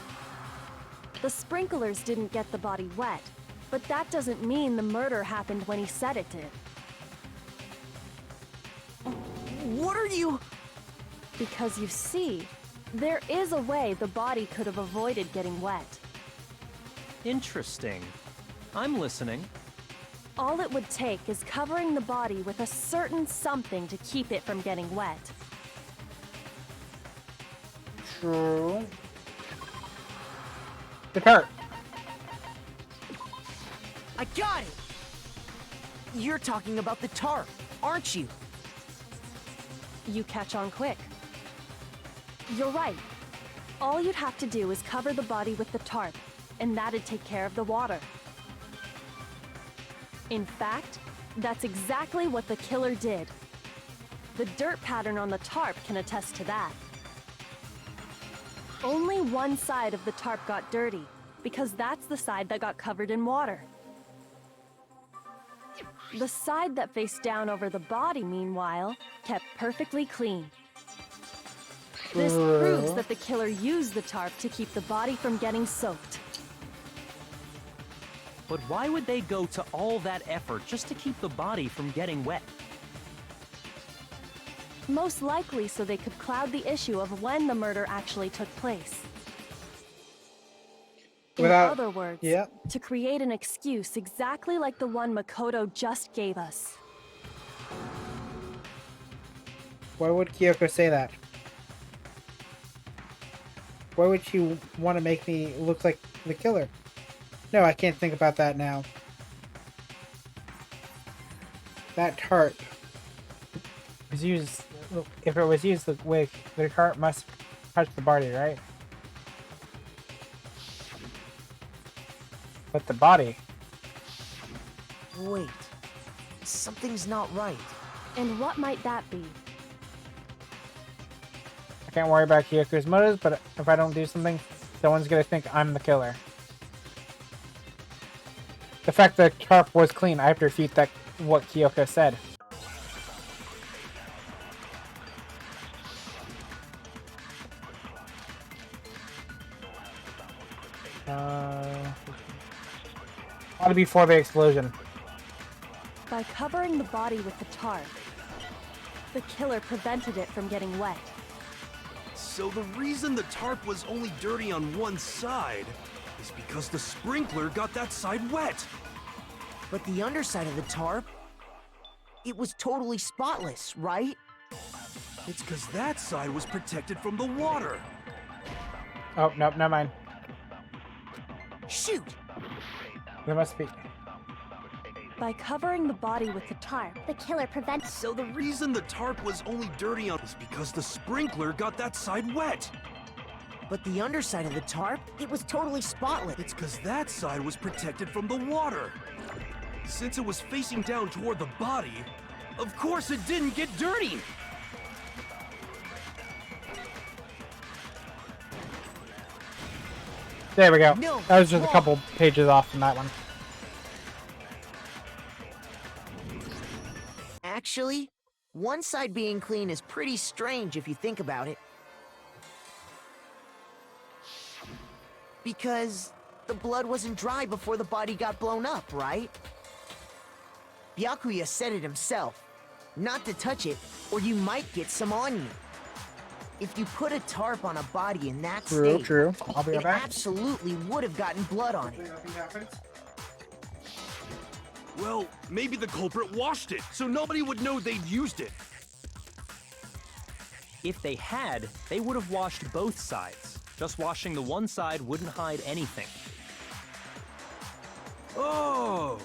The sprinklers didn't get the body wet, but that doesn't mean the murder happened when he said it did. What are you... Because you see, there is a way the body could have avoided getting wet. Interesting. I'm listening. All it would take is covering the body with a certain something to keep it from getting wet. True. The tarp. I got it! You're talking about the tarp, aren't you? You catch on quick. You're right. All you'd have to do is cover the body with the tarp, and that'd take care of the water. In fact, that's exactly what the killer did. The dirt pattern on the tarp can attest to that. Only one side of the tarp got dirty, because that's the side that got covered in water. The side that faced down over the body, meanwhile, kept perfectly clean. This proves that the killer used the tarp to keep the body from getting soaked. But why would they go to all that effort just to keep the body from getting wet? Most likely so they could cloud the issue of when the murder actually took place. In other words, to create an excuse exactly like the one Makoto just gave us. Why would Kyoko say that? Why would she want to make me look like the killer? No, I can't think about that now. That tarp was used if it was used, the cart must touch the body, right? But the body. Wait. Something's not right. And what might that be? I can't worry about Kyoko's motives, but if I don't do something, someone's gonna think I'm the killer. The fact that the tarp was clean, I have to refute that what Kyoko said. Ought to be before the explosion. By covering the body with the tarp, the killer prevented it from getting wet. So the reason the tarp was only dirty on one side is because the sprinkler got that side wet. But the underside of the tarp, it was totally spotless, right? It's because that side was protected from the water. Oh, nope, never mind. Shoot! There must be. By covering the body with the tarp, the killer prevents. So the reason the tarp was only dirty on is because the sprinkler got that side wet. But the underside of the tarp, it was totally spotless. It's because that side was protected from the water. Since it was facing down toward the body, of course it didn't get dirty. There we go. No, that was just a couple pages off from that one. Actually, one side being clean is pretty strange if you think about it. Because the blood wasn't dry before the body got blown up, right? Byakuya said it himself. Not to touch it, or you might get some on you. If you put a tarp on a body in that state, True. I'll be right it back. absolutely would have gotten blood on it. Well, maybe the culprit washed it, so nobody would know they'd used it. If they had, they would have washed both sides. Just washing the one side wouldn't hide anything. Oh,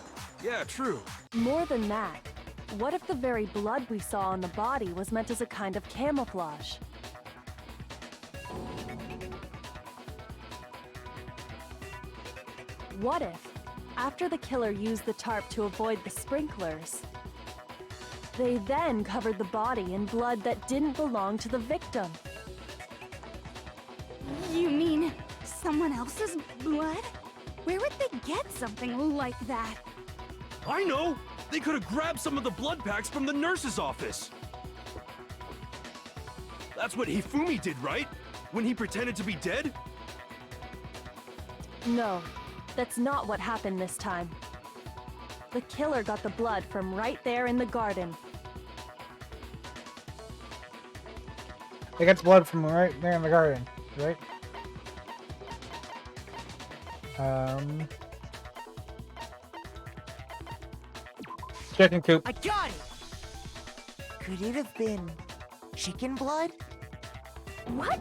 yeah, true. More than that, what if the very blood we saw on the body was meant as a kind of camouflage? What if, after the killer used the tarp to avoid the sprinklers, they then covered the body in blood that didn't belong to the victim? You mean someone else's blood? Where would they get something like that? I know! They could have grabbed some of the blood packs from the nurse's office. That's what Hifumi did, right? When he pretended to be dead? No, that's not what happened this time. The killer got the blood from right there in the garden. They got blood from right there in the garden, right? Chicken coop. I got it! Could it have been chicken blood? What?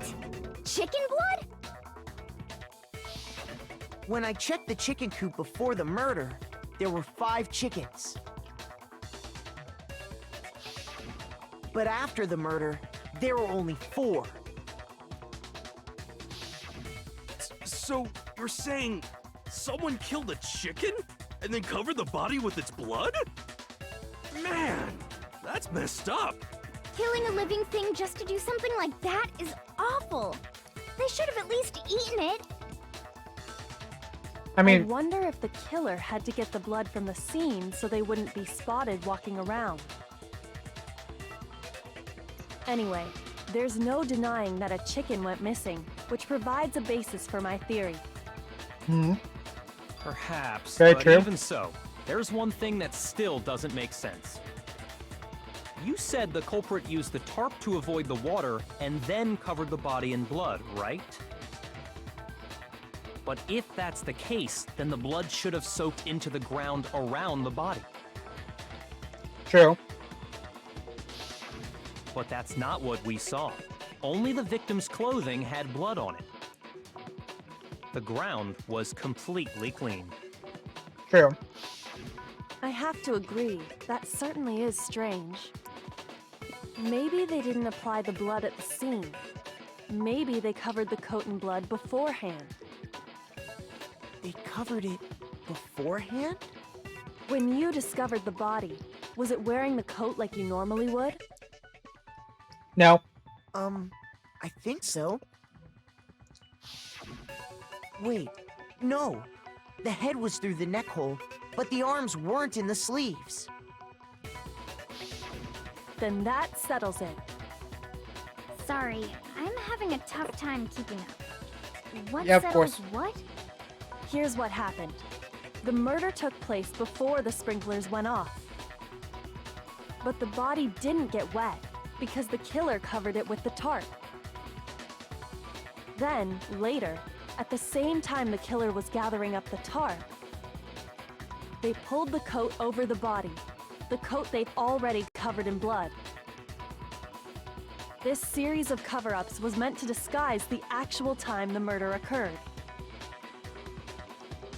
Chicken blood? When I checked the chicken coop before the murder, there were 5 chickens. But after the murder, there were only 4. So, you're saying someone killed a chicken and then covered the body with its blood? Man, that's messed up. Killing a living thing just to do something like that is awful. They should have at least eaten it. I wonder if the killer had to get the blood from the scene so they wouldn't be spotted walking around. Anyway, there's no denying that a chicken went missing, which provides a basis for my theory. Perhaps, Very but true. even so, there's one thing that still doesn't make sense. You said the culprit used the tarp to avoid the water and then covered the body in blood, right? But if that's the case, then the blood should have soaked into the ground around the body. True. But that's not what we saw. Only the victim's clothing had blood on it. The ground was completely clean. True. I have to agree, that certainly is strange. Maybe they didn't apply the blood at the scene. Maybe they covered the coat in blood beforehand. They covered it beforehand? When you discovered the body, was it wearing the coat like you normally would? No. I think so. Wait, no. The head was through the neck hole, but the arms weren't in the sleeves. Then that settles it. Sorry, I'm having a tough time keeping up. What Yeah, of settles course. what? Here's what happened. The murder took place before the sprinklers went off. But the body didn't get wet because the killer covered it with the tarp. Then, later, at the same time the killer was gathering up the tarp, they pulled the coat over the body, the coat they'd already covered in blood. This series of cover-ups was meant to disguise the actual time the murder occurred.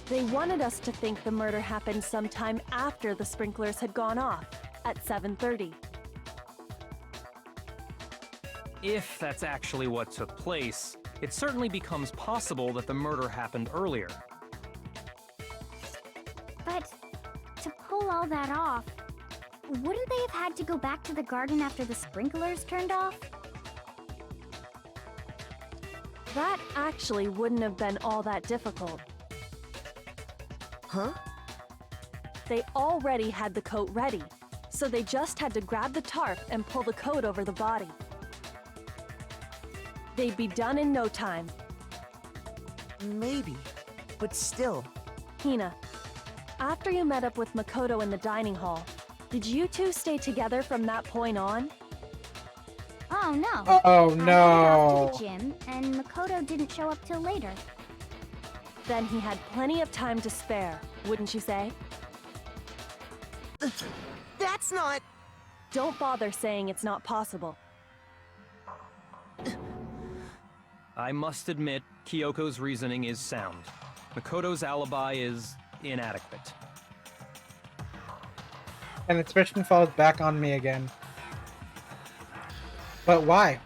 They wanted us to think the murder happened sometime after the sprinklers had gone off, at 7:30. If that's actually what took place, it certainly becomes possible that the murder happened earlier. But to pull all that off, wouldn't they have had to go back to the garden after the sprinklers turned off? That actually wouldn't have been all that difficult. Huh? They already had the coat ready, so they just had to grab the tarp and pull the coat over the body. They'd be done in no time. Maybe, but still. Hina, after you met up with Makoto in the dining hall, did you two stay together from that point on? Oh no. Oh I headed no. off to the gym, and Makoto didn't show up till later. Then he had plenty of time to spare, wouldn't you say? That's not... Don't bother saying it's not possible. I must admit, Kyoko's reasoning is sound. Makoto's alibi is inadequate. And the suspicion falls back on me again. But why?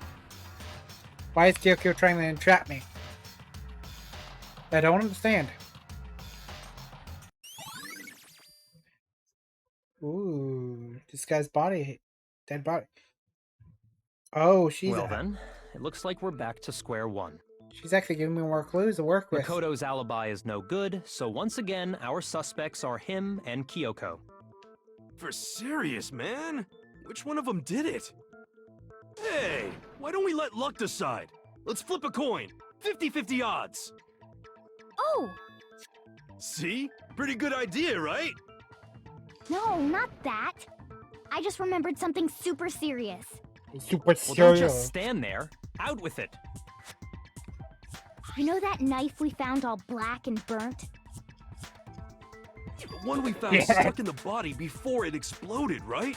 Why is Kyoko trying to entrap me? I don't understand. Ooh, this guy's body. Dead body. Oh, she's... Well then, it looks like we're back to square one. She's actually giving me more clues to work with. Makoto's alibi is no good, so once again, our suspects are him and Kyoko. For serious, man? Which one of them did it? Hey, why don't we let luck decide? Let's flip a coin. 50-50 odds. Oh! See? Pretty good idea, right? No, not that. I just remembered something super serious. Super Well, serious. don't just stand there. Out with it. You know that knife we found all black and burnt? The one we found stuck in the body before it exploded, right?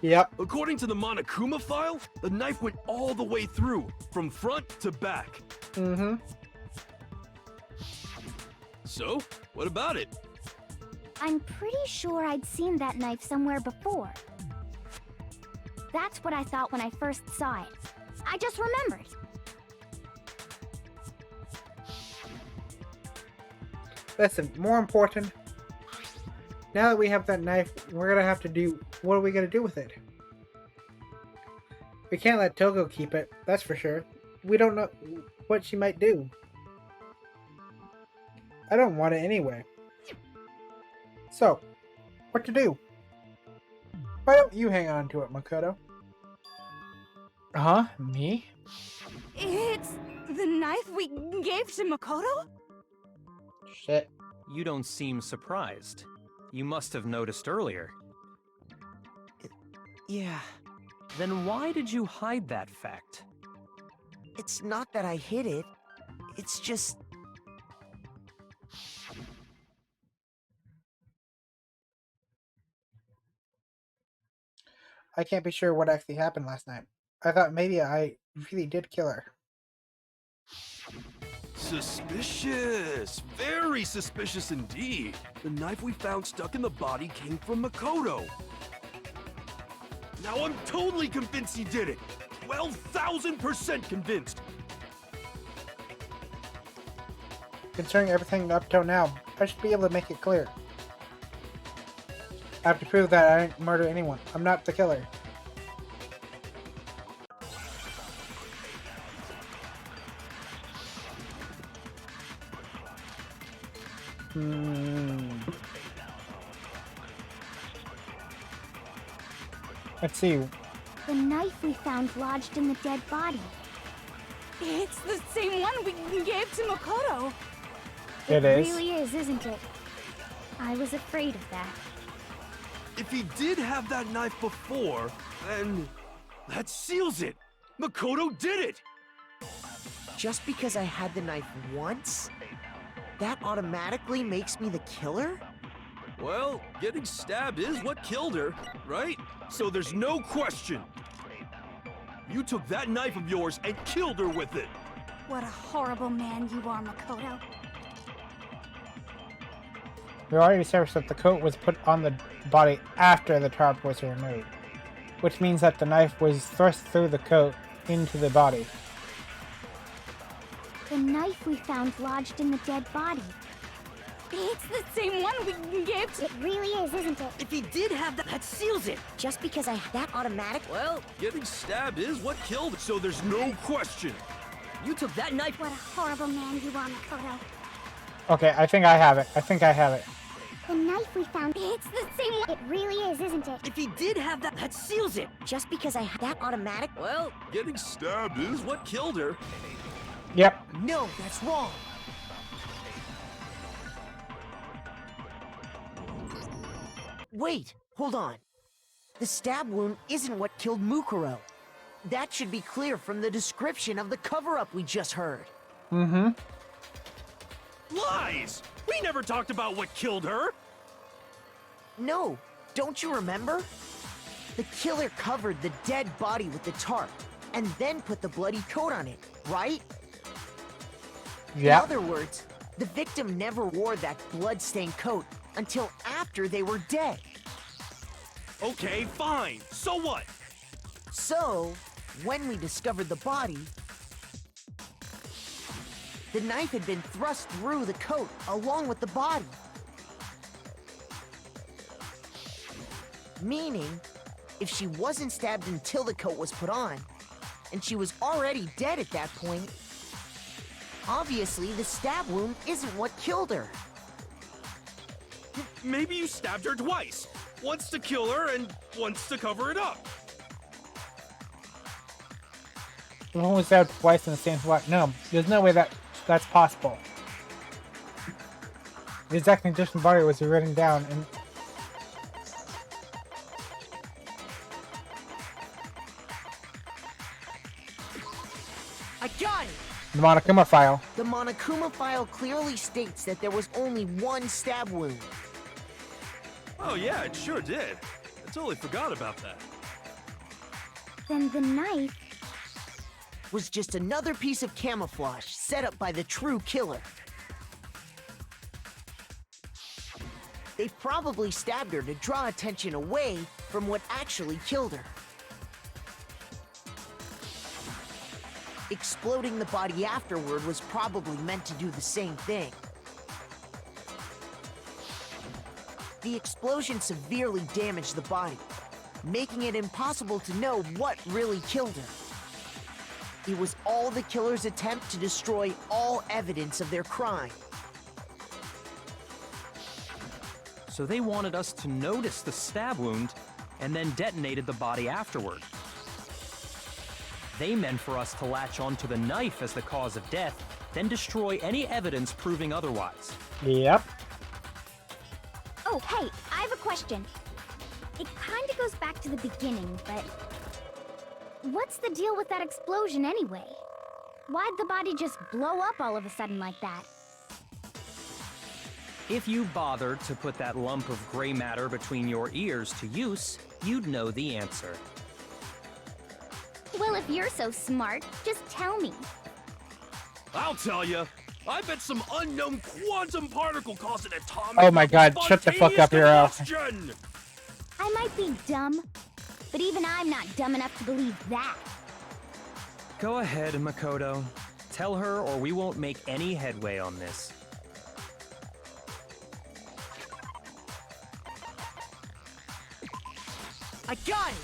Yep. According to the Monokuma file, the knife went all the way through, from front to back. Mm-hmm. So, what about it? I'm pretty sure I'd seen that knife somewhere before. That's what I thought when I first saw it. I just remembered. Listen, more important, now that we have that knife, we're gonna have to do, what are we gonna do with it? We can't let Togo keep it, that's for sure. We don't know what she might do. I don't want it anyway. So, what to do? Why don't you hang on to it, Makoto? Huh? Me? It's the knife we gave to Makoto? Shit. You don't seem surprised. You must have noticed earlier. Yeah. Then why did you hide that fact? It's not that I hid it. It's just... I can't be sure what actually happened last night. I thought maybe I really did kill her. Suspicious! Very suspicious indeed. The knife we found stuck in the body came from Makoto. Now I'm totally convinced he did it. 12,000% convinced. Considering everything up till now, I should be able to make it clear. I have to prove that I didn't murder anyone. I'm not the killer. Let's see. The knife we found lodged in the dead body. It's the same one we gave to Makoto. It is. Really is, isn't it? I was afraid of that. If he did have that knife before, then that seals it. Makoto did it. Just because I had the knife once, that automatically makes me the killer? Well, getting stabbed is what killed her, right? So there's no question. You took that knife of yours and killed her with it. What a horrible man you are, Makoto. We already established that the coat was put on the body after the tarp was removed, which means that the knife was thrust through the coat into the body. The knife we found lodged in the dead body. It's the same one we gave to... It really is, isn't it? If he did have that seals it. Just because I had that automatic... Well, getting stabbed is what killed her, so there's no question. You took that knife... What a horrible man you are, Makoto. Okay, I think I have it. I think I have it. The knife we found... It's the same one... It really is, isn't it? If he did have that seals it. Just because I had that automatic... Well, getting stabbed is what killed her. Yep. No, that's wrong. Wait, hold on. The stab wound isn't what killed Mukuro. That should be clear from the description of the cover-up we just heard. Mm-hmm. Lies! We never talked about what killed her! No, don't you remember? The killer covered the dead body with the tarp, and then put the bloody coat on it, right? Yeah. In other words, the victim never wore that blood-stained coat until after they were dead. Okay, fine. So what? So, when we discovered the body, the knife had been thrust through the coat along with the body. Meaning, if she wasn't stabbed until the coat was put on, and she was already dead at that point, obviously the stab wound isn't what killed her. Maybe you stabbed her twice. Once to kill her and once to cover it up. One was stabbed twice in the same spot. No, there's no way that's possible. The exact condition body was written down and... I got it! The Monokuma file. The Monokuma file clearly states that there was only one stab wound. Oh yeah, it sure did. I totally forgot about that. Then the knife... was just another piece of camouflage set up by the true killer. They probably stabbed her to draw attention away from what actually killed her. Exploding the body afterward was probably meant to do the same thing. The explosion severely damaged the body, making it impossible to know what really killed her. It was all the killer's attempt to destroy all evidence of their crime. So they wanted us to notice the stab wound and then detonated the body afterward. They meant for us to latch onto the knife as the cause of death, then destroy any evidence proving otherwise. Yep. Oh, hey, I have a question. It kinda goes back to the beginning, but... what's the deal with that explosion anyway? Why'd the body just blow up all of a sudden like that? If you bothered to put that lump of gray matter between your ears to use, you'd know the answer. Well, if you're so smart, just tell me. I'll tell you. I bet some unknown quantum particle caused an atomic... Oh my god, shut the fuck up, Hero. I might be dumb, but but even I'm not dumb enough to believe that. Go ahead, Makoto. Tell her or we won't make any headway on this. I got it!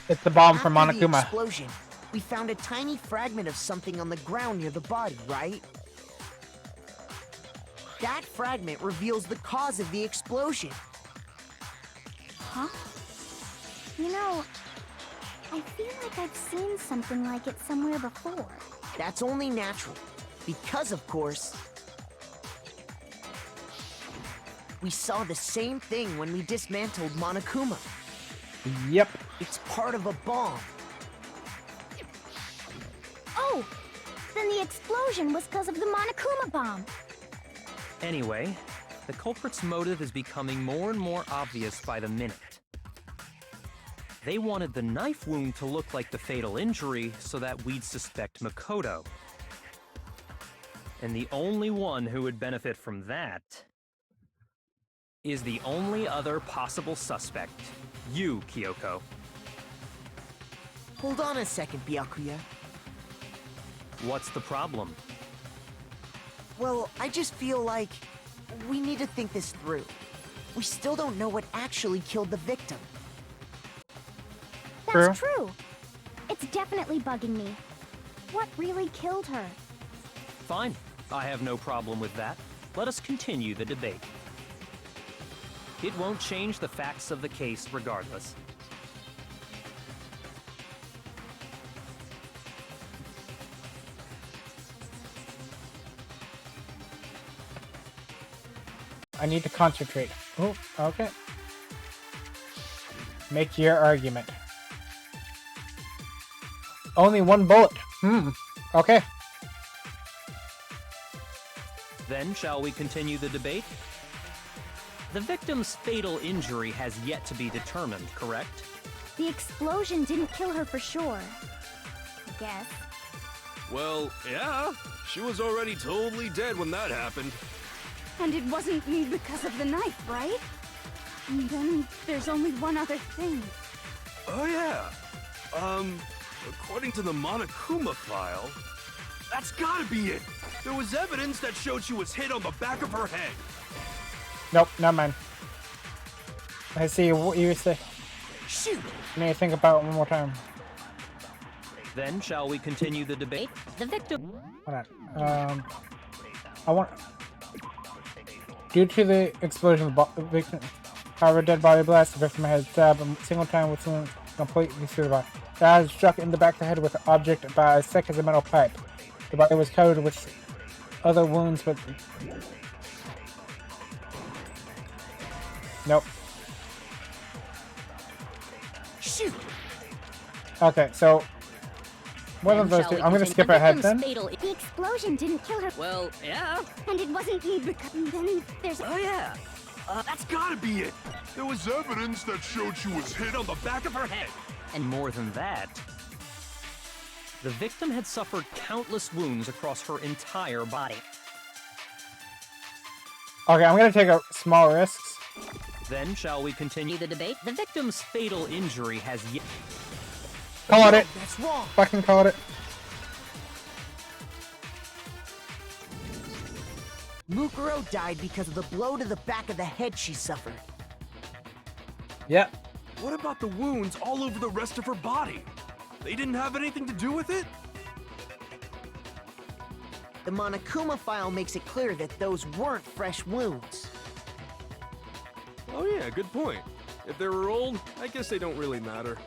It's the bomb from After the Monokuma. explosion, we found a tiny fragment of something on the ground near the body, right? That fragment reveals the cause of the explosion. Huh? You know, I feel like I've seen something like it somewhere before. That's only natural, because of course, we saw the same thing when we dismantled Monokuma. Yep. It's part of a bomb. Oh! Then the explosion was because of the Monokuma bomb. Anyway, the culprit's motive is becoming more and more obvious by the minute. They wanted the knife wound to look like the fatal injury so that we'd suspect Makoto. And the only one who would benefit from that is the only other possible suspect, you, Kyoko. Hold on a second, Byakuya. What's the problem? Well, I just feel like we need to think this through. We still don't know what actually killed the victim. That's true. It's definitely bugging me. What really killed her? Fine. I have no problem with that. Let us continue the debate. It won't change the facts of the case regardless. I need to concentrate. Oh, okay. Make your argument. Only one bullet. Okay. Then, shall we continue the debate? The victim's fatal injury has yet to be determined, correct? The explosion didn't kill her for sure. I guess. Well, yeah. She was already totally dead when that happened. And it wasn't because of the knife, right? And then there's only one other thing. Oh yeah. According to the Monokuma file, that's gotta be it. There was evidence that showed she was hit on the back of her head. Nope, not mine. I see what you say. Shoot! You need to think about it one more time. Then, shall we continue the debate? The victim... Hold on. I want... Due to the explosion, the victim, however, dead body blast, the victim has stabbed a single time with someone completely survived. That has struck in the back of the head with an object about as thick as a metal pipe. The body was covered with other wounds, but... Nope. Shoot! Okay, so... One of those two. I'm gonna skip ahead then. The explosion didn't kill her. Well, yeah. And it wasn't because then there's... Oh yeah. That's gotta be it. There was evidence that showed she was hit on the back of her head. And more than that, the victim had suffered countless wounds across her entire body. Okay, I'm gonna take a small risks. Then, shall we continue the debate? The victim's fatal injury has yet... Call it. That's wrong. Fucking call it. Mukuro died because of the blow to the back of the head she suffered. Yep. What about the wounds all over the rest of her body? They didn't have anything to do with it? The Monokuma file makes it clear that those weren't fresh wounds. Oh yeah, good point. If they were old, I guess they don't really matter.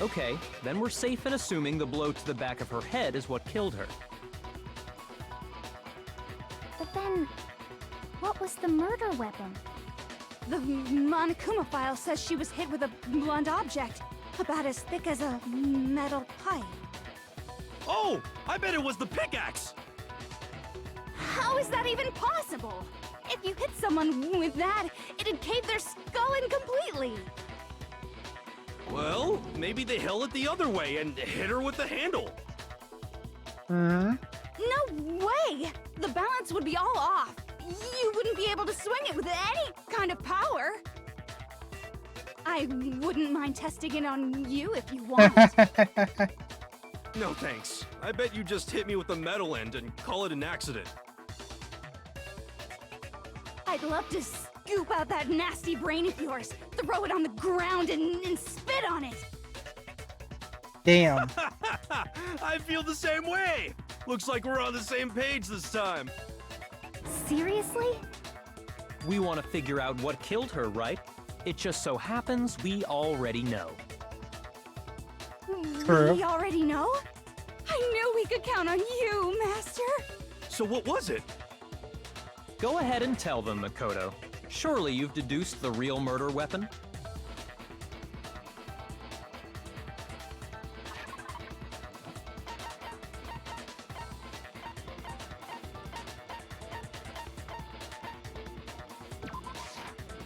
Okay, then we're safe in assuming the blow to the back of her head is what killed her. But then, what was the murder weapon? The Monokuma file says she was hit with a blunt object, about as thick as a metal pipe. Oh, I bet it was the pickaxe! How is that even possible? If you hit someone with that, it'd cave their skull in completely. Well, maybe they held it the other way and hit her with the handle. Mm-hmm. No way! The balance would be all off. You wouldn't be able to swing it with any kind of power. I wouldn't mind testing it on you if you want. No thanks. I bet you just hit me with the metal end and call it an accident. I'd love to scoop out that nasty brain of yours, throw it on the ground, and spit on it. Damn. I feel the same way. Looks like we're on the same page this time. Seriously? We want to figure out what killed her, right? It just so happens we already know. True. We already know? I knew we could count on you, Master. So what was it? Go ahead and tell them, Makoto. Surely you've deduced the real murder weapon?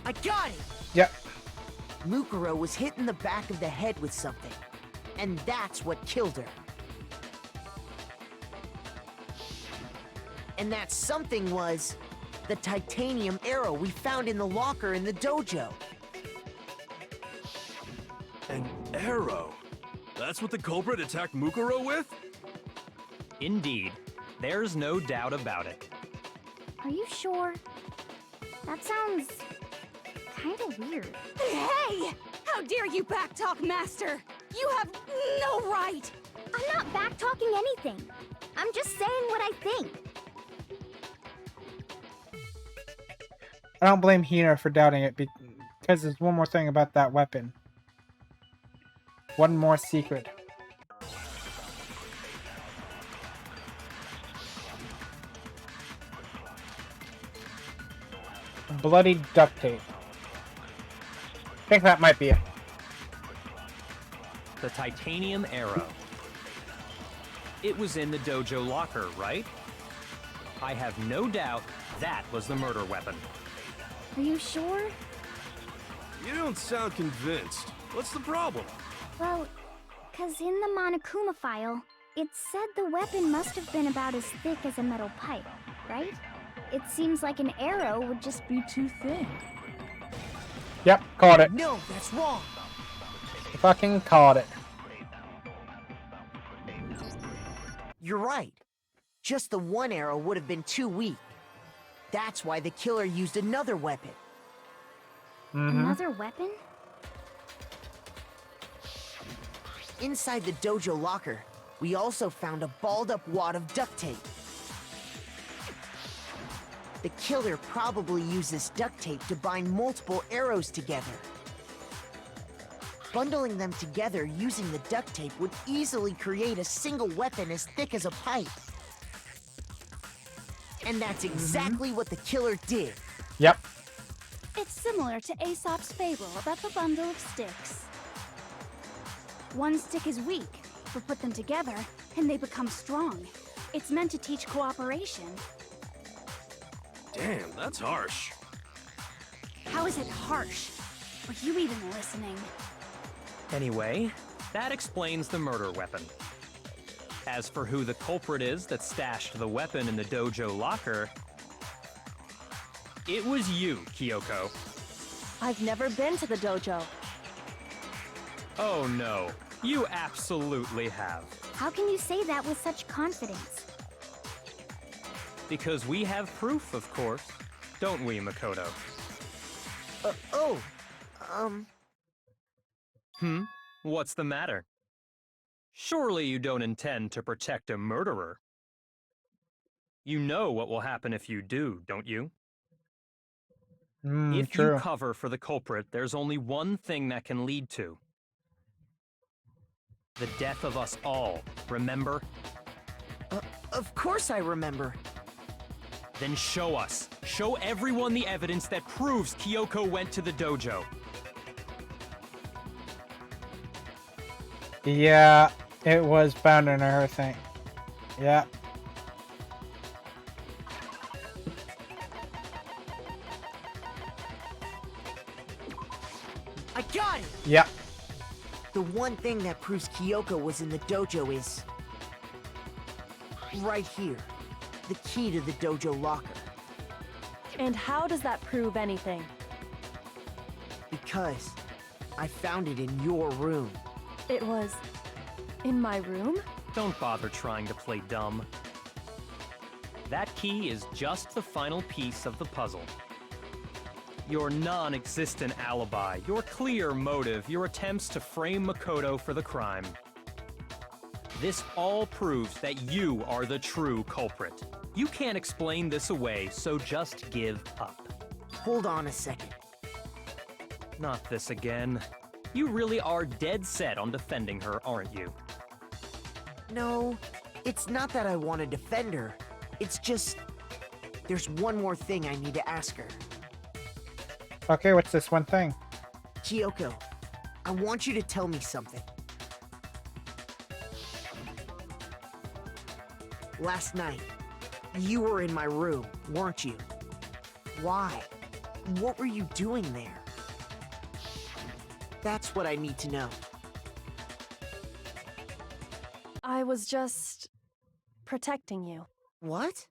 I got it! Yep. Mukuro was hit in the back of the head with something. And that's what killed her. And that something was the titanium arrow we found in the locker in the dojo. An arrow? That's what the culprit attacked Mukuro with? Indeed. There's no doubt about it. Are you sure? That sounds kinda weird. Hey! How dare you backtalk, Master? You have no right! I'm not backtalking anything. I'm just saying what I think. I don't blame Hina for doubting it because there's one more thing about that weapon. One more secret. Bloody duct tape. I think that might be it. The titanium arrow. It was in the dojo locker, right? I have no doubt that was the murder weapon. Are you sure? You don't sound convinced. What's the problem? Well, 'cause in the Monokuma file, it said the weapon must have been about as thick as a metal pipe, right? It seems like an arrow would just be too thin. Yep, caught it. No, that's wrong. Fucking caught it. You're right. Just the one arrow would have been too weak. That's why the killer used another weapon. Another weapon? Inside the dojo locker, we also found a balled-up wad of duct tape. The killer probably used this duct tape to bind multiple arrows together. Bundling them together using the duct tape would easily create a single weapon as thick as a pipe. And that's exactly what the killer did. Yep. It's similar to Aesop's fable about the bundle of sticks. One stick is weak, but put them together, and they become strong. It's meant to teach cooperation. Damn, that's harsh. How is it harsh? Are you even listening? Anyway, that explains the murder weapon. As for who the culprit is that stashed the weapon in the dojo locker, it was you, Kyoko. I've never been to the dojo. Oh no, you absolutely have. How can you say that with such confidence? Because we have proof, of course. Don't we, Makoto? What's the matter? Surely you don't intend to protect a murderer. You know what will happen if you do, don't you? If True. you cover for the culprit, there's only one thing that can lead to. The death of us all, remember? Of course I remember. Then show us. Show everyone the evidence that proves Kyoko went to the dojo. Yeah, it was found in her thing. Yeah. I got it! Yep. The one thing that proves Kyoko was in the dojo is right here. The key to the dojo locker. And how does that prove anything? Because I found it in your room. It was in my room? Don't bother trying to play dumb. That key is just the final piece of the puzzle. Your non-existent alibi, your clear motive, your attempts to frame Makoto for the crime. This all proves that you are the true culprit. You can't explain this away, so just give up. Hold on a second. Not this again. You really are dead set on defending her, aren't you? No, it's not that I want to defend her. It's just... there's one more thing I need to ask her. Okay, what's this one thing? Kyoko, I want you to tell me something. Last night, you were in my room, weren't you? Why? What were you doing there? That's what I need to know. I was just protecting you. What?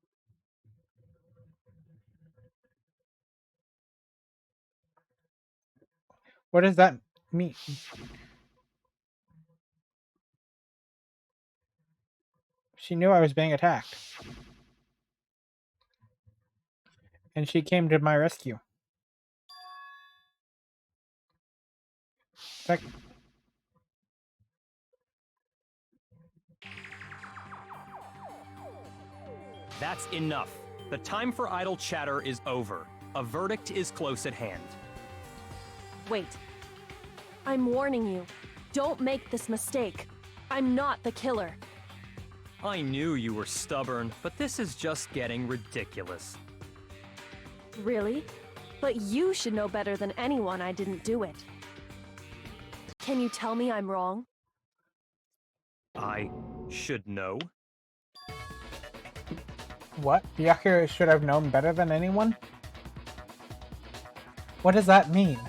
What does that mean? She knew I was being attacked. And she came to my rescue. That... That's enough. The time for idle chatter is over. A verdict is close at hand. Wait. I'm warning you. Don't make this mistake. I'm not the killer. I knew you were stubborn, but this is just getting ridiculous. Really? But you should know better than anyone I didn't do it. Can you tell me I'm wrong? I should know. What? Byakuya should have known better than anyone? What does that mean?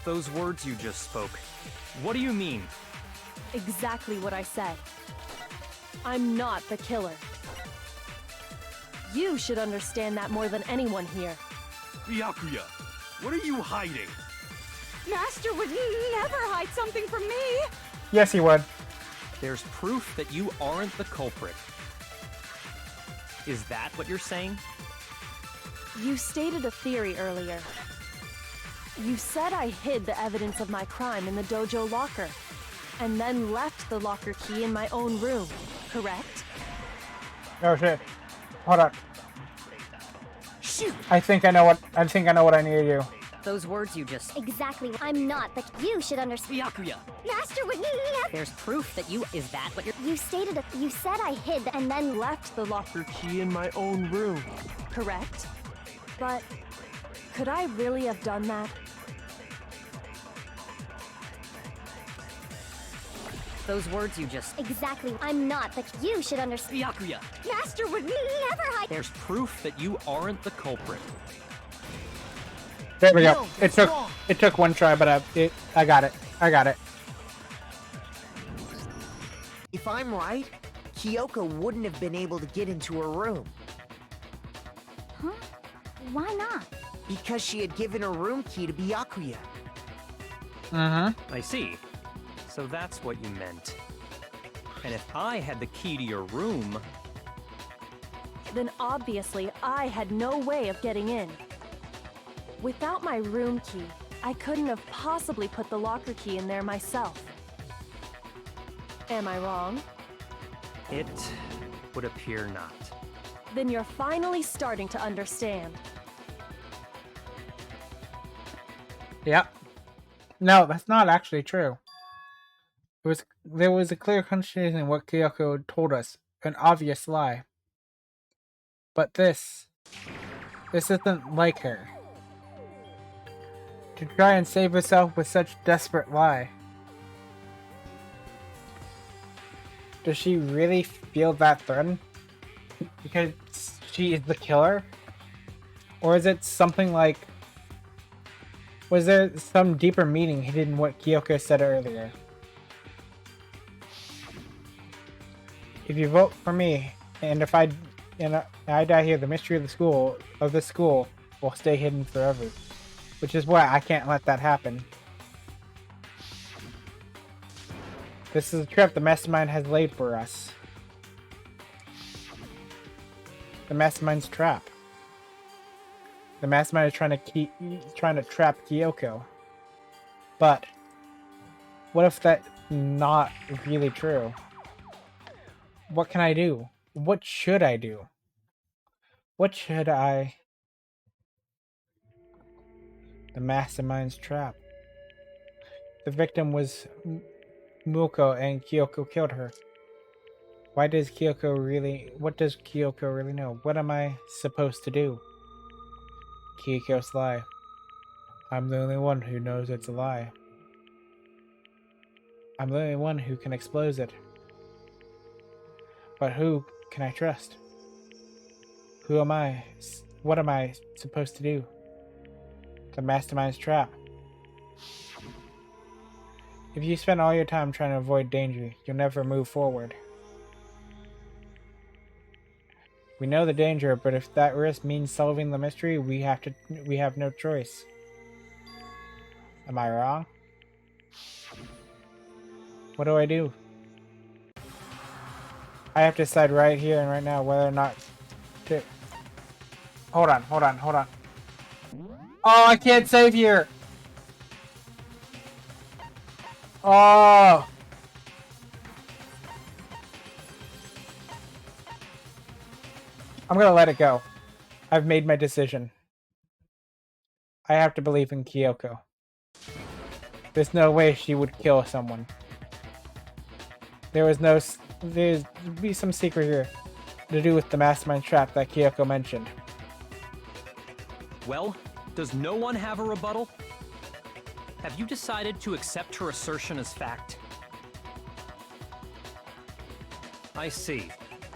Those words you just spoke. What do you mean? Exactly what I said. I'm not the killer. You should understand that more than anyone here. Byakuya, what are you hiding? Master would never hide something from me! Yes, he would. There's proof that you aren't the culprit. Is that what you're saying? You stated a theory earlier. You said I hid the evidence of my crime in the dojo locker, and then left the locker key in my own room, correct? Oh shit. Hold on. Shoot! I think I know what I need to do. Those words you just... Exactly. I'm not, but you should understand. Byakuya! Master would never... There's proof that you... Is that what you're... You stated you said I hid and then left the locker key in my own room. Correct? But could I really have done that? Those words you just... Exactly. I'm not, but you should understand. Byakuya! Master would never hide... There's proof that you aren't the culprit. There we go. It took one try, but I got it. I got it. If I'm right, Kyoko wouldn't have been able to get into her room. Huh? Why not? Because she had given her room key to Byakuya. I see. So that's what you meant. And if I had the key to your room... Then obviously I had no way of getting in. Without my room key, I couldn't have possibly put the locker key in there myself. Am I wrong? It would appear not. Then you're finally starting to understand. Yep. No, that's not actually true. There was a clear contradiction in what Kyoko told us, an obvious lie. But this isn't like her. To try and save herself with such desperate lie. Does she really feel that threatened? Because she is the killer? Or is it something like... Was there some deeper meaning hidden in what Kyoko said earlier? If you vote for me, and if I die here, the mystery of this school will stay hidden forever. Which is why I can't let that happen. This is a trap the Mastermind has laid for us. The Mastermind's trap. The Mastermind is trying to trap Kyoko. But what if that's not really true? What can I do? What should I do? What should I... The Mastermind's trap. The victim was Muko and Kyoko killed her. What does Kyoko really know? What am I supposed to do? Kyoko's lie. I'm the only one who knows it's a lie. I'm the only one who can expose it. But who can I trust? Who am I? What am I supposed to do? The Mastermind's trap. If you spend all your time trying to avoid danger, you'll never move forward. We know the danger, but if that risk means solving the mystery, we have no choice. Am I wrong? What do I do? I have to decide right here and right now whether or not to... Hold on. Oh, I can't save here! Oh! I'm gonna let it go. I've made my decision. I have to believe in Kyoko. There's no way she would kill someone. There's be some secret here to do with the Mastermind trap that Kyoko mentioned. Well, does no one have a rebuttal? Have you decided to accept her assertion as fact? I see.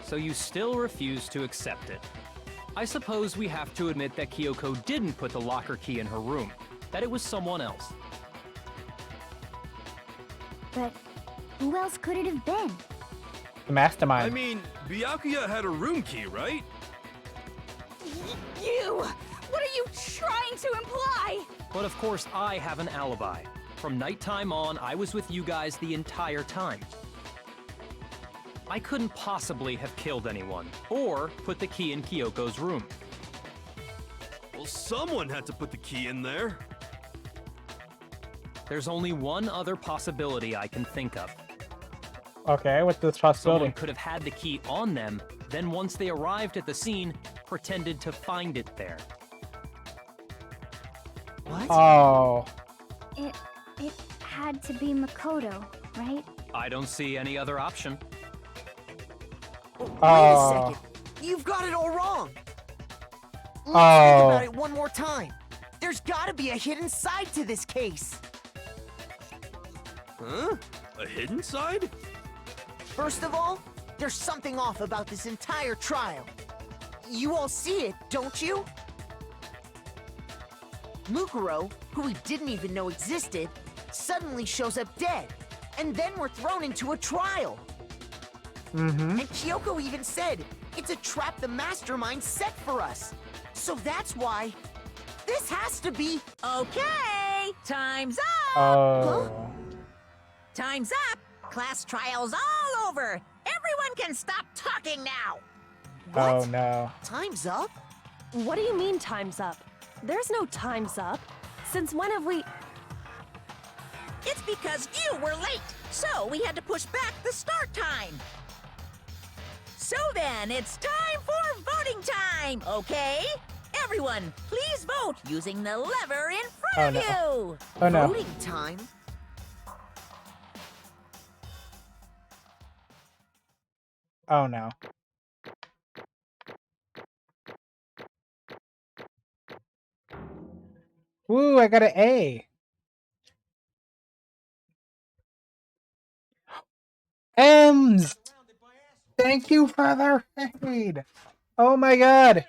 So you still refuse to accept it. I suppose we have to admit that Kyoko didn't put the locker key in her room, that it was someone else. But who else could it have been? The Mastermind. I mean, Byakuya had a room key, right? You! What are you trying to imply? But of course I have an alibi. From nighttime on, I was with you guys the entire time. I couldn't possibly have killed anyone, or put the key in Kyoko's room. Well, someone had to put the key in there. There's only one other possibility I can think of. Okay, what's this possibility? Someone could have had the key on them, then once they arrived at the scene, pretended to find it there. What? Oh. It had to be Makoto, right? I don't see any other option. Wait a second. You've got it all wrong. Let's think about it one more time. There's gotta be a hidden side to this case. Huh? A hidden side? First of all, there's something off about this entire trial. You all see it, don't you? Mukuro, who we didn't even know existed, suddenly shows up dead, and then we're thrown into a trial. Mm-hmm. And Kyoko even said, it's a trap the Mastermind set for us. So that's why this has to be... Okay, time's up! Oh. Time's up! Class trial's all over! Everyone can stop talking now! Oh no. Time's up? What do you mean time's up? There's no time's up. Since when have we... It's because you were late, so we had to push back the start time. So then, it's time for voting time, okay? Everyone, please vote using the lever in front of you! Oh no. Voting time? Oh no. Woo, I got an A. M's! Thank you for the raid! Oh my god!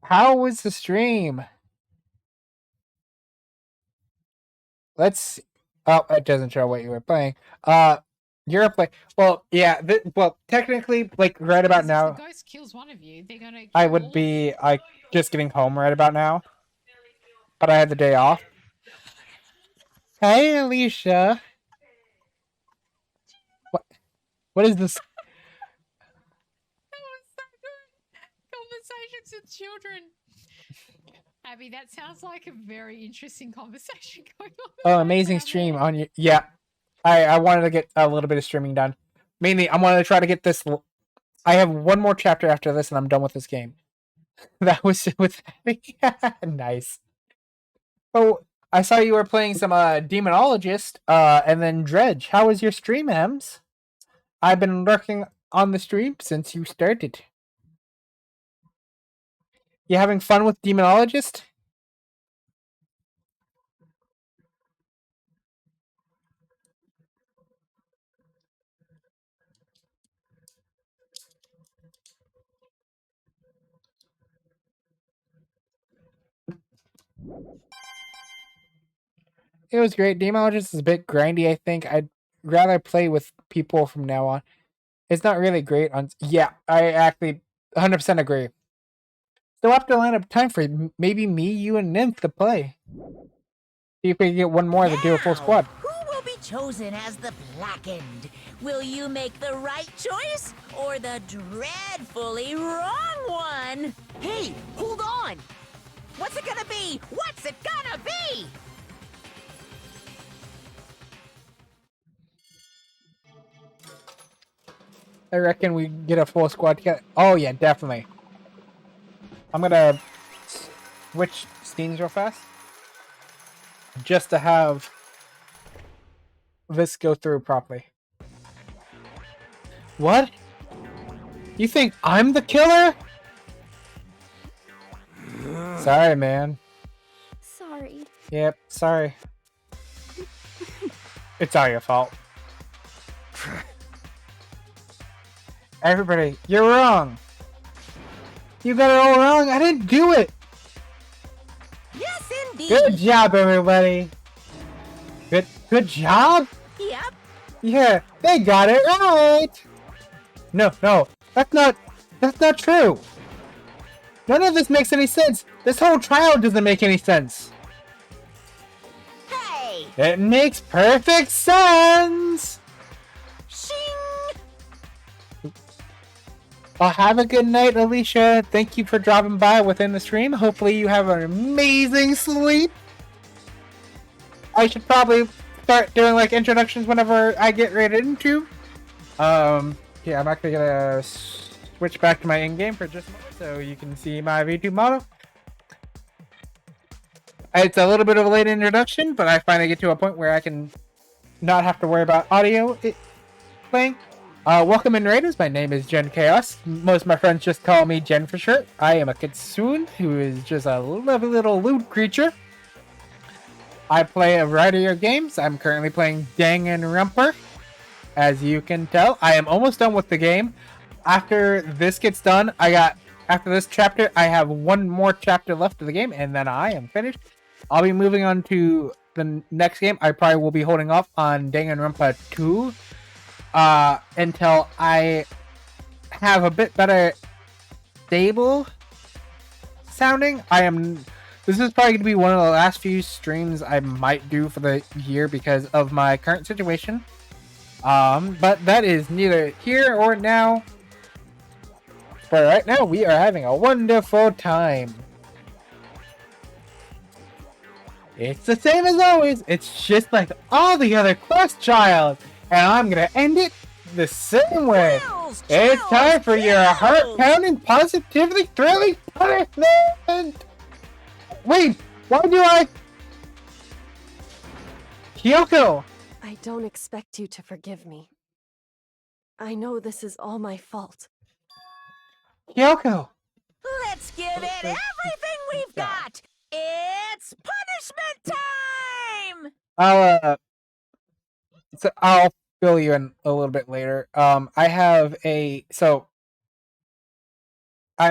How was the stream? Oh, it doesn't show what you were playing. You're playing. Well, yeah. Well, technically, like right about Because if now, the ghost kills one of you, they're gonna kill I all would of be you. like just getting home right about now, but I had the day off. Hey, Alicia. What is this? Conversations with children. Abby, that sounds like a very interesting conversation going on. Oh, amazing stream on you. Yeah, I wanted to get a little bit of streaming done. Mainly, I wanted to try to get this. I have one more chapter after this, and I'm done with this game. That was with nice. Oh, I saw you were playing some Demonologist, and then Dredge. How was your stream, Ems? I've been lurking on the stream since you started. You having fun with Demonologist? It was great. Demonologist is a bit grindy, I think. I'd rather play with people from now on. It's not really great on. Yeah, I actually 100% agree. Still have to line up time for maybe me, you, and Nymph to play. See if we can get one more to do a full squad. Who will be chosen as the Blackened? Will you make the right choice or the dreadfully wrong one? Hey, hold on! What's it gonna be? What's it gonna be? I reckon we get a full squad together. Oh yeah, definitely. I'm gonna switch scenes real fast, just to have this go through properly. What? You think I'm the killer? Sorry, man. Sorry. Yep, sorry. It's all your fault. Everybody, you're wrong. You got it all wrong. I didn't do it. Yes, indeed. Good job, everybody. Good job. Yep. Yeah, they got it right. No, that's not true. None of this makes any sense. This whole trial doesn't make any sense. Hey. It makes perfect sense. Well, have a good night, Alicia. Thank you for dropping by within the stream. Hopefully you have an amazing sleep. I should probably start doing like introductions whenever I get rated into. Yeah, I'm actually gonna switch back to my in-game for just a moment so you can see my VTube model. It's a little bit of a late introduction, but I finally get to a point where I can not have to worry about audio playing. Welcome in Raiders, my name is Gen Chaos. Most of my friends just call me Gen for short. I am a kitsune who is just a lovely little lewd creature. I play a variety of games. I'm currently playing Danganronpa. As you can tell, I am almost done with the game. After this gets done, after this chapter, I have one more chapter left of the game, and then I am finished. I'll be moving on to the next game. I probably will be holding off on Danganronpa 2. Until I have a bit better stable sounding. This is probably going to be one of the last few streams I might do for the year because of my current situation. But that is neither here or now. But right now, we are having a wonderful time. It's the same as always. It's just like all the other quest trials. And I'm gonna end it the same way. It's time for your heart-pounding, positively thrilling punishment. Wait, why do I? Kyoko! I don't expect you to forgive me. I know this is all my fault. Kyoko! Let's give it everything we've got. It's punishment time. I'll fill you in a little bit later. I'm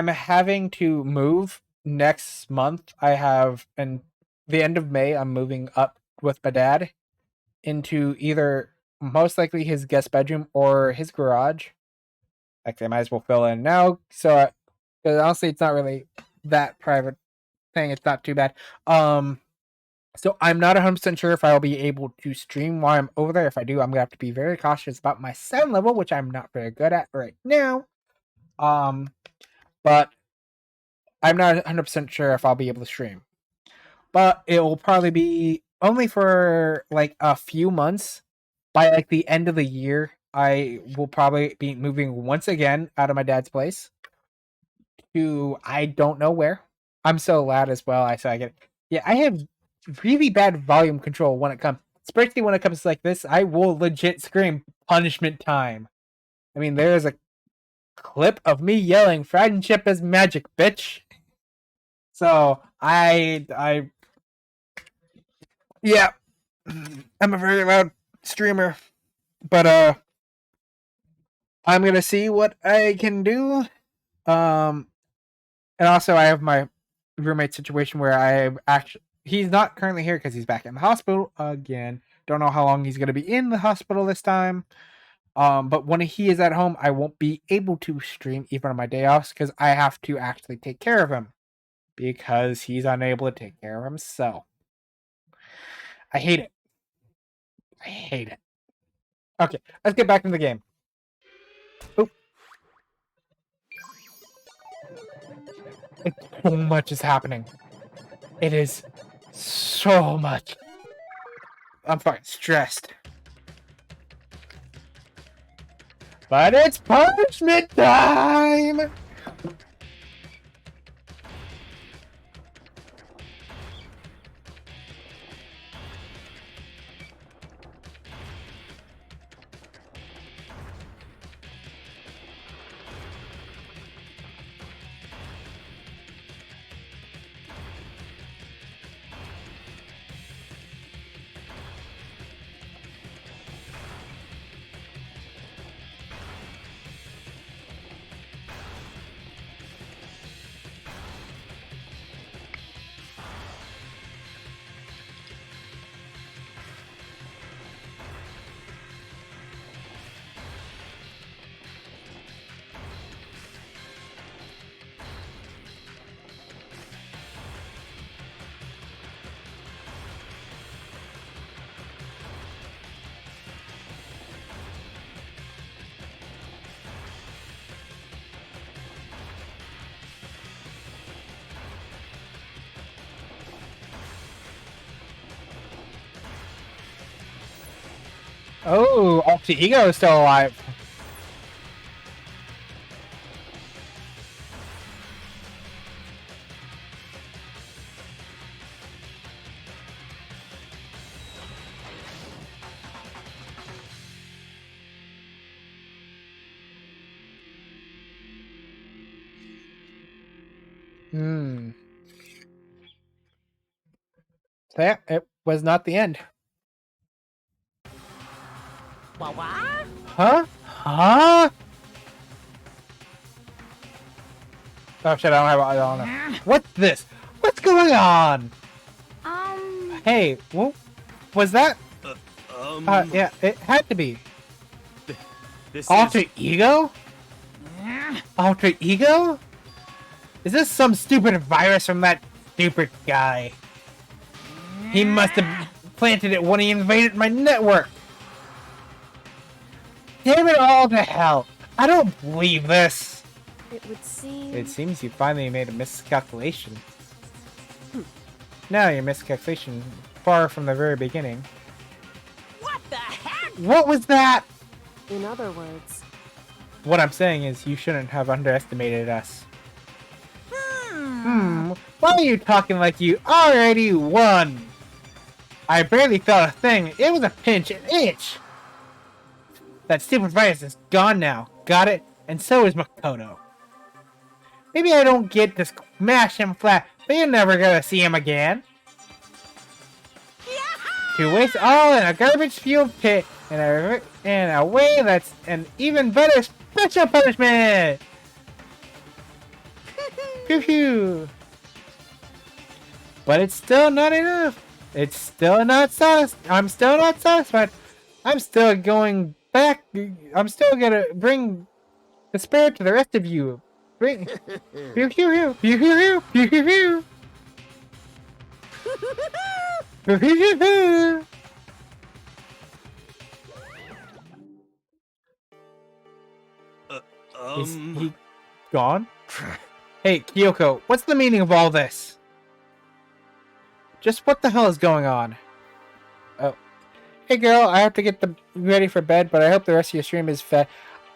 having to move next month. The end of May, I'm moving up with my dad. into either most likely his guest bedroom or his garage. Actually, I might as well fill in now. So, because honestly, it's not really that private thing. It's not too bad. So I'm not 100% sure if I'll be able to stream while I'm over there. If I do, I'm gonna have to be very cautious about my sound level, which I'm not very good at right now. But I'm not 100% sure if I'll be able to stream. But it will probably be only for like a few months. By like the end of the year, I will probably be moving once again out of my dad's place to I don't know where. I'm so loud as well. I get. Yeah, I have really bad volume control when it comes, especially when it comes to like this. I will legit scream punishment time. I mean, there is a clip of me yelling "Friendship is magic, bitch." So yeah, I'm a very loud streamer, but I'm gonna see what I can do. And also I have my roommate situation where he's not currently here because he's back in the hospital again. Don't know how long he's gonna be in the hospital this time. But when he is at home, I won't be able to stream even on my day offs because I have to actually take care of him because he's unable to take care of himself. I hate it. I hate it. Okay, let's get back into the game. Oop. So much is happening. It is so much. I'm fucking stressed. But it's punishment time! Oh, Alter Ego is still alive. So yeah, it was not the end. What? Huh? Huh? Oh shit, I don't know. What's this? What's going on? Hey, was that? Yeah, it had to be. This Alter is... Ego? Alter Ego? Is this some stupid virus from that stupid guy? He must have planted it when he invaded my network. Damn it all to hell. I don't believe this. It would seem... It seems you finally made a miscalculation. No, your miscalculation far from the very beginning. What the heck? What was that? In other words... What I'm saying is you shouldn't have underestimated us. Why are you talking like you already won? I barely felt a thing. It was a pinch, an itch. That stupid virus is gone now. Got it? And so is Makoto. Maybe I don't get to smash him flat, but you're never gonna see him again. To waste all in a garbage-fueled pit in a way that's an even better special punishment. Pew pew. But it's still not enough. It's still not satisfied. I'm still not satisfied. I'm still going back. I'm still gonna bring despair to the rest of you. Bring. Pew pew pew pew pew pew pew pew pew. Pew, pew, pew, pew. Is he gone? Hey, Kyoko, what's the meaning of all this? Just what the hell is going on? Oh. Hey girl, I have to get ready for bed, but I hope the rest of your stream is fed.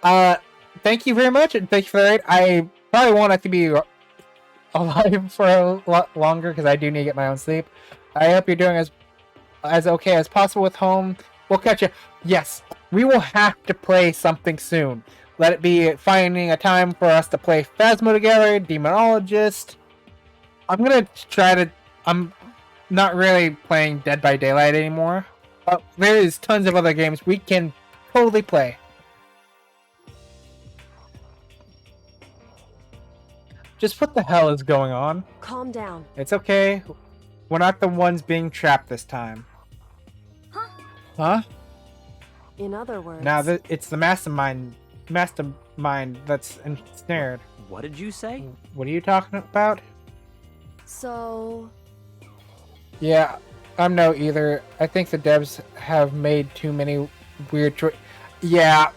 Thank you very much, and thank you for the raid. I probably won't have to be alive for a lot longer, because I do need to get my own sleep. I hope you're doing as okay as possible with home. We'll catch you. Yes, we will have to play something soon. Let it be finding a time for us to play Phasmo together, Demonologist. I'm gonna try to... I'm not really playing Dead by Daylight anymore. But there is tons of other games we can totally play. Just what the hell is going on? Calm down. It's okay. We're not the ones being trapped this time. Huh? In other words... Now, it's the mastermind that's ensnared. What did you say? What are you talking about? So... Yeah, I'm no either. I think the devs have made too many weird choices. Yeah,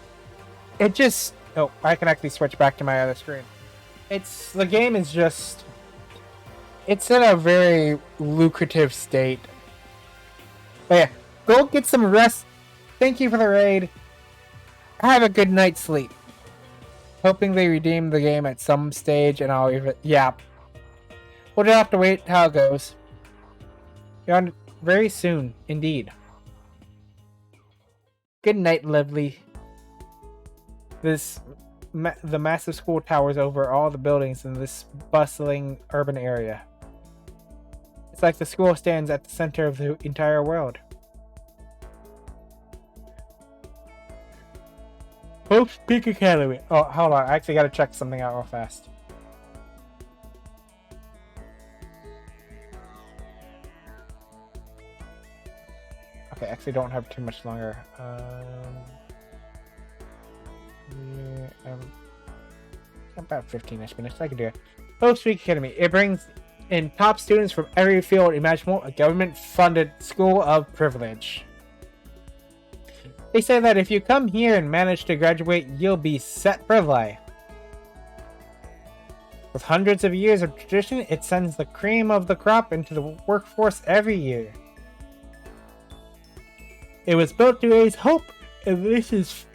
it just... Oh, I can actually switch back to my other screen. The game is just... It's in a very lucrative state. But yeah, go get some rest. Thank you for the raid. Have a good night's sleep. Hoping they redeem the game at some stage, and I'll even... Yeah. We'll just have to wait how it goes. You're on very soon, indeed. Good night, lovely. The massive school towers over all the buildings in this bustling urban area. It's like the school stands at the center of the entire world. Hope's Peak Academy. Oh, hold on. I actually gotta check something out real fast. Okay, actually don't have too much longer. About 15-ish minutes. I can do it. Hope's Peak Academy. It brings in top students from every field imaginable, a government-funded school of privilege. They say that if you come here and manage to graduate, you'll be set for life. With hundreds of years of tradition, it sends the cream of the crop into the workforce every year. It was built to raise hope, and this is,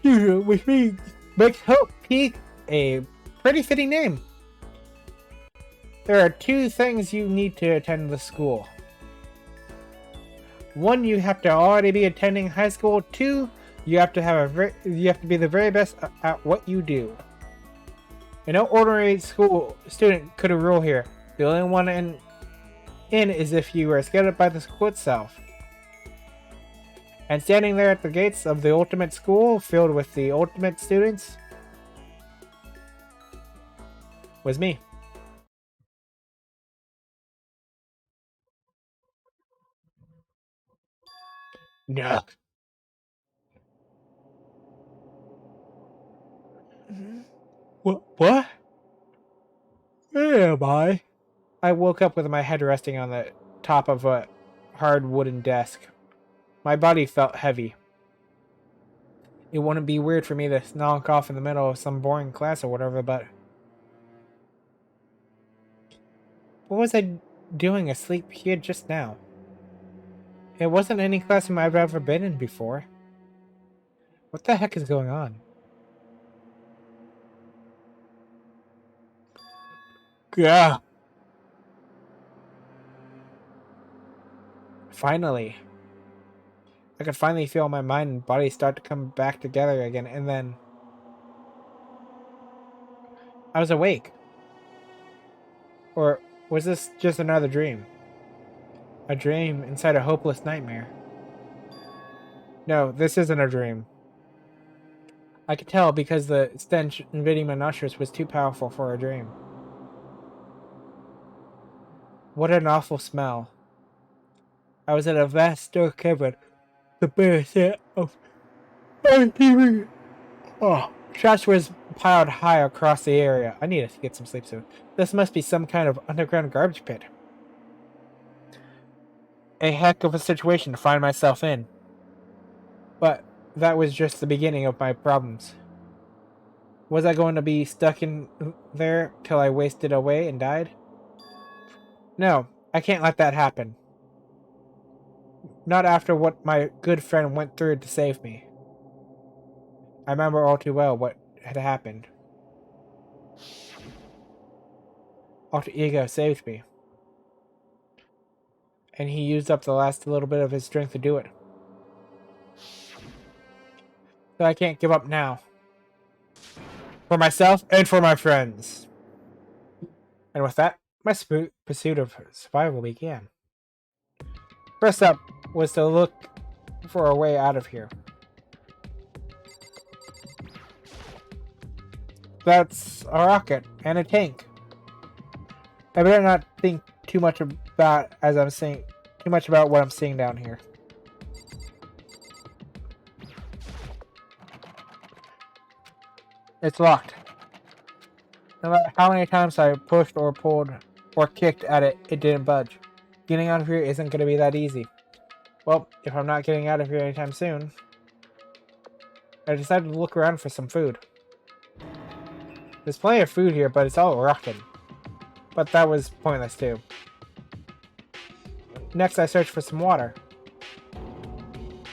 which makes Hope Peak a pretty fitting name. There are two things you need to attend the school. One, you have to already be attending high school. Two, you have to be the very best at what you do. And no ordinary school student could rule here. The only one in is if you are scouted by the school itself. And standing there at the gates of the ultimate school, filled with the ultimate students, was me. No. What? Where am I? I woke up with my head resting on the top of a hard wooden desk. My body felt heavy. It wouldn't be weird for me to knock off in the middle of some boring class or whatever, but... What was I doing asleep here just now? It wasn't any classroom I've ever been in before. What the heck is going on? Yeah. Finally. I could finally feel my mind and body start to come back together again, and then... I was awake. Or was this just another dream? A dream inside a hopeless nightmare. No, this isn't a dream. I could tell because the stench invading my nostrils was too powerful for a dream. What an awful smell. I was in a vast store cavern. The bare set of TV. Oh, trash was piled high across the area. I need to get some sleep soon. This must be some kind of underground garbage pit. A heck of a situation to find myself in. But that was just the beginning of my problems. Was I going to be stuck in there till I wasted away and died? No, I can't let that happen. Not after what my good friend went through to save me. I remember all too well what had happened. Alter Ego saved me. And he used up the last little bit of his strength to do it. So I can't give up now. For myself and for my friends. And with that, my pursuit of survival began. First up was to look for a way out of here. That's a rocket and a tank. I better not think too much about what I'm seeing down here. It's locked. No matter how many times I pushed or pulled or kicked at it, it didn't budge. Getting out of here isn't going to be that easy. Well, if I'm not getting out of here anytime soon, I decided to look around for some food. There's plenty of food here, but it's all rotten. But that was pointless too. Next, I searched for some water.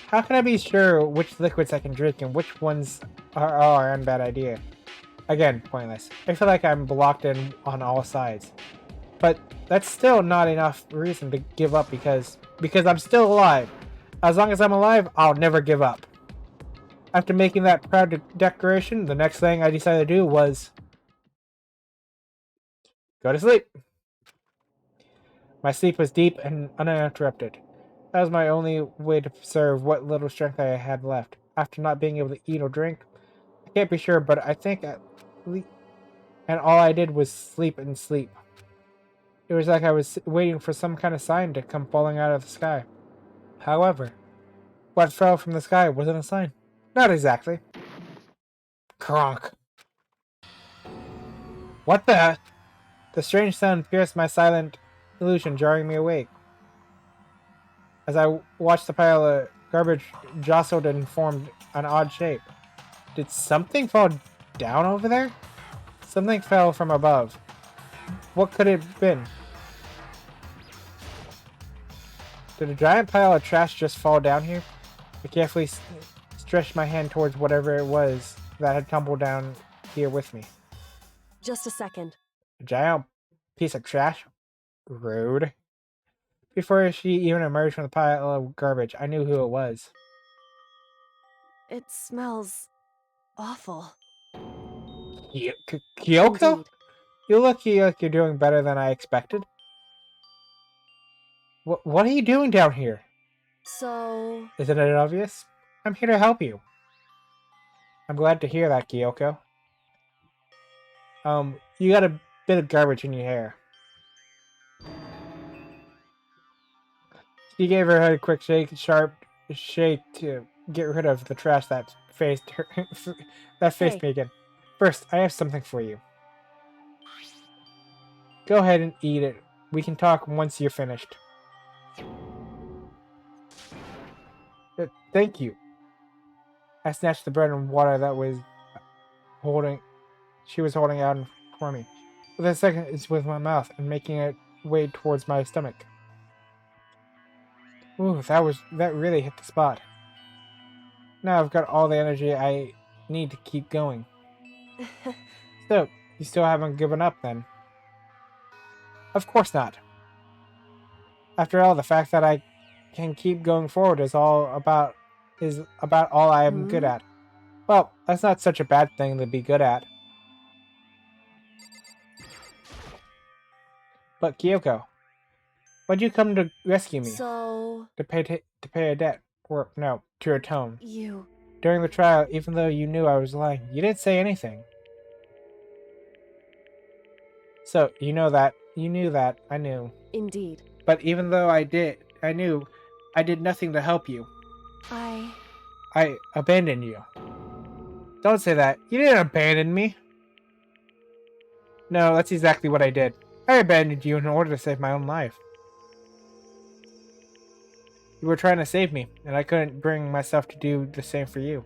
How can I be sure which liquids I can drink and which ones are a bad idea? Again, pointless. I feel like I'm blocked in on all sides. But that's still not enough reason to give up because I'm still alive. As long as I'm alive, I'll never give up. After making that proud declaration, the next thing I decided to do was go to sleep. My sleep was deep and uninterrupted. That was my only way to preserve what little strength I had left. After not being able to eat or drink, I can't be sure, but I think at least, and all I did was sleep and sleep. It was like I was waiting for some kind of sign to come falling out of the sky. However, what fell from the sky wasn't a sign. Not exactly. Kronk. What the? The strange sound pierced my silent illusion, jarring me awake. As I watched the pile of garbage jostled and formed an odd shape. Did something fall down over there? Something fell from above. What could it have been? Did a giant pile of trash just fall down here? I carefully stretched my hand towards whatever it was that had tumbled down here with me. Just a second. A giant piece of trash? Rude. Before she even emerged from the pile of garbage, I knew who it was. It smells awful. Kyoko? Indeed. You look like you're doing better than I expected. What are you doing down here? So... Isn't it obvious? I'm here to help you. I'm glad to hear that, Kyoko. You got a bit of garbage in your hair. She gave her head a quick sharp shake to get rid of the trash that faced her, me again. First, I have something for you. Go ahead and eat it. We can talk once you're finished. Thank you. I snatched the bread and water that she was holding out for me. Within a second, it's with my mouth and making it way towards my stomach. Ooh, that really hit the spot. Now I've got all the energy I need to keep going. So, you still haven't given up then? Of course not. After all, the fact that I can keep going forward is about all I am good at. Well, that's not such a bad thing to be good at. But Kyoko, why'd you come to rescue me? So... To pay a debt. Or, no, to atone. You... During the trial, even though you knew I was lying, you didn't say anything. So, you knew that. I knew. Indeed. But even though I knew, I did nothing to help you. I abandoned you. Don't say that. You didn't abandon me. No, that's exactly what I did. I abandoned you in order to save my own life. You were trying to save me, and I couldn't bring myself to do the same for you.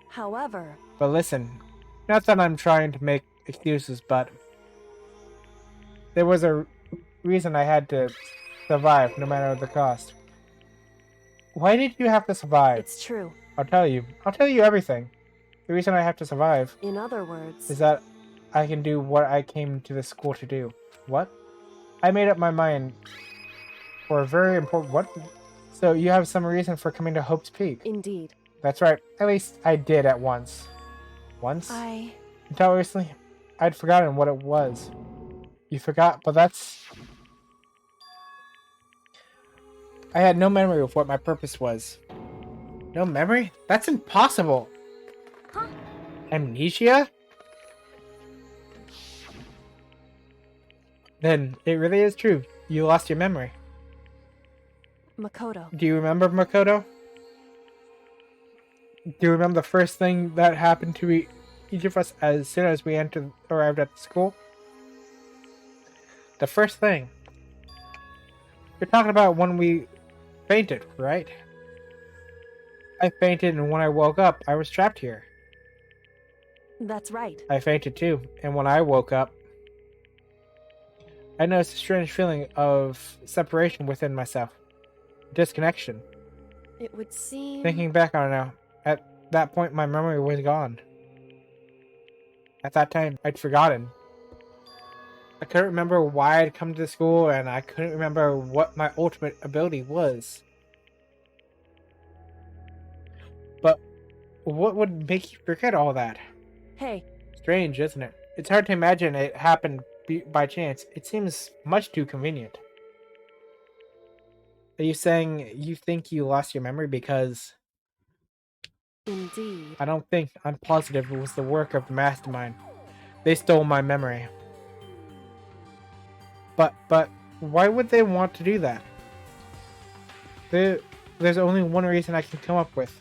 However... But listen, not that I'm trying to make excuses, but... there was a reason I had to survive, no matter the cost. Why did you have to survive? It's true. I'll tell you. I'll tell you everything. The reason I have to survive... in other words... is that I can do what I came to this school to do. What? I made up my mind for a very important... What? So you have some reason for coming to Hope's Peak? Indeed. That's right. At least I did at once. Once? Until recently, I'd forgotten what it was. You forgot, but that's... I had no memory of what my purpose was. No memory? That's impossible! Huh? Amnesia? Then it really is true. You lost your memory. Makoto. Do you remember Makoto? Do you remember the first thing that happened to each of us as soon as we arrived at the school? The first thing. You're talking about when we fainted, right? I fainted, and when I woke up, I was trapped here. That's right. I fainted too, and when I woke up, I noticed a strange feeling of separation within myself. Disconnection. It would seem... Thinking back on it now, at that point my memory was gone. At that time, I'd forgotten. I couldn't remember why I'd come to school, and I couldn't remember what my ultimate ability was. But what would make you forget all that? Hey. Strange, isn't it? It's hard to imagine it happened by chance. It seems much too convenient. Are you saying you think you lost your memory because... Indeed. I don't think. I'm positive it was the work of the mastermind. They stole my memory. But why would they want to do that? There's only one reason I can come up with.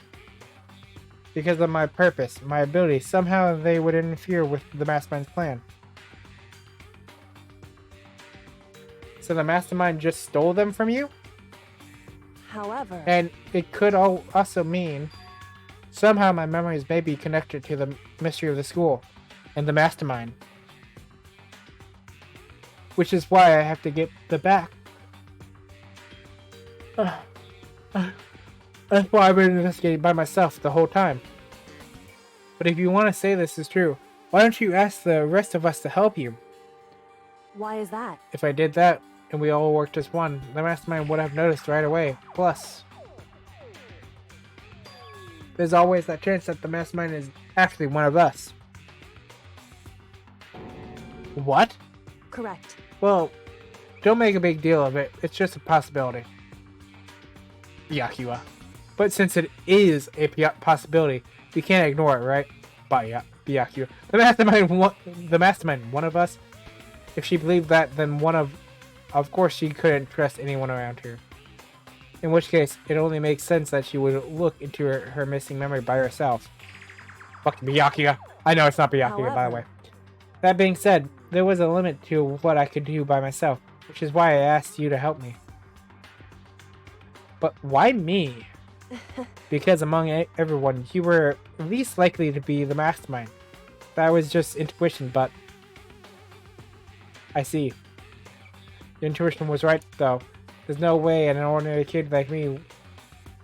Because of my purpose, my ability. Somehow they would interfere with the mastermind's plan. So the mastermind just stole them from you? However... And it could also mean somehow my memories may be connected to the mystery of the school and the mastermind. Which is why I have to get the back. That's why I've been investigating by myself the whole time. But if you want to say this is true, why don't you ask the rest of us to help you? Why is that? If I did that, and we all worked as one, the mastermind would have noticed right away. Plus, there's always that chance that the mastermind is actually one of us. What? Correct. Well, don't make a big deal of it. It's just a possibility. Byakuya. But since it is a possibility, you can't ignore it, right? Byakuya. The mastermind, one of us. If she believed that, then of course she couldn't trust anyone around here. In which case, it only makes sense that she would look into her missing memory by herself. Fucking Byakuya. I know it's not Byakuya, by the way. That being said, there was a limit to what I could do by myself, which is why I asked you to help me. But why me? Because among everyone, you were least likely to be the mastermind. That was just intuition, but... I see. Your intuition was right, though. There's no way an ordinary kid like me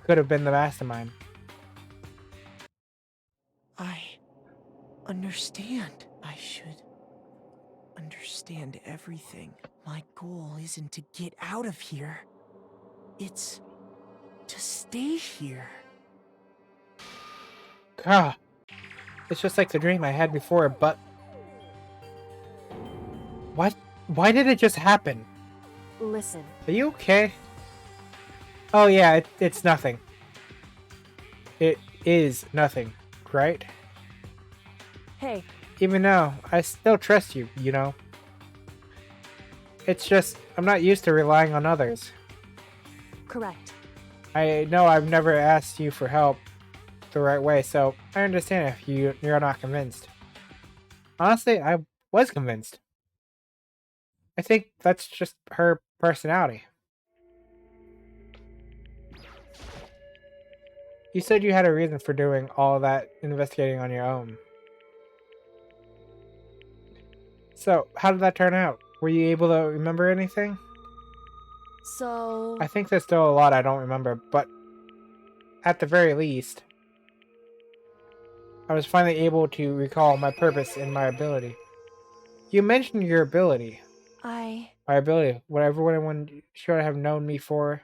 could have been the mastermind. I understand. I should understand everything. My goal isn't to get out of here. It's to stay here. Ah, it's just like the dream I had before, but... What? Why did it just happen? Listen. Are you okay? Oh yeah, it's nothing. It is nothing, right? Hey. Even though I still trust you, you know? It's just, I'm not used to relying on others. Correct. I know I've never asked you for help the right way, so I understand if you're not convinced. Honestly, I was convinced. I think that's just her personality. You said you had a reason for doing all that investigating on your own. So, how did that turn out? Were you able to remember anything? So... I think there's still a lot I don't remember, but at the very least, I was finally able to recall my purpose and my ability. You mentioned your ability. My ability. What everyone should have known me for.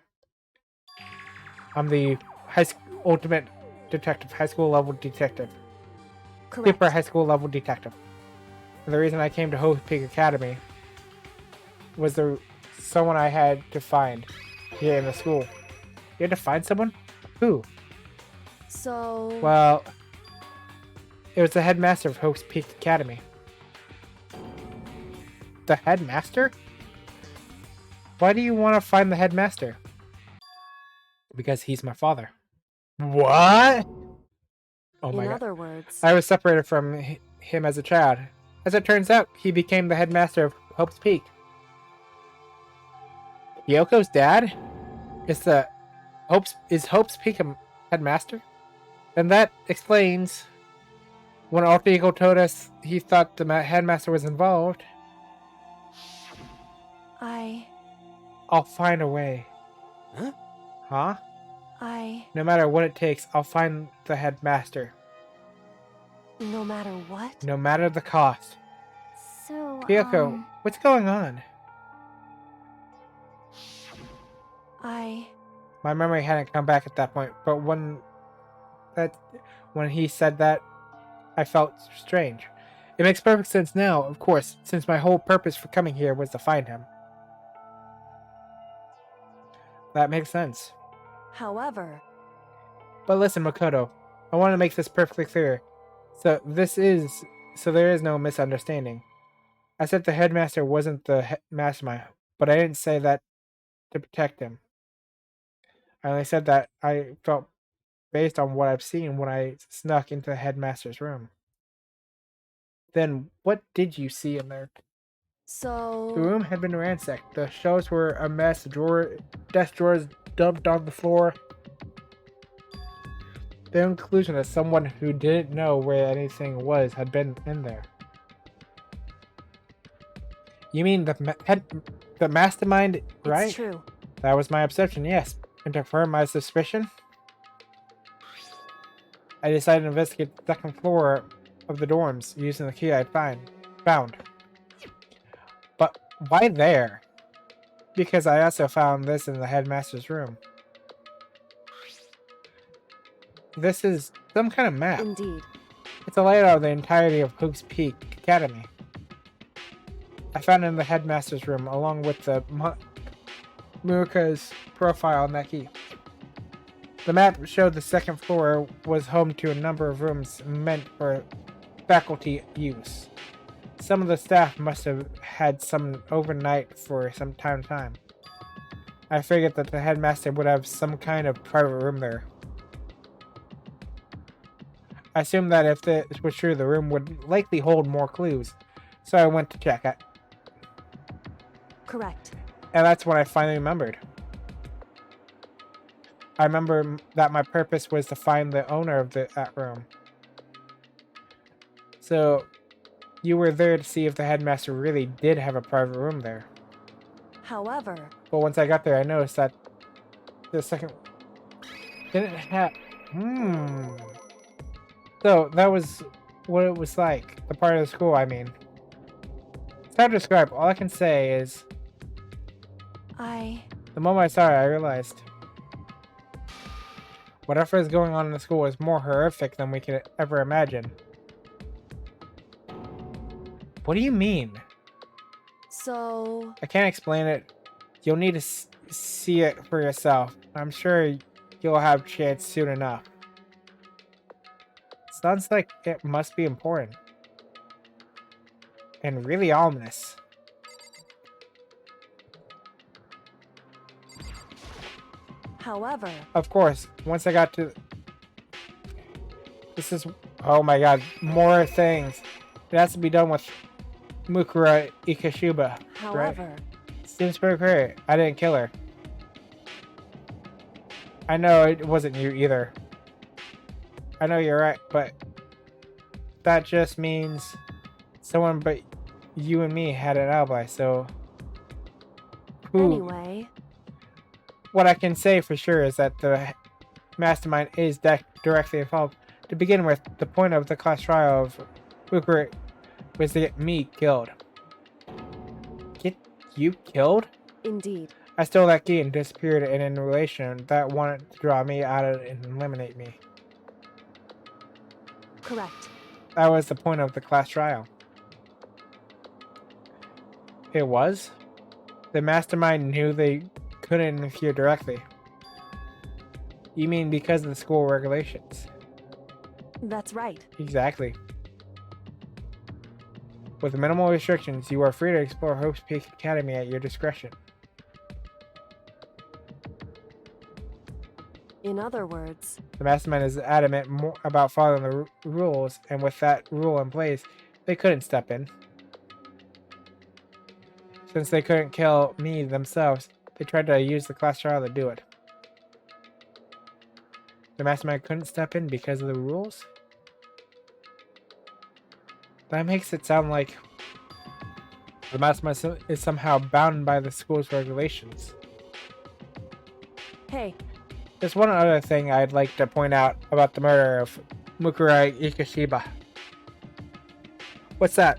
I'm the ultimate detective, high school level detective. Correct. Super high school level detective. And the reason I came to Hope Peak Academy was someone I had to find here in the school. You had to find someone? Who? So... Well, it was the headmaster of Hope's Peak Academy. The headmaster? Why do you want to find the headmaster? Because he's my father. What? Oh my god. In other words... I was separated from him as a child. As it turns out, he became the headmaster of Hope's Peak. Yoko's dad? Is Hope's Peak a headmaster? Then that explains when Alter Ego told us he thought the headmaster was involved. I'll find a way. Huh? Huh? No matter what it takes, I'll find the headmaster. No matter what? No matter the cost. So, Kyoko, what's going on? My memory hadn't come back at that point, but when he said that, I felt strange. It makes perfect sense now, of course, since my whole purpose for coming here was to find him. That makes sense. However... But listen, Makoto, I want to make this perfectly clear. So there is no misunderstanding. I said the headmaster wasn't the mastermind, but I didn't say that to protect him. I only said that I felt based on what I've seen when I snuck into the headmaster's room. Then, what did you see in there? So... The room had been ransacked. The shelves were a mess, desk drawers dumped on the floor. The conclusion that someone who didn't know where anything was had been in there. You mean the mastermind, right? It's true. That was my perception, yes. And to confirm my suspicion, I decided to investigate the second floor of the dorms using the key I'd found. But why there? Because I also found this in the headmaster's room. This is some kind of map. Indeed. It's a layout of the entirety of Hope's Peak Academy. I found it in the headmaster's room along with the Murika's profile on that key. The map showed the second floor was home to a number of rooms meant for faculty use. Some of the staff must have had some overnight for some time. I figured that the headmaster would have some kind of private room there. I assumed that if this was true, the room would likely hold more clues, so I went to check it. Correct. And that's when I finally remembered. I remember that my purpose was to find the owner of that room. So, you were there to see if the headmaster really did have a private room there. However... But once I got there, I noticed that the second... didn't have... So, that was what it was like. The part of the school, I mean. It's hard to describe. All I can say is... The moment I saw it, I realized... whatever is going on in the school is more horrific than we could ever imagine. What do you mean? So... I can't explain it. You'll need to see it for yourself. I'm sure you'll have a chance soon enough. Sounds like it must be important. And really ominous. However, Of course, once I got to... This is... Oh my god, more things. It has to be done with Mukura Ikashiba, right? however, Seems pretty clear. I didn't kill her. I know it wasn't you either. I know you're right, but that just means someone but you and me had an alibi, so... anyway, What I can say for sure is that the mastermind is directly involved. To begin with, the point of the class trial of Mukura was to get me killed. Get you killed? indeed, I stole that key and disappeared in a relation that wanted to draw me out of it and eliminate me. correct. That was the point of the class trial. It was? The mastermind knew they couldn't interfere directly. You mean because of the school regulations? That's right. Exactly. With minimal restrictions, you are free to explore Hope's Peak Academy at your discretion. In other words, The mastermind is adamant about following the rules, and with that rule in place, they couldn't step in. Since they couldn't kill me themselves, they tried to use the class trial to do it. The mastermind couldn't step in because of the rules? That makes it sound like the mastermind is somehow bound by the school's regulations. hey, There's one other thing I'd like to point out about the murder of Mukura Ikashiba. What's that?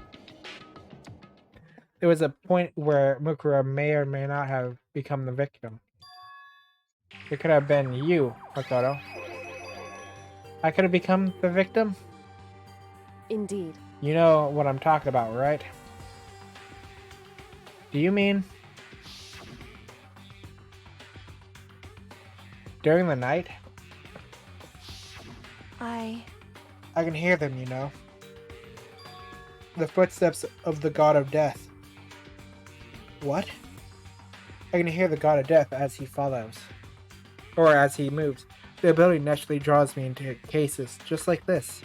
There was a point where Mukura may or may not have become the victim. It could have been you, Makoto. I could have become the victim? indeed, You know what I'm talking about, right? Do you mean during the night? I can hear them, you know. The footsteps of the god of death. What? I can hear the god of death as he follows. Or as he moves. The ability naturally draws me into cases just like this.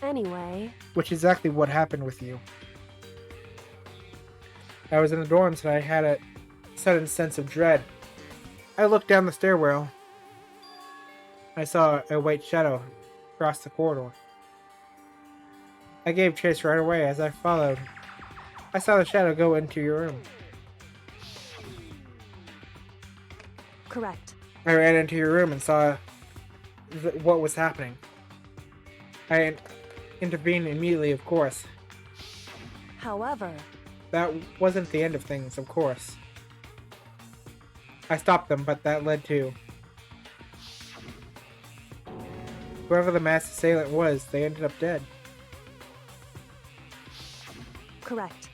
anyway, Which is exactly what happened with you. I was in the dorms and I had a sudden sense of dread. I looked down the stairwell. I saw a white shadow cross the corridor. I gave chase right away as I followed. I saw the shadow go into your room. correct. I ran into your room and saw what was happening. I intervened immediately, of course. However, That wasn't the end of things, of course. I stopped them, but that led to... Whoever the mass assailant was, they ended up dead. correct.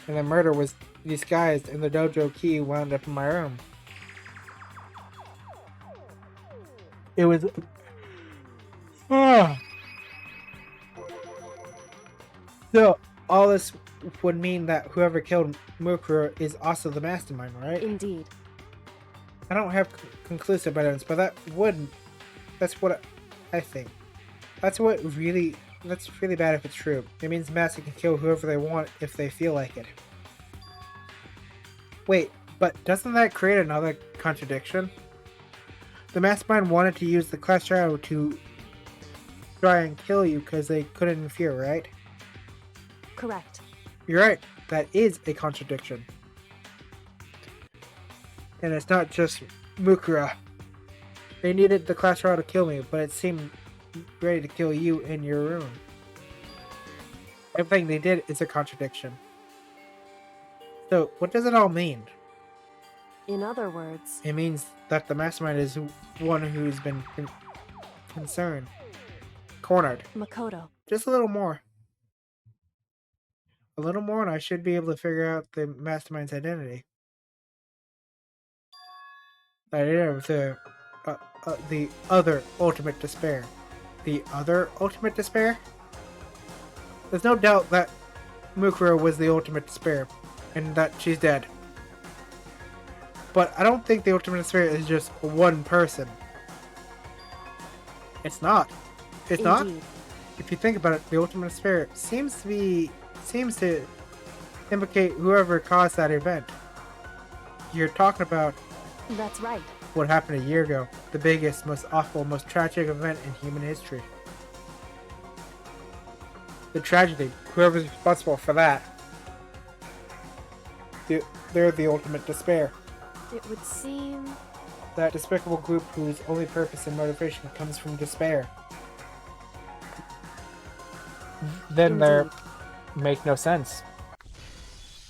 And the murder was disguised and the dojo key wound up in my room. It was... So, all this would mean that whoever killed Mukura is also the mastermind, right? Indeed. I don't have conclusive evidence, but that's what I think. That's really bad if it's true. It means Master can kill whoever they want if they feel like it. Wait, but doesn't that create another contradiction? The mastermind wanted to use the class trial to try and kill you because they couldn't interfere, right? Correct. You're right. That is a contradiction. And it's not just Mukura. They needed the class trial to kill me, but it seemed ready to kill you in your room. Everything they did is a contradiction. So, what does it all mean? In other words, It means that the mastermind is one who's been concerned. Cornered. Makoto. Just a little more. A little more and I should be able to figure out the mastermind's identity. The idea of the other ultimate despair. The other ultimate despair? There's no doubt that Mukura was the ultimate despair, and that she's dead. But I don't think the Ultimate Despair is just one person. It's not. It's not. Indeed. If you think about it, the Ultimate Despair seems to implicate whoever caused that event. You're talking about That's right. what happened a year ago. The biggest, most awful, most tragic event in human history. The tragedy. Whoever's responsible for that. They're the Ultimate Despair. It would seem... That despicable group whose only purpose and motivation comes from despair. Then they make no sense.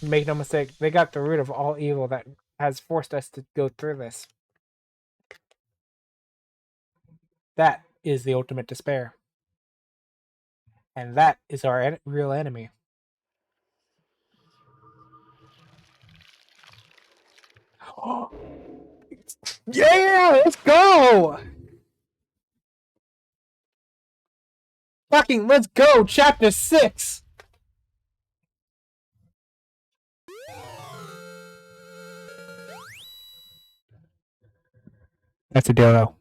Make no mistake, they got the root of all evil that has forced us to go through this. That is the Ultimate Despair. And that is our real enemy. Yeah, let's go! Fucking let's go! Chapter 6! That's a dildo.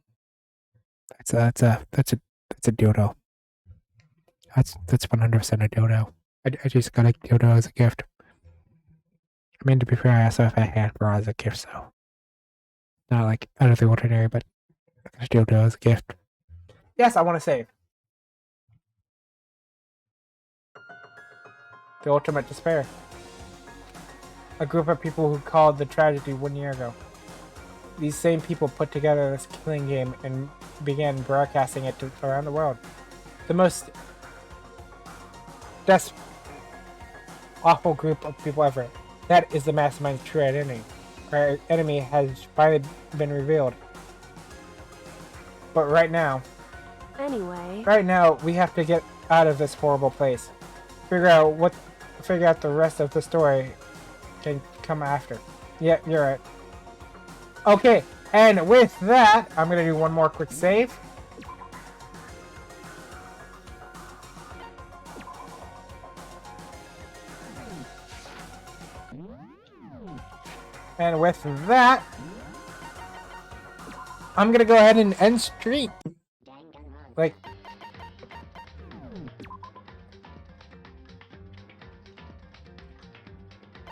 That's a dildo. That's 100% a dildo. I just got a dildo as a gift. I mean, to be fair, I also have a hand bra as a gift, so not like out of the ordinary, but I got a dildo as a gift. Yes, I want to save. The Ultimate Despair. A group of people who called the tragedy 1 year ago. These same people put together this killing game and began broadcasting it around the world. The most awful group of people ever. That is the Mastermind's true identity. Our enemy has finally been revealed. But right now... Anyway... Right now, we have to get out of this horrible place. Figure out the rest of the story can come after. Yeah, you're right. Okay, and with that, I'm gonna do one more quick save. And with that, I'm gonna go ahead and end stream. Like,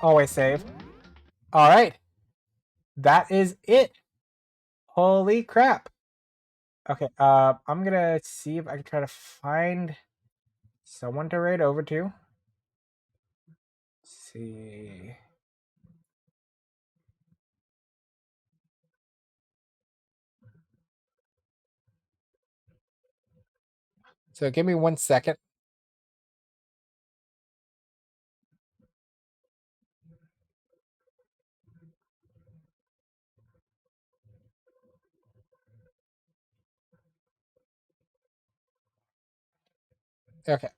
always save. Alright. That is it. Holy crap. Okay, I'm gonna see if I can try to find someone to raid over to. Let's see. So give me 1 second. Okay.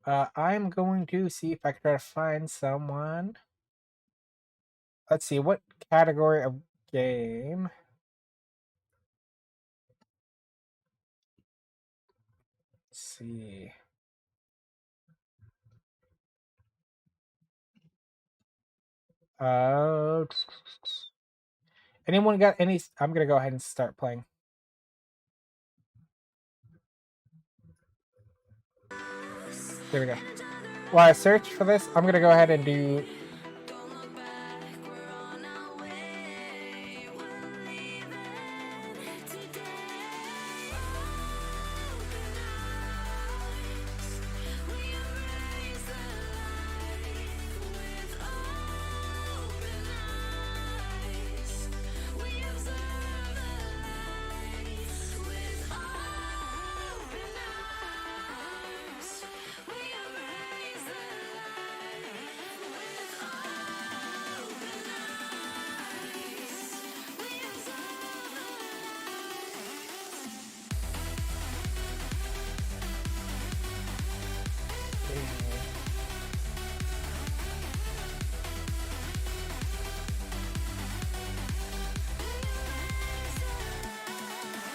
I'm going to see if I can try to find someone. Let's see, what category of game? Let's see. Anyone got any? I'm gonna go ahead and start playing. There we go. While I search for this, I'm gonna go ahead and do.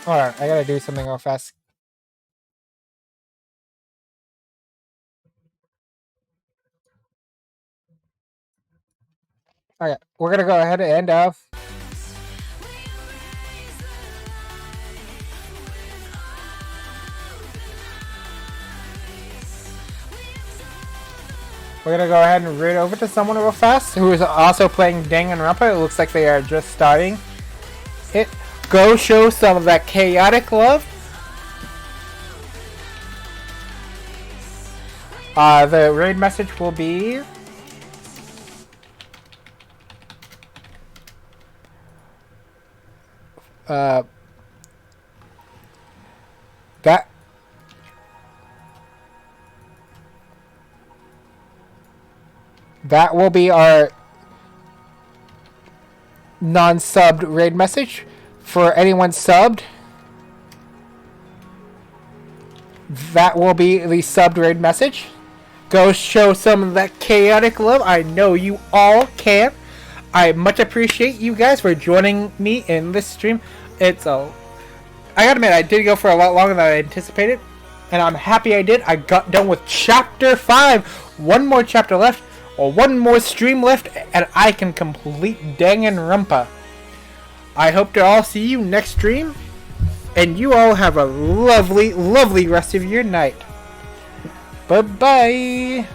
Alright, I gotta do something real fast. Okay, we're gonna go ahead and end off. We're gonna go ahead and read over to someone real fast who is also playing Danganronpa. It looks like they are just starting it. Go show some of that chaotic love. The raid message will be that will be our non-subbed raid message for anyone subbed. That will be the subbed raid message. Go show some of that chaotic love. I know you all can. I much appreciate you guys for joining me in this stream. I gotta admit, I did go for a lot longer than I anticipated, and I'm happy I did. I got done with chapter 5. One more chapter left, or one more stream left, and I can complete Danganronpa. I hope to all see you next stream, and you all have a lovely, lovely rest of your night. Bye-bye.